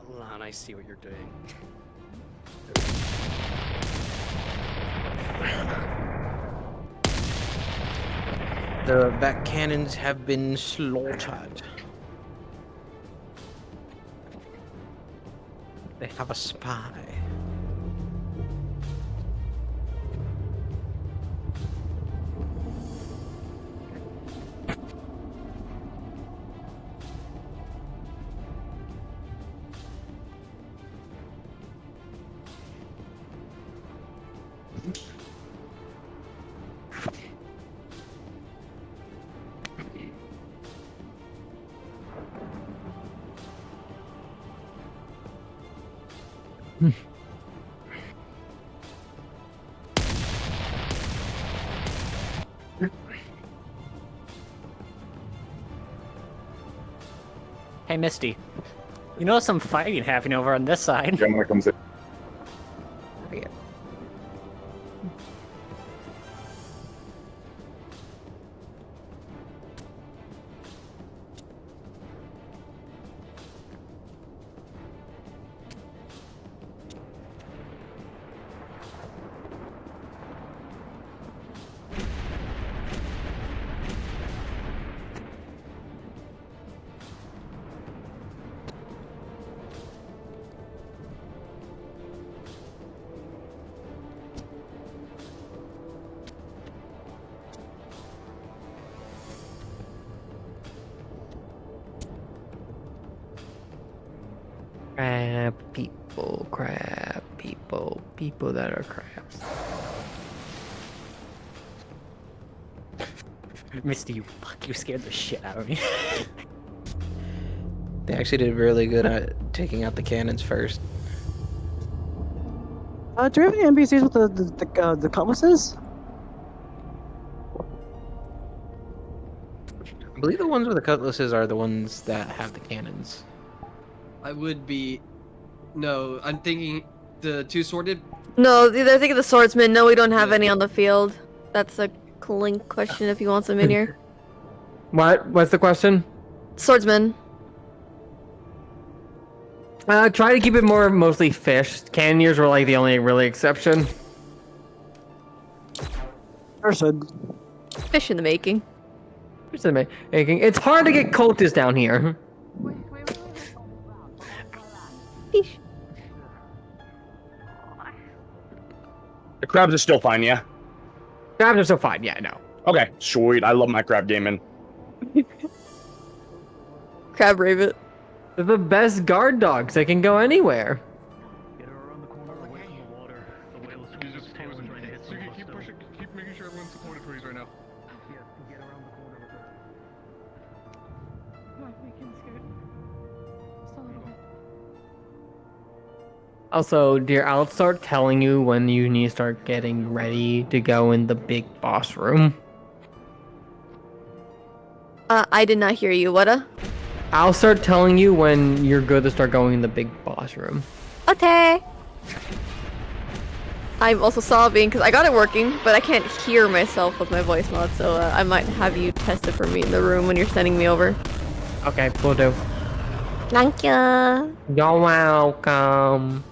Speaker 11: Lan, I see what you're doing.
Speaker 8: The back cannons have been slaughtered. They have a spy.
Speaker 3: Hey, Misty. You know some fighting happening over on this side.
Speaker 18: Gemini comes in.
Speaker 3: Yeah.
Speaker 9: Crab people, people that are crabs.
Speaker 3: Misty, you fuck, you scared the shit out of me.
Speaker 8: They actually did really good at taking out the cannons first.
Speaker 20: Do we have any NPCs with the cutlasses?
Speaker 8: I believe the ones with the cutlasses are the ones that have the cannons.
Speaker 1: I would be. No, I'm thinking the two sworded.
Speaker 10: No, they're thinking the swordsman. No, we don't have any on the field. That's a Clink question if you want some in here.
Speaker 9: What? What's the question?
Speaker 10: Swordsman.
Speaker 9: Try to keep it mostly fish. Cannoneers were like the only really exception.
Speaker 20: Person.
Speaker 10: Fish in the making.
Speaker 9: Fish in the making. It's hard to get cultists down here.
Speaker 10: Fish.
Speaker 22: The crabs are still fine, yeah?
Speaker 9: Crabs are still fine, yeah, no.
Speaker 22: Okay, sweet. I love my crab gaming.
Speaker 10: Crab rabbit.
Speaker 9: They're the best guard dogs. They can go anywhere.
Speaker 4: Keep making sure everyone's supported for right now.
Speaker 9: Also, dear, I'll start telling you when you need to start getting ready to go in the big boss room.
Speaker 10: I did not hear you. Whata?
Speaker 9: I'll start telling you when you're good to start going in the big boss room.
Speaker 10: Okay. I'm also sobbing because I got it working, but I can't hear myself with my voice mod, so I might have you test it for me in the room when you're sending me over.
Speaker 9: Okay, will do.
Speaker 10: Thank you.
Speaker 9: You're welcome.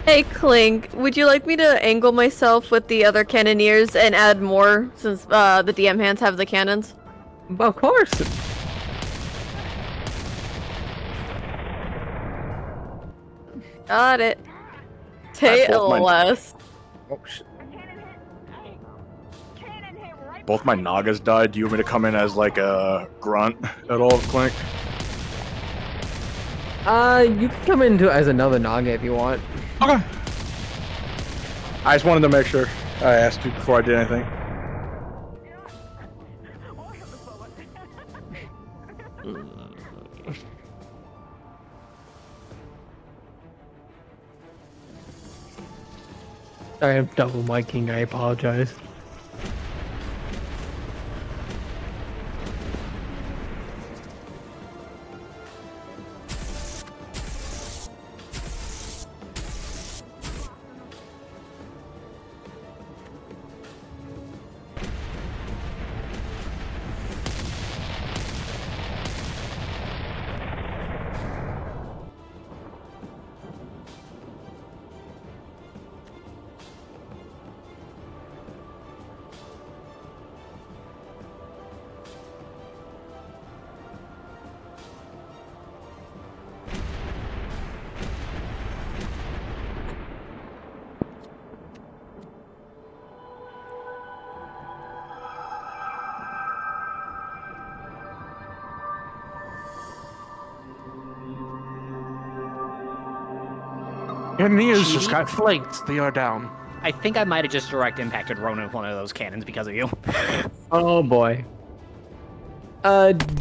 Speaker 10: Hey Clink, would you like me to angle myself with the other cannoneers and add more since the DM hands have the cannons?
Speaker 9: Of course.
Speaker 10: Got it. TLS.
Speaker 14: Oh, shit. Both my Nagas died. Do you want me to come in as like a grunt at all, Clink?
Speaker 9: You can come into as another Naga if you want.
Speaker 14: Okay. I just wanted to make sure I asked you before I did anything.
Speaker 9: I am double miking, I apologize.
Speaker 13: Cannoneers just got flaked. They are down.
Speaker 3: I think I might have just direct impacted Ronan with one of those cannons because of you.
Speaker 9: Oh boy.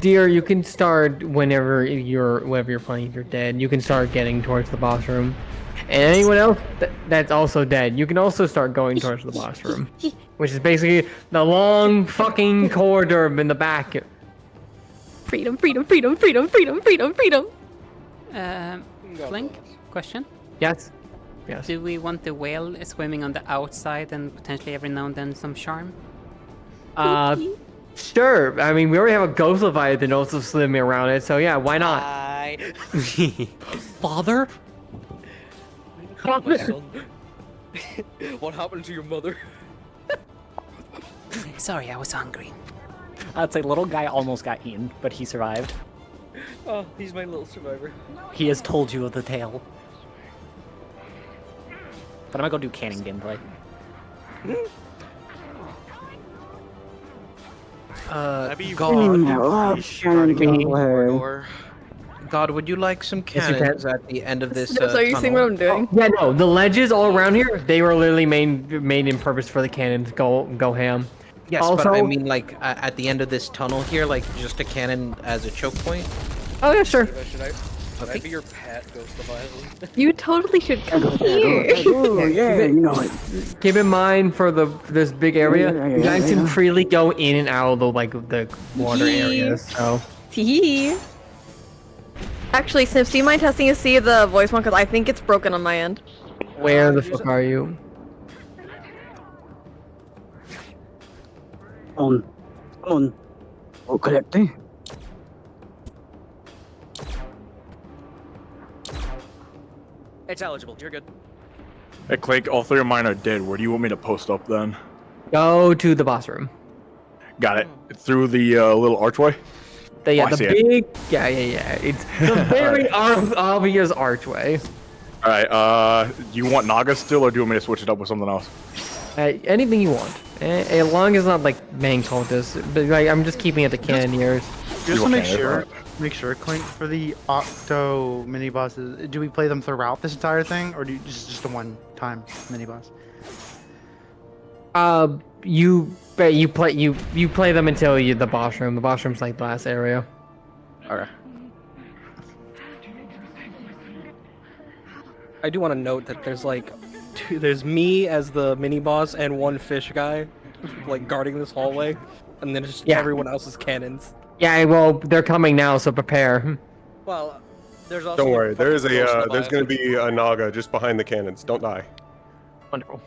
Speaker 9: Dear, you can start whenever you're playing. You're dead. You can start getting towards the boss room, and anyone else that's also dead, you can also start going towards the boss room, which is basically the long fucking corridor in the back.
Speaker 10: Freedom, freedom, freedom, freedom, freedom, freedom, freedom.
Speaker 6: Blink, question?
Speaker 9: Yes. Yes.
Speaker 6: Do we want the whale swimming on the outside and potentially every now and then some charm?
Speaker 9: Sure. I mean, we already have a ghost Leviathan also swimming around it, so yeah, why not?
Speaker 3: Father?
Speaker 11: What happened to your mother?
Speaker 6: Sorry, I was hungry.
Speaker 3: I'd say little guy almost got eaten, but he survived.
Speaker 11: Oh, he's my little survivor.
Speaker 3: He has told you of the tale. But I'm gonna go do cannon gameplay.
Speaker 8: God, would you like some
Speaker 9: Yes, you can.
Speaker 8: cannons at the end of this
Speaker 10: So are you seeing what I'm doing?
Speaker 9: Yeah, no, the ledges all around here, they were literally made in purpose for the cannons. Go ham.
Speaker 8: Yes,
Speaker 9: also,
Speaker 8: but I mean, like, at the end of this tunnel here, like, just a cannon as a choke point?
Speaker 9: Oh, yeah, sure.
Speaker 11: Should I be your pet, Ghost Leviathan?
Speaker 10: You totally should come here.
Speaker 9: Keep in mind for this big area, you guys can freely go in and out of the water areas. So.
Speaker 10: Tee. Actually, Snips, do you mind testing to see the voice one? Because I think it's broken on my end.
Speaker 9: Where the fuck are you?
Speaker 20: Come on. Oh, collecting.
Speaker 11: It's eligible. You're good.
Speaker 14: Hey, Clink, all three of mine are dead. Where do you want me to post up then?
Speaker 9: Go to the boss room.
Speaker 14: Got it. Through the little archway?
Speaker 9: Yeah,
Speaker 14: I
Speaker 9: the
Speaker 14: see
Speaker 9: big. Yeah. It's the very obvious archway.
Speaker 14: All right. Do you want Naga still, or do you want me to switch it up with something else?
Speaker 9: Anything you want. As long as it's not like main cultists. But like, I'm just keeping it to cannoneers.
Speaker 16: Just to make sure, Clink, for the Octo mini bosses, do we play them throughout this entire thing, or do you just a one-time mini boss?
Speaker 9: You play them until the boss room. The boss room's like the last area.
Speaker 14: Okay.
Speaker 19: I do want to note that there's like there's me as the mini boss and one fish guy like guarding this hallway, and then it's just everyone else's cannons.
Speaker 9: Yeah, well, they're coming now, so prepare.
Speaker 11: Well, there's also.
Speaker 2: Don't worry. There's going to be a Naga just behind the cannons. Don't die.
Speaker 9: Wonderful.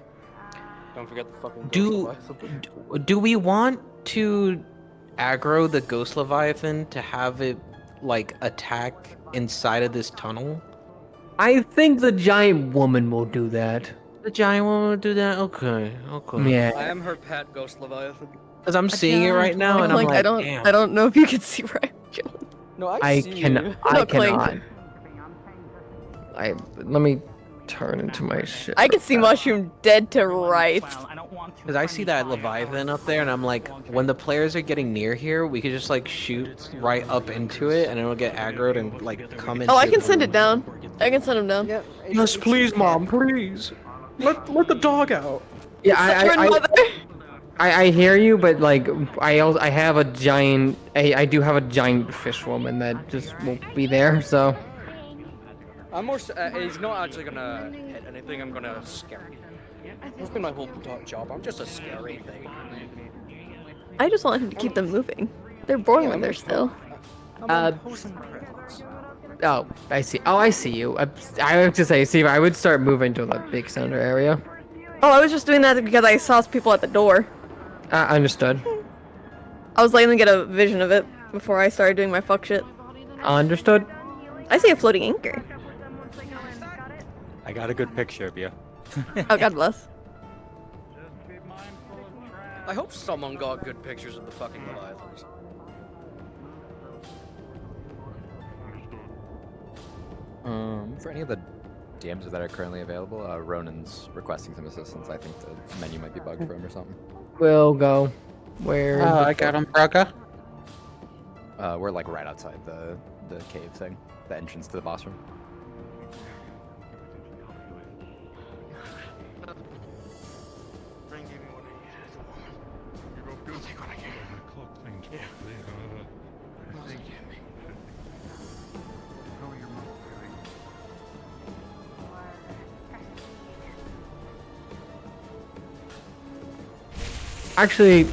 Speaker 11: Don't forget the fucking.
Speaker 8: Do we want to aggro the Ghost Leviathan to have it like attack inside of this tunnel?
Speaker 9: I think the giant woman will do that.
Speaker 8: The giant woman will do that? Okay, okay.
Speaker 9: Yeah.
Speaker 11: I am her pet ghost Leviathan.
Speaker 8: Because I'm seeing it right now, and I'm like, damn.
Speaker 10: I don't know if you can see where I'm going.
Speaker 11: No,
Speaker 9: I
Speaker 11: see
Speaker 9: cannot.
Speaker 11: you.
Speaker 9: I
Speaker 10: No, Clink.
Speaker 9: cannot. Let me turn into my shit.
Speaker 10: I can see Mushroom dead to rights.
Speaker 8: Because I see that Leviathan up there, and I'm like, when the players are getting near here, we could just like shoot right up into it, and it'll get aggroed and like come in.
Speaker 10: Oh, I can send it down. I can send him down. Yeah.
Speaker 19: Yes, please, Mom, please. Let the dog out.
Speaker 9: Yeah, I hear you, but like I have a giant. I do have a giant fish woman that just won't be there. So.
Speaker 11: I'm more. He's not actually gonna hit anything. I'm gonna scare him. That's been my whole job. I'm just a scary thing.
Speaker 10: I just want him to keep them moving. They're boring when they're still.
Speaker 9: Oh, I see. Oh, I see you. I have to say, Steve, I would start moving to the big center area.
Speaker 10: Oh, I was just doing that because I saw people at the door.
Speaker 9: Understood.
Speaker 10: I was letting them get a vision of it before I started doing my fuck shit.
Speaker 9: Understood.
Speaker 10: I see a floating anchor.
Speaker 5: I got a good picture of you.
Speaker 10: Oh, God bless.
Speaker 11: I hope someone got good pictures of the fucking Leviathans.
Speaker 5: For any of the DMs that are currently available, Ronan's requesting some assistance. I think the menu might be bugged for him or something.
Speaker 9: We'll go. Where?
Speaker 13: I got him, Braga.
Speaker 5: We're like right outside the cave thing, the entrance to the boss room.
Speaker 9: Actually,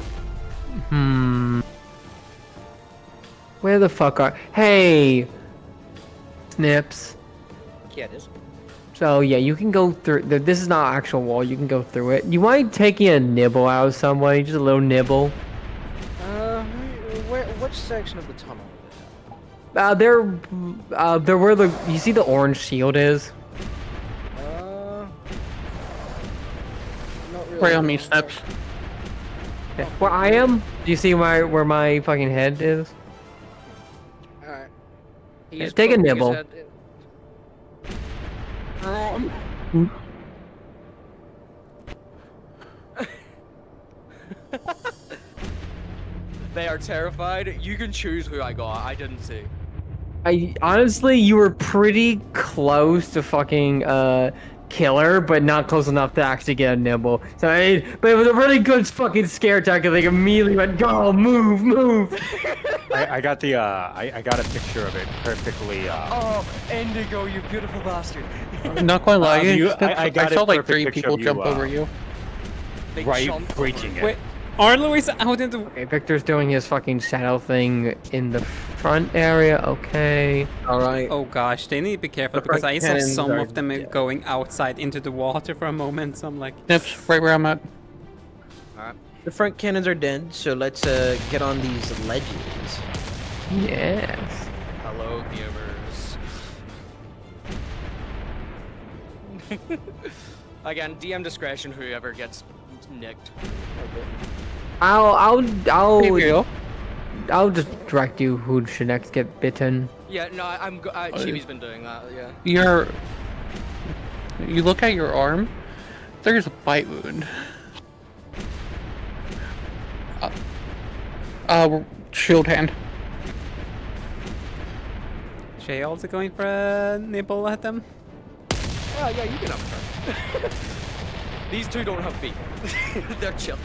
Speaker 9: where the fuck are? Hey, Snips.
Speaker 11: Yeah, it is.
Speaker 9: So yeah, you can go through. This is not actual wall. You can go through it. You mind taking a nibble out of somebody? Just a little nibble.
Speaker 11: Which section of the tunnel?
Speaker 9: There where the you see the orange shield is.
Speaker 11: Not really.
Speaker 13: Right on me, Snips.
Speaker 9: Where I am? Do you see where my fucking head is?
Speaker 11: Alright.
Speaker 9: Yeah, take a nibble.
Speaker 11: They are terrified. You can choose who I got. I didn't see.
Speaker 9: Honestly, you were pretty close to fucking killer, but not close enough to actually get a nibble. So, but it was a really good fucking scare tactic. They immediately went, "Go, move!"
Speaker 5: I got the I got a picture of it perfectly.
Speaker 11: Oh, Indigo, you beautiful bastard!
Speaker 13: Not quite like
Speaker 5: I
Speaker 13: saw like 3 people jump over you.
Speaker 5: Right, breaching it.
Speaker 6: Wait, Arlo is out in the.
Speaker 9: Okay, Victor's doing his fucking shadow thing in the front area. Okay.
Speaker 8: All right.
Speaker 6: Oh gosh, they need to be careful because I saw some of them going outside into the water for a moment. So I'm like,
Speaker 13: Snips, right where I'm at.
Speaker 8: Alright. The front cannons are dead, so let's get on these ledges.
Speaker 9: Yes.
Speaker 11: Hello, viewers. Again, DM discretion. Whoever gets nicked.
Speaker 9: I'll just direct you who should next get bitten.
Speaker 11: Yeah, no, Chibi's been doing that. Yeah.
Speaker 13: You look at your arm. There's a bite wound. Shield hand.
Speaker 6: Shay also going for a nibble at them.
Speaker 11: Oh yeah, you can have her. These two don't have beef. They're chill.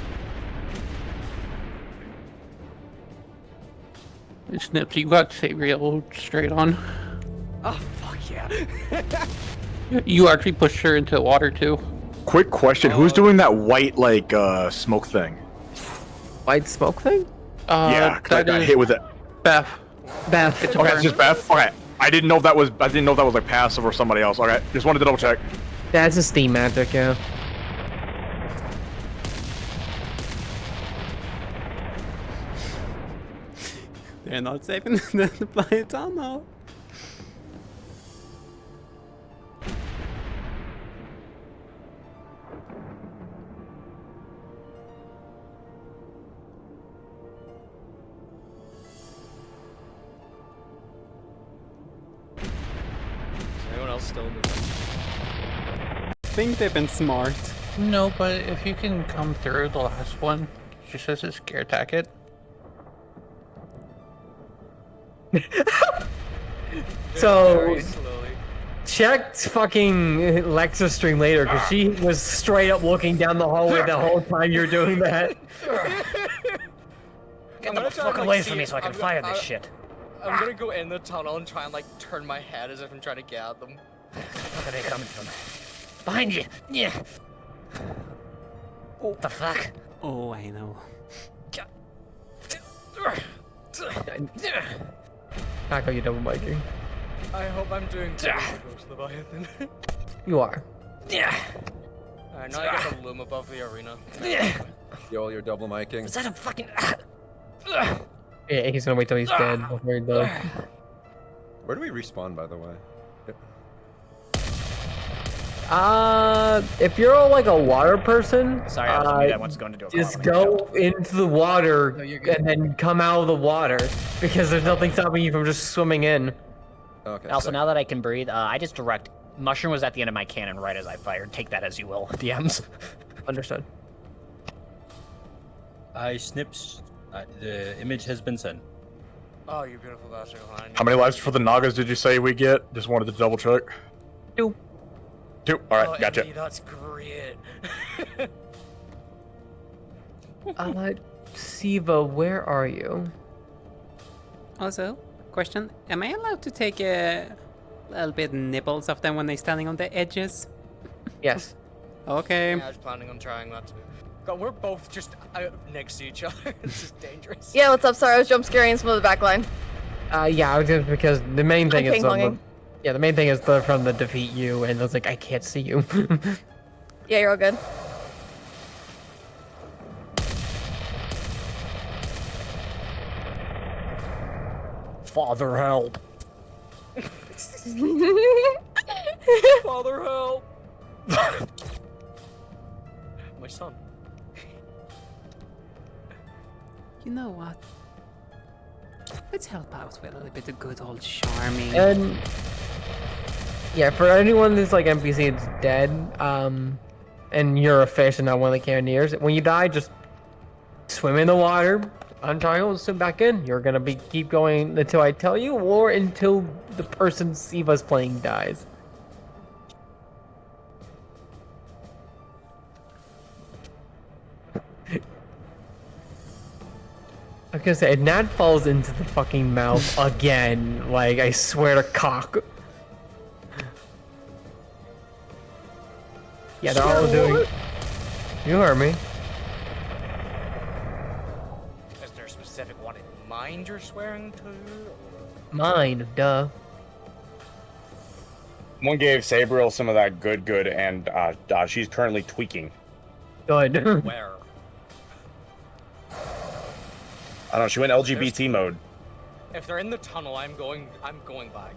Speaker 13: Snips, you got Sabriel straight on.
Speaker 11: Oh fuck yeah.
Speaker 13: You actually pushed her into the water too.
Speaker 14: Quick question: who's doing that white like smoke thing?
Speaker 9: White smoke thing?
Speaker 14: Yeah, 'cause I got hit with it.
Speaker 13: Beth.
Speaker 9: Beth.
Speaker 14: Okay, it's just Beth. Okay, I didn't know if that was like passive or somebody else. Okay, just wanted to double check.
Speaker 9: That's a steam magic, yeah.
Speaker 6: They're not safe in the tunnel.
Speaker 11: else still moving.
Speaker 6: I think they've been smart.
Speaker 13: No, but if you can come through the last one, just as a scare tactic.
Speaker 3: So, check fucking Lexa's stream later, because she was straight up looking down the hallway the whole time you're doing that.
Speaker 11: Get
Speaker 3: the fuck away from me so I can fire this shit.
Speaker 11: I'm gonna go in the tunnel and try and like turn my head as if I'm trying to get at them.
Speaker 3: Where are they coming from? Behind you! Yeah! What the fuck?
Speaker 6: Oh, I know.
Speaker 9: How you double biking?
Speaker 11: I hope I'm doing good with the Leviathan.
Speaker 9: You are.
Speaker 11: Yeah. Alright, now I got the loom above the arena.
Speaker 5: Yo, you're double miking.
Speaker 3: Is that a fucking...
Speaker 9: Yeah, he's gonna wait till he's dead before he does.
Speaker 5: Where do we respawn, by the way?
Speaker 9: If you're like a water person,
Speaker 3: Sorry, I was on mute. I was going to do a
Speaker 9: just
Speaker 3: call.
Speaker 9: go into the water and then come out of the water because there's nothing stopping you from just swimming in.
Speaker 5: Okay.
Speaker 3: Also, now that I can breathe, I just direct. Mushroom was at the end of my cannon right as I fired. Take that as you will, DMs.
Speaker 9: Understood.
Speaker 15: I snips. The image has been sent.
Speaker 11: Oh, you beautiful bastard.
Speaker 14: How many lives for the Nagas did you say we get? Just wanted to double check.
Speaker 9: 2.
Speaker 14: 2. All right,
Speaker 11: Oh,
Speaker 14: gotcha.
Speaker 11: Andy, that's great.
Speaker 9: Siva, where are you?
Speaker 6: Also, question: am I allowed to take a little bit nibbles of them when they're standing on the edges?
Speaker 9: Yes.
Speaker 6: Okay.
Speaker 11: Yeah, I was planning on trying that too. God, we're both just out next to each other. This is dangerous.
Speaker 10: Yeah, what's up? Sorry, I was jump scaring some of the back line.
Speaker 9: Yeah, I was just because the main thing is
Speaker 10: ping-ponging.
Speaker 9: the main thing is from the defeat you, and I was like, I can't see you.
Speaker 10: Yeah, you're all good.
Speaker 3: Father, help.
Speaker 11: Father, help. My son.
Speaker 6: You know what? Let's help out with a little bit of good old charming.
Speaker 9: And yeah, for anyone that's like NPC, it's dead. And you're a fish and not one of the cannoneers. When you die, just swim in the water, untriangle, and swim back in. You're gonna keep going until I tell you, or until the person Siva's playing dies. I was gonna say, and that falls into the fucking mouth again. Like, I swear to cock. Yeah, they're all doing. You heard me.
Speaker 11: Is there a specific one in mind you're swearing to?
Speaker 9: Mine, duh.
Speaker 22: One gave Sabriel some of that good, and she's currently tweaking.
Speaker 9: Good.
Speaker 11: Where?
Speaker 22: I don't know. She went LGBT mode.
Speaker 11: If they're in the tunnel, I'm going back.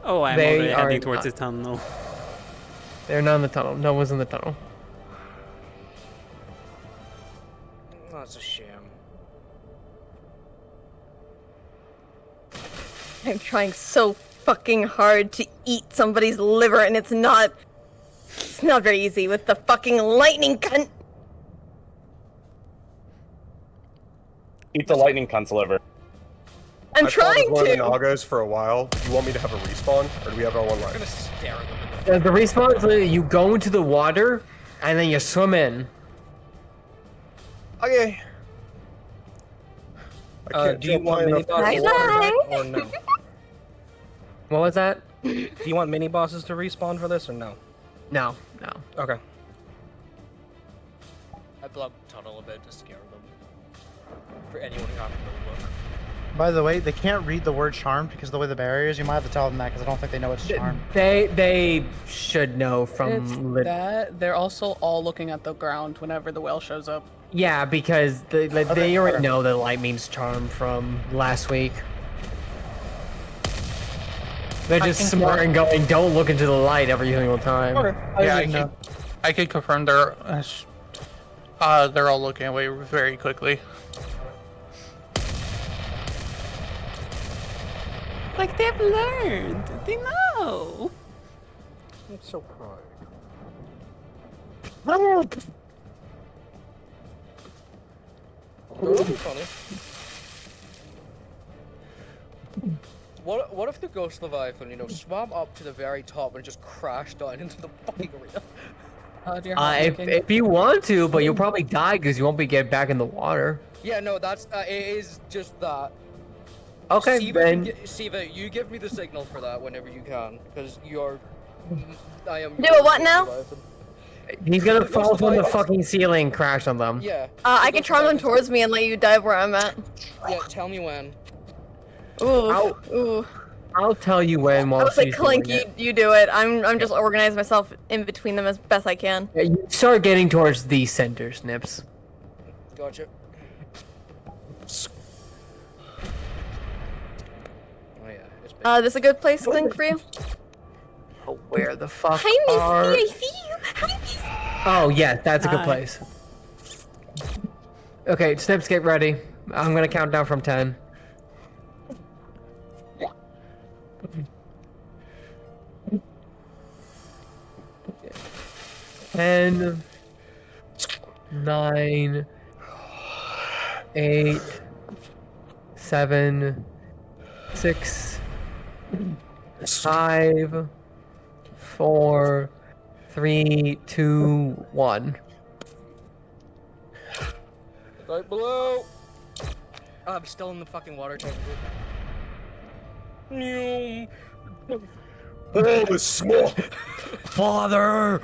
Speaker 6: Oh, I'm
Speaker 9: They
Speaker 6: already
Speaker 9: are
Speaker 6: heading towards
Speaker 9: not.
Speaker 6: the tunnel.
Speaker 9: They're not in the tunnel. No one's in the tunnel.
Speaker 11: That's a shame.
Speaker 10: I'm trying so fucking hard to eat somebody's liver, and it's not very easy with the fucking lightning cunt.
Speaker 22: Eat the lightning cunt's liver.
Speaker 10: I'm
Speaker 2: I
Speaker 10: trying
Speaker 2: one of the
Speaker 10: to.
Speaker 2: Nagas for a while. Do you want me to have a respawn, or do we have our one
Speaker 11: I'm gonna
Speaker 2: right?
Speaker 11: stare at them.
Speaker 9: The respawn is literally you go into the water and then you swim in.
Speaker 2: Okay. I can't
Speaker 19: Do you want mini bosses or no?
Speaker 9: What was that?
Speaker 19: Do you want mini bosses to respawn for this or no?
Speaker 9: No, no.
Speaker 19: Okay.
Speaker 11: I blocked the tunnel a bit to scare them. For anyone who happened to look.
Speaker 16: By the way, they can't read the word charmed because of the way the barrier is. You might have to tell them that because I don't think they know it's charmed.
Speaker 9: They should know from
Speaker 17: It's that they're also all looking at the ground whenever the whale shows up.
Speaker 9: Yeah, because they already know that light means charm from last week. They're just smart and going, don't look into the light every single time.
Speaker 13: Yeah, I can confirm they're all looking away very quickly.
Speaker 6: Like they've learned. They know.
Speaker 11: I'm so proud.
Speaker 20: Help!
Speaker 11: That'll be funny. What if the Ghost Leviathan, swam up to the very top and just crashed down into the fucking arena?
Speaker 9: If you want to, but you'll probably die because you won't be getting back in the water.
Speaker 11: Yeah, no, that's it is just that.
Speaker 9: Okay,
Speaker 11: Siva, you give me the signal for that whenever you can, because you're. I am.
Speaker 10: Do it what now?
Speaker 9: He's gonna fall from the fucking ceiling, crash on them.
Speaker 11: Yeah.
Speaker 10: I can charm them towards me and let you dive where I'm at.
Speaker 11: Yeah, tell me when.
Speaker 10: Ooh.
Speaker 9: I'll tell you when.
Speaker 10: I was like, Clink, you do it. I'm just organizing myself in between them as best I can.
Speaker 9: Yeah, you start getting towards the center, Snips.
Speaker 11: Gotcha. Oh yeah.
Speaker 10: This a good place, Clink, for you?
Speaker 9: Oh, where the fuck
Speaker 10: Hi,
Speaker 9: are...
Speaker 10: Misty, I see you. Hi, Misty.
Speaker 9: Oh yeah, that's a good
Speaker 10: Hi.
Speaker 9: place. Okay, Snips, get ready. I'm gonna count down from 10. 10, 9, 8, 7, 6, 5, 4, 3, 2, 1.
Speaker 11: Right below. Oh, I'm still in the fucking water tank.
Speaker 2: Oh, the small
Speaker 9: father.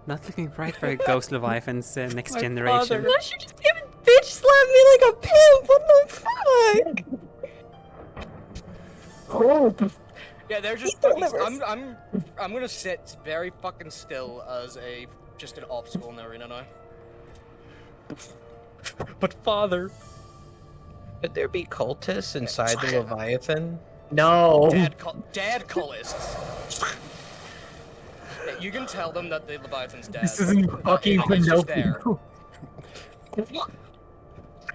Speaker 6: Not looking right for Ghost Leviathan's next generation.
Speaker 10: Why should you just even bitch slap me like a pimp? What the fuck?
Speaker 11: Yeah, they're just fucking. I'm gonna sit very fucking still as just an obstacle in the arena now.
Speaker 8: But father, could there be cultists inside the Leviathan?
Speaker 9: No.
Speaker 11: Dead cultists. Yeah, you can tell them that the Leviathan's dead.
Speaker 9: This isn't fucking
Speaker 11: It's just there.
Speaker 9: Pinocchio.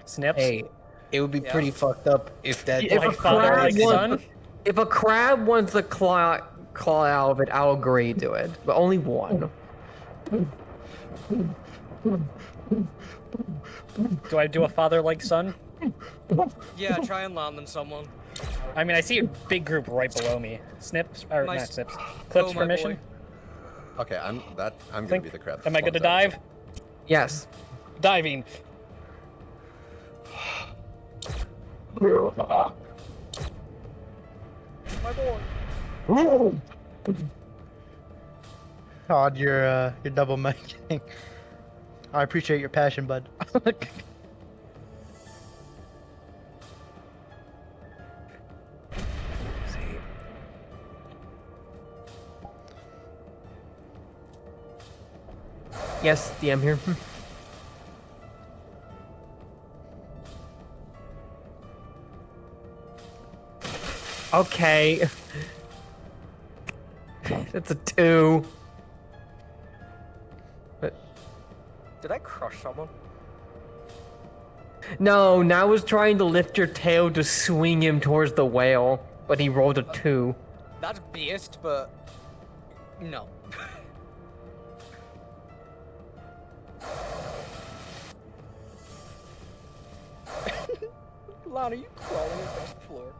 Speaker 3: Snips.
Speaker 8: Hey, it would be pretty fucked up if that.
Speaker 9: If a crab wants to claw out of it, I'll agree to it, but only one.
Speaker 3: Do I do a father like son?
Speaker 11: Yeah, try and land on someone.
Speaker 3: I mean, I see a big group right below me. Snips, or not Snips. Clips
Speaker 11: my
Speaker 3: permission.
Speaker 5: Okay, I'm gonna be the crab.
Speaker 3: Am I good to dive?
Speaker 9: Yes.
Speaker 3: Diving.
Speaker 11: My boy.
Speaker 16: Todd, you're double making. I appreciate your passion, bud.
Speaker 9: Yes, DM here. Okay. That's a 2. But
Speaker 11: Did I crush someone?
Speaker 9: no, now was trying to lift your tail to swing him towards the whale, but he rolled a 2.
Speaker 11: That's based, but no. Lana, you crawling across the floor.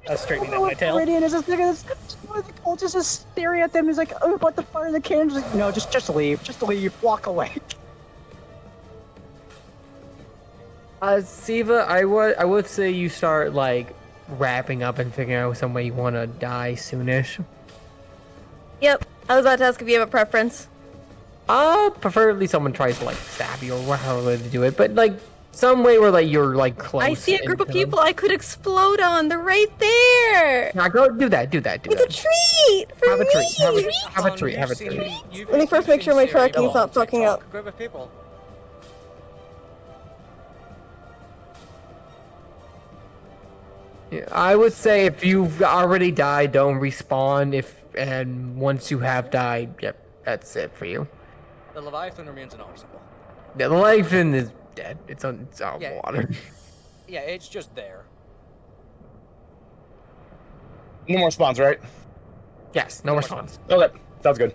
Speaker 3: I was straightening out my tail.
Speaker 20: Meridian is just one of the cultists is staring at them. He's like, "Oh, what the fire in the cannon?" Like, no, just leave, walk away.
Speaker 9: Siva, I would say you start like wrapping up and figuring out some way you want to die soonish.
Speaker 10: Yep, I was about to ask if you have a preference.
Speaker 9: Preferably someone tries to like stab you or however they do it, but like some way where like you're like close.
Speaker 10: I see a group of
Speaker 9: into them.
Speaker 10: people I could explode on. They're right there.
Speaker 9: Now go do that. It's
Speaker 10: a treat for
Speaker 9: have a
Speaker 10: me.
Speaker 9: treat. Have a treat. Have a treat.
Speaker 10: Let me first make sure my tracking's not fucking up.
Speaker 11: Group of people.
Speaker 9: Yeah, I would say if you've already died, don't respawn. And once you have died, yep, that's it for you.
Speaker 11: The Leviathan remains an obstacle.
Speaker 9: Yeah, the Leviathan is dead. It's on
Speaker 11: Yeah.
Speaker 9: water.
Speaker 11: Yeah, it's just there.
Speaker 22: No more spawns, right?
Speaker 9: Yes, no more spawns.
Speaker 22: Okay, sounds good.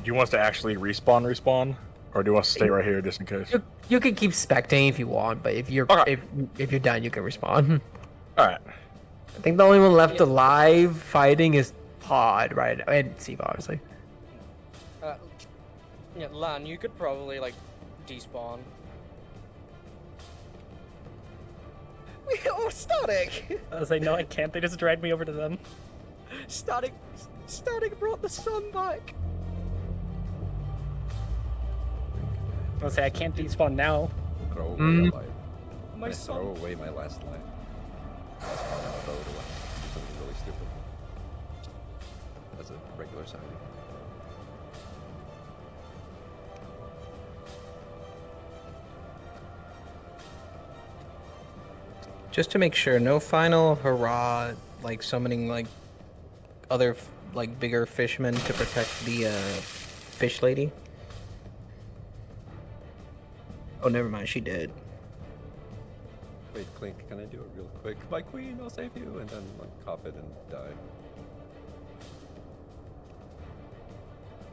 Speaker 14: Do you want us to actually respawn, or do you want us to stay right here just in case?
Speaker 9: You can keep spectating if you want, but if you're if you're done, you can respawn.
Speaker 14: All right.
Speaker 9: I think the only one left alive fighting is Pod, right? And Steve, obviously.
Speaker 11: Yeah, Lan, you could probably like despawn. Oh, Static!
Speaker 3: I was like, no, I can't. They just dragged me over to them.
Speaker 11: Static brought the sun back.
Speaker 3: I was say I can't despawn now.
Speaker 5: Throw away a life.
Speaker 11: My
Speaker 5: throw away my last life. Throw it away. Something really stupid. That's a regular sighting.
Speaker 8: Just to make sure, no final hurrah, like summoning like other like bigger fishmen to protect the fish lady. Oh, never mind, she did.
Speaker 5: Wait, Clink, can I do it real quick? My queen, I'll save you, and then like cop it and die.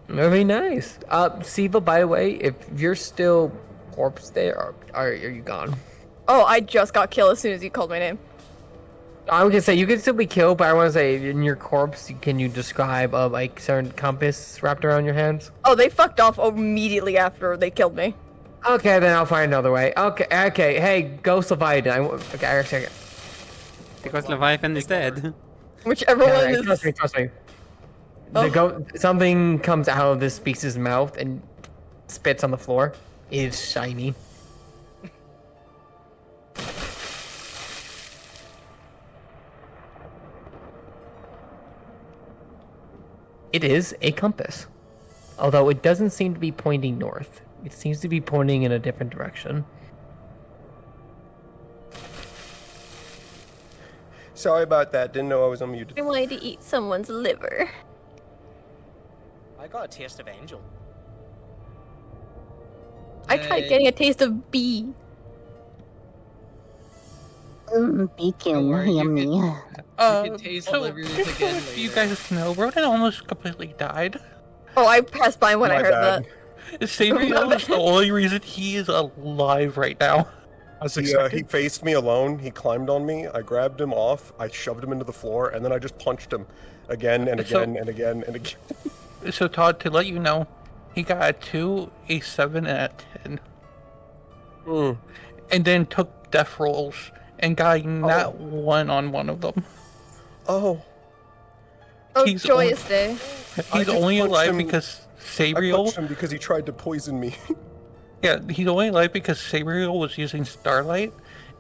Speaker 9: Very nice. Siva, by the way, if you're still corpse there, are you gone?
Speaker 10: Oh, I just got killed as soon as you called my name.
Speaker 9: I was gonna say you can still be killed, but I want to say in your corpse, can you describe like certain compass wrapped around your hands?
Speaker 10: Oh, they fucked off immediately after they killed me.
Speaker 9: Okay, then I'll find another way. Okay. Hey, Ghost Leviathan. Okay.
Speaker 6: Because Leviathan is dead.
Speaker 10: Whichever one is.
Speaker 9: Trust me.
Speaker 10: Oh.
Speaker 9: Something comes out of this beast's mouth and spits on the floor. It is shiny. It is a compass, although it doesn't seem to be pointing north. It seems to be pointing in a different direction.
Speaker 2: Sorry about that. Didn't know I was unmuted.
Speaker 10: I wanted to eat someone's liver.
Speaker 11: I got a taste of angel.
Speaker 10: I tried getting a taste of bee.
Speaker 20: Bacon, yummy.
Speaker 13: So just so you guys know, Ronan almost completely died.
Speaker 10: Oh, I passed by when I heard that.
Speaker 13: Sabriel is the only reason he is alive right now.
Speaker 2: He faced me alone. He climbed on me. I grabbed him off. I shoved him into the floor, and then I just punched him again and again and again and again.
Speaker 13: So Todd, to let you know, he got a 2, a 7, and a 10. And then took death rolls and got not one on one of them.
Speaker 10: Oh, joyous day.
Speaker 13: He's only alive because Sabriel.
Speaker 2: I punched him because he tried to poison me.
Speaker 13: Yeah, he's only alive because Sabriel was using Starlight,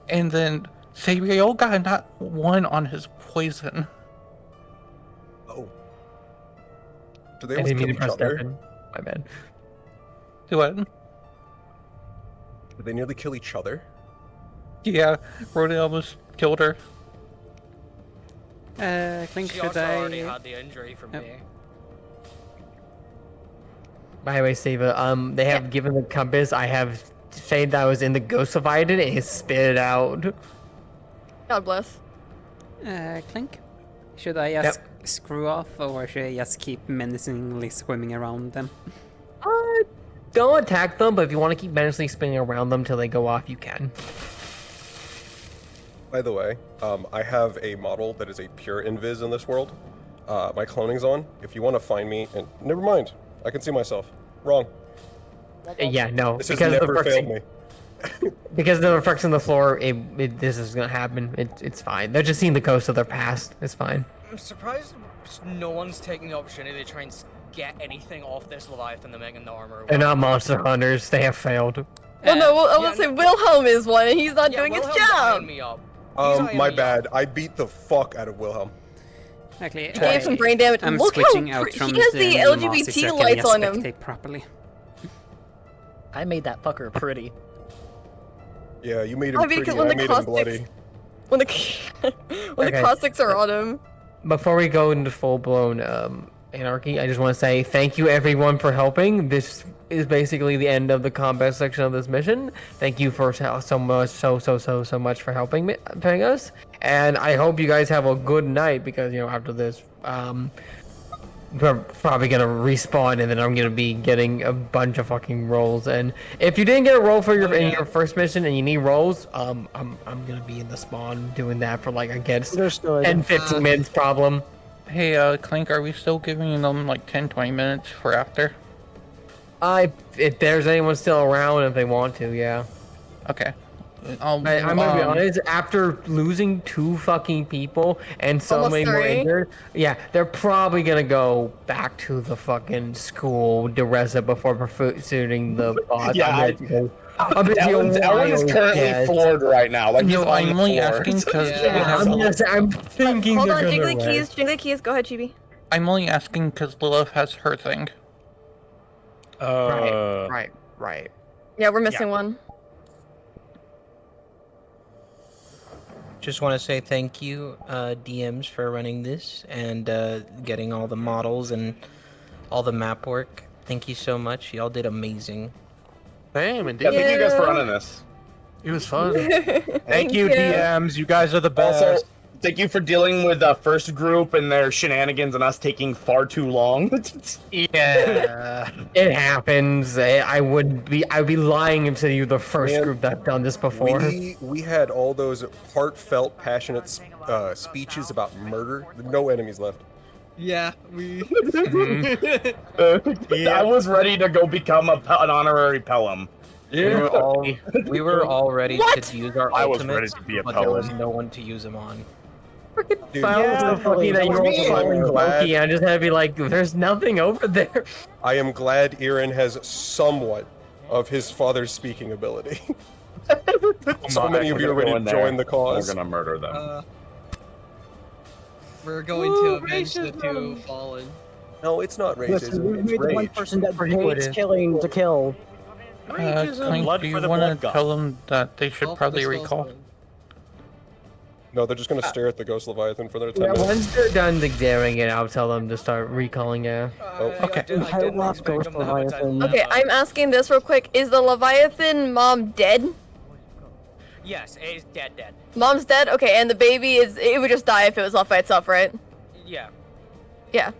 Speaker 13: and then Sabriel got not one on his poison.
Speaker 2: Oh. Do they almost kill each other?
Speaker 9: My bad.
Speaker 13: Do what?
Speaker 2: Did they nearly kill each other?
Speaker 13: Yeah, Rhoda almost killed her.
Speaker 6: I think
Speaker 11: She also already had the injury from me.
Speaker 9: By the way, Seva, they have given the compass. I have said that I was in the Ghost of Iden and it spit it out.
Speaker 10: God bless.
Speaker 6: Clink, should I just screw off or should I just keep menacingly swimming around them?
Speaker 9: Don't attack them, but if you want to keep menacingly spinning around them till they go off, you can.
Speaker 2: By the way, I have a model that is a pure invis in this world. My cloning's on. If you want to find me, and never mind, I can see myself. Wrong.
Speaker 9: Yeah, no,
Speaker 2: This has
Speaker 9: because
Speaker 2: never failed me.
Speaker 9: Because the effects on the floor, this is gonna happen. It's fine. They're just seeing the ghosts of their past. It's fine.
Speaker 11: I'm surprised no one's taking the opportunity to try and get anything off this Leviathan to make an armor.
Speaker 9: They're not monster hunters. They have failed.
Speaker 10: Well, no, I will say Wilhelm is one, and he's not doing his job.
Speaker 2: My bad. I beat the fuck out of Wilhelm.
Speaker 6: Actually,
Speaker 10: He gave some brain damage.
Speaker 6: I'm
Speaker 10: Look
Speaker 6: switching
Speaker 10: how
Speaker 6: out from
Speaker 10: he has the LGBT lights on him.
Speaker 6: spectate properly.
Speaker 3: I made that fucker pretty.
Speaker 2: Yeah, you made him
Speaker 10: I mean,
Speaker 2: pretty.
Speaker 10: when
Speaker 2: I
Speaker 10: the
Speaker 2: made him bloody.
Speaker 10: When the caustics are on him.
Speaker 9: Before we go into full blown Anarchy. I just want to say thank you everyone for helping. This is basically the end of the combat section of this mission. Thank you for so much for helping us. And I hope you guys have a good night because after this, we're probably gonna respawn and then I'm gonna be getting a bunch of fucking rolls. And if you didn't get a roll for your in your first mission and you need rolls, I'm gonna be in the spawn doing that for like I guess 10-15 minutes problem.
Speaker 13: Hey, Clink, are we still giving them like 10-20 minutes for after?
Speaker 9: If there's anyone still around, if they want to, yeah.
Speaker 13: Okay.
Speaker 9: I'm gonna be honest. After losing 2 fucking people and so
Speaker 10: Almost
Speaker 9: many more
Speaker 10: 3.
Speaker 9: injured, yeah, they're probably gonna go back to the fucking school to rest up before pursuing the boss.
Speaker 22: Yeah, Ellen is currently floored right now. Like,
Speaker 13: No,
Speaker 22: he's on
Speaker 13: I'm
Speaker 22: the
Speaker 13: only
Speaker 22: floor.
Speaker 13: asking because
Speaker 9: I'm thinking
Speaker 10: Hold
Speaker 9: they're
Speaker 10: on,
Speaker 9: gonna
Speaker 10: Jiggly keys. Go ahead, Chibi.
Speaker 13: I'm only asking because Lilith has her thing.
Speaker 9: Right.
Speaker 10: Yeah, we're missing one.
Speaker 8: Just want to say thank you, DMs, for running this and getting all the models and all the map work. Thank you so much. Y'all did amazing.
Speaker 22: Damn, indeed. Yeah, thank you guys for running this.
Speaker 16: It was fun.
Speaker 22: Thank
Speaker 16: you,
Speaker 22: you.
Speaker 16: DMs. You guys are the best.
Speaker 22: Also, thank you for dealing with the first group and their shenanigans and us taking far too long.
Speaker 9: Yeah, it happens. I'd be lying if you the first group that's done this before.
Speaker 2: We had all those heartfelt, passionate speeches about murder. No enemies left.
Speaker 1: Yeah, we.
Speaker 22: I was ready to go become an honorary Pelham.
Speaker 8: We were all ready to use our
Speaker 22: I was
Speaker 8: ultimates,
Speaker 22: ready to be a
Speaker 8: but there was
Speaker 22: Pelham.
Speaker 8: no one to use them on.
Speaker 2: Dude,
Speaker 9: so fucking that you're all Loki. I just had to be like, there's nothing over there.
Speaker 2: I am glad Aaron has somewhat of his father's speaking ability. So many of you are ready to join the cause.
Speaker 22: We're gonna murder them.
Speaker 1: We're going to avenge the 2 fallen.
Speaker 2: No, it's not
Speaker 20: Listen,
Speaker 2: racism.
Speaker 20: we
Speaker 2: It's
Speaker 20: made the one
Speaker 2: rage.
Speaker 20: person that hates killing to kill.
Speaker 13: Clink, do you want to tell them that they should probably recall?
Speaker 2: No, they're just gonna stare at the Ghost Leviathan for their 10
Speaker 9: Yeah,
Speaker 2: minutes.
Speaker 9: once they're done examining it, I'll tell them to start recalling. Yeah.
Speaker 13: Okay.
Speaker 20: I love Ghost Leviathan.
Speaker 10: Okay, I'm asking this real quick. Is the Leviathan mom dead?
Speaker 11: Yes, it's dead.
Speaker 10: Mom's dead? Okay, and the baby it would just die if it was left by itself, right?
Speaker 11: Yeah.
Speaker 10: Yeah.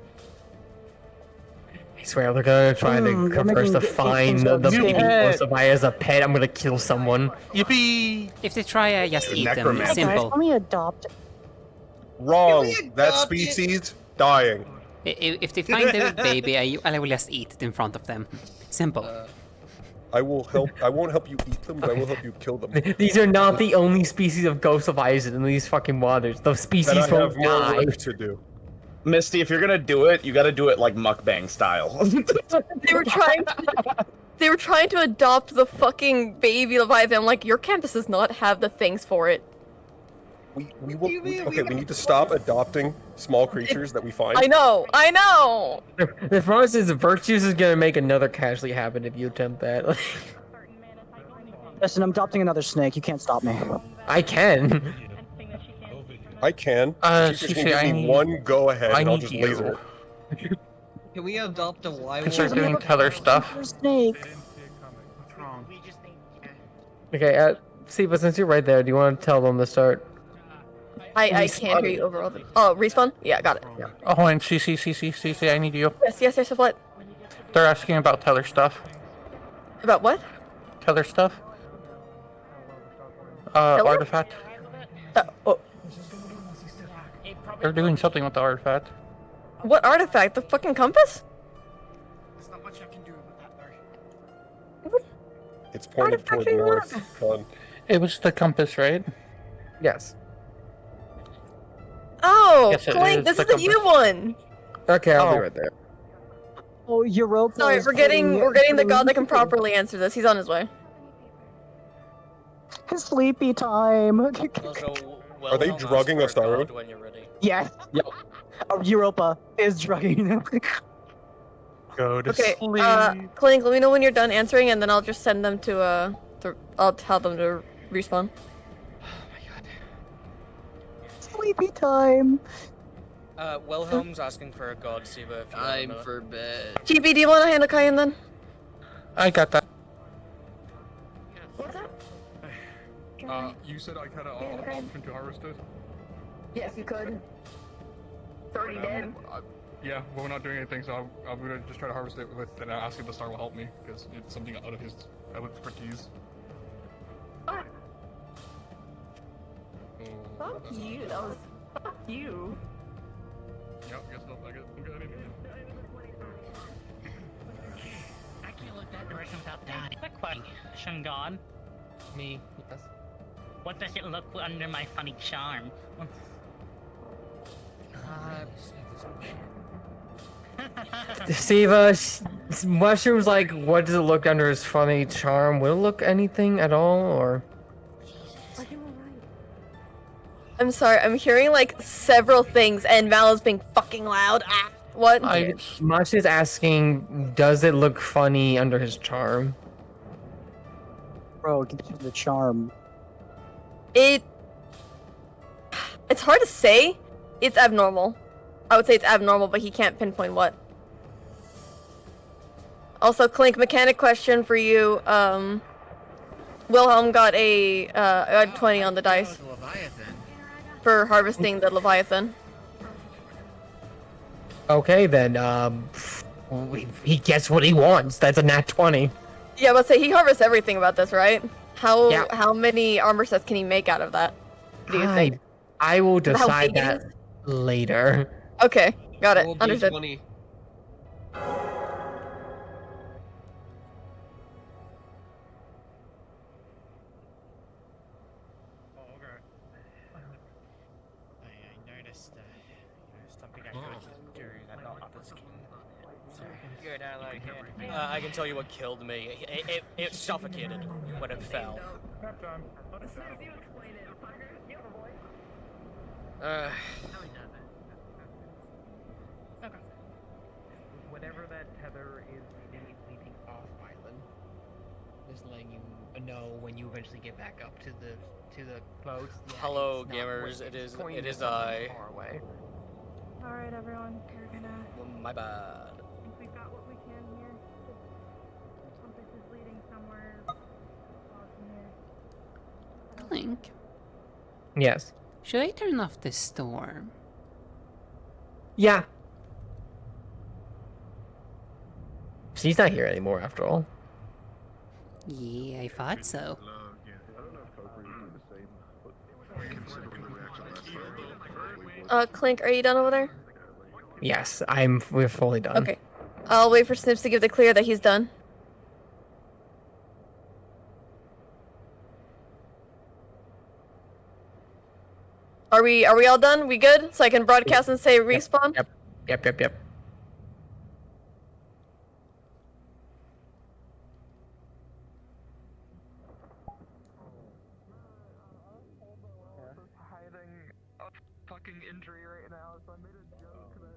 Speaker 9: I swear they're gonna try to converse to find the baby Ghost Leviathan as a pet. I'm gonna kill someone.
Speaker 13: Yippee!
Speaker 6: If they try, just eat them.
Speaker 2: Necromancer.
Speaker 6: Simple.
Speaker 20: Let me adopt.
Speaker 2: Wrong. That species dying.
Speaker 6: If they find the baby, I will just eat it in front of them. Simple.
Speaker 2: I will help. I won't help you eat them, but I will help you kill them.
Speaker 9: These are not the only species of Ghost Leviathan in these fucking waters. The species
Speaker 2: Then I
Speaker 9: from
Speaker 2: have more
Speaker 9: die.
Speaker 2: work to do.
Speaker 22: Misty, if you're gonna do it, you gotta do it like mukbang style.
Speaker 10: They were trying to adopt the fucking baby Leviathan. I'm like, your campus does not have the things for it.
Speaker 2: We need to stop adopting small creatures that we find.
Speaker 10: I know.
Speaker 9: The promise is Virtues is gonna make another casualty happen if you attempt that.
Speaker 20: Listen, I'm adopting another snake. You can't stop me.
Speaker 9: I can.
Speaker 2: I can. Teachers can give me one go ahead and I'll just laser it.
Speaker 1: Can we adopt a Y?
Speaker 13: Can start doing tether stuff.
Speaker 20: Snake.
Speaker 9: Okay, Siva, since you're right there, do you want to tell them to start?
Speaker 10: I can't hear you overall. Oh, respawn? Yeah, got it. Yeah.
Speaker 13: Oh, and CC, I need you.
Speaker 10: Yes, what?
Speaker 13: They're asking about tether stuff.
Speaker 10: About what?
Speaker 13: Tether stuff. Artifact. They're doing something with the artifact.
Speaker 10: What artifact? The fucking compass?
Speaker 2: It's pointed toward north.
Speaker 13: It was the compass, right?
Speaker 9: Yes.
Speaker 10: Oh,
Speaker 13: Yes, it
Speaker 10: Clink,
Speaker 13: is
Speaker 10: this
Speaker 13: the
Speaker 10: is the new one.
Speaker 9: Okay, I'll be right there.
Speaker 20: Oh, Europa.
Speaker 10: Sorry, we're getting the god that can properly answer this. He's on his way.
Speaker 20: His sleepy time.
Speaker 2: Are they drugging us, Daru?
Speaker 20: Yes.
Speaker 2: Yep.
Speaker 20: Europa is drugging him.
Speaker 16: Go to
Speaker 10: Okay,
Speaker 16: sleep.
Speaker 10: Clink, let me know when you're done answering, and then I'll just send them to I'll tell them to respawn.
Speaker 20: Sleepy time.
Speaker 12: Wilhelm's asking for a god, Siva. If you
Speaker 11: Time for bed.
Speaker 10: GB, do you want to handle Cayenne then?
Speaker 13: I got that.
Speaker 10: What's up?
Speaker 2: You said I had an option to harvest it?
Speaker 10: Yes, you could. It's already dead.
Speaker 2: Yeah, well, we're not doing anything, so I'm gonna just try to harvest it with, and ask if the star will help me, because it's something out of his expertise.
Speaker 10: Fuck you. That was. Fuck you.
Speaker 2: Yep, I guess I get it.
Speaker 21: I can't look that direction without dying. Quick question, God.
Speaker 8: Me, yes.
Speaker 21: What does it look under my funny charm?
Speaker 9: Siva, Mushroom's like, what does it look under his funny charm? Will it look anything at all, or?
Speaker 10: I'm sorry, I'm hearing like several things, and Val is being fucking loud. Ah, what?
Speaker 9: Mush is asking, does it look funny under his charm?
Speaker 20: Bro, get you the charm.
Speaker 10: It's hard to say. It's abnormal. I would say it's abnormal, but he can't pinpoint what. Also, Clink, mechanic question for you. Wilhelm got a 20 on the dice for harvesting the Leviathan.
Speaker 9: Okay, then, he gets what he wants. That's a nat 20.
Speaker 10: Yeah, but say he harvests everything about this, right? How many armor sets can he make out of that? Do you think?
Speaker 9: I will
Speaker 10: How
Speaker 9: decide
Speaker 10: big it
Speaker 9: that later.
Speaker 10: Okay, got it.
Speaker 11: Roll
Speaker 10: Understood.
Speaker 11: D20.
Speaker 23: I noticed something I could do that not others can. Good, I like it. I can tell you what killed me. It suffocated when it fell.
Speaker 8: Whatever that tether is leading off island, just letting you know when you eventually get back up to the boat. Yeah,
Speaker 23: Hello,
Speaker 8: it's not
Speaker 23: gamers.
Speaker 8: where-
Speaker 23: It is
Speaker 8: pointing
Speaker 23: it is
Speaker 8: somewhere
Speaker 23: I.
Speaker 8: far away.
Speaker 24: Alright, everyone. We're gonna.
Speaker 23: My bad.
Speaker 24: I think we've got what we can here. The compass is leading somewhere.
Speaker 6: Clink,
Speaker 9: Yes.
Speaker 6: should I turn off the storm?
Speaker 9: Yeah. She's not here anymore, after all.
Speaker 6: Yeah, I thought so.
Speaker 10: Clink, are you done over there?
Speaker 9: Yes, we're fully done.
Speaker 10: Okay. I'll wait for Snips to give the clear that he's done. Are we all done? We good? So I can broadcast and say respawn?
Speaker 9: Yep.
Speaker 25: Fucking injury right now, so I made a joke that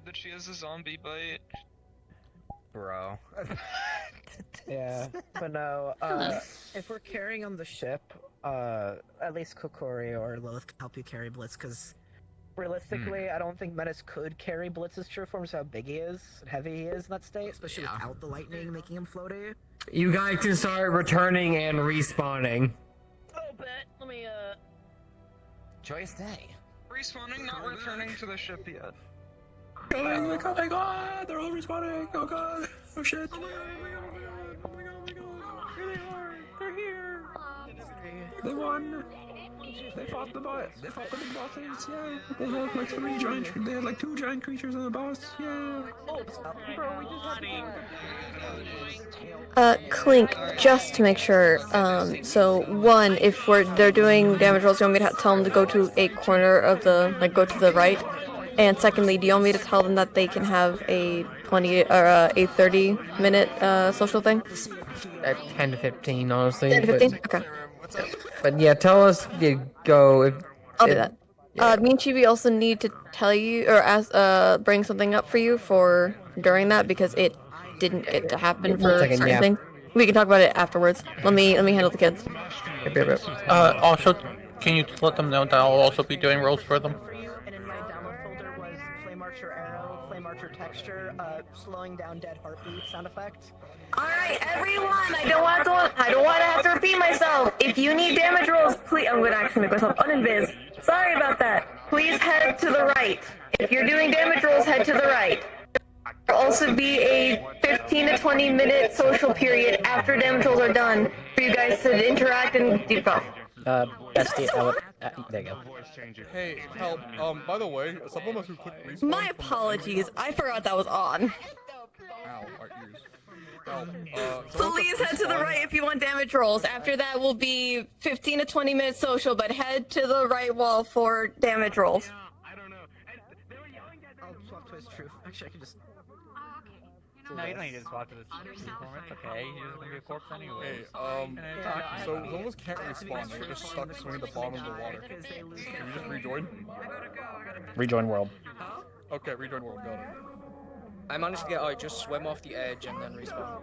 Speaker 25: that she has a zombie bite.
Speaker 8: Bro. Yeah, but no, if we're carrying on the ship, at least Kokori or Lilith can help you carry Blitz, because realistically, I don't think Menace could carry Blitz's true form, so how big he is, and heavy he is in that state, especially without the lightning making him floaty.
Speaker 9: You guys can start returning and respawning.
Speaker 10: Oh, bet. Let me,
Speaker 8: Joyous day.
Speaker 25: Respawning, not returning to the ship yet.
Speaker 7: Oh my god, they're all respawning. Oh god, oh shit. Oh my god, here they are, they're here. They won. They fought the boss. They fought the big bosses. Yeah. They had like they had like 2 giant creatures and a boss. Yeah.
Speaker 25: Bro, we just
Speaker 10: Clink, just to make sure, so one, if they're doing damage rolls, you want me to tell them to go to a corner of go to the right? And secondly, do you want me to tell them that they can have a 20 or a 30-minute social thing?
Speaker 9: 10 to 15, honestly.
Speaker 10: 10 to 15? Okay.
Speaker 9: But yeah, tell us to go.
Speaker 10: I'll do that. Me and Chibi also need to tell you or bring something up for you for during that because it didn't get to happen for certain things. We can talk about it afterwards. Let me handle the kids.
Speaker 13: Also, Can you let them know that I'll also be doing rolls for them?
Speaker 20: And in my download folder was Flame Archer Arrow, Flame Archer Texture, slowing down dead heartbeat sound effect.
Speaker 10: Alright, everyone, I don't want to have to repeat myself. If you need damage rolls, please, I'm gonna actually make myself uninvis. Sorry about that. Please head to the right. If you're doing damage rolls, head to the right. There'll also be a 15 to 20 minute social period after damage rolls are done for you guys to interact and debuff.
Speaker 3: Bestie, there you go.
Speaker 2: Hey, help. By the way, some of us who clicked respawn.
Speaker 10: My apologies, I forgot that was on.
Speaker 2: Ow, our ears. Help.
Speaker 10: Please head to the right if you want damage rolls. After that will be 15 to 20 minutes social, but head to the right wall for damage rolls.
Speaker 20: Oh, swap twist, true. Actually, I can just...
Speaker 4: No, you don't need to swap to this uniform. It's okay. You're just gonna be a corpse anyway.
Speaker 2: Hey, so some of us can't respawn. We're just stuck swinging the bottom of the water. Can we just rejoin?
Speaker 3: Rejoin world.
Speaker 2: Okay, rejoin world. Got it.
Speaker 12: I managed to get out, just swim off the edge and then respawn.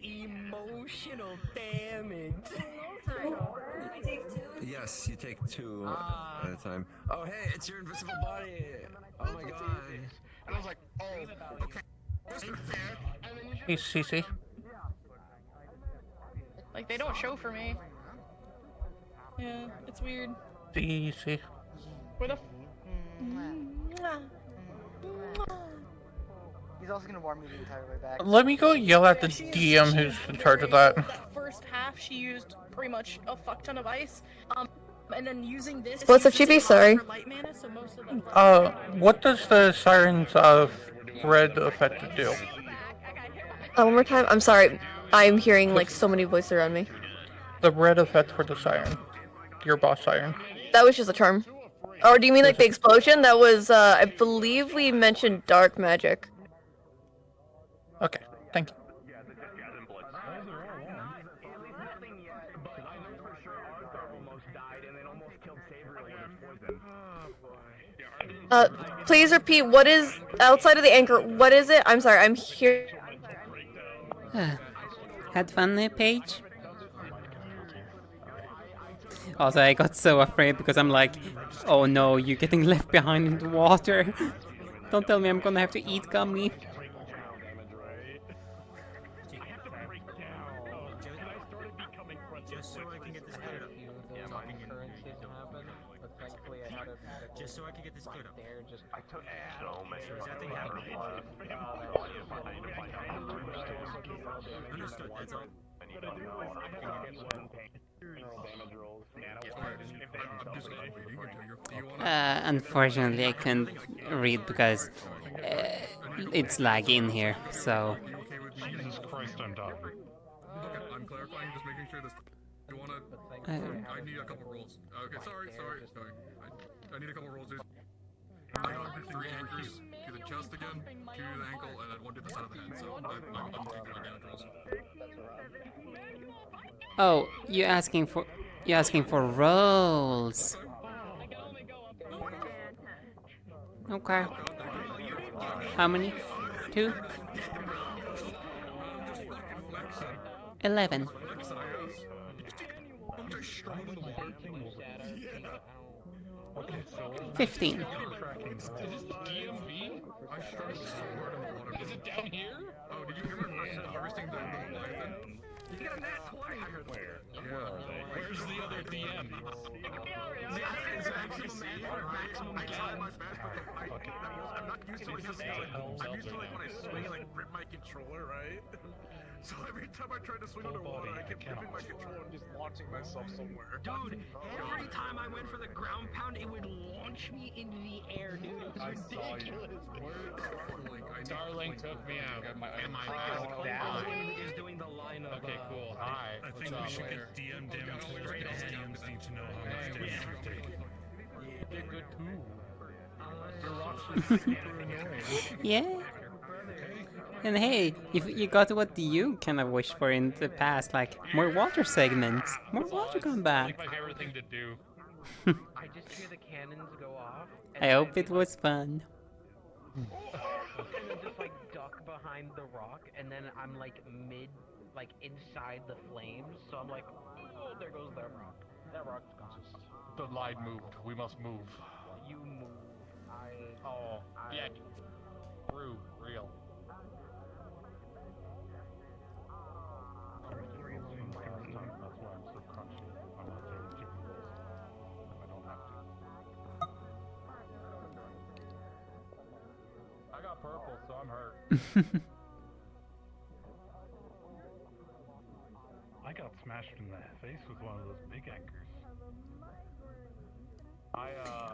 Speaker 20: Emotional damage.
Speaker 15: Yes, you take 2 at a time. Oh, hey, it's your invisible body. Oh my god. And I was like, oh, okay. Wasn't fair.
Speaker 13: Hey, CC.
Speaker 17: Like, they don't show for me. Yeah, it's weird.
Speaker 13: CC.
Speaker 17: Where the
Speaker 20: He's also gonna warm me the entire way back.
Speaker 13: Let me go yell at the DM who's in charge of that.
Speaker 17: That first half, she used pretty much a fuck ton of ice. And then using this.
Speaker 10: What's up, Chippy? Sorry.
Speaker 13: What does the Siren's red effect do?
Speaker 10: One more time. I'm sorry. I'm hearing like so many voices around me.
Speaker 13: The red effect for the Siren. Your boss Siren.
Speaker 10: That was just a term. Or do you mean like the explosion? That was, I believe we mentioned dark magic.
Speaker 13: Okay, thank you.
Speaker 10: Please repeat, what is, outside of the anchor, what is it? I'm sorry, I'm here.
Speaker 6: Had fun, Paige? Also, I got so afraid because I'm like, oh no, you're getting left behind in the water. Don't tell me I'm gonna have to eat gummy.
Speaker 18: Just so I can get this cleared up. I took so many. Understood, that's all.
Speaker 6: Unfortunately, I couldn't read because it's laggy in here, so...
Speaker 19: Jesus Christ, I'm dying. Okay, I'm clarifying, just making sure this... You wanna... I need a couple rolls. Okay, sorry. I need a couple rolls, dude. I got 3 anchors to the chest again, 2 to the ankle, and then 1 to the side of the head, so I'm taking my damage rolls.
Speaker 6: Oh, you're asking for rolls. Okay. How many? 2? 11. 15.
Speaker 19: Is it down here? Oh, did you hear my person harvesting the lion? Did you get a nat 20? Where? Where are they? Where's the other DM? I'm not used to it. I'm used to like when I swing and like grip my controller, right? So every time I try to swing underwater, I kept gripping my controller and just launching myself somewhere.
Speaker 18: Dude, every time I went for the ground pound, it would launch me into the air, dude. It was ridiculous.
Speaker 19: Starling took me out.
Speaker 18: Is doing the line of.
Speaker 19: Okay, cool. Hi. I think we should get DM damage players because DMs need to know how much damage you've taken. You did good too. Your rocks were super annoying.
Speaker 6: Yeah. And hey, if you got what you kind of wished for in the past, like more water segments, more water combat.
Speaker 19: Like my favorite thing to do.
Speaker 12: I just hear the cannons go off.
Speaker 6: I hope it was fun.
Speaker 18: and then just like duck behind the rock, and then I'm like inside the flames, so I'm like, oh, there goes that rock. That rock's gone.
Speaker 19: The line moved. We must move.
Speaker 18: You move.
Speaker 19: Yeah. True. Real. That's why I'm so conscious. I'm not saying chicken rolls. I don't have to. I got purple, so I'm hurt. I got smashed in the face with one of those big anchors.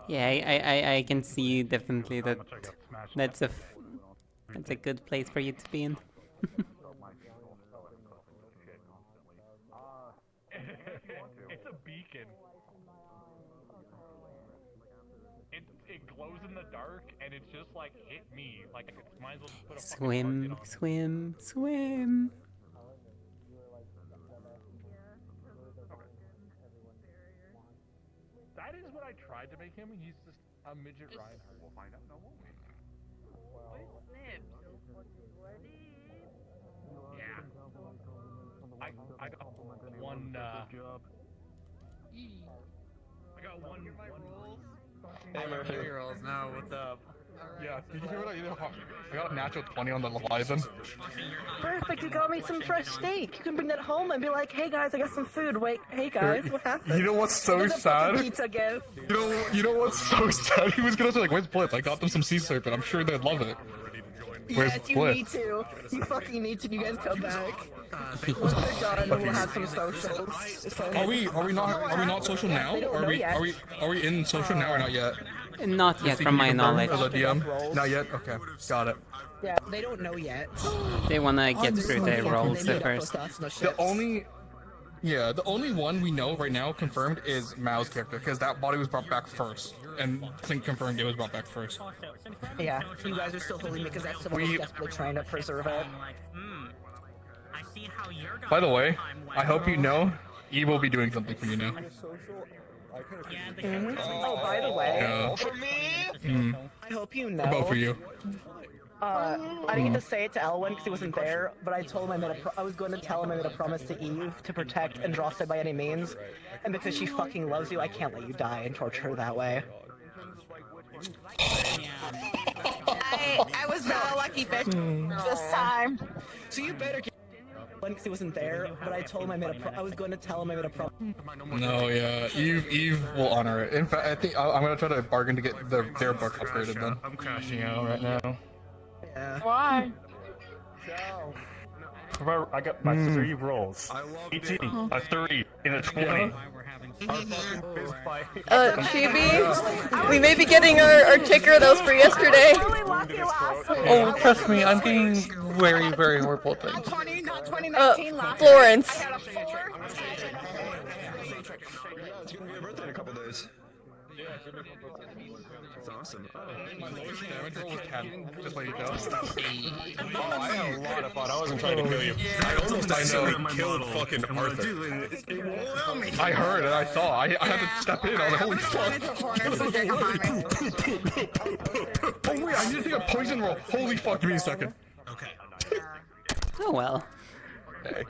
Speaker 6: Yeah, I can see definitely that that's a good place for you to be in.
Speaker 19: It's a beacon. It glows in the dark, and it's just like hit me. Like it might as well just put a
Speaker 6: Swim, swim, swim.
Speaker 19: That is what I tried to make him. He's just a midget Reinhardt. We'll find out. No, won't we? Yeah. I got one. I got one.
Speaker 13: I'm over 3-year-olds now. What's up?
Speaker 19: Yeah. Did you hear what I did? I got a natural 20 on the Leviathan.
Speaker 17: Perfect, you got me some fresh steak. You can bring that home and be like, hey guys, I got some food. Wait, hey guys, what happened?
Speaker 19: You know what's so
Speaker 17: Look at the
Speaker 19: sad?
Speaker 17: fucking pizza gift.
Speaker 19: You know what's so sad? He was gonna say like, "Where's Blitz?" I got them some sea serpent. I'm sure they'd love it. Where's
Speaker 17: Yes, you
Speaker 19: Blitz?
Speaker 17: need to. You fucking need to. You guys come back. Once they're done, we'll have some socials. So-
Speaker 13: Are we not social now?
Speaker 17: They don't know yet.
Speaker 13: Are we in social now or not yet?
Speaker 6: Not yet, from my knowledge.
Speaker 13: As a DM? Not yet. Okay, got it.
Speaker 20: Yeah, they don't know yet.
Speaker 6: They wanna get through their roles first.
Speaker 13: The only one we know right now confirmed is Mao's character, because that body was brought back first, and Clink confirmed it was brought back first.
Speaker 20: Yeah, you guys are still holding me because that's someone who's desperately trying to preserve it.
Speaker 13: By the way, I hope you know, Eve will be doing something for you now.
Speaker 20: Oh, by the way,
Speaker 13: Yeah.
Speaker 20: I hope you know.
Speaker 13: About for you.
Speaker 20: I didn't get to say it to Elwyn because he wasn't there, but I told him I was going to tell him I made a promise to Eve to protect Andraste by any means, and because she fucking loves you, I can't let you die and torture her that way.
Speaker 17: I was a lucky bitch this time.
Speaker 20: So you better get because he wasn't there, but I told him I was going to tell him I made a promise.
Speaker 13: No, yeah, Eve will honor it. In fact, I think I'm gonna try to bargain to get their book upgraded then.
Speaker 19: I'm crashing out right now.
Speaker 20: Yeah.
Speaker 17: Why?
Speaker 19: I got my 3 rolls. 18, a 3, and a 20.
Speaker 10: Chibi, we may be getting our ticker that was for yesterday.
Speaker 13: Oh, trust me, I'm getting very, very horrible things.
Speaker 10: Florence.
Speaker 15: Yeah, it's gonna be your birthday in a couple days. That's awesome.
Speaker 19: My lowest damage roll was 10, just like you know.
Speaker 2: Oh, I had a lot of fun. I wasn't trying to kill you. I almost accidentally killed fucking Arthur.
Speaker 19: I heard and I saw. I had to step in. I was like, holy fuck. Oh wait, I need to take a poison roll. Holy fuck, give me a second.
Speaker 15: Okay.
Speaker 6: Oh well.
Speaker 2: Hey.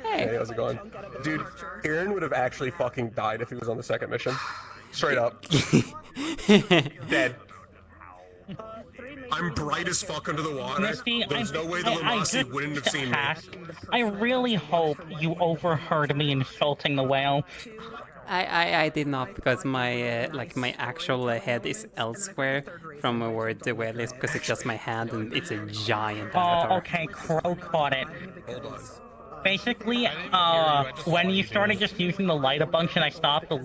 Speaker 6: Hey.
Speaker 2: Hey, how's it going? Dude, Aaron would have actually fucking died if he was on the second mission. Straight up. Dead. I'm bright as fuck under the water.
Speaker 21: Misty,
Speaker 2: There's no way the Lamasi wouldn't have seen me.
Speaker 21: I really hope you overheard me insulting the whale.
Speaker 6: I did not, because my my actual head is elsewhere from where the whale is, because it's just my hand and it's a giant avatar.
Speaker 21: Oh, okay, Crow caught it.
Speaker 2: Hold on.
Speaker 21: Basically, when you started just using the light a bunch and I stopped the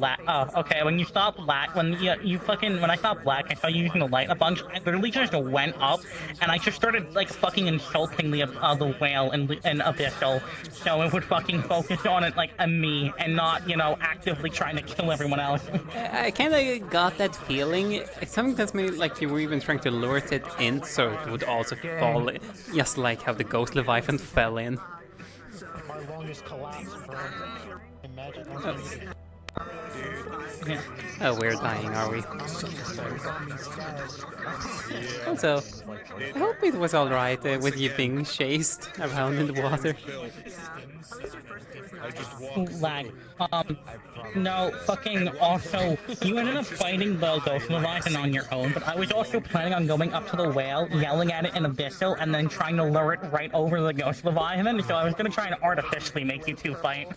Speaker 21: when you stopped when I stopped black, I started using the light a bunch. I literally just went up and I just started like fucking insulting the whale and Abyssal, so it would fucking focus on it like me and not, actively trying to kill everyone else.
Speaker 6: I kind of got that feeling. Something tells me like you were even trying to lure it in so it would also fall, just like how the Ghost Leviathan fell in.
Speaker 20: My longest collapse, bro. Imagine.
Speaker 21: Yeah.
Speaker 6: Oh, we're dying, are we? Also, I hope it was alright with you being chased around in the water.
Speaker 21: Lag. No, fucking also, you ended up fighting the Ghost Leviathan on your own, but I was also planning on going up to the whale, yelling at it in Abyssal, and then trying to lure it right over the Ghost Leviathan, so I was gonna try and artificially make you two fight.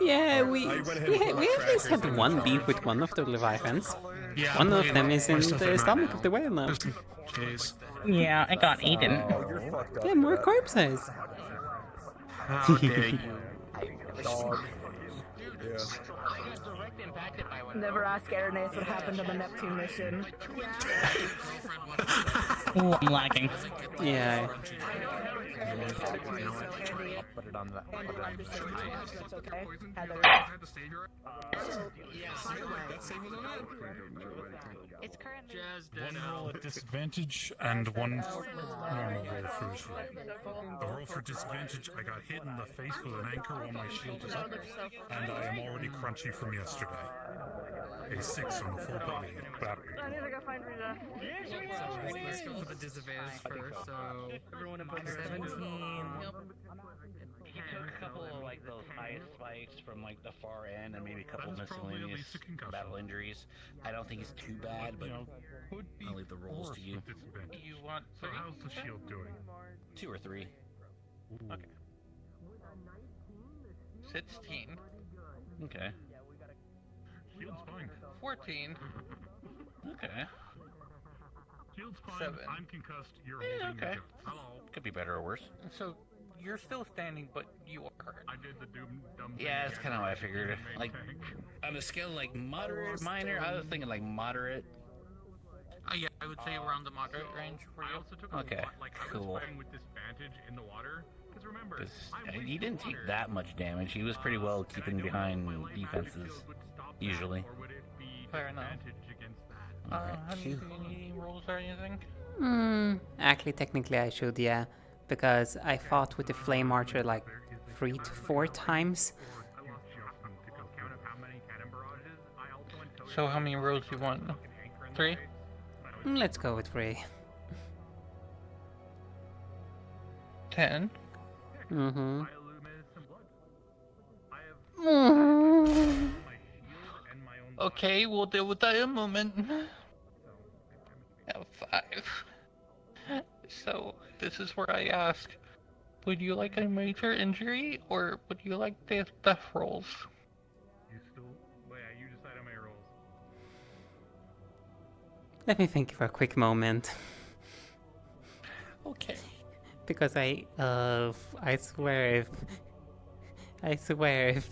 Speaker 6: Yeah, we at least had one beef with one of the Leviathans.
Speaker 7: Yeah,
Speaker 6: One of them is in the stomach of the whale now.
Speaker 7: Jeez.
Speaker 21: Yeah, it got eaten.
Speaker 6: Yeah, more corpses.
Speaker 7: How dare you?
Speaker 2: Dog. Yeah.
Speaker 17: Never ask Arenace what happened on the Neptune mission.
Speaker 21: Ooh, I'm lagging.
Speaker 6: Yeah.
Speaker 18: Put it on the.
Speaker 17: It's okay.
Speaker 4: It's currently one roll at disadvantage and one normal roll for his roll. The roll for disadvantage, I got hit in the face with an anchor while my shield is up, and I am already crunchy from yesterday. A 6 on the full body battery.
Speaker 17: I need to go find Rita.
Speaker 1: Let's go for the disadvantage first. So everyone in 17.
Speaker 18: He took a couple of like those ice spikes from like the far end, and maybe a couple miscellaneous battle injuries. I don't think he's too bad, but I'll leave the rolls to you.
Speaker 4: You want? So how's the shield doing?
Speaker 18: 2 or 3.
Speaker 4: Ooh.
Speaker 18: Okay.
Speaker 13: 16.
Speaker 18: Okay.
Speaker 4: Shield's fine.
Speaker 13: 14.
Speaker 18: Okay.
Speaker 4: Shield's fine.
Speaker 13: 7.
Speaker 4: I'm concussed. You're
Speaker 18: Yeah,
Speaker 4: holding
Speaker 18: okay.
Speaker 4: me. Hello.
Speaker 18: Could be better or worse.
Speaker 13: So you're still standing, but you are hurt.
Speaker 4: I did the dumb thing.
Speaker 18: Yeah, that's kind of what I figured. Like, on a scale of, like moderate, minor, I was thinking like moderate.
Speaker 13: Yeah, I would say around the moderate range for you.
Speaker 4: I also took
Speaker 18: Okay,
Speaker 4: like I
Speaker 18: cool.
Speaker 4: was fighting with disadvantage in the water. Because remember,
Speaker 18: He didn't take that much damage. He was pretty well keeping behind defenses, usually.
Speaker 13: Fair enough.
Speaker 18: Alright,
Speaker 13: Have you seen any rolls or anything?
Speaker 6: Actually, technically I should, yeah. Because I fought with the Flame Archer like 3 to 4 times.
Speaker 13: So how many rolls do you want? 3?
Speaker 6: Let's go with 3.
Speaker 13: 10.
Speaker 6: Mm-hmm.
Speaker 13: Okay, we'll deal with that in a moment. Now 5. So, this is where I ask, would you like a major injury, or would you like death rolls?
Speaker 4: You decide on my rolls.
Speaker 6: Let me think for a quick moment.
Speaker 13: Okay.
Speaker 6: Because I swear if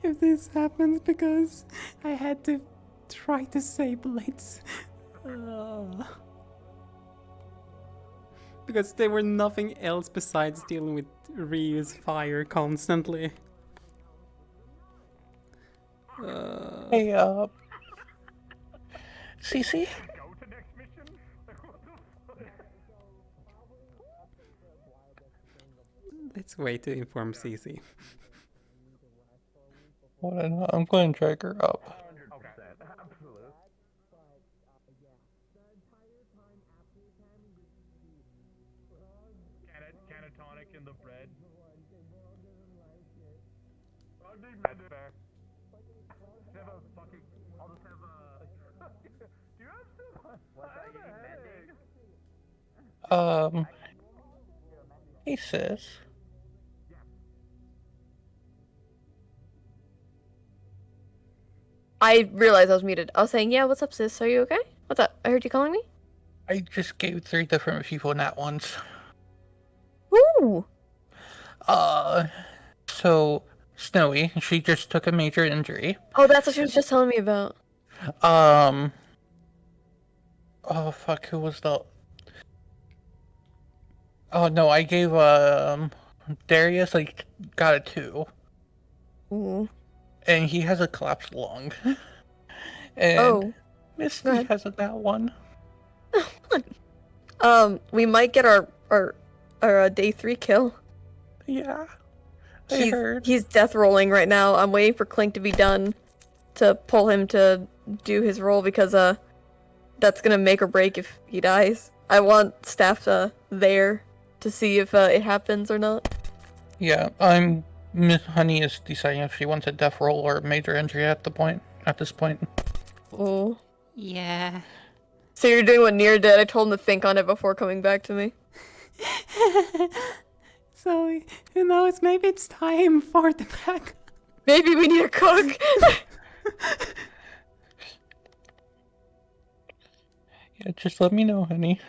Speaker 6: this happens, because I had to try to save Blitz. Because there were nothing else besides dealing with Ryu's fire constantly.
Speaker 13: Hey, CC?
Speaker 6: Let's wait to inform Cece.
Speaker 13: I'm going to drag her up.
Speaker 4: Catatonic in the bread. That's fair. Have a fucking. I'll just have a. Do you have some? What's that? You mending?
Speaker 13: Hey sis.
Speaker 10: I realized I was muted. I was saying, yeah, what's up, sis? Are you okay? What's up? I heard you calling me?
Speaker 13: I just gave 3 different people nat ones.
Speaker 10: Ooh!
Speaker 13: So, Snowy, she just took a major injury.
Speaker 10: Oh, that's what she was just telling me about.
Speaker 13: Oh fuck, who was the... Oh no, I gave, Darius, like, got a 2.
Speaker 10: Ooh.
Speaker 13: And he has a collapsed lung. And Misty has a nat 1.
Speaker 10: We might get our day 3 kill.
Speaker 13: Yeah.
Speaker 10: He's death rolling right now. I'm waiting for Clink to be done to pull him to do his roll because that's gonna make or break if he dies. I want staff there to see if it happens or not.
Speaker 13: Yeah, Miss Honey is deciding if she wants a death roll or a major injury at this point.
Speaker 10: Oh.
Speaker 6: Yeah.
Speaker 10: So you're doing what Nier did. I told him to think on it before coming back to me.
Speaker 6: So, maybe it's time for the back.
Speaker 10: Maybe we need a cook.
Speaker 13: Yeah, just let me know, honey.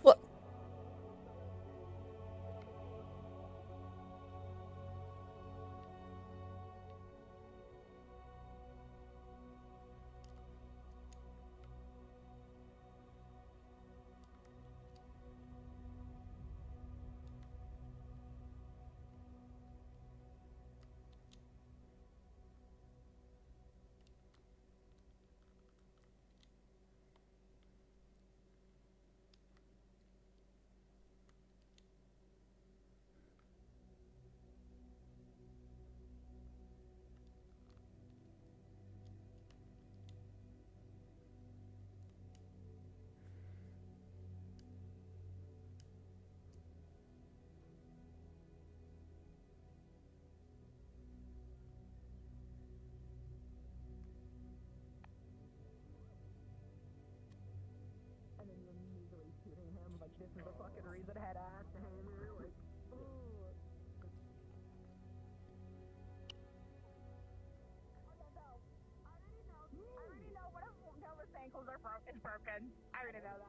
Speaker 10: What?
Speaker 17: This is a fucking reason head ass hammer, like,
Speaker 5: It's broken. I already know that.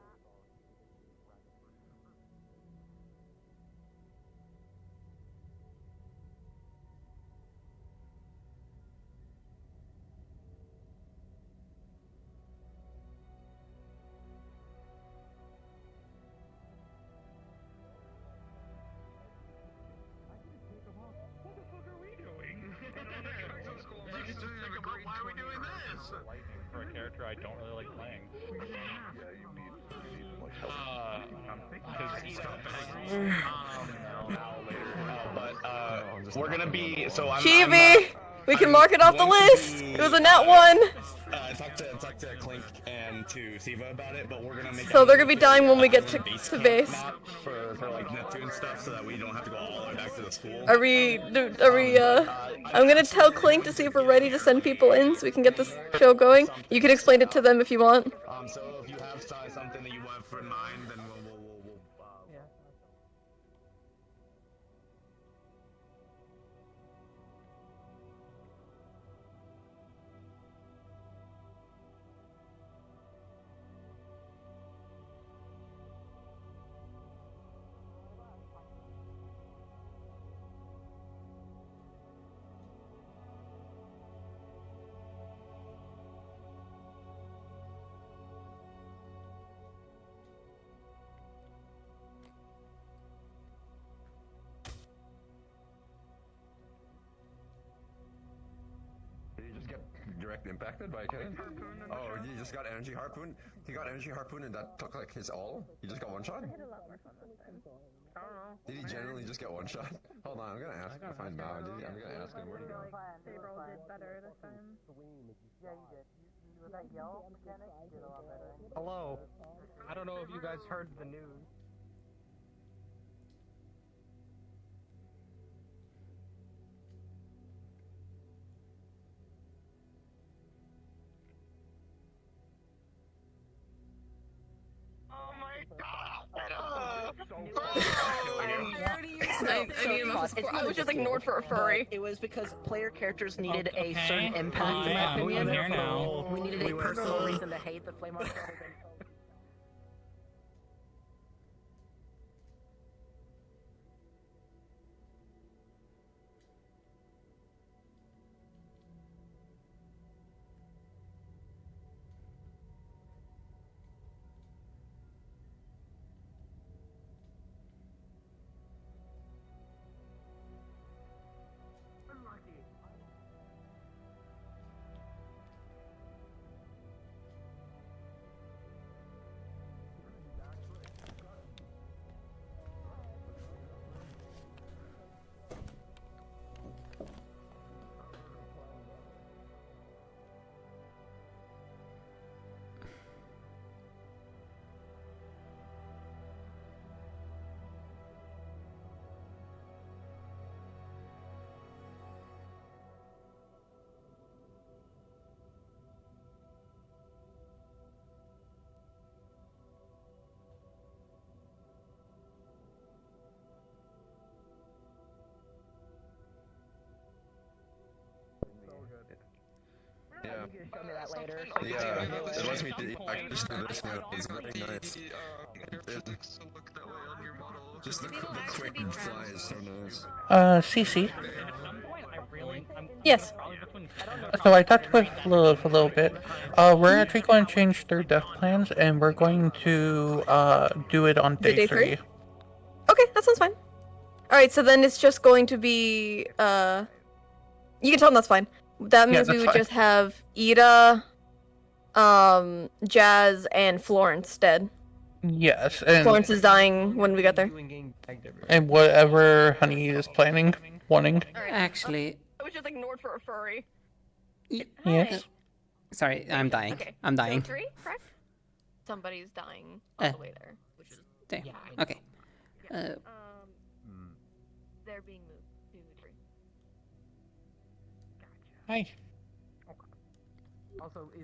Speaker 19: What the fuck are we doing? Why are we doing this?
Speaker 11: For a character I don't really like playing.
Speaker 14: But we're gonna be
Speaker 10: Chibi! We can mark it off the list! It was a net one!
Speaker 14: Talk to Clink and to Siva about it, but we're gonna make
Speaker 10: So they're gonna be dying when we get to base.
Speaker 14: for like Neptune stuff so that we don't have to go all the way back to the school.
Speaker 10: I'm gonna tell Clink to see if we're ready to send people in so we can get this show going. You can explain it to them if you want.
Speaker 14: So if you have something that you have in mind, then we'll
Speaker 15: Did he just get direct impacted by a cannon? Oh, he just got energy harpoon? He got energy harpoon and that took like his all? He just got one shot? Did he generally just get one shot? Hold on, I'm gonna ask him. I'm gonna ask him where to go.
Speaker 5: Sabril did better this time. Yeah, you did. Was that yell mechanic? You did a lot better.
Speaker 18: Hello. I don't know if you guys heard the news.
Speaker 5: Oh my god!
Speaker 10: I was just ignored for a furry.
Speaker 20: It was because player characters needed a certain impact, in my
Speaker 21: Yeah,
Speaker 20: opinion.
Speaker 21: I'm here now.
Speaker 20: We needed a personal reason to hate the Flame Archer. you to show me that later. So
Speaker 15: Yeah, it lets me do just do this now. It's very nice. Just the quick fly is so nice.
Speaker 13: Cece.
Speaker 10: Yes.
Speaker 13: So I talked with Lilith a little bit. We're actually going to change their death plans, and we're going to do it on day 3.
Speaker 10: Okay, that sounds fine. Alright, so then it's just going to be, you can tell them that's fine. That means we would just have Ida, Jazz, and Florence dead.
Speaker 13: Yes, and
Speaker 10: Florence is dying when we get there.
Speaker 13: And whatever Honey is planning, wanting.
Speaker 6: Actually,
Speaker 10: I was just ignored for a furry.
Speaker 13: Yes.
Speaker 6: Sorry, I'm dying.
Speaker 10: Okay.
Speaker 6: I'm dying.
Speaker 10: So 3, correct? Somebody's dying all the way there. Which is
Speaker 6: There. Okay.
Speaker 10: they're being moved to 3.
Speaker 13: Hi.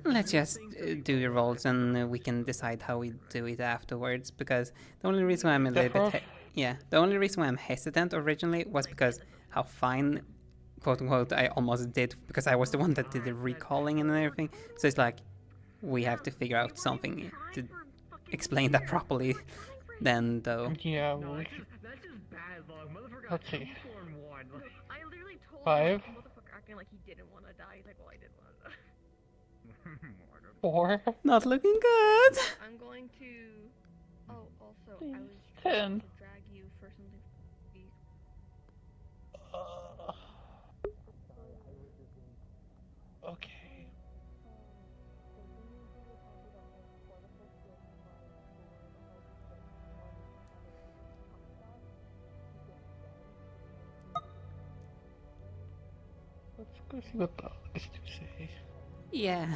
Speaker 6: Let's just do your rolls and we can decide how we do it afterwards. Because the only reason why I'm a little bit, the only reason why I'm hesitant originally was because how fine, quote unquote, I almost did because I was the one that did the recalling and everything. So it's like we have to figure out something to explain that properly. Then though.
Speaker 13: Yeah. Let's see. 5.
Speaker 5: Acting like he didn't want to die. He's like, well, I did want to die.
Speaker 13: 4.
Speaker 6: Not looking good.
Speaker 5: I'm going to. Oh, also, I was
Speaker 13: 10.
Speaker 5: trying to drag you for something.
Speaker 13: Okay. Let's go see what the others do say.
Speaker 6: Yeah.
Speaker 5: And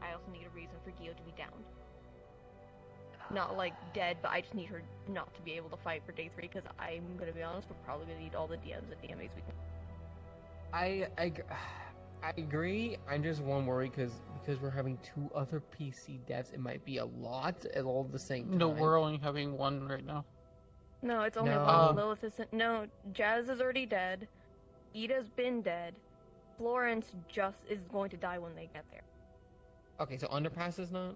Speaker 5: I also need a reason for Gio to be down. Not like dead, but I just need her not to be able to fight for day 3 because I'm gonna be honest, we're probably gonna need all the DMs and DMAs we can.
Speaker 9: I agree. I'm just one worry because we're having 2 other PC deaths. It might be a lot at all the same time.
Speaker 13: No, we're only having 1 right now.
Speaker 5: No, it's only
Speaker 9: No.
Speaker 5: one. Lilith isn't. No, Jazz is already dead. Ida's been dead. Florence just is going to die when they get there.
Speaker 9: Okay, so Underpass is not?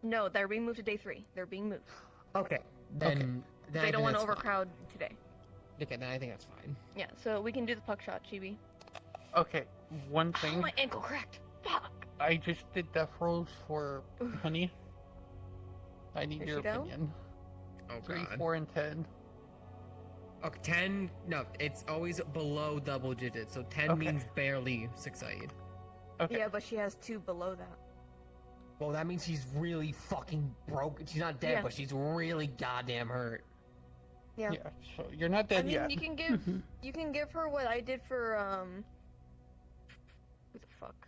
Speaker 5: No, they're being moved to day 3. They're being moved.
Speaker 9: Okay, then
Speaker 5: They don't want to overcrowd today.
Speaker 9: Okay, then I think that's fine.
Speaker 5: Yeah, so we can do the puck shot, Chibi.
Speaker 13: Okay, one thing.
Speaker 5: Oh, my ankle cracked. Fuck.
Speaker 13: I just did death rolls for Honey. I need
Speaker 5: Does
Speaker 13: your
Speaker 5: she go?
Speaker 13: opinion.
Speaker 7: Oh,
Speaker 13: 3,
Speaker 7: God.
Speaker 13: 4, and 10.
Speaker 7: Okay, 10. No, it's always below double digits. So 10 means barely succeed.
Speaker 13: Okay.
Speaker 5: Yeah, but she has 2 below that.
Speaker 9: Well, that means she's really fucking broke. She's not dead,
Speaker 5: Yeah.
Speaker 9: but she's really goddamn hurt.
Speaker 5: Yeah.
Speaker 13: Yeah, so you're not dead
Speaker 5: I mean,
Speaker 13: yet.
Speaker 5: you can give her what I did for who the fuck?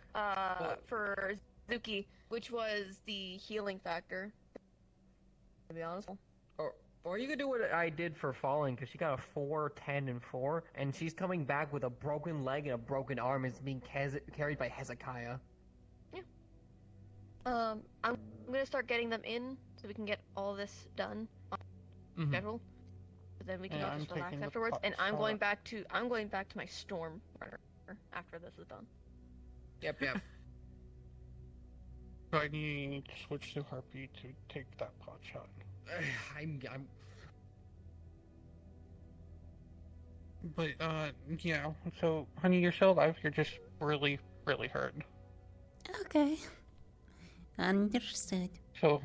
Speaker 5: For Zuki, which was the healing factor. To be honest.
Speaker 18: Or you could do what I did for Falling, because she got a 4, 10, and 4, and she's coming back with a broken leg and a broken arm and is being carried by Hezekiah.
Speaker 5: I'm gonna start getting them in so we can get all this done on schedule. But then we can
Speaker 13: Yeah,
Speaker 5: all
Speaker 13: I'm
Speaker 5: just relax
Speaker 13: taking the
Speaker 5: afterwards.
Speaker 13: pot
Speaker 5: And I'm
Speaker 13: shot.
Speaker 5: going back to my Storm Runner after this is done.
Speaker 7: Yep.
Speaker 13: So I need to switch to Harpy to take that pot shot.
Speaker 7: I'm.
Speaker 13: But, yeah, so, Honey, you're still alive. You're just really, really hurt.
Speaker 6: Okay. Understood.
Speaker 13: So,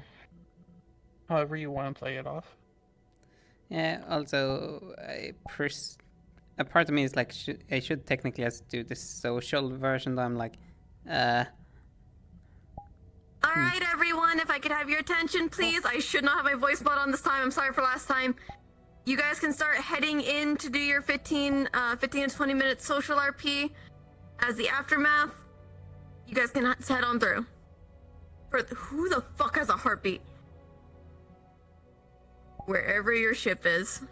Speaker 13: however you want to play it off.
Speaker 6: Yeah, also, a part of me is like, I should technically just do the social version, though I'm like,
Speaker 10: Alright, everyone, if I could have your attention, please. I should not have my voice bot on this time. I'm sorry for last time. You guys can start heading in to do your 15 to 20 minute social RP. As the aftermath, you guys can head on through. Who the fuck has a heartbeat? Wherever your ship is.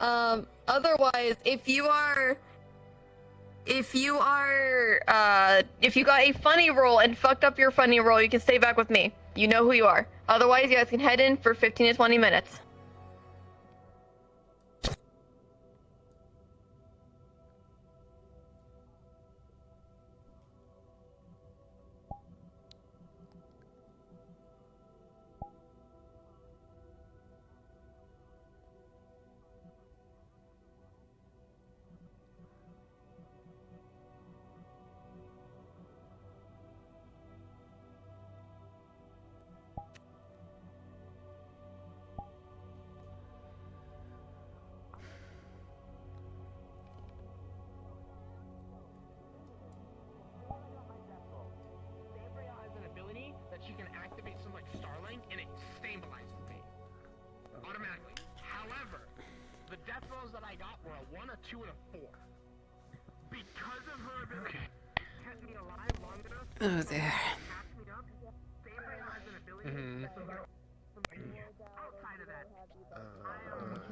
Speaker 10: Otherwise, if you got a funny roll and fucked up your funny roll, you can stay back with me. You know who you are. Otherwise, you guys can head in for 15 to 20 minutes.
Speaker 8: were a 1, a 2, and a 4. Because of her ability kept me alive long enough.
Speaker 6: Oh, there.
Speaker 8: Catch me up. Saber has an ability. Outside of that,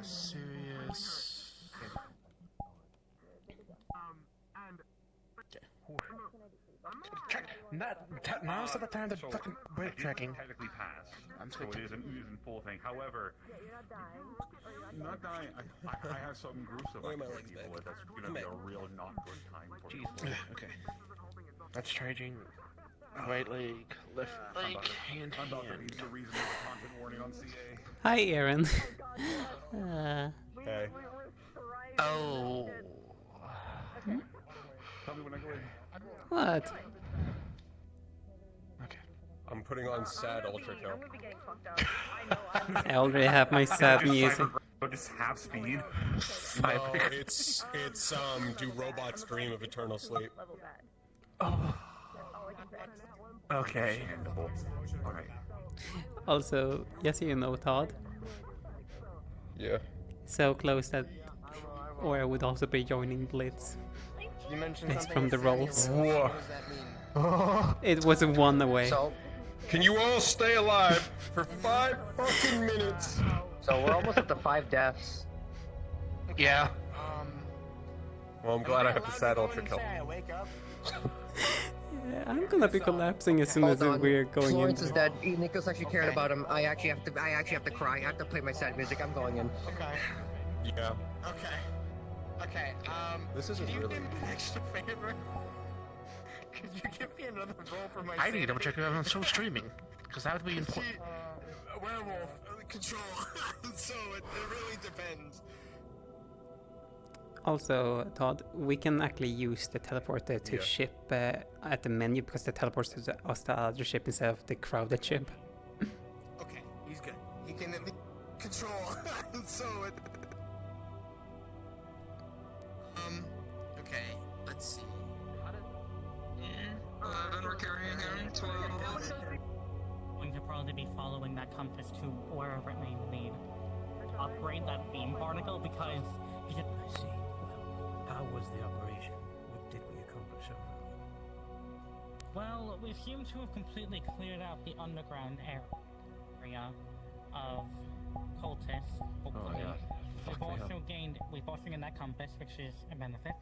Speaker 15: Serious.
Speaker 8: Now's the time to fucking break tracking.
Speaker 4: Technically pass. So it isn't full thing. However, not dying. I have some groups of people with. That's gonna be a real not good time for people.
Speaker 8: Okay. That's charging. Right leg, left leg, hand.
Speaker 4: I'm about to read the reason there's a content warning on CA.
Speaker 6: Hi, Aaron.
Speaker 2: Hey.
Speaker 8: Oh.
Speaker 4: Tell me when I go in.
Speaker 6: What?
Speaker 2: I'm putting on sad ultra kill.
Speaker 6: I already have my sad music.
Speaker 4: Just half speed.
Speaker 2: No, it's do robots dream of eternal sleep?
Speaker 8: Oh. Okay.
Speaker 4: Alright.
Speaker 6: Also, yes, you know Todd.
Speaker 2: Yeah.
Speaker 6: So close that, or I would also be joining Blitz.
Speaker 12: You mentioned
Speaker 6: Based
Speaker 12: something
Speaker 6: from the rolls.
Speaker 2: Whoa.
Speaker 12: What does that mean?
Speaker 6: It was 1 away.
Speaker 12: So,
Speaker 2: Can you all stay alive for 5 fucking minutes?
Speaker 17: So we're almost up to 5 deaths.
Speaker 8: Yeah.
Speaker 2: Well, I'm glad I have the sad ultra kill.
Speaker 6: Yeah, I'm gonna be collapsing as soon as we're going in.
Speaker 17: Florence is dead. Nicholas actually cared about him. I actually have to cry. I have to play my sad music. I'm going in.
Speaker 8: Okay.
Speaker 2: Yeah.
Speaker 8: Okay.
Speaker 2: This isn't
Speaker 8: can you
Speaker 2: really.
Speaker 8: do me an extra favor? Could you give me another roll for my?
Speaker 7: I need to double check if I'm still streaming, because that would be important.
Speaker 15: Werewolf control. So it really depends.
Speaker 6: Also, Todd, we can actually use the teleporter to ship at the menu because the teleports us the other ship instead of the crowded ship.
Speaker 15: Okay, he's good. He can control. So it. Okay, let's see. 11, we're carrying him. 12.
Speaker 21: Going to probably be following that compass to wherever it may lead. Upgrade that beam particle because
Speaker 16: I see. Well, how was the operation? What did we accomplish overall?
Speaker 21: well, we seem to have completely cleared out the underground area of cultists. Hopefully. We've also gained that compass, which is a benefit.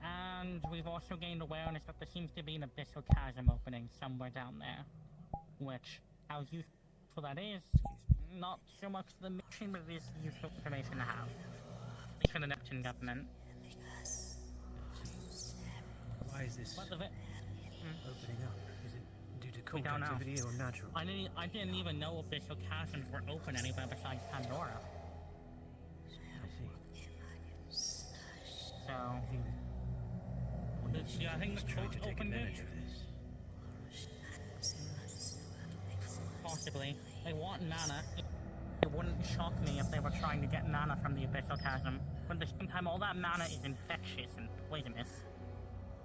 Speaker 21: And we've also gained awareness that there seems to be an abyssal chasm opening somewhere down there. Which, how useful that is, not so much the mission, but it is useful information to have. For the Neptune government.
Speaker 16: Why is this opening up? Is it due to cold
Speaker 21: don't know.
Speaker 16: activity or natural?
Speaker 21: I didn't even know abyssal chasms were open anywhere besides Pandora.
Speaker 16: I see.
Speaker 21: So, I think the church opened it. Possibly. They want mana. It wouldn't shock me if they were trying to get mana from the abyssal chasm. But at the same time, all that mana is infectious and poisonous.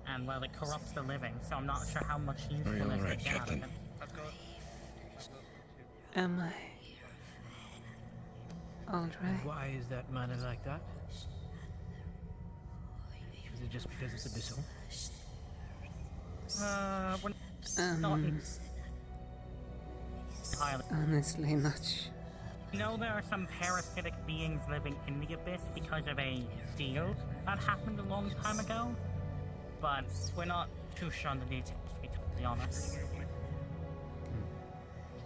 Speaker 21: And, well, it corrupts the living, so I'm not sure how much usefulness they get out of it.
Speaker 6: Am I? Alright.
Speaker 16: Why is that mana like that? Is it just because it's abyssal?
Speaker 6: Honestly, not sure.
Speaker 21: You know there are some parasitic beings living in the abyss because of a deal that happened a long time ago, but we're not too sure on the details, to be totally honest.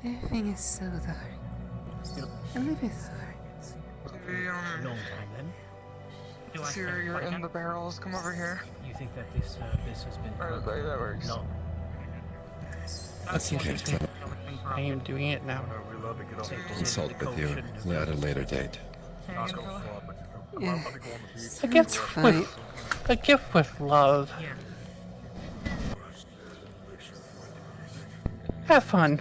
Speaker 6: Everything is so dark. A little bit dark.
Speaker 16: Long time then.
Speaker 25: Sure, you're in the barrels. Come over here.
Speaker 16: You think that this abyss has been
Speaker 25: that works.
Speaker 16: No.
Speaker 13: That's interesting. I am doing it now.
Speaker 22: Consult with you at a later date.
Speaker 13: Yeah. A gift with love. Have fun.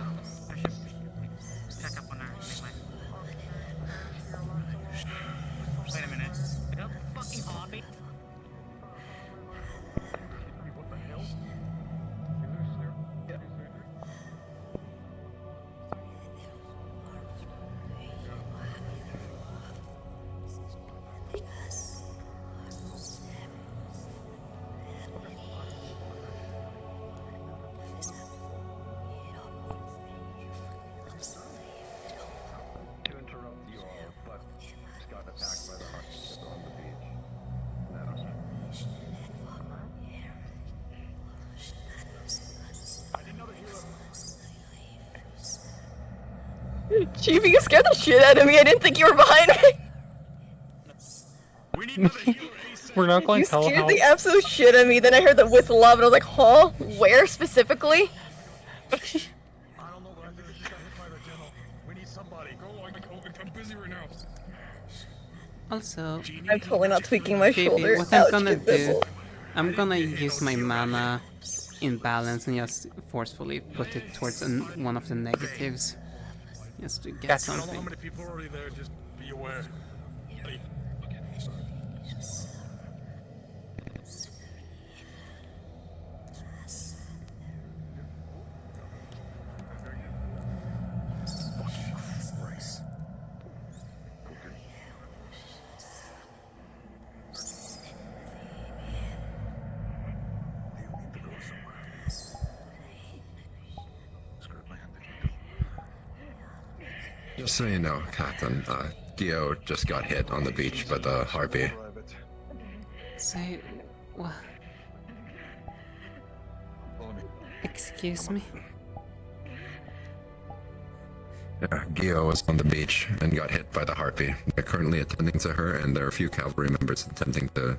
Speaker 21: Wait a minute. Is that a fucking hobby?
Speaker 10: Chiefy, you scared the shit out of me. I didn't think you were behind me.
Speaker 13: We're not going
Speaker 10: You
Speaker 13: to tell
Speaker 10: scared
Speaker 13: how.
Speaker 10: the absolute shit out of me. Then I heard the with love, and I was like, huh? Where specifically?
Speaker 6: Also,
Speaker 10: I'm totally not tweaking my
Speaker 6: Phoebe,
Speaker 10: shoulder.
Speaker 6: what I'm
Speaker 10: Ouch,
Speaker 6: gonna
Speaker 10: good
Speaker 6: do,
Speaker 10: nipple.
Speaker 6: I'm gonna use my mana in balance and just forcefully put it towards one of the negatives. Just to get
Speaker 4: I don't know how
Speaker 6: something.
Speaker 4: many people are already there, just be aware. Hey.
Speaker 22: Just so you know, Captain, Gio just got hit on the beach by the harpy.
Speaker 6: Say, what? Excuse me?
Speaker 22: Yeah, Gio was on the beach and got hit by the harpy. They're currently attending to her, and there are a few cavalry members attempting to...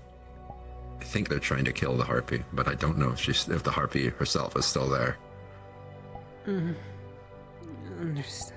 Speaker 22: I think they're trying to kill the harpy, but I don't know if the harpy herself is still there.
Speaker 6: Mm. Understand.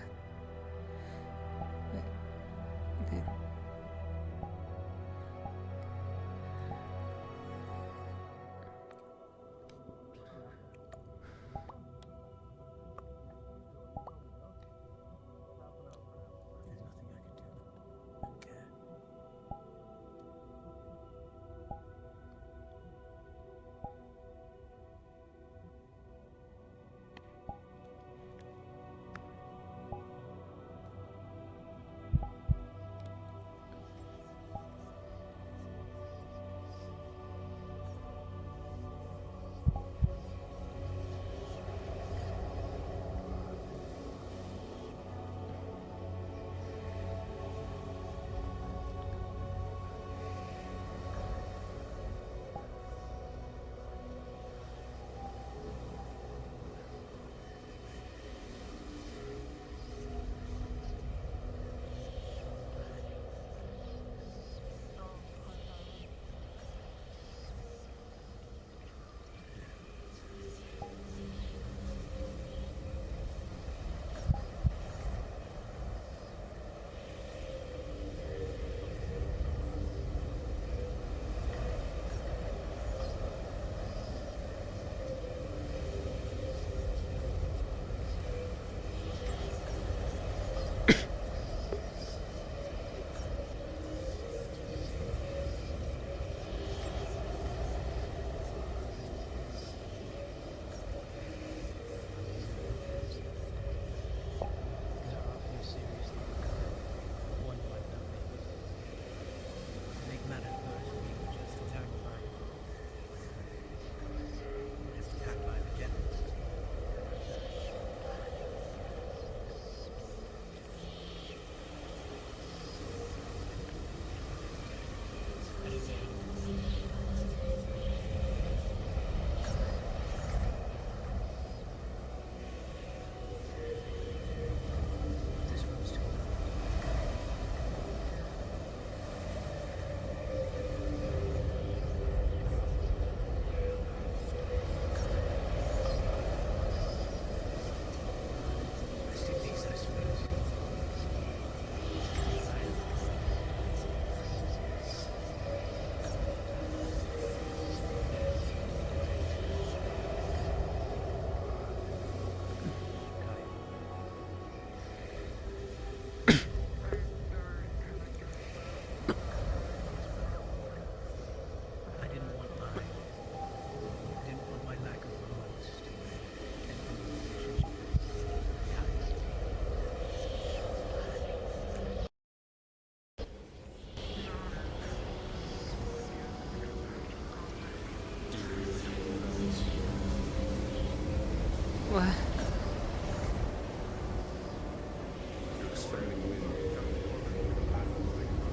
Speaker 6: What?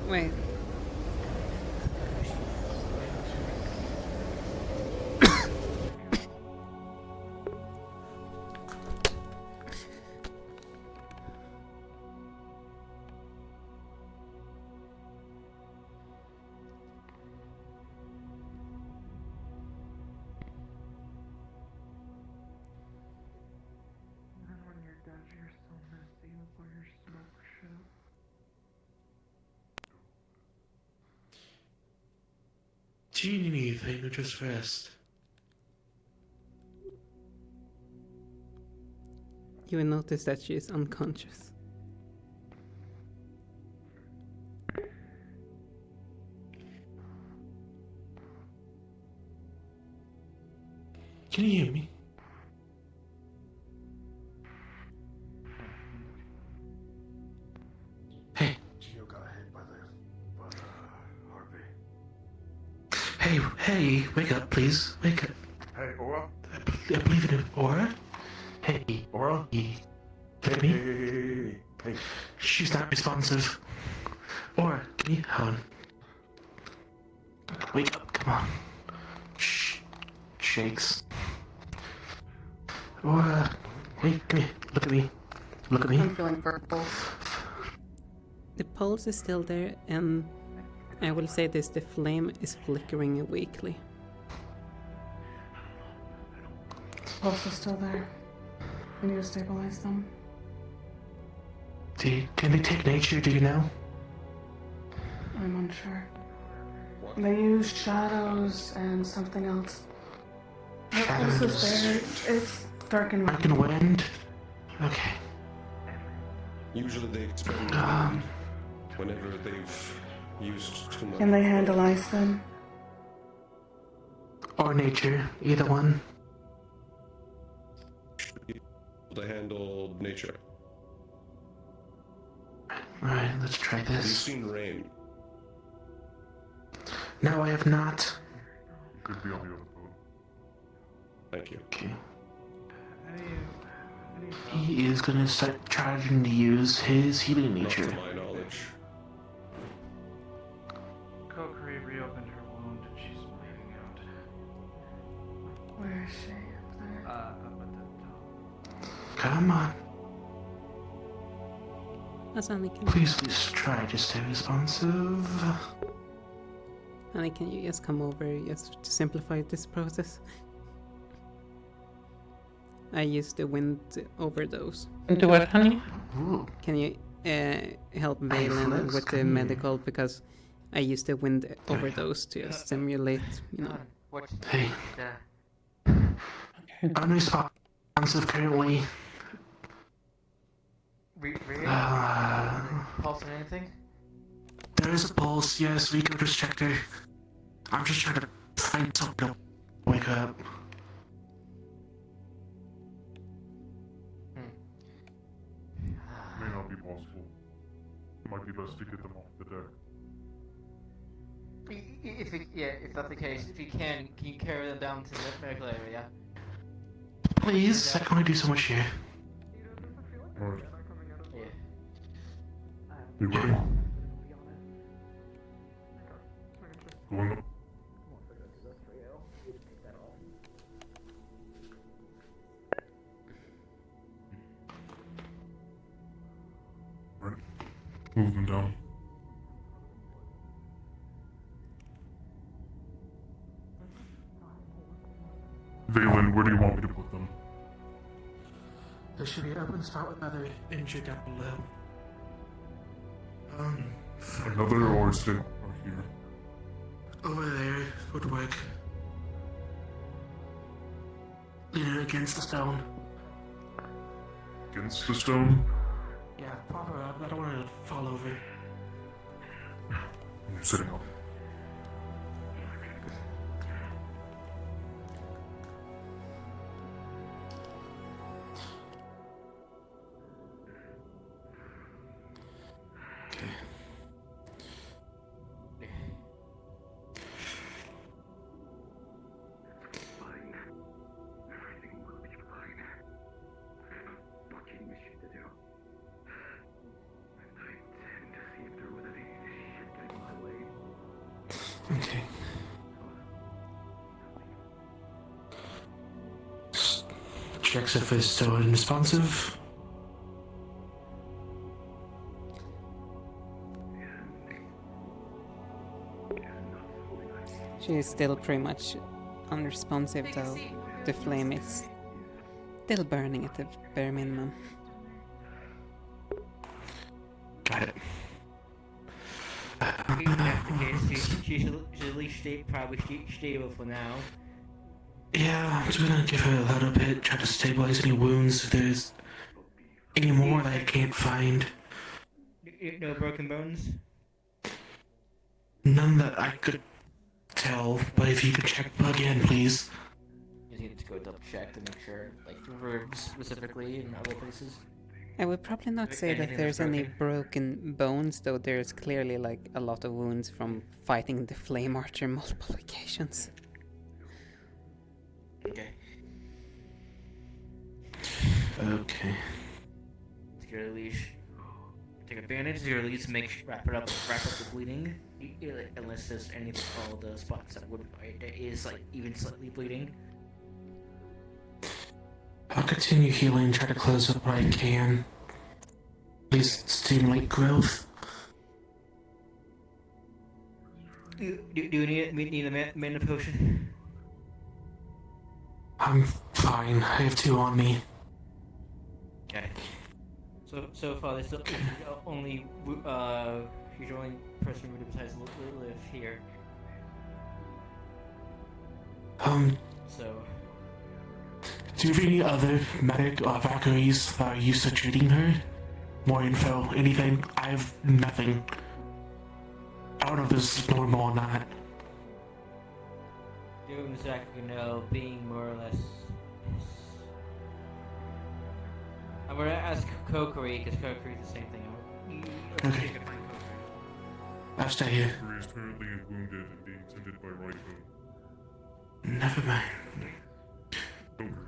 Speaker 6: Wait.
Speaker 7: Do you need anything or just rest?
Speaker 6: You will notice that she is unconscious.
Speaker 7: Can you hear me? Hey.
Speaker 1: Geo got hit by the Harvey.
Speaker 7: Hey, wake up, please. Wake up.
Speaker 1: Hey, Aura?
Speaker 7: I believe in it. Aura? Hey,
Speaker 1: Aura?
Speaker 7: Hear me?
Speaker 1: Hey.
Speaker 7: She's not responsive. Aura, can you? Hold on. Wake up, come on. Shh. Shakes. Aura, hey, come here. Look at me. Look at me.
Speaker 3: I'm feeling purple.
Speaker 6: The pulse is still there, and I will say this, the flame is flickering weakly.
Speaker 3: Pulse is still there. We need to stabilize them.
Speaker 7: Can they take nature, do you know?
Speaker 3: I'm unsure. They use shadows and something else. The pulse is there. It's dark and
Speaker 7: Dark and wind? Okay.
Speaker 2: Usually they expend whenever they've used too much.
Speaker 3: Can they handle ice then?
Speaker 7: Or nature, either one.
Speaker 2: They handle nature.
Speaker 7: Alright, let's try
Speaker 2: Have you
Speaker 7: this.
Speaker 2: seen rain?
Speaker 7: No, I have not.
Speaker 1: Could be on the other boat.
Speaker 2: Thank you.
Speaker 7: Okay. He is gonna start trying to use his healing
Speaker 2: Not
Speaker 7: nature.
Speaker 2: to my knowledge.
Speaker 19: Kokiri reopened her wound and she's bleeding out.
Speaker 3: Where is she? Up there?
Speaker 19: Up at the top.
Speaker 7: Come on.
Speaker 6: That's Annie,
Speaker 7: Please try to stay responsive.
Speaker 6: Annie, can you just come over just to simplify this process? I used the wind overdose.
Speaker 7: Do what, honey?
Speaker 6: Can you help Valen with the medical, because I used the wind overdose to simulate, you know.
Speaker 7: Hey. Unresponsive currently.
Speaker 19: Pulse on anything?
Speaker 7: There is a pulse, yes, Rico just checked her. I'm just trying to find something to wake up.
Speaker 1: May not be possible. It might be best to get them off the deck.
Speaker 19: If that's the case, if you can you carry them down to the medical area?
Speaker 7: Please, I can only do so much here.
Speaker 1: Alright.
Speaker 19: Yeah.
Speaker 1: You ready? Going up. Right. Move them down. Valen, where do you want me to put them?
Speaker 7: There should be an open spot with another injured down below.
Speaker 1: Another or stay or here?
Speaker 7: Over there would work. Lean it against the stone.
Speaker 1: Against the stone?
Speaker 7: Yeah, prop her up. I don't want her to fall over.
Speaker 1: You're sitting up.
Speaker 7: Okay. Checks if it's still unresponsive.
Speaker 6: She is still pretty much unresponsive, though the flame is still burning at the bare minimum.
Speaker 7: Got it.
Speaker 19: Even if the case,
Speaker 16: She's at least probably stable for now.
Speaker 7: Yeah, I'm just gonna give her a little bit, try to stabilize any wounds if there's any more that I can't find.
Speaker 16: No broken bones?
Speaker 7: None that I could tell, but if you could check again, please.
Speaker 19: You need to go double check to make sure, like ribs specifically and other places.
Speaker 6: I would probably not say that there's any broken bones, though there's clearly like a lot of wounds from fighting the flame archer multiple occasions.
Speaker 16: Okay.
Speaker 7: Okay.
Speaker 16: Take your leash. Take a bandage, your leash, wrap up the bleeding. Unless there's anything all the spots that would that is like even slightly bleeding.
Speaker 7: I'll continue healing, try to close up what I can. Please stimulate growth.
Speaker 16: Do you need a mana potion?
Speaker 7: I'm fine. I have 2 on me.
Speaker 16: Okay. So far, this is the only she's the only person who decides to live here. So.
Speaker 7: Do you have any other medic or Valkyries that are used to treating her? More info, anything? I have nothing. I don't know if this is normal or not.
Speaker 16: Doing exactly being more or less. I'm gonna ask Kokiri because Kokiri is the same thing.
Speaker 7: Okay. I'll stay here.
Speaker 1: Kokiri is currently wounded and being tended by Raifu.
Speaker 7: Never mind.
Speaker 1: Kokiri.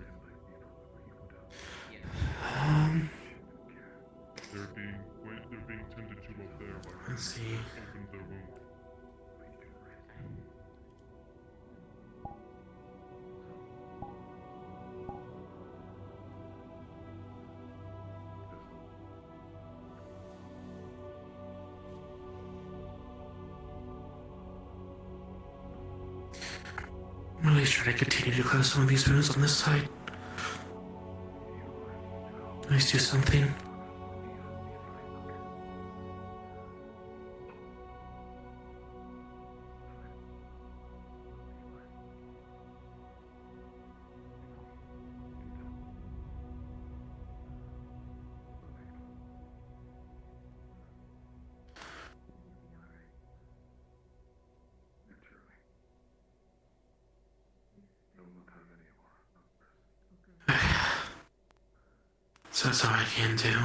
Speaker 1: They're being tended to up there by
Speaker 7: Let's see.
Speaker 1: opened their wound.
Speaker 7: I'm really trying to continue to close some of these wounds on this side. Let's do something. So that's all I can do.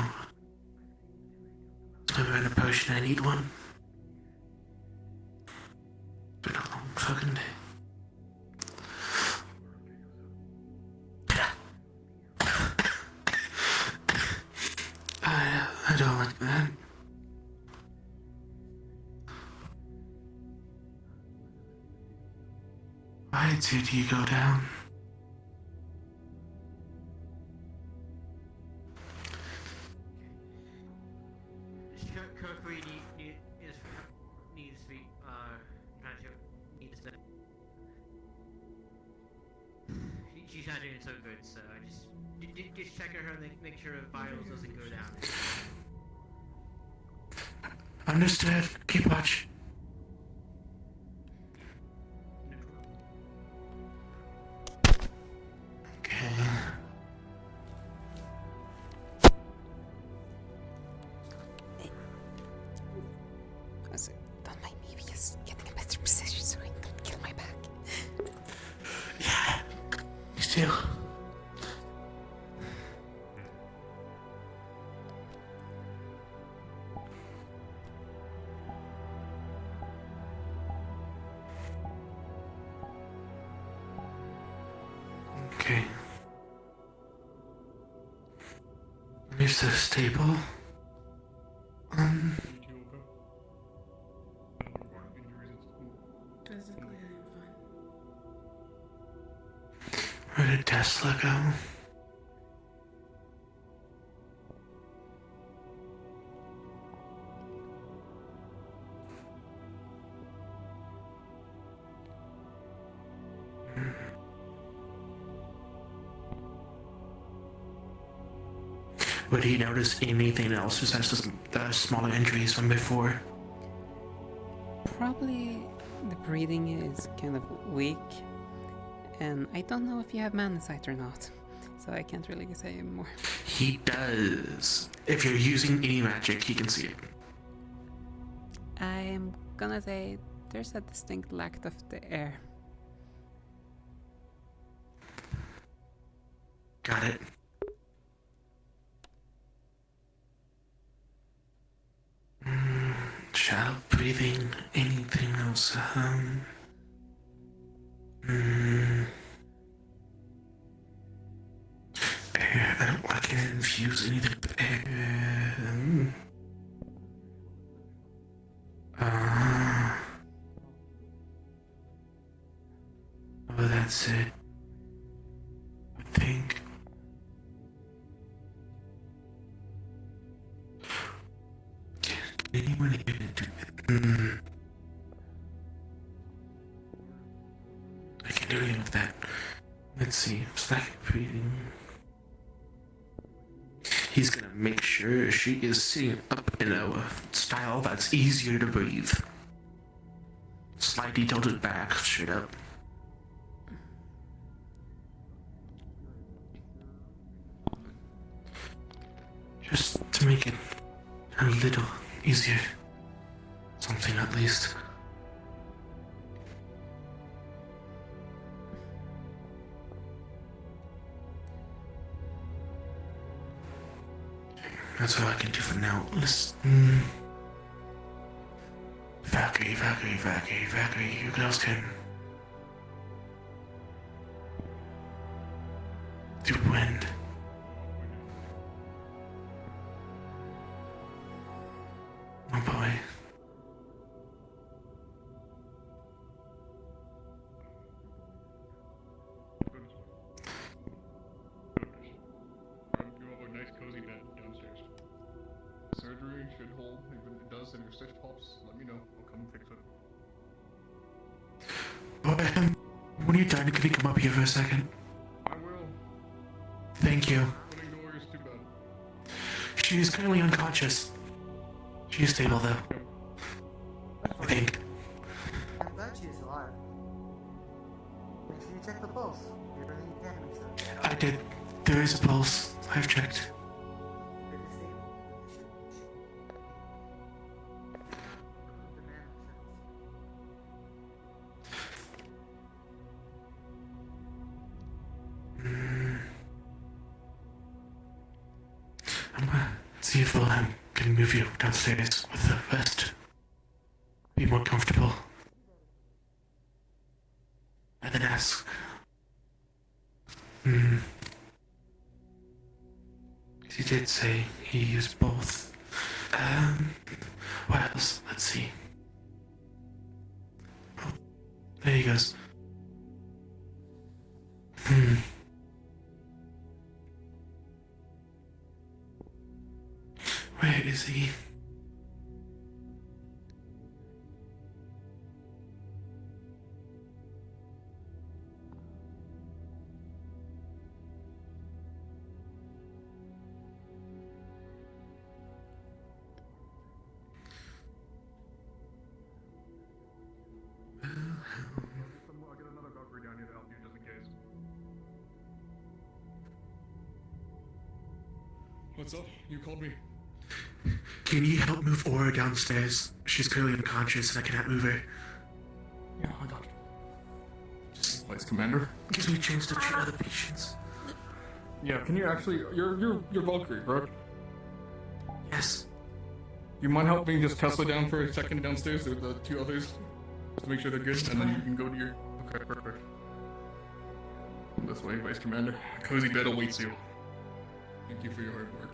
Speaker 7: I've been a potion, I need one. It's been a long fucking day. I don't like that. Why did you go down?
Speaker 16: Kokiri needs to be she's not doing so good, so I just check her and make sure the vitals doesn't go down.
Speaker 7: Understood. Keep watch. Okay.
Speaker 6: That might maybe just getting a better position so I can kill my back.
Speaker 7: Yeah. Me too. Okay. Here's the stable.
Speaker 3: Physically, I'm fine.
Speaker 7: Where did Tesla go? Would he notice anything else besides the smaller injuries from before?
Speaker 6: Probably the breathing is kind of weak, and I don't know if you have mana sight or not, so I can't really say more.
Speaker 11: He does. If you're using any magic, he can see it.
Speaker 6: I'm gonna say there's a distinct lack of the air.
Speaker 11: Got it. Shallow breathing, anything else? Air, I don't like to infuse anything with air. Oh, that's it. I think. Can anyone even do it? I can do anything with that. Let's see. Slack breathing. He's gonna make sure she is sitting up in a style that's easier to breathe. Slightly tilted back, straight up. Just to make it a little easier. Something at least. That's all I can do for now. Listen. Valkyrie. You girls can do wind. Oh boy.
Speaker 2: You have a nice cozy bed downstairs. Surgery should hold. If it does and your stitch pops, let me know. I'll come fix it.
Speaker 11: When you're done, can you come up here for a second?
Speaker 2: I will.
Speaker 11: Thank you.
Speaker 2: Putting the warrior's too bad.
Speaker 11: She is currently unconscious. She is stable though. I think.
Speaker 19: I'm glad she's alive. Make sure you check the pulse. You're really damaged though.
Speaker 11: I did. There is a pulse. I've checked.
Speaker 19: It is stable.
Speaker 11: I'm gonna see if Wilhelm can move you downstairs with the rest. Be more comfortable. And then ask. He did say he used both. What else? Let's see. Oh, there he goes. Where is he?
Speaker 2: I'll get another Valkyrie down here to help you just in case. What's up? You called me.
Speaker 11: Can you help move Aura downstairs? She's currently unconscious and I cannot move her.
Speaker 2: Yeah, I got you. Vice Commander?
Speaker 11: Gives me a chance to treat other patients.
Speaker 2: Yeah, can you actually... You're Valkyrie, correct?
Speaker 11: Yes.
Speaker 2: You mind helping just Tesla down for a second downstairs with the two others? Just to make sure they're good, and then you can go to your... Okay, perfect. This way, Vice Commander. Cozy bed awaits you. Thank you for your hard work.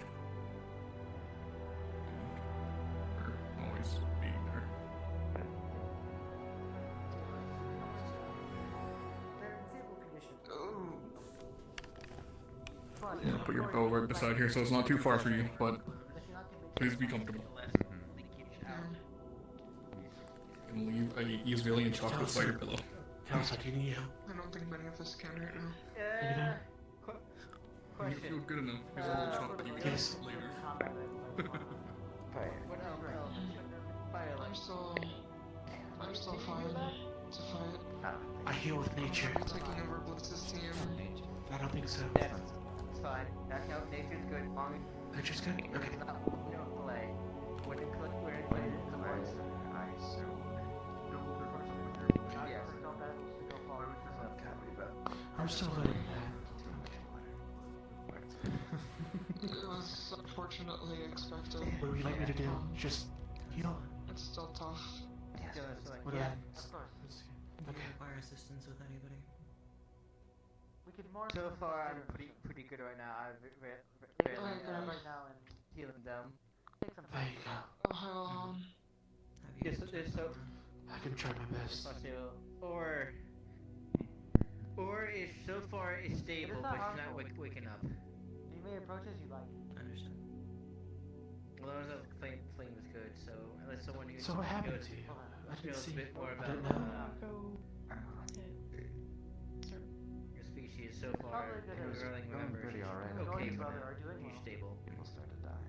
Speaker 2: For always being there. Yeah, put your bow right beside here so it's not too far for you, but please be comfortable. And leave a Easvillian chocolate by your pillow.
Speaker 11: Kelsey, do you need help?
Speaker 25: I don't think many of us can right now.
Speaker 19: Yeah.
Speaker 2: You feel good enough. Here's a little chocolate you can eat later.
Speaker 25: I'm still
Speaker 11: I heal with nature.
Speaker 9: Are you taking over Blitz's team?
Speaker 11: I don't think so.
Speaker 19: It's fine. That no, nature's good. Long as
Speaker 11: Nature's good? Okay.
Speaker 19: it's not clay. When it clicks, where it clicks, it's
Speaker 15: I assume.
Speaker 19: yes.
Speaker 11: I'm still learning
Speaker 9: It was unfortunately expected.
Speaker 11: that. What would you like me to do? Just heal?
Speaker 9: It's still tough.
Speaker 11: What
Speaker 19: Yeah,
Speaker 11: do
Speaker 19: of course.
Speaker 7: Do you require assistance with anybody?
Speaker 19: We can more. So far, I'm pretty good right now. I'm right now and healing them. Take some time.
Speaker 11: There you go.
Speaker 19: Yes, so
Speaker 11: I can try my best.
Speaker 16: Or is so far is stable, but she's not waking up.
Speaker 19: You may approach as you like.
Speaker 7: I understand.
Speaker 16: Well, that was flame was good, so unless someone who
Speaker 11: So what happened
Speaker 16: knows,
Speaker 11: to you? I didn't
Speaker 16: knows
Speaker 11: see.
Speaker 16: a bit more
Speaker 11: I
Speaker 16: about
Speaker 11: didn't know.
Speaker 16: your species so far, remember,
Speaker 15: pretty alright.
Speaker 16: okay,
Speaker 19: Your
Speaker 16: but
Speaker 19: brother are doing
Speaker 16: you're
Speaker 19: well.
Speaker 16: stable.
Speaker 15: People start to die.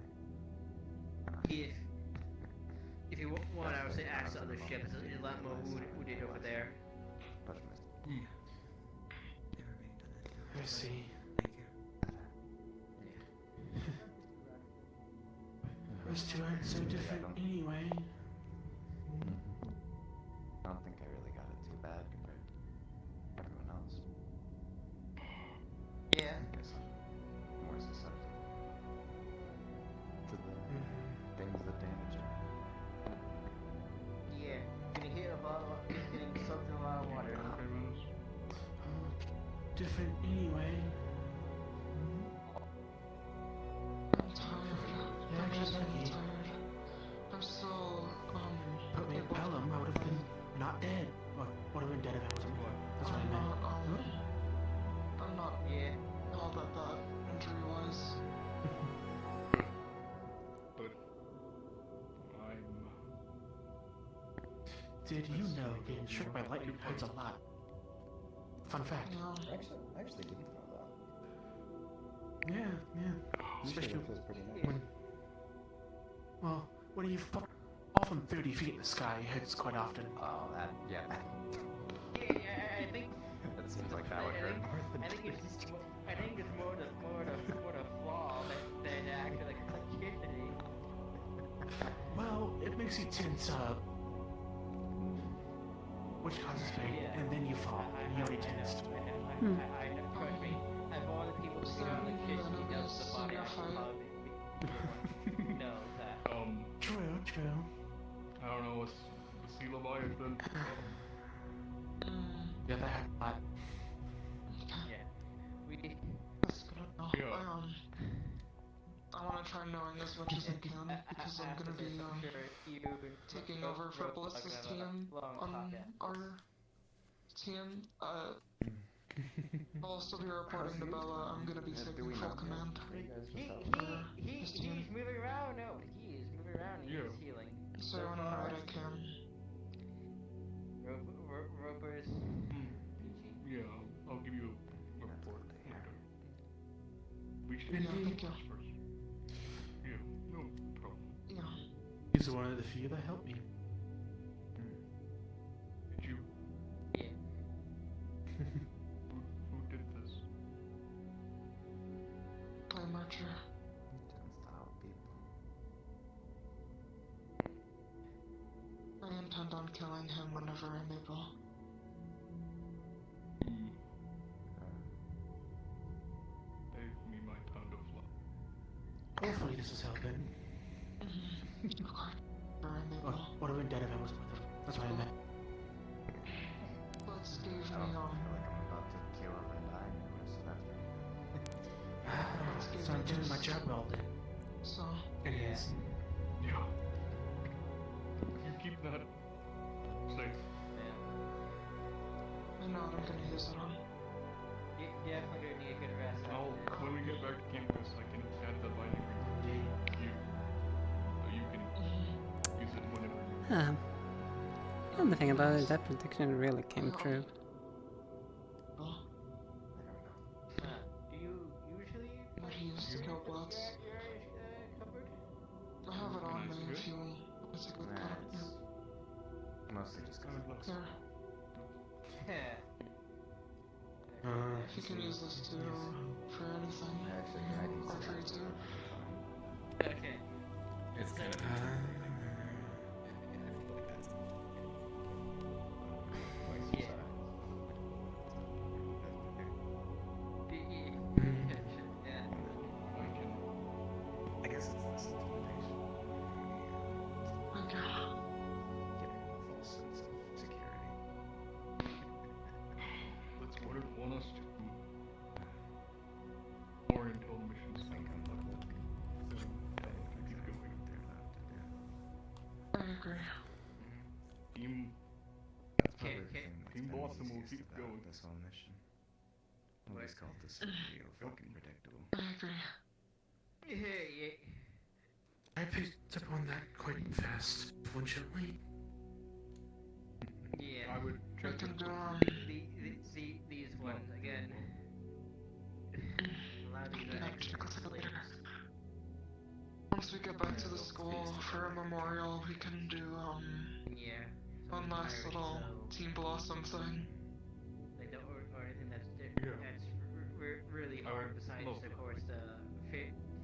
Speaker 16: If you want, I would say ask the other ships. There's a lot more wounded over there.
Speaker 11: I see.
Speaker 7: Thank you.
Speaker 11: Those two aren't so different anyway.
Speaker 15: I don't think I really got it too bad compared to everyone else.
Speaker 19: Yeah.
Speaker 15: I guess I'm more susceptible to the things that damage it.
Speaker 19: Yeah. Getting hit a lot, getting soaked in a lot of water.
Speaker 11: Different anyway.
Speaker 9: I'm tired. I'm just really tired. I'm still,
Speaker 11: Put me in Pelham, I would have been not dead. Or would have been dead if I wasn't born. That's what I meant.
Speaker 9: I'm not all that injury-wise.
Speaker 2: But I'm.
Speaker 11: Did you know getting struck by lightning hurts a lot? Fun fact.
Speaker 9: No.
Speaker 15: I actually didn't know that.
Speaker 11: Yeah.
Speaker 15: Usually
Speaker 11: Especially
Speaker 15: it feels pretty nice.
Speaker 11: when you fall from 30 feet in the sky, it hurts quite often.
Speaker 15: Oh, yeah.
Speaker 16: Yeah, I think
Speaker 15: That seems like that would hurt more than
Speaker 16: I think it's more the fall than actually like electricity.
Speaker 11: Well, it makes you tense up, which causes pain, and then you fall, and you already tensed.
Speaker 16: I trust me. I've all the people who know electricity knows the body actually knows that.
Speaker 11: True.
Speaker 2: I don't know what's the sea leviathan.
Speaker 11: Yeah, that hurt a lot.
Speaker 16: Yeah.
Speaker 9: That's good enough. I want to try knowing as much as I can because I'm gonna be taking over for Bliss's team on our team. I'll also be reporting to Bella. I'm gonna be taking full command.
Speaker 16: He's moving around. No, he is moving around. He's healing.
Speaker 9: So I want to know what I can.
Speaker 16: Roper's.
Speaker 2: Yeah, I'll give you a report later. We should
Speaker 9: Yeah, thank you.
Speaker 2: first. Yeah, no problem.
Speaker 9: Yeah.
Speaker 11: He's one of the few that helped me.
Speaker 2: Did you?
Speaker 16: Yeah.
Speaker 2: Who did this?
Speaker 9: Play Archer.
Speaker 15: Tends to help people.
Speaker 9: I intend on killing him whenever I'm able.
Speaker 2: Save me my pound of fluff.
Speaker 11: Hopefully this is helping.
Speaker 9: Of course, whenever I'm able.
Speaker 11: Would have been dead if I wasn't with him. That's what I meant.
Speaker 9: Let's give
Speaker 15: I
Speaker 9: me
Speaker 15: don't feel like I'm about to kill him and die anymore, so that's
Speaker 11: So I'm doing my job well then.
Speaker 9: So.
Speaker 11: It is.
Speaker 2: Yeah. You keep that safe.
Speaker 9: I know what I'm gonna use it on.
Speaker 16: You definitely gonna need a good rest.
Speaker 2: When we get back to campus, I can add the binding ring to you. So you can use it whenever you
Speaker 6: And the thing about it, that prediction really came true.
Speaker 16: Do you usually
Speaker 9: What he used to kill Bloods. I have it on me if you want to take a look at it.
Speaker 15: mostly just because it looks
Speaker 9: Here. You can use this too for anything. Archery too.
Speaker 16: Okay.
Speaker 14: It's kind of.
Speaker 15: I guess it's less intimidation.
Speaker 9: Okay.
Speaker 15: Getting a false sense of security.
Speaker 2: Let's want us to more until the mission's done. Keep going.
Speaker 9: I agree.
Speaker 2: Team.
Speaker 15: Team
Speaker 2: Blossom will keep going.
Speaker 15: This whole mission. Nobody's called this video fucking predictable.
Speaker 9: I agree.
Speaker 16: Yeah.
Speaker 11: I picked up on that quite fast, unfortunately.
Speaker 16: Yeah.
Speaker 2: I would check
Speaker 9: can do
Speaker 16: these ones again. Allow these extra later.
Speaker 9: Once we get back to the school for a memorial, we can do
Speaker 16: Yeah.
Speaker 9: one last little Team Blossom thing.
Speaker 16: Like the, or anything that's really hard besides, of course, the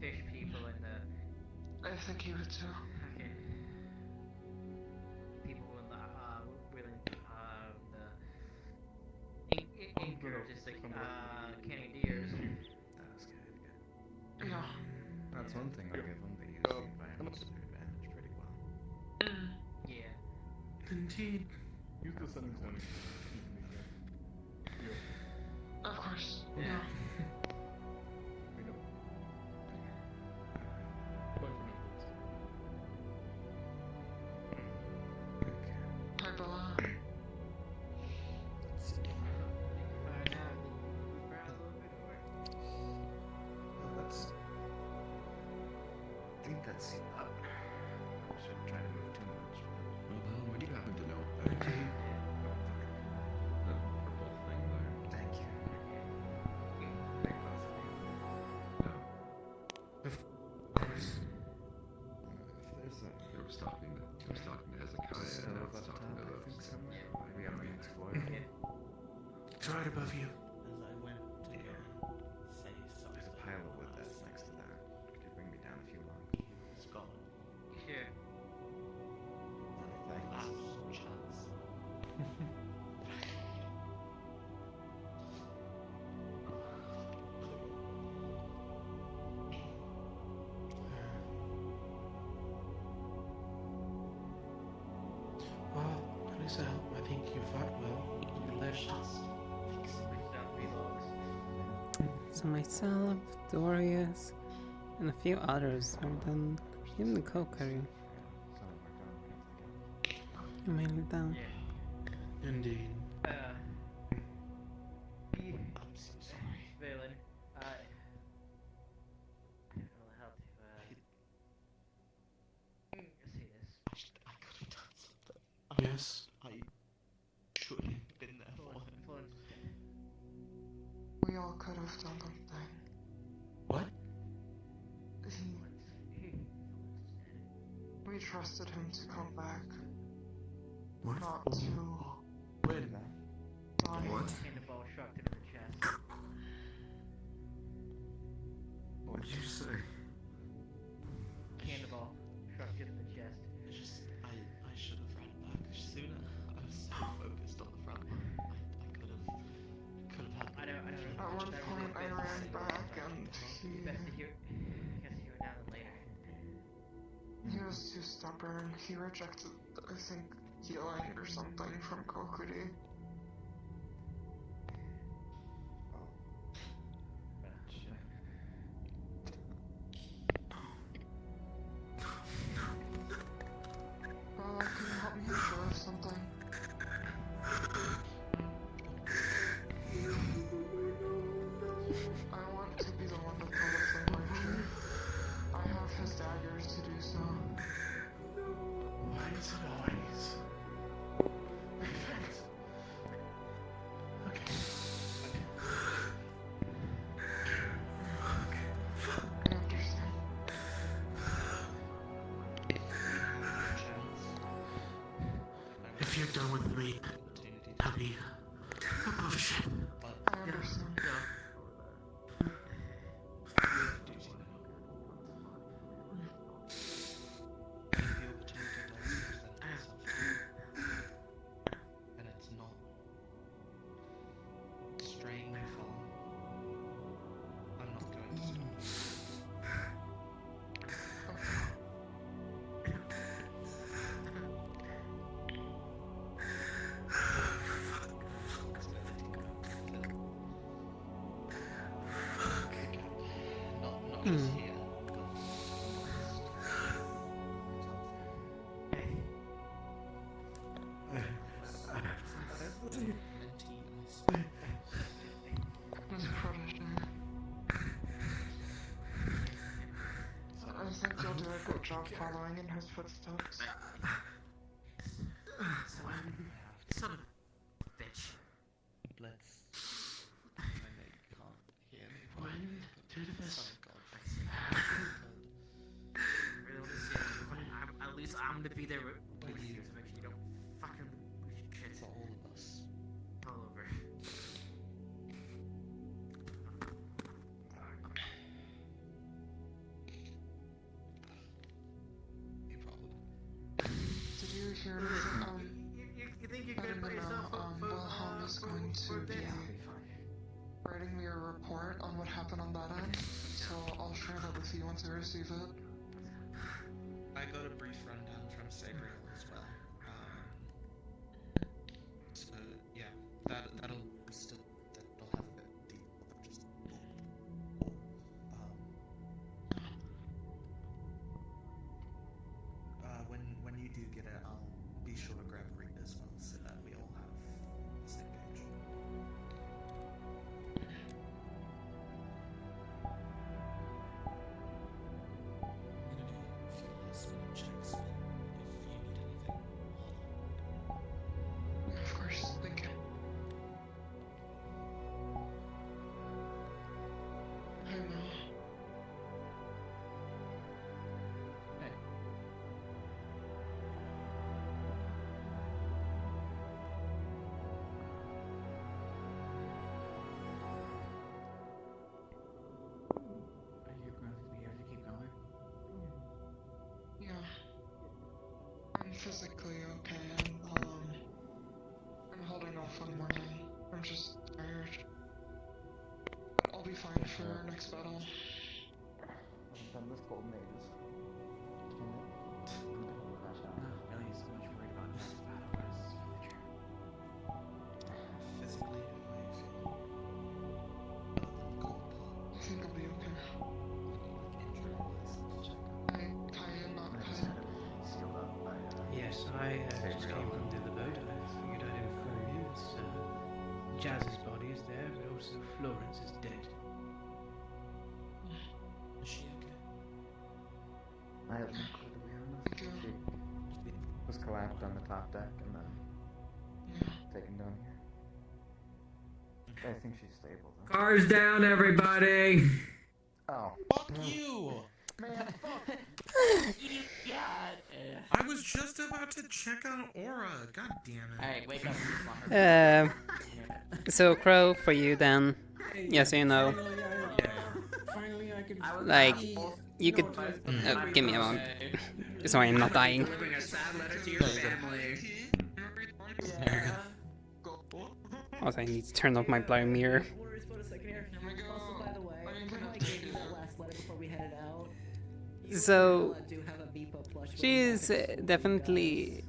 Speaker 16: fish people and the.
Speaker 9: I think he would too.
Speaker 16: Okay. People with the ink artistic cannoneers.
Speaker 15: That was good.
Speaker 9: Yeah.
Speaker 15: That's one thing I'll give them. They use the environment to their advantage pretty well.
Speaker 16: Yeah.
Speaker 11: Indeed.
Speaker 2: Use the settings one.
Speaker 9: Of course.
Speaker 16: Yeah.
Speaker 9: Yeah.
Speaker 2: I know.
Speaker 9: Hi, Bella.
Speaker 15: I think that's. I shouldn't try to move too much. Well, would you happen to know?
Speaker 11: Indeed.
Speaker 15: The purple thing there. Thank you. Thank both of you. No.
Speaker 11: Of course.
Speaker 15: If there's a.
Speaker 22: They were talking to Hezekiah, and now it's talking to those.
Speaker 15: We gotta re-explore.
Speaker 11: It's right above you.
Speaker 14: As I went to say something.
Speaker 15: There's a pile of wood that's next to that. Could you bring me down a few logs?
Speaker 14: It's gone.
Speaker 16: Sure.
Speaker 14: Last chance.
Speaker 11: Well, at least I think you fought well. You lived.
Speaker 6: So myself, Dorius, and a few others are done. Even the co-carrier. You're mainly down.
Speaker 11: Indeed.
Speaker 14: I'm so sorry.
Speaker 16: Valen, I don't know how to say this.
Speaker 14: I could have done something.
Speaker 11: Yes.
Speaker 14: I should have been there for him.
Speaker 9: We all could have done something.
Speaker 11: What?
Speaker 9: We trusted him to come back.
Speaker 11: What?
Speaker 9: Not to
Speaker 11: When?
Speaker 9: die.
Speaker 22: What?
Speaker 16: Cannonball shot him in the chest.
Speaker 22: What did you say?
Speaker 16: Cannonball shot him in the chest.
Speaker 14: It's just, I should have ran back sooner. I was so focused on the front line. I could have had.
Speaker 16: I don't
Speaker 9: At one point I ran back and
Speaker 16: Best to hear it now than later.
Speaker 9: he was too stubborn. He rejected, I think, healing or something from Kokuti. Can you help me be sure of something? I want to be the one to pull the flame archer. I have his daggers to do so.
Speaker 11: Why is it always? Perfect. Okay.
Speaker 9: I understand.
Speaker 11: If you're done with me, tell me
Speaker 7: Oh shit.
Speaker 14: But
Speaker 9: I understand.
Speaker 14: we have duty now. And if the opportunity does present itself to you, and it's not straying far, I'm not going to stop. Not just here, but
Speaker 9: Miss Prodigy. I think you'll do a good job following in his footsteps.
Speaker 16: Son of a bitch.
Speaker 14: Let's. I know you can't hear me. One, two, this.
Speaker 16: Really want to see it. At least I'm gonna be there with you to make sure you don't fucking lose your shit.
Speaker 14: For all of us.
Speaker 16: All over.
Speaker 14: You probably.
Speaker 9: Did you hear
Speaker 16: You think you
Speaker 9: that
Speaker 16: could
Speaker 9: in
Speaker 16: put
Speaker 9: the
Speaker 16: yourself
Speaker 9: mail,
Speaker 16: up for
Speaker 9: Wilhelm is going to be writing me a report on what happened on that end, so I'll share that with you once I receive it.
Speaker 14: I got a brief rundown from Sabriel as well. So yeah, that'll have a bit deeper than just when you do get it, I'll be sure to grab Reed as well so that we all have the same page.
Speaker 9: Of course, thank you. I know.
Speaker 19: Are you going to be able to keep going?
Speaker 9: Yeah. I'm physically okay. I'm holding off on morning. I'm just tired. But I'll be fine for our next battle.
Speaker 19: I've done this cold maze. Crash out. Not really so much worried about next battle as future.
Speaker 14: Physically, how you feel? Other than the cold part.
Speaker 9: I think I'll be okay. I am not okay.
Speaker 19: Sealed up by,
Speaker 5: Yes, I just came from the other boat. I figured I'd inform you. It's, Jazz's body is there, but also Florence is dead.
Speaker 14: Is she okay?
Speaker 19: I have no clue, to be honest. She was collapsed on the top deck and then taken down here. I think she's stable though.
Speaker 18: Cars down, everybody!
Speaker 19: Oh.
Speaker 7: Fuck you!
Speaker 19: Man, fuck!
Speaker 7: I was just about to check on Aura. God damn it.
Speaker 16: Alright, wake up.
Speaker 6: So Crow, for you then, yes, you know,
Speaker 19: Finally, I could.
Speaker 6: like, you could, give me a moment, so I'm not dying.
Speaker 18: Delivering a sad letter to your family.
Speaker 6: Also, I need to turn off my blurry mirror.
Speaker 17: Also, by the way, remember I gave you that last letter before we headed out?
Speaker 6: So, she's definitely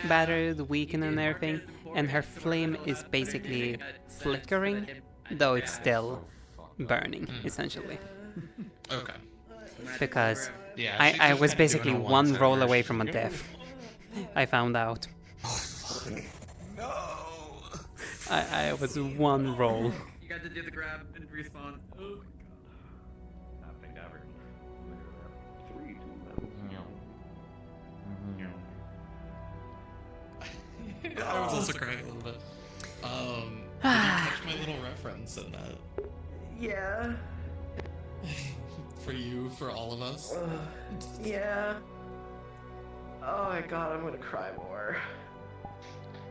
Speaker 6: battered, weakened and everything, and her flame is basically flickering, though it's still burning, essentially.
Speaker 7: Okay.
Speaker 6: Because
Speaker 7: Yeah,
Speaker 6: I was
Speaker 7: she's
Speaker 6: basically
Speaker 7: doing a
Speaker 6: one
Speaker 7: one-setter.
Speaker 6: roll away from a death. I found out.
Speaker 7: No!
Speaker 6: I was one roll.
Speaker 18: You got to do the grab and respawn. Oh my god.
Speaker 19: Nothing ever. Literally 3 2
Speaker 7: I was also crying a little bit. Did you catch my little reference in that?
Speaker 17: Yeah.
Speaker 7: For you, for all of us?
Speaker 17: Yeah. Oh my god, I'm gonna cry more.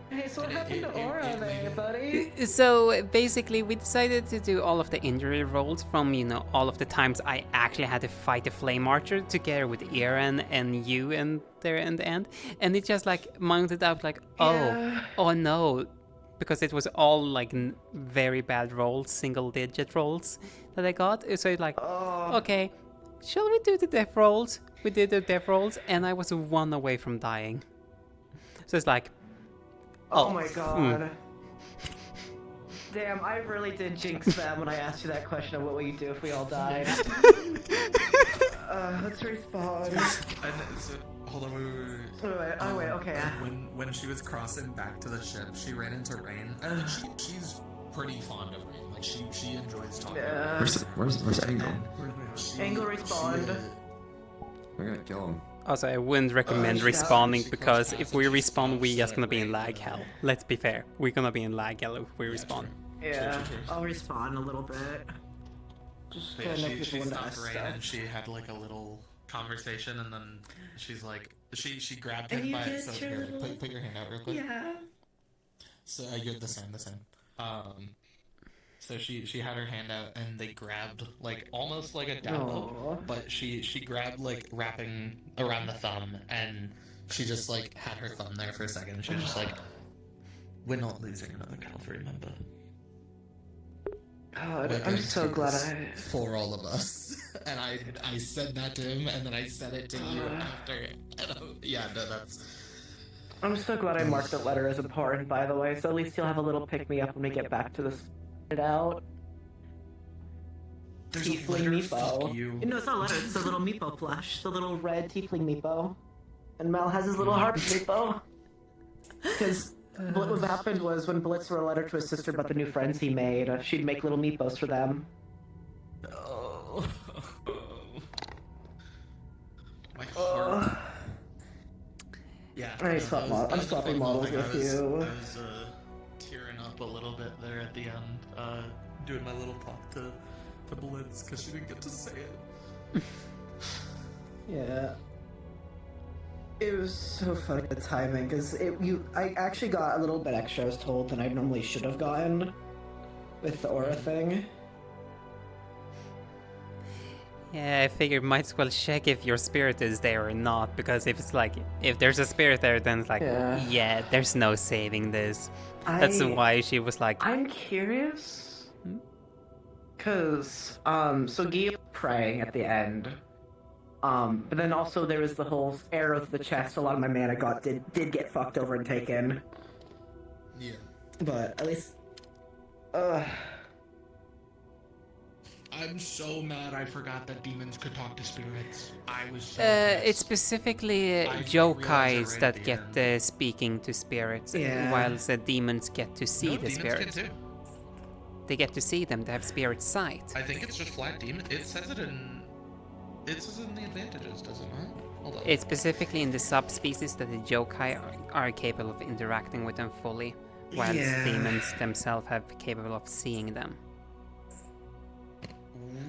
Speaker 17: Hey, so what happened to Aura there, buddy?
Speaker 6: So basically, we decided to do all of the injury rolls from, you know, all of the times I actually had to fight a flame archer together with Aaron and you and there in the end, and it just like mounted up like, oh no, because it was all like very bad rolls, single-digit rolls that I got. So it's like, okay, shall we do the death rolls? We did the death rolls, and I was 1 away from dying. So it's like,
Speaker 17: Oh my god. Damn, I really did jinx them when I asked you that question of what will you do if we all died. Let's respawn.
Speaker 7: Hold on, wait.
Speaker 17: Okay.
Speaker 7: When she was crossing back to the ship, she ran into Rain, and she's pretty fond of Rain. Like she enjoys talking.
Speaker 17: Yeah.
Speaker 22: Where's Angle?
Speaker 17: Angle respawned.
Speaker 22: We're gonna kill him.
Speaker 6: Also, I wouldn't recommend respawning because if we respawn, we just gonna be in lag hell. Let's be fair, we're gonna be in lag hell if we respawn.
Speaker 17: Yeah, I'll respawn a little bit. Just
Speaker 7: Yeah,
Speaker 17: to make
Speaker 7: she
Speaker 17: people
Speaker 7: stopped
Speaker 17: stuff.
Speaker 7: Rain and she had like a little conversation, and then she's like, she grabbed
Speaker 17: And
Speaker 7: him
Speaker 17: you
Speaker 7: by
Speaker 17: get
Speaker 7: so
Speaker 17: your
Speaker 7: here,
Speaker 17: little-
Speaker 7: put your hand out real quick.
Speaker 17: Yeah.
Speaker 7: So you're the same. So she had her hand out and they grabbed like almost like a dabo, but she grabbed like wrapping around the thumb, and she just like had her thumb there for a second, and she was just like, "We're not losing another Calvary member."
Speaker 17: God,
Speaker 7: We're
Speaker 17: I'm
Speaker 7: going
Speaker 17: so
Speaker 7: to
Speaker 17: glad
Speaker 7: this
Speaker 17: I...
Speaker 7: for all of us. And I said that to him, and then I said it to you after. Yeah, no, that's.
Speaker 17: I'm so glad I marked the letter as important, by the way, so at least you'll have a little pick-me-up when we get back to this out. Tiefling Meepo. No, it's not a letter, it's a little Meepo plush. The little red Tiefling Meepo. And Mel has his little heart Meepo. Because what happened was when Blitz wrote a letter to his sister about the new friends he made, she'd make little Meepos for them.
Speaker 7: Oh. My heart. Yeah.
Speaker 17: I'm swapping models with you.
Speaker 7: I was tearing up a little bit there at the end, doing my little talk to Blitz because she didn't get to say it.
Speaker 17: Yeah. It was so funny the timing because I actually got a little bit extra, I was told, than I normally should have gotten with the aura thing.
Speaker 6: Yeah, I figured might as well check if your spirit is there or not, because if it's like, if there's a spirit there, then it's like, yeah there's no saving this. That's why she was like...
Speaker 17: I'm curious, because, so Guy was praying at the end, but then also there was the whole arrow to the chest, a lot of my mana did get fucked over and taken.
Speaker 7: Yeah.
Speaker 17: But, at least,
Speaker 7: I'm so mad I forgot that demons could talk to spirits. I was so
Speaker 6: it's specifically yokais that get speaking to spirits, whilst the demons get to see the spirits.
Speaker 7: Can too.
Speaker 6: They get to see them, they have spirit sight.
Speaker 7: I think it's just flat demon. It says it in the advantages, does it not? Hold on.
Speaker 6: It's specifically in the subspecies that the yokai are capable of interacting with them fully, whilst demons themselves have capable of seeing them.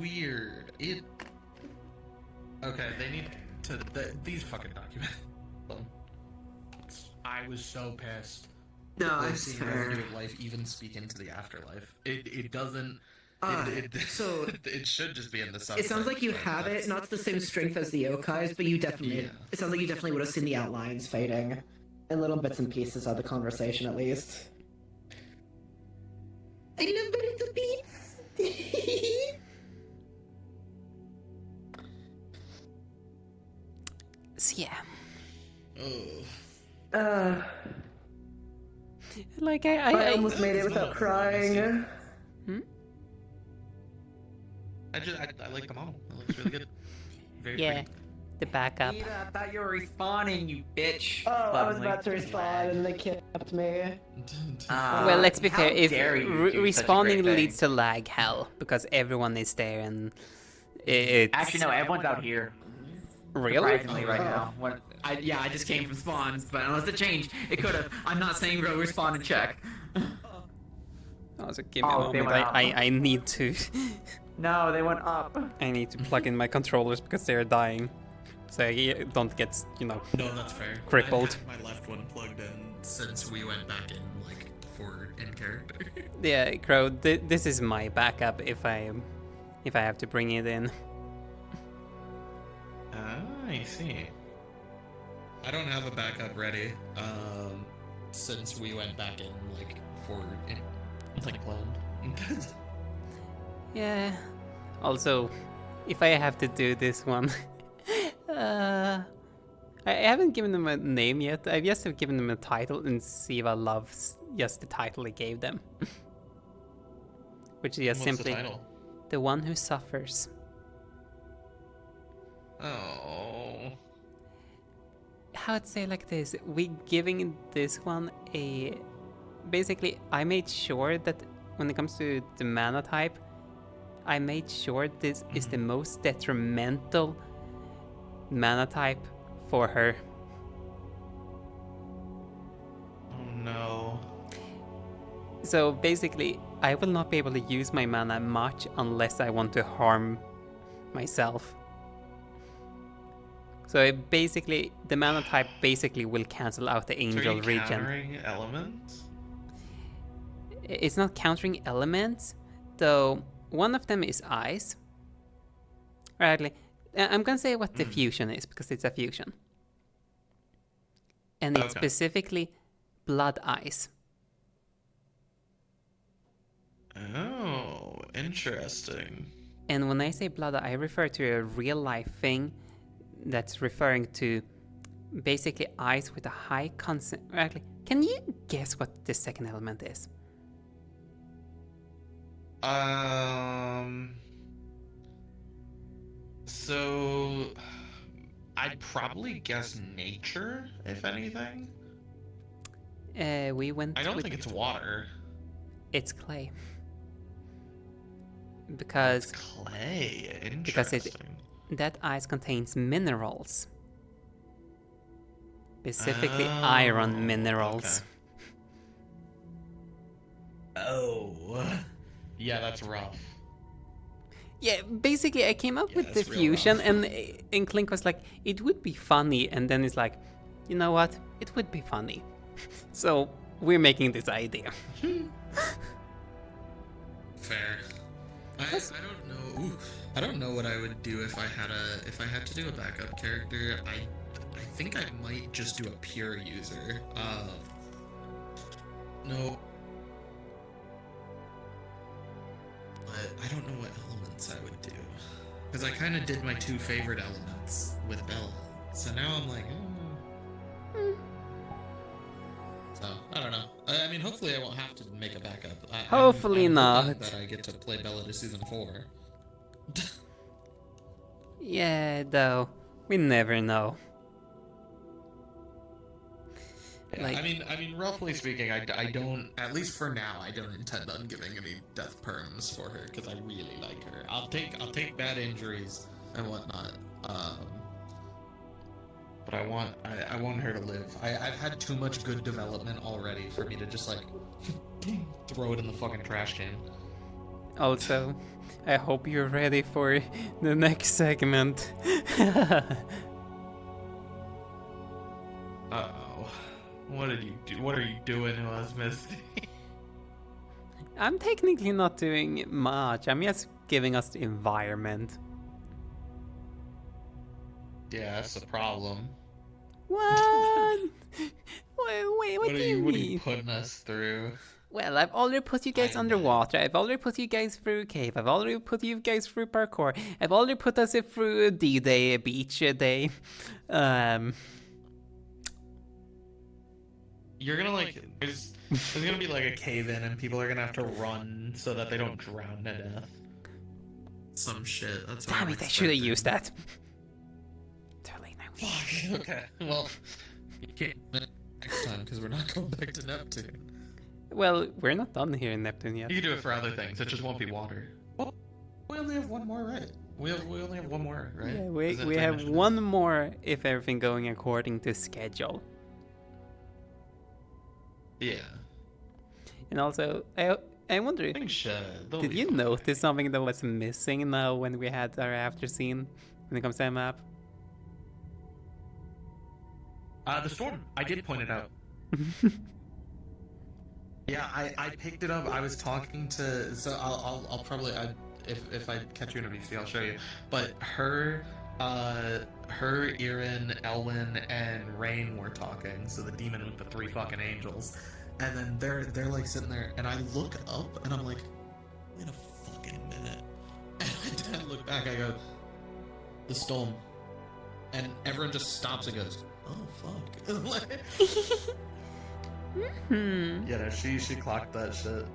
Speaker 7: Weird. Okay, they need to... these fucking documents. I was so pissed.
Speaker 17: No,
Speaker 7: We're
Speaker 17: it's
Speaker 7: seeing
Speaker 17: fair.
Speaker 7: revenue of life even speak into the afterlife. It doesn't...
Speaker 17: So
Speaker 7: it should just be in the subset.
Speaker 17: it sounds like you have it, not the same strength as the yokais, but you definitely... It sounds like you definitely would have seen the outlines fading. In little bits and pieces of the conversation, at least. I love little beats!
Speaker 6: So yeah. Like
Speaker 17: I almost made it without crying.
Speaker 7: I like the model. It looks really good. Very
Speaker 6: Yeah,
Speaker 7: pretty.
Speaker 6: the backup.
Speaker 18: I thought you were respawning, you bitch.
Speaker 17: Oh, I was about to respawn and they kept me.
Speaker 6: Well, let's be fair, if
Speaker 18: dare you do such a
Speaker 6: respawning
Speaker 18: great thing.
Speaker 6: leads to lag hell, because everyone is there and it's...
Speaker 18: Actually, no, everyone's out here.
Speaker 6: Really?
Speaker 18: Surprisingly, right now. I just came from spawns, but unless it changed, it could have. I'm not saying go respawn and check.
Speaker 6: Oh, so give me a
Speaker 18: they
Speaker 6: moment,
Speaker 18: went up.
Speaker 6: I need to...
Speaker 18: No, they went up.
Speaker 6: I need to plug in my controllers because they're dying.
Speaker 2: so you don't get,
Speaker 7: No, that's fair.
Speaker 2: crippled.
Speaker 7: I had my left one plugged in since we went back in, like, for in character.
Speaker 2: Yeah, Crow, this is my backup if I have to bring it in.
Speaker 7: I see. I don't have a backup ready, since we went back in, like, for like planned.
Speaker 2: Yeah. Also, if I have to do this one, I haven't given them a name yet. I've just given them a title, and Siva loves just the title I gave them. Which is just
Speaker 7: What's the
Speaker 2: simply
Speaker 7: title?
Speaker 2: The One Who Suffers.
Speaker 7: Oh.
Speaker 2: How to say like this? We giving this one a... Basically, I made sure that when it comes to the mana type, I made sure this is the most detrimental mana type for her.
Speaker 7: Oh no.
Speaker 2: So basically, I will not be able to use my mana much unless I want to harm myself. So it basically, the mana type basically will cancel out the angel
Speaker 7: So are you
Speaker 2: regen.
Speaker 7: countering elements?
Speaker 2: It's not countering elements, though one of them is ice. Right, I'm gonna say what the fusion is because it's a fusion. And it's
Speaker 7: Okay.
Speaker 2: specifically blood ice.
Speaker 7: Oh, interesting.
Speaker 2: And when I say blood, I refer to a real life thing that's referring to basically ice with a high concentration. Can you guess what the second element is?
Speaker 7: So I'd probably guess nature, if anything.
Speaker 2: We went.
Speaker 7: I don't
Speaker 2: with-
Speaker 7: think it's water.
Speaker 2: It's clay. Because
Speaker 7: clay.
Speaker 2: Because
Speaker 7: Interesting.
Speaker 2: that ice contains minerals. Specifically iron minerals.
Speaker 7: Oh. Yeah, that's rough.
Speaker 2: Yeah, basically I came up with the
Speaker 7: it's real
Speaker 2: fusion
Speaker 7: rough.
Speaker 2: and Clink was like, it would be funny, and then it's like, you know what? It would be funny. So we're making this idea.
Speaker 7: Fair. I don't know. Ooh, I don't know what I would do if I had to do a backup character. I think I might just do a pure user. No. But I don't know what elements I would do. Because I kind of did my two favorite elements with Bella. So now I'm like, So, I don't know. I mean, hopefully I won't have to make a backup.
Speaker 2: Hopefully
Speaker 7: I'm
Speaker 2: not.
Speaker 7: hoping that I get to play Bella to season 4.
Speaker 2: Yeah, though, we never know.
Speaker 7: Yeah,
Speaker 2: Like-
Speaker 7: I mean, roughly speaking, I don't, at least for now, I don't intend on giving any death perms for her because I really like her. I'll take bad injuries and whatnot. But I want her to live. I've had too much good development already for me to just like throw it in the fucking trash can.
Speaker 2: Also, I hope you're ready for the next segment.
Speaker 7: Uh-oh. What did you do? What are you doing to us, Misty?
Speaker 2: I'm technically not doing much. I'm just giving us the environment.
Speaker 7: Yeah, that's the problem.
Speaker 2: What? Wait, what do you
Speaker 7: What are
Speaker 2: mean?
Speaker 7: you putting us through?
Speaker 2: Well, I've already put you guys underwater. I've already put you guys through cave. I've already put you guys through parkour. I've already put us through a D-Day, a beach day.
Speaker 7: You're gonna like there's gonna be like a cave in and people are gonna have to run so that they don't drown to death. Some shit. That's what
Speaker 2: Damn
Speaker 7: I'm
Speaker 2: it! I should have
Speaker 7: expecting.
Speaker 2: used that. Too late now.
Speaker 7: Fuck. Okay. Well, you can't next time because we're not going back to Neptune.
Speaker 2: Well, we're not done here in Neptune yet.
Speaker 7: You can do it for other things. It just won't be water. Well, we only have one more, right? We only have one more, right?
Speaker 2: Yeah,
Speaker 7: Is it
Speaker 2: we
Speaker 7: three
Speaker 2: have
Speaker 7: missions?
Speaker 2: one more if everything going according to schedule.
Speaker 7: Yeah.
Speaker 2: And also, I wonder,
Speaker 7: they'll
Speaker 2: did
Speaker 7: be
Speaker 2: you notice something that was missing now when we had our after scene when it comes to that map?
Speaker 7: The storm. I did point it out. Yeah, I picked it up. I was talking to. So I'll probably if I catch you in a VC, I'll show you. But her, Erin, Elwyn, and Rain were talking. So the demon with the 3 fucking angels, and then they're like sitting there, and I look up, and I'm like, wait a fucking minute, and I look back, I go, the storm, and everyone just stops and goes, oh fuck. Yeah, no, she clocked that shit.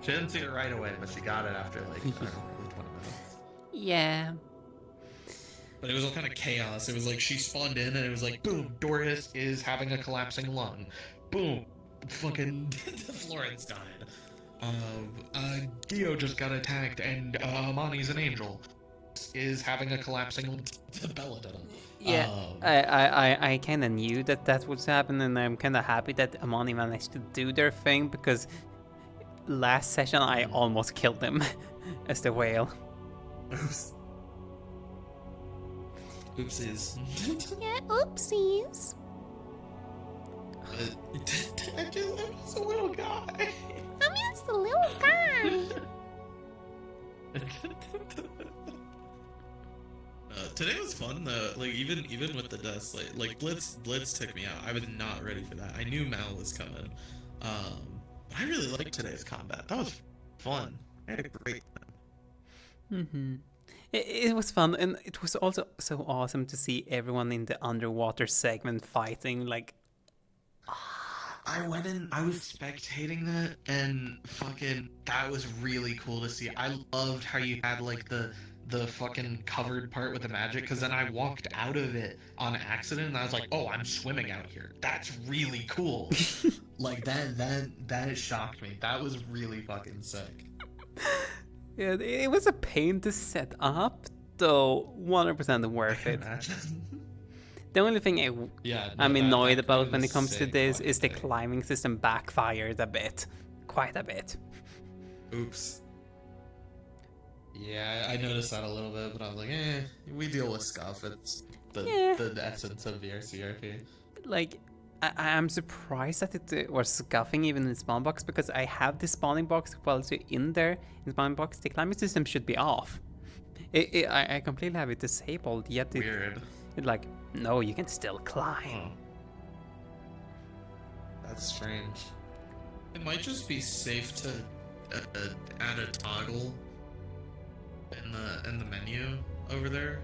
Speaker 7: She didn't see it right away, but she got it after like I don't know, probably 20 minutes.
Speaker 6: Yeah.
Speaker 7: But it was all kind of chaos. It was like she spawned in, and it was like, boom, Doris is having a collapsing lung. Boom, fucking Florence died. Gio just got attacked, and Amani's an angel. Is having a collapsing lung. Bella did it.
Speaker 6: Yeah, I kind of knew that would happen, and I'm kind of happy that Amani managed to do their thing, because last session I almost killed him as the whale.
Speaker 7: Oops. Oopsies.
Speaker 8: Yeah, oopsies.
Speaker 7: I'm just a little guy.
Speaker 8: I'm just a little guy.
Speaker 7: Today was fun though. Like even with the deaths, like Blitz took me out. I was not ready for that. I knew Mal was coming. But I really liked today's combat. That was fun. I had a great time.
Speaker 6: It was fun, and it was also so awesome to see everyone in the underwater segment fighting. Like,
Speaker 7: I went in, I was spectating that, and fucking, that was really cool to see. I loved how you had like the fucking covered part with the magic, because then I walked out of it on accident, and I was like, oh, I'm swimming out here. That's really cool. Like that shocked me. That was really fucking sick.
Speaker 6: yeah, it was a pain to set up, though 100% worth it. The only thing I'm annoyed about when it comes to this is the climbing system backfired a bit. Quite a bit.
Speaker 7: Oops. Yeah, I noticed that a little bit, but I was like, we deal with scuff. It's the essence of VRCRP.
Speaker 6: Like, I'm surprised that it was scuffing even in the spawn box, because I have the spawning box while you're in there. In the spawning box, the climbing system should be off. I completely have it disabled, yet
Speaker 7: Weird.
Speaker 6: It like, no, you can still climb.
Speaker 7: That's strange. It might just be safe to add a toggle in the menu over there.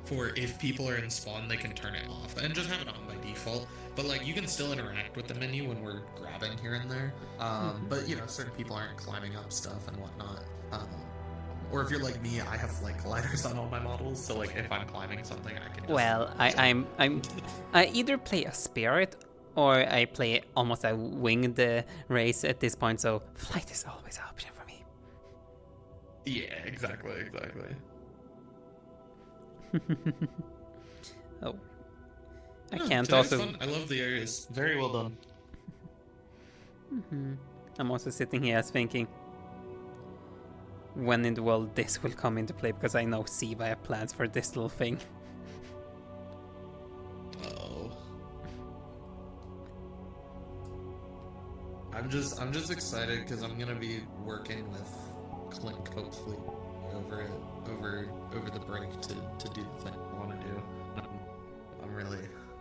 Speaker 7: For if people are in spawn, they can turn it off and just have it on by default. But like, you can still interact with the menu when we're grabbing here and there. But you know, certain people aren't climbing up stuff and whatnot. Or if you're like me, I have like colliders on all my models, so like if I'm climbing something, I can just...
Speaker 6: Well, I either play a spirit or I play almost a winged race at this point, so flight is always an option for me.
Speaker 7: Yeah, exactly.
Speaker 6: Oh. I can't also...
Speaker 7: Fun. I love the areas. Very well done.
Speaker 6: I'm also sitting here thinking, when in the world this will come into play, because I know Siva have plans for this little thing.
Speaker 7: I'm just excited because I'm gonna be working with Clint hopefully over the break to do the thing I want to do.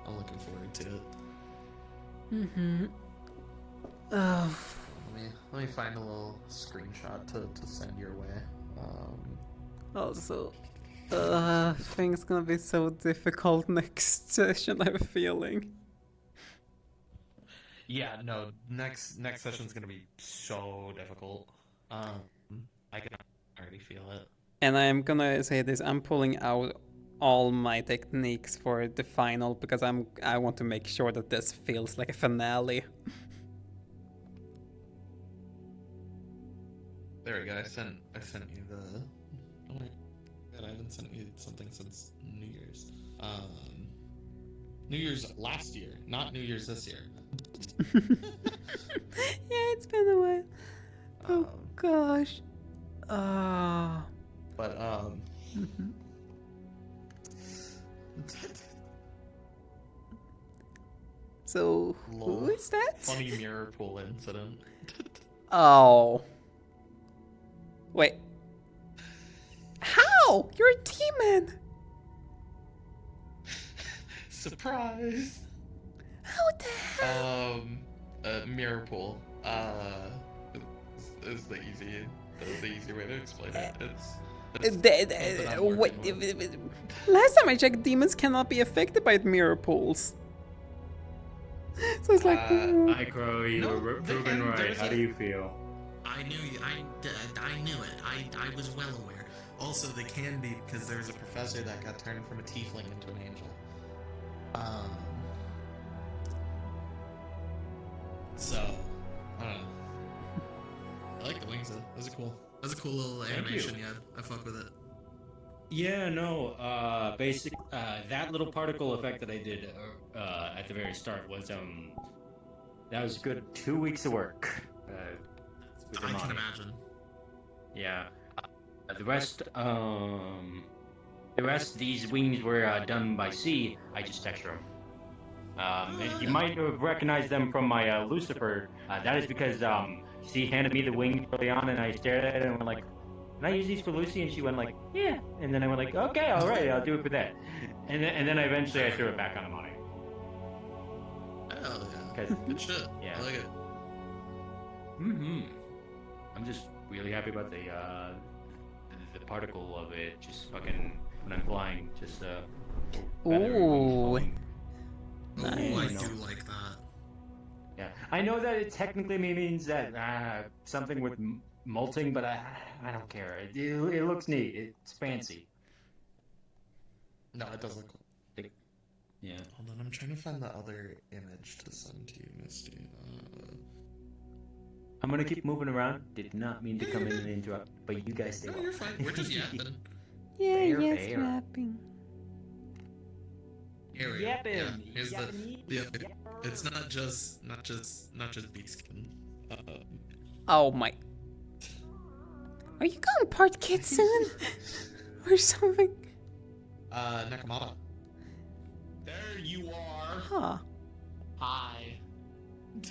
Speaker 7: I'm looking forward to it.
Speaker 6: Oh.
Speaker 7: Let me find a little screenshot to send your way.
Speaker 6: Also, I think it's gonna be so difficult next session, I have a feeling.
Speaker 7: Yeah, no, next session's gonna be so difficult. I can already feel it.
Speaker 6: And I'm gonna say this, I'm pulling out all my techniques for the final, because I want to make sure that this feels like a finale.
Speaker 7: There we go. I sent you the. Oh my god! I haven't sent you something since New Year's. New Year's last year, not New Year's this year.
Speaker 6: Yeah, it's been a while. Oh gosh.
Speaker 7: But
Speaker 12: So, who is that?
Speaker 20: Funny mirror pool incident.
Speaker 12: Oh. Wait. How? You're a demon!
Speaker 20: Surprise!
Speaker 12: How the hell?
Speaker 20: Mirror pool. Is the easy way to explain it.
Speaker 12: Last time I checked, demons cannot be affected by mirror pools. So it's like,
Speaker 21: Icro, you were proven right. How do you feel?
Speaker 14: I knew you. I knew it. I was well aware.
Speaker 20: Also, they can be because there's a professor that got turned from a tiefling into an angel. So, I don't know. I like the wings though. That was a cool little animation. Yeah, I fuck with it.
Speaker 21: Yeah, no. That little particle effect that I did at the very start was that was a good 2 weeks of work.
Speaker 14: I can imagine.
Speaker 21: Yeah. The rest, these wings were done by C. I just textured them. And you might have recognized them from my Lucifer. That is because she handed me the wings early on, and I stared at it and went like, "Can I use these for Lucy?" And she went like, "Yeah." And then I went like, "Okay, all right, I'll do it for that." And then eventually I threw it back on the money.
Speaker 20: Hell yeah. Good shit.
Speaker 21: Yeah.
Speaker 20: I like it.
Speaker 21: I'm just really happy about the particle of it. Just fucking when I'm flying, just
Speaker 12: ooh.
Speaker 14: Nice. Oh, I do like that.
Speaker 21: Yeah, I know that it technically means that something with molting, but I don't care. It looks neat. It's fancy.
Speaker 20: No, it does look cool.
Speaker 21: Yeah.
Speaker 20: Hold on, I'm trying to find the other image to send to you, Misty.
Speaker 21: I'm gonna keep moving around. Did not mean to come in and interrupt, but you guys stay.
Speaker 20: No, you're fine. We're just yapping.
Speaker 12: Yeah,
Speaker 21: Fair.
Speaker 12: yapping.
Speaker 20: Here we go. Yeah, here's the it's not just beat skin.
Speaker 12: Oh my. Are you going part kid soon? Or something?
Speaker 20: Nakamata. There you are.
Speaker 12: Huh.
Speaker 20: Hi.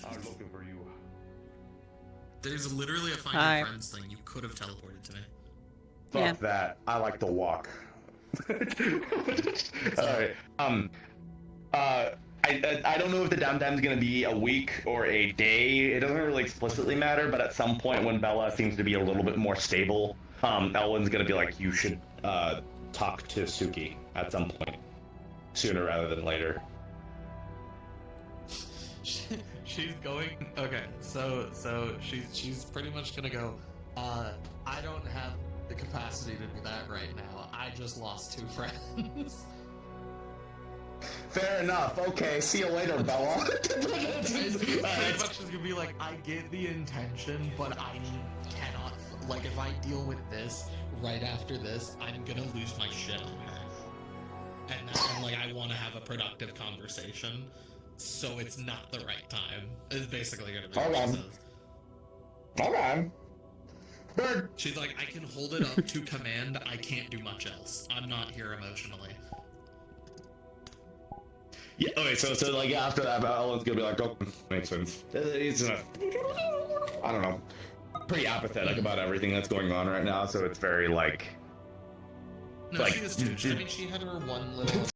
Speaker 1: I'm looking for you.
Speaker 14: There's literally a find
Speaker 12: Hi.
Speaker 14: your friends thing. You could have teleported to me.
Speaker 1: Fuck that. I like to walk. Alright. I don't know if the downtime's gonna be a week or a day. It doesn't really explicitly matter, but at some point when Bella seems to be a little bit more stable, Elwyn's gonna be like, you should talk to Suki at some point. Sooner rather than later.
Speaker 20: She's going. Okay, so she's pretty much gonna go. I don't have the capacity to do that right now. I just lost 2 friends.
Speaker 1: Fair enough. Okay, see you later, Bella.
Speaker 20: It's pretty much just gonna be like, I get the intention, but I cannot. Like, if I deal with this right after this, I'm gonna lose my shit on her. And I'm like, I want to have a productive conversation, so it's not the right time. It's basically gonna be what she says.
Speaker 1: Okay. Bird.
Speaker 20: She's like, I can hold it up to command. I can't do much else. I'm not here emotionally.
Speaker 1: Yeah. Okay. So like after that, Ellen's gonna be like, "Oh, makes sense." It's I don't know, pretty apathetic about everything that's going on right now. So it's very like.
Speaker 20: No, she is too. I mean, she had her one little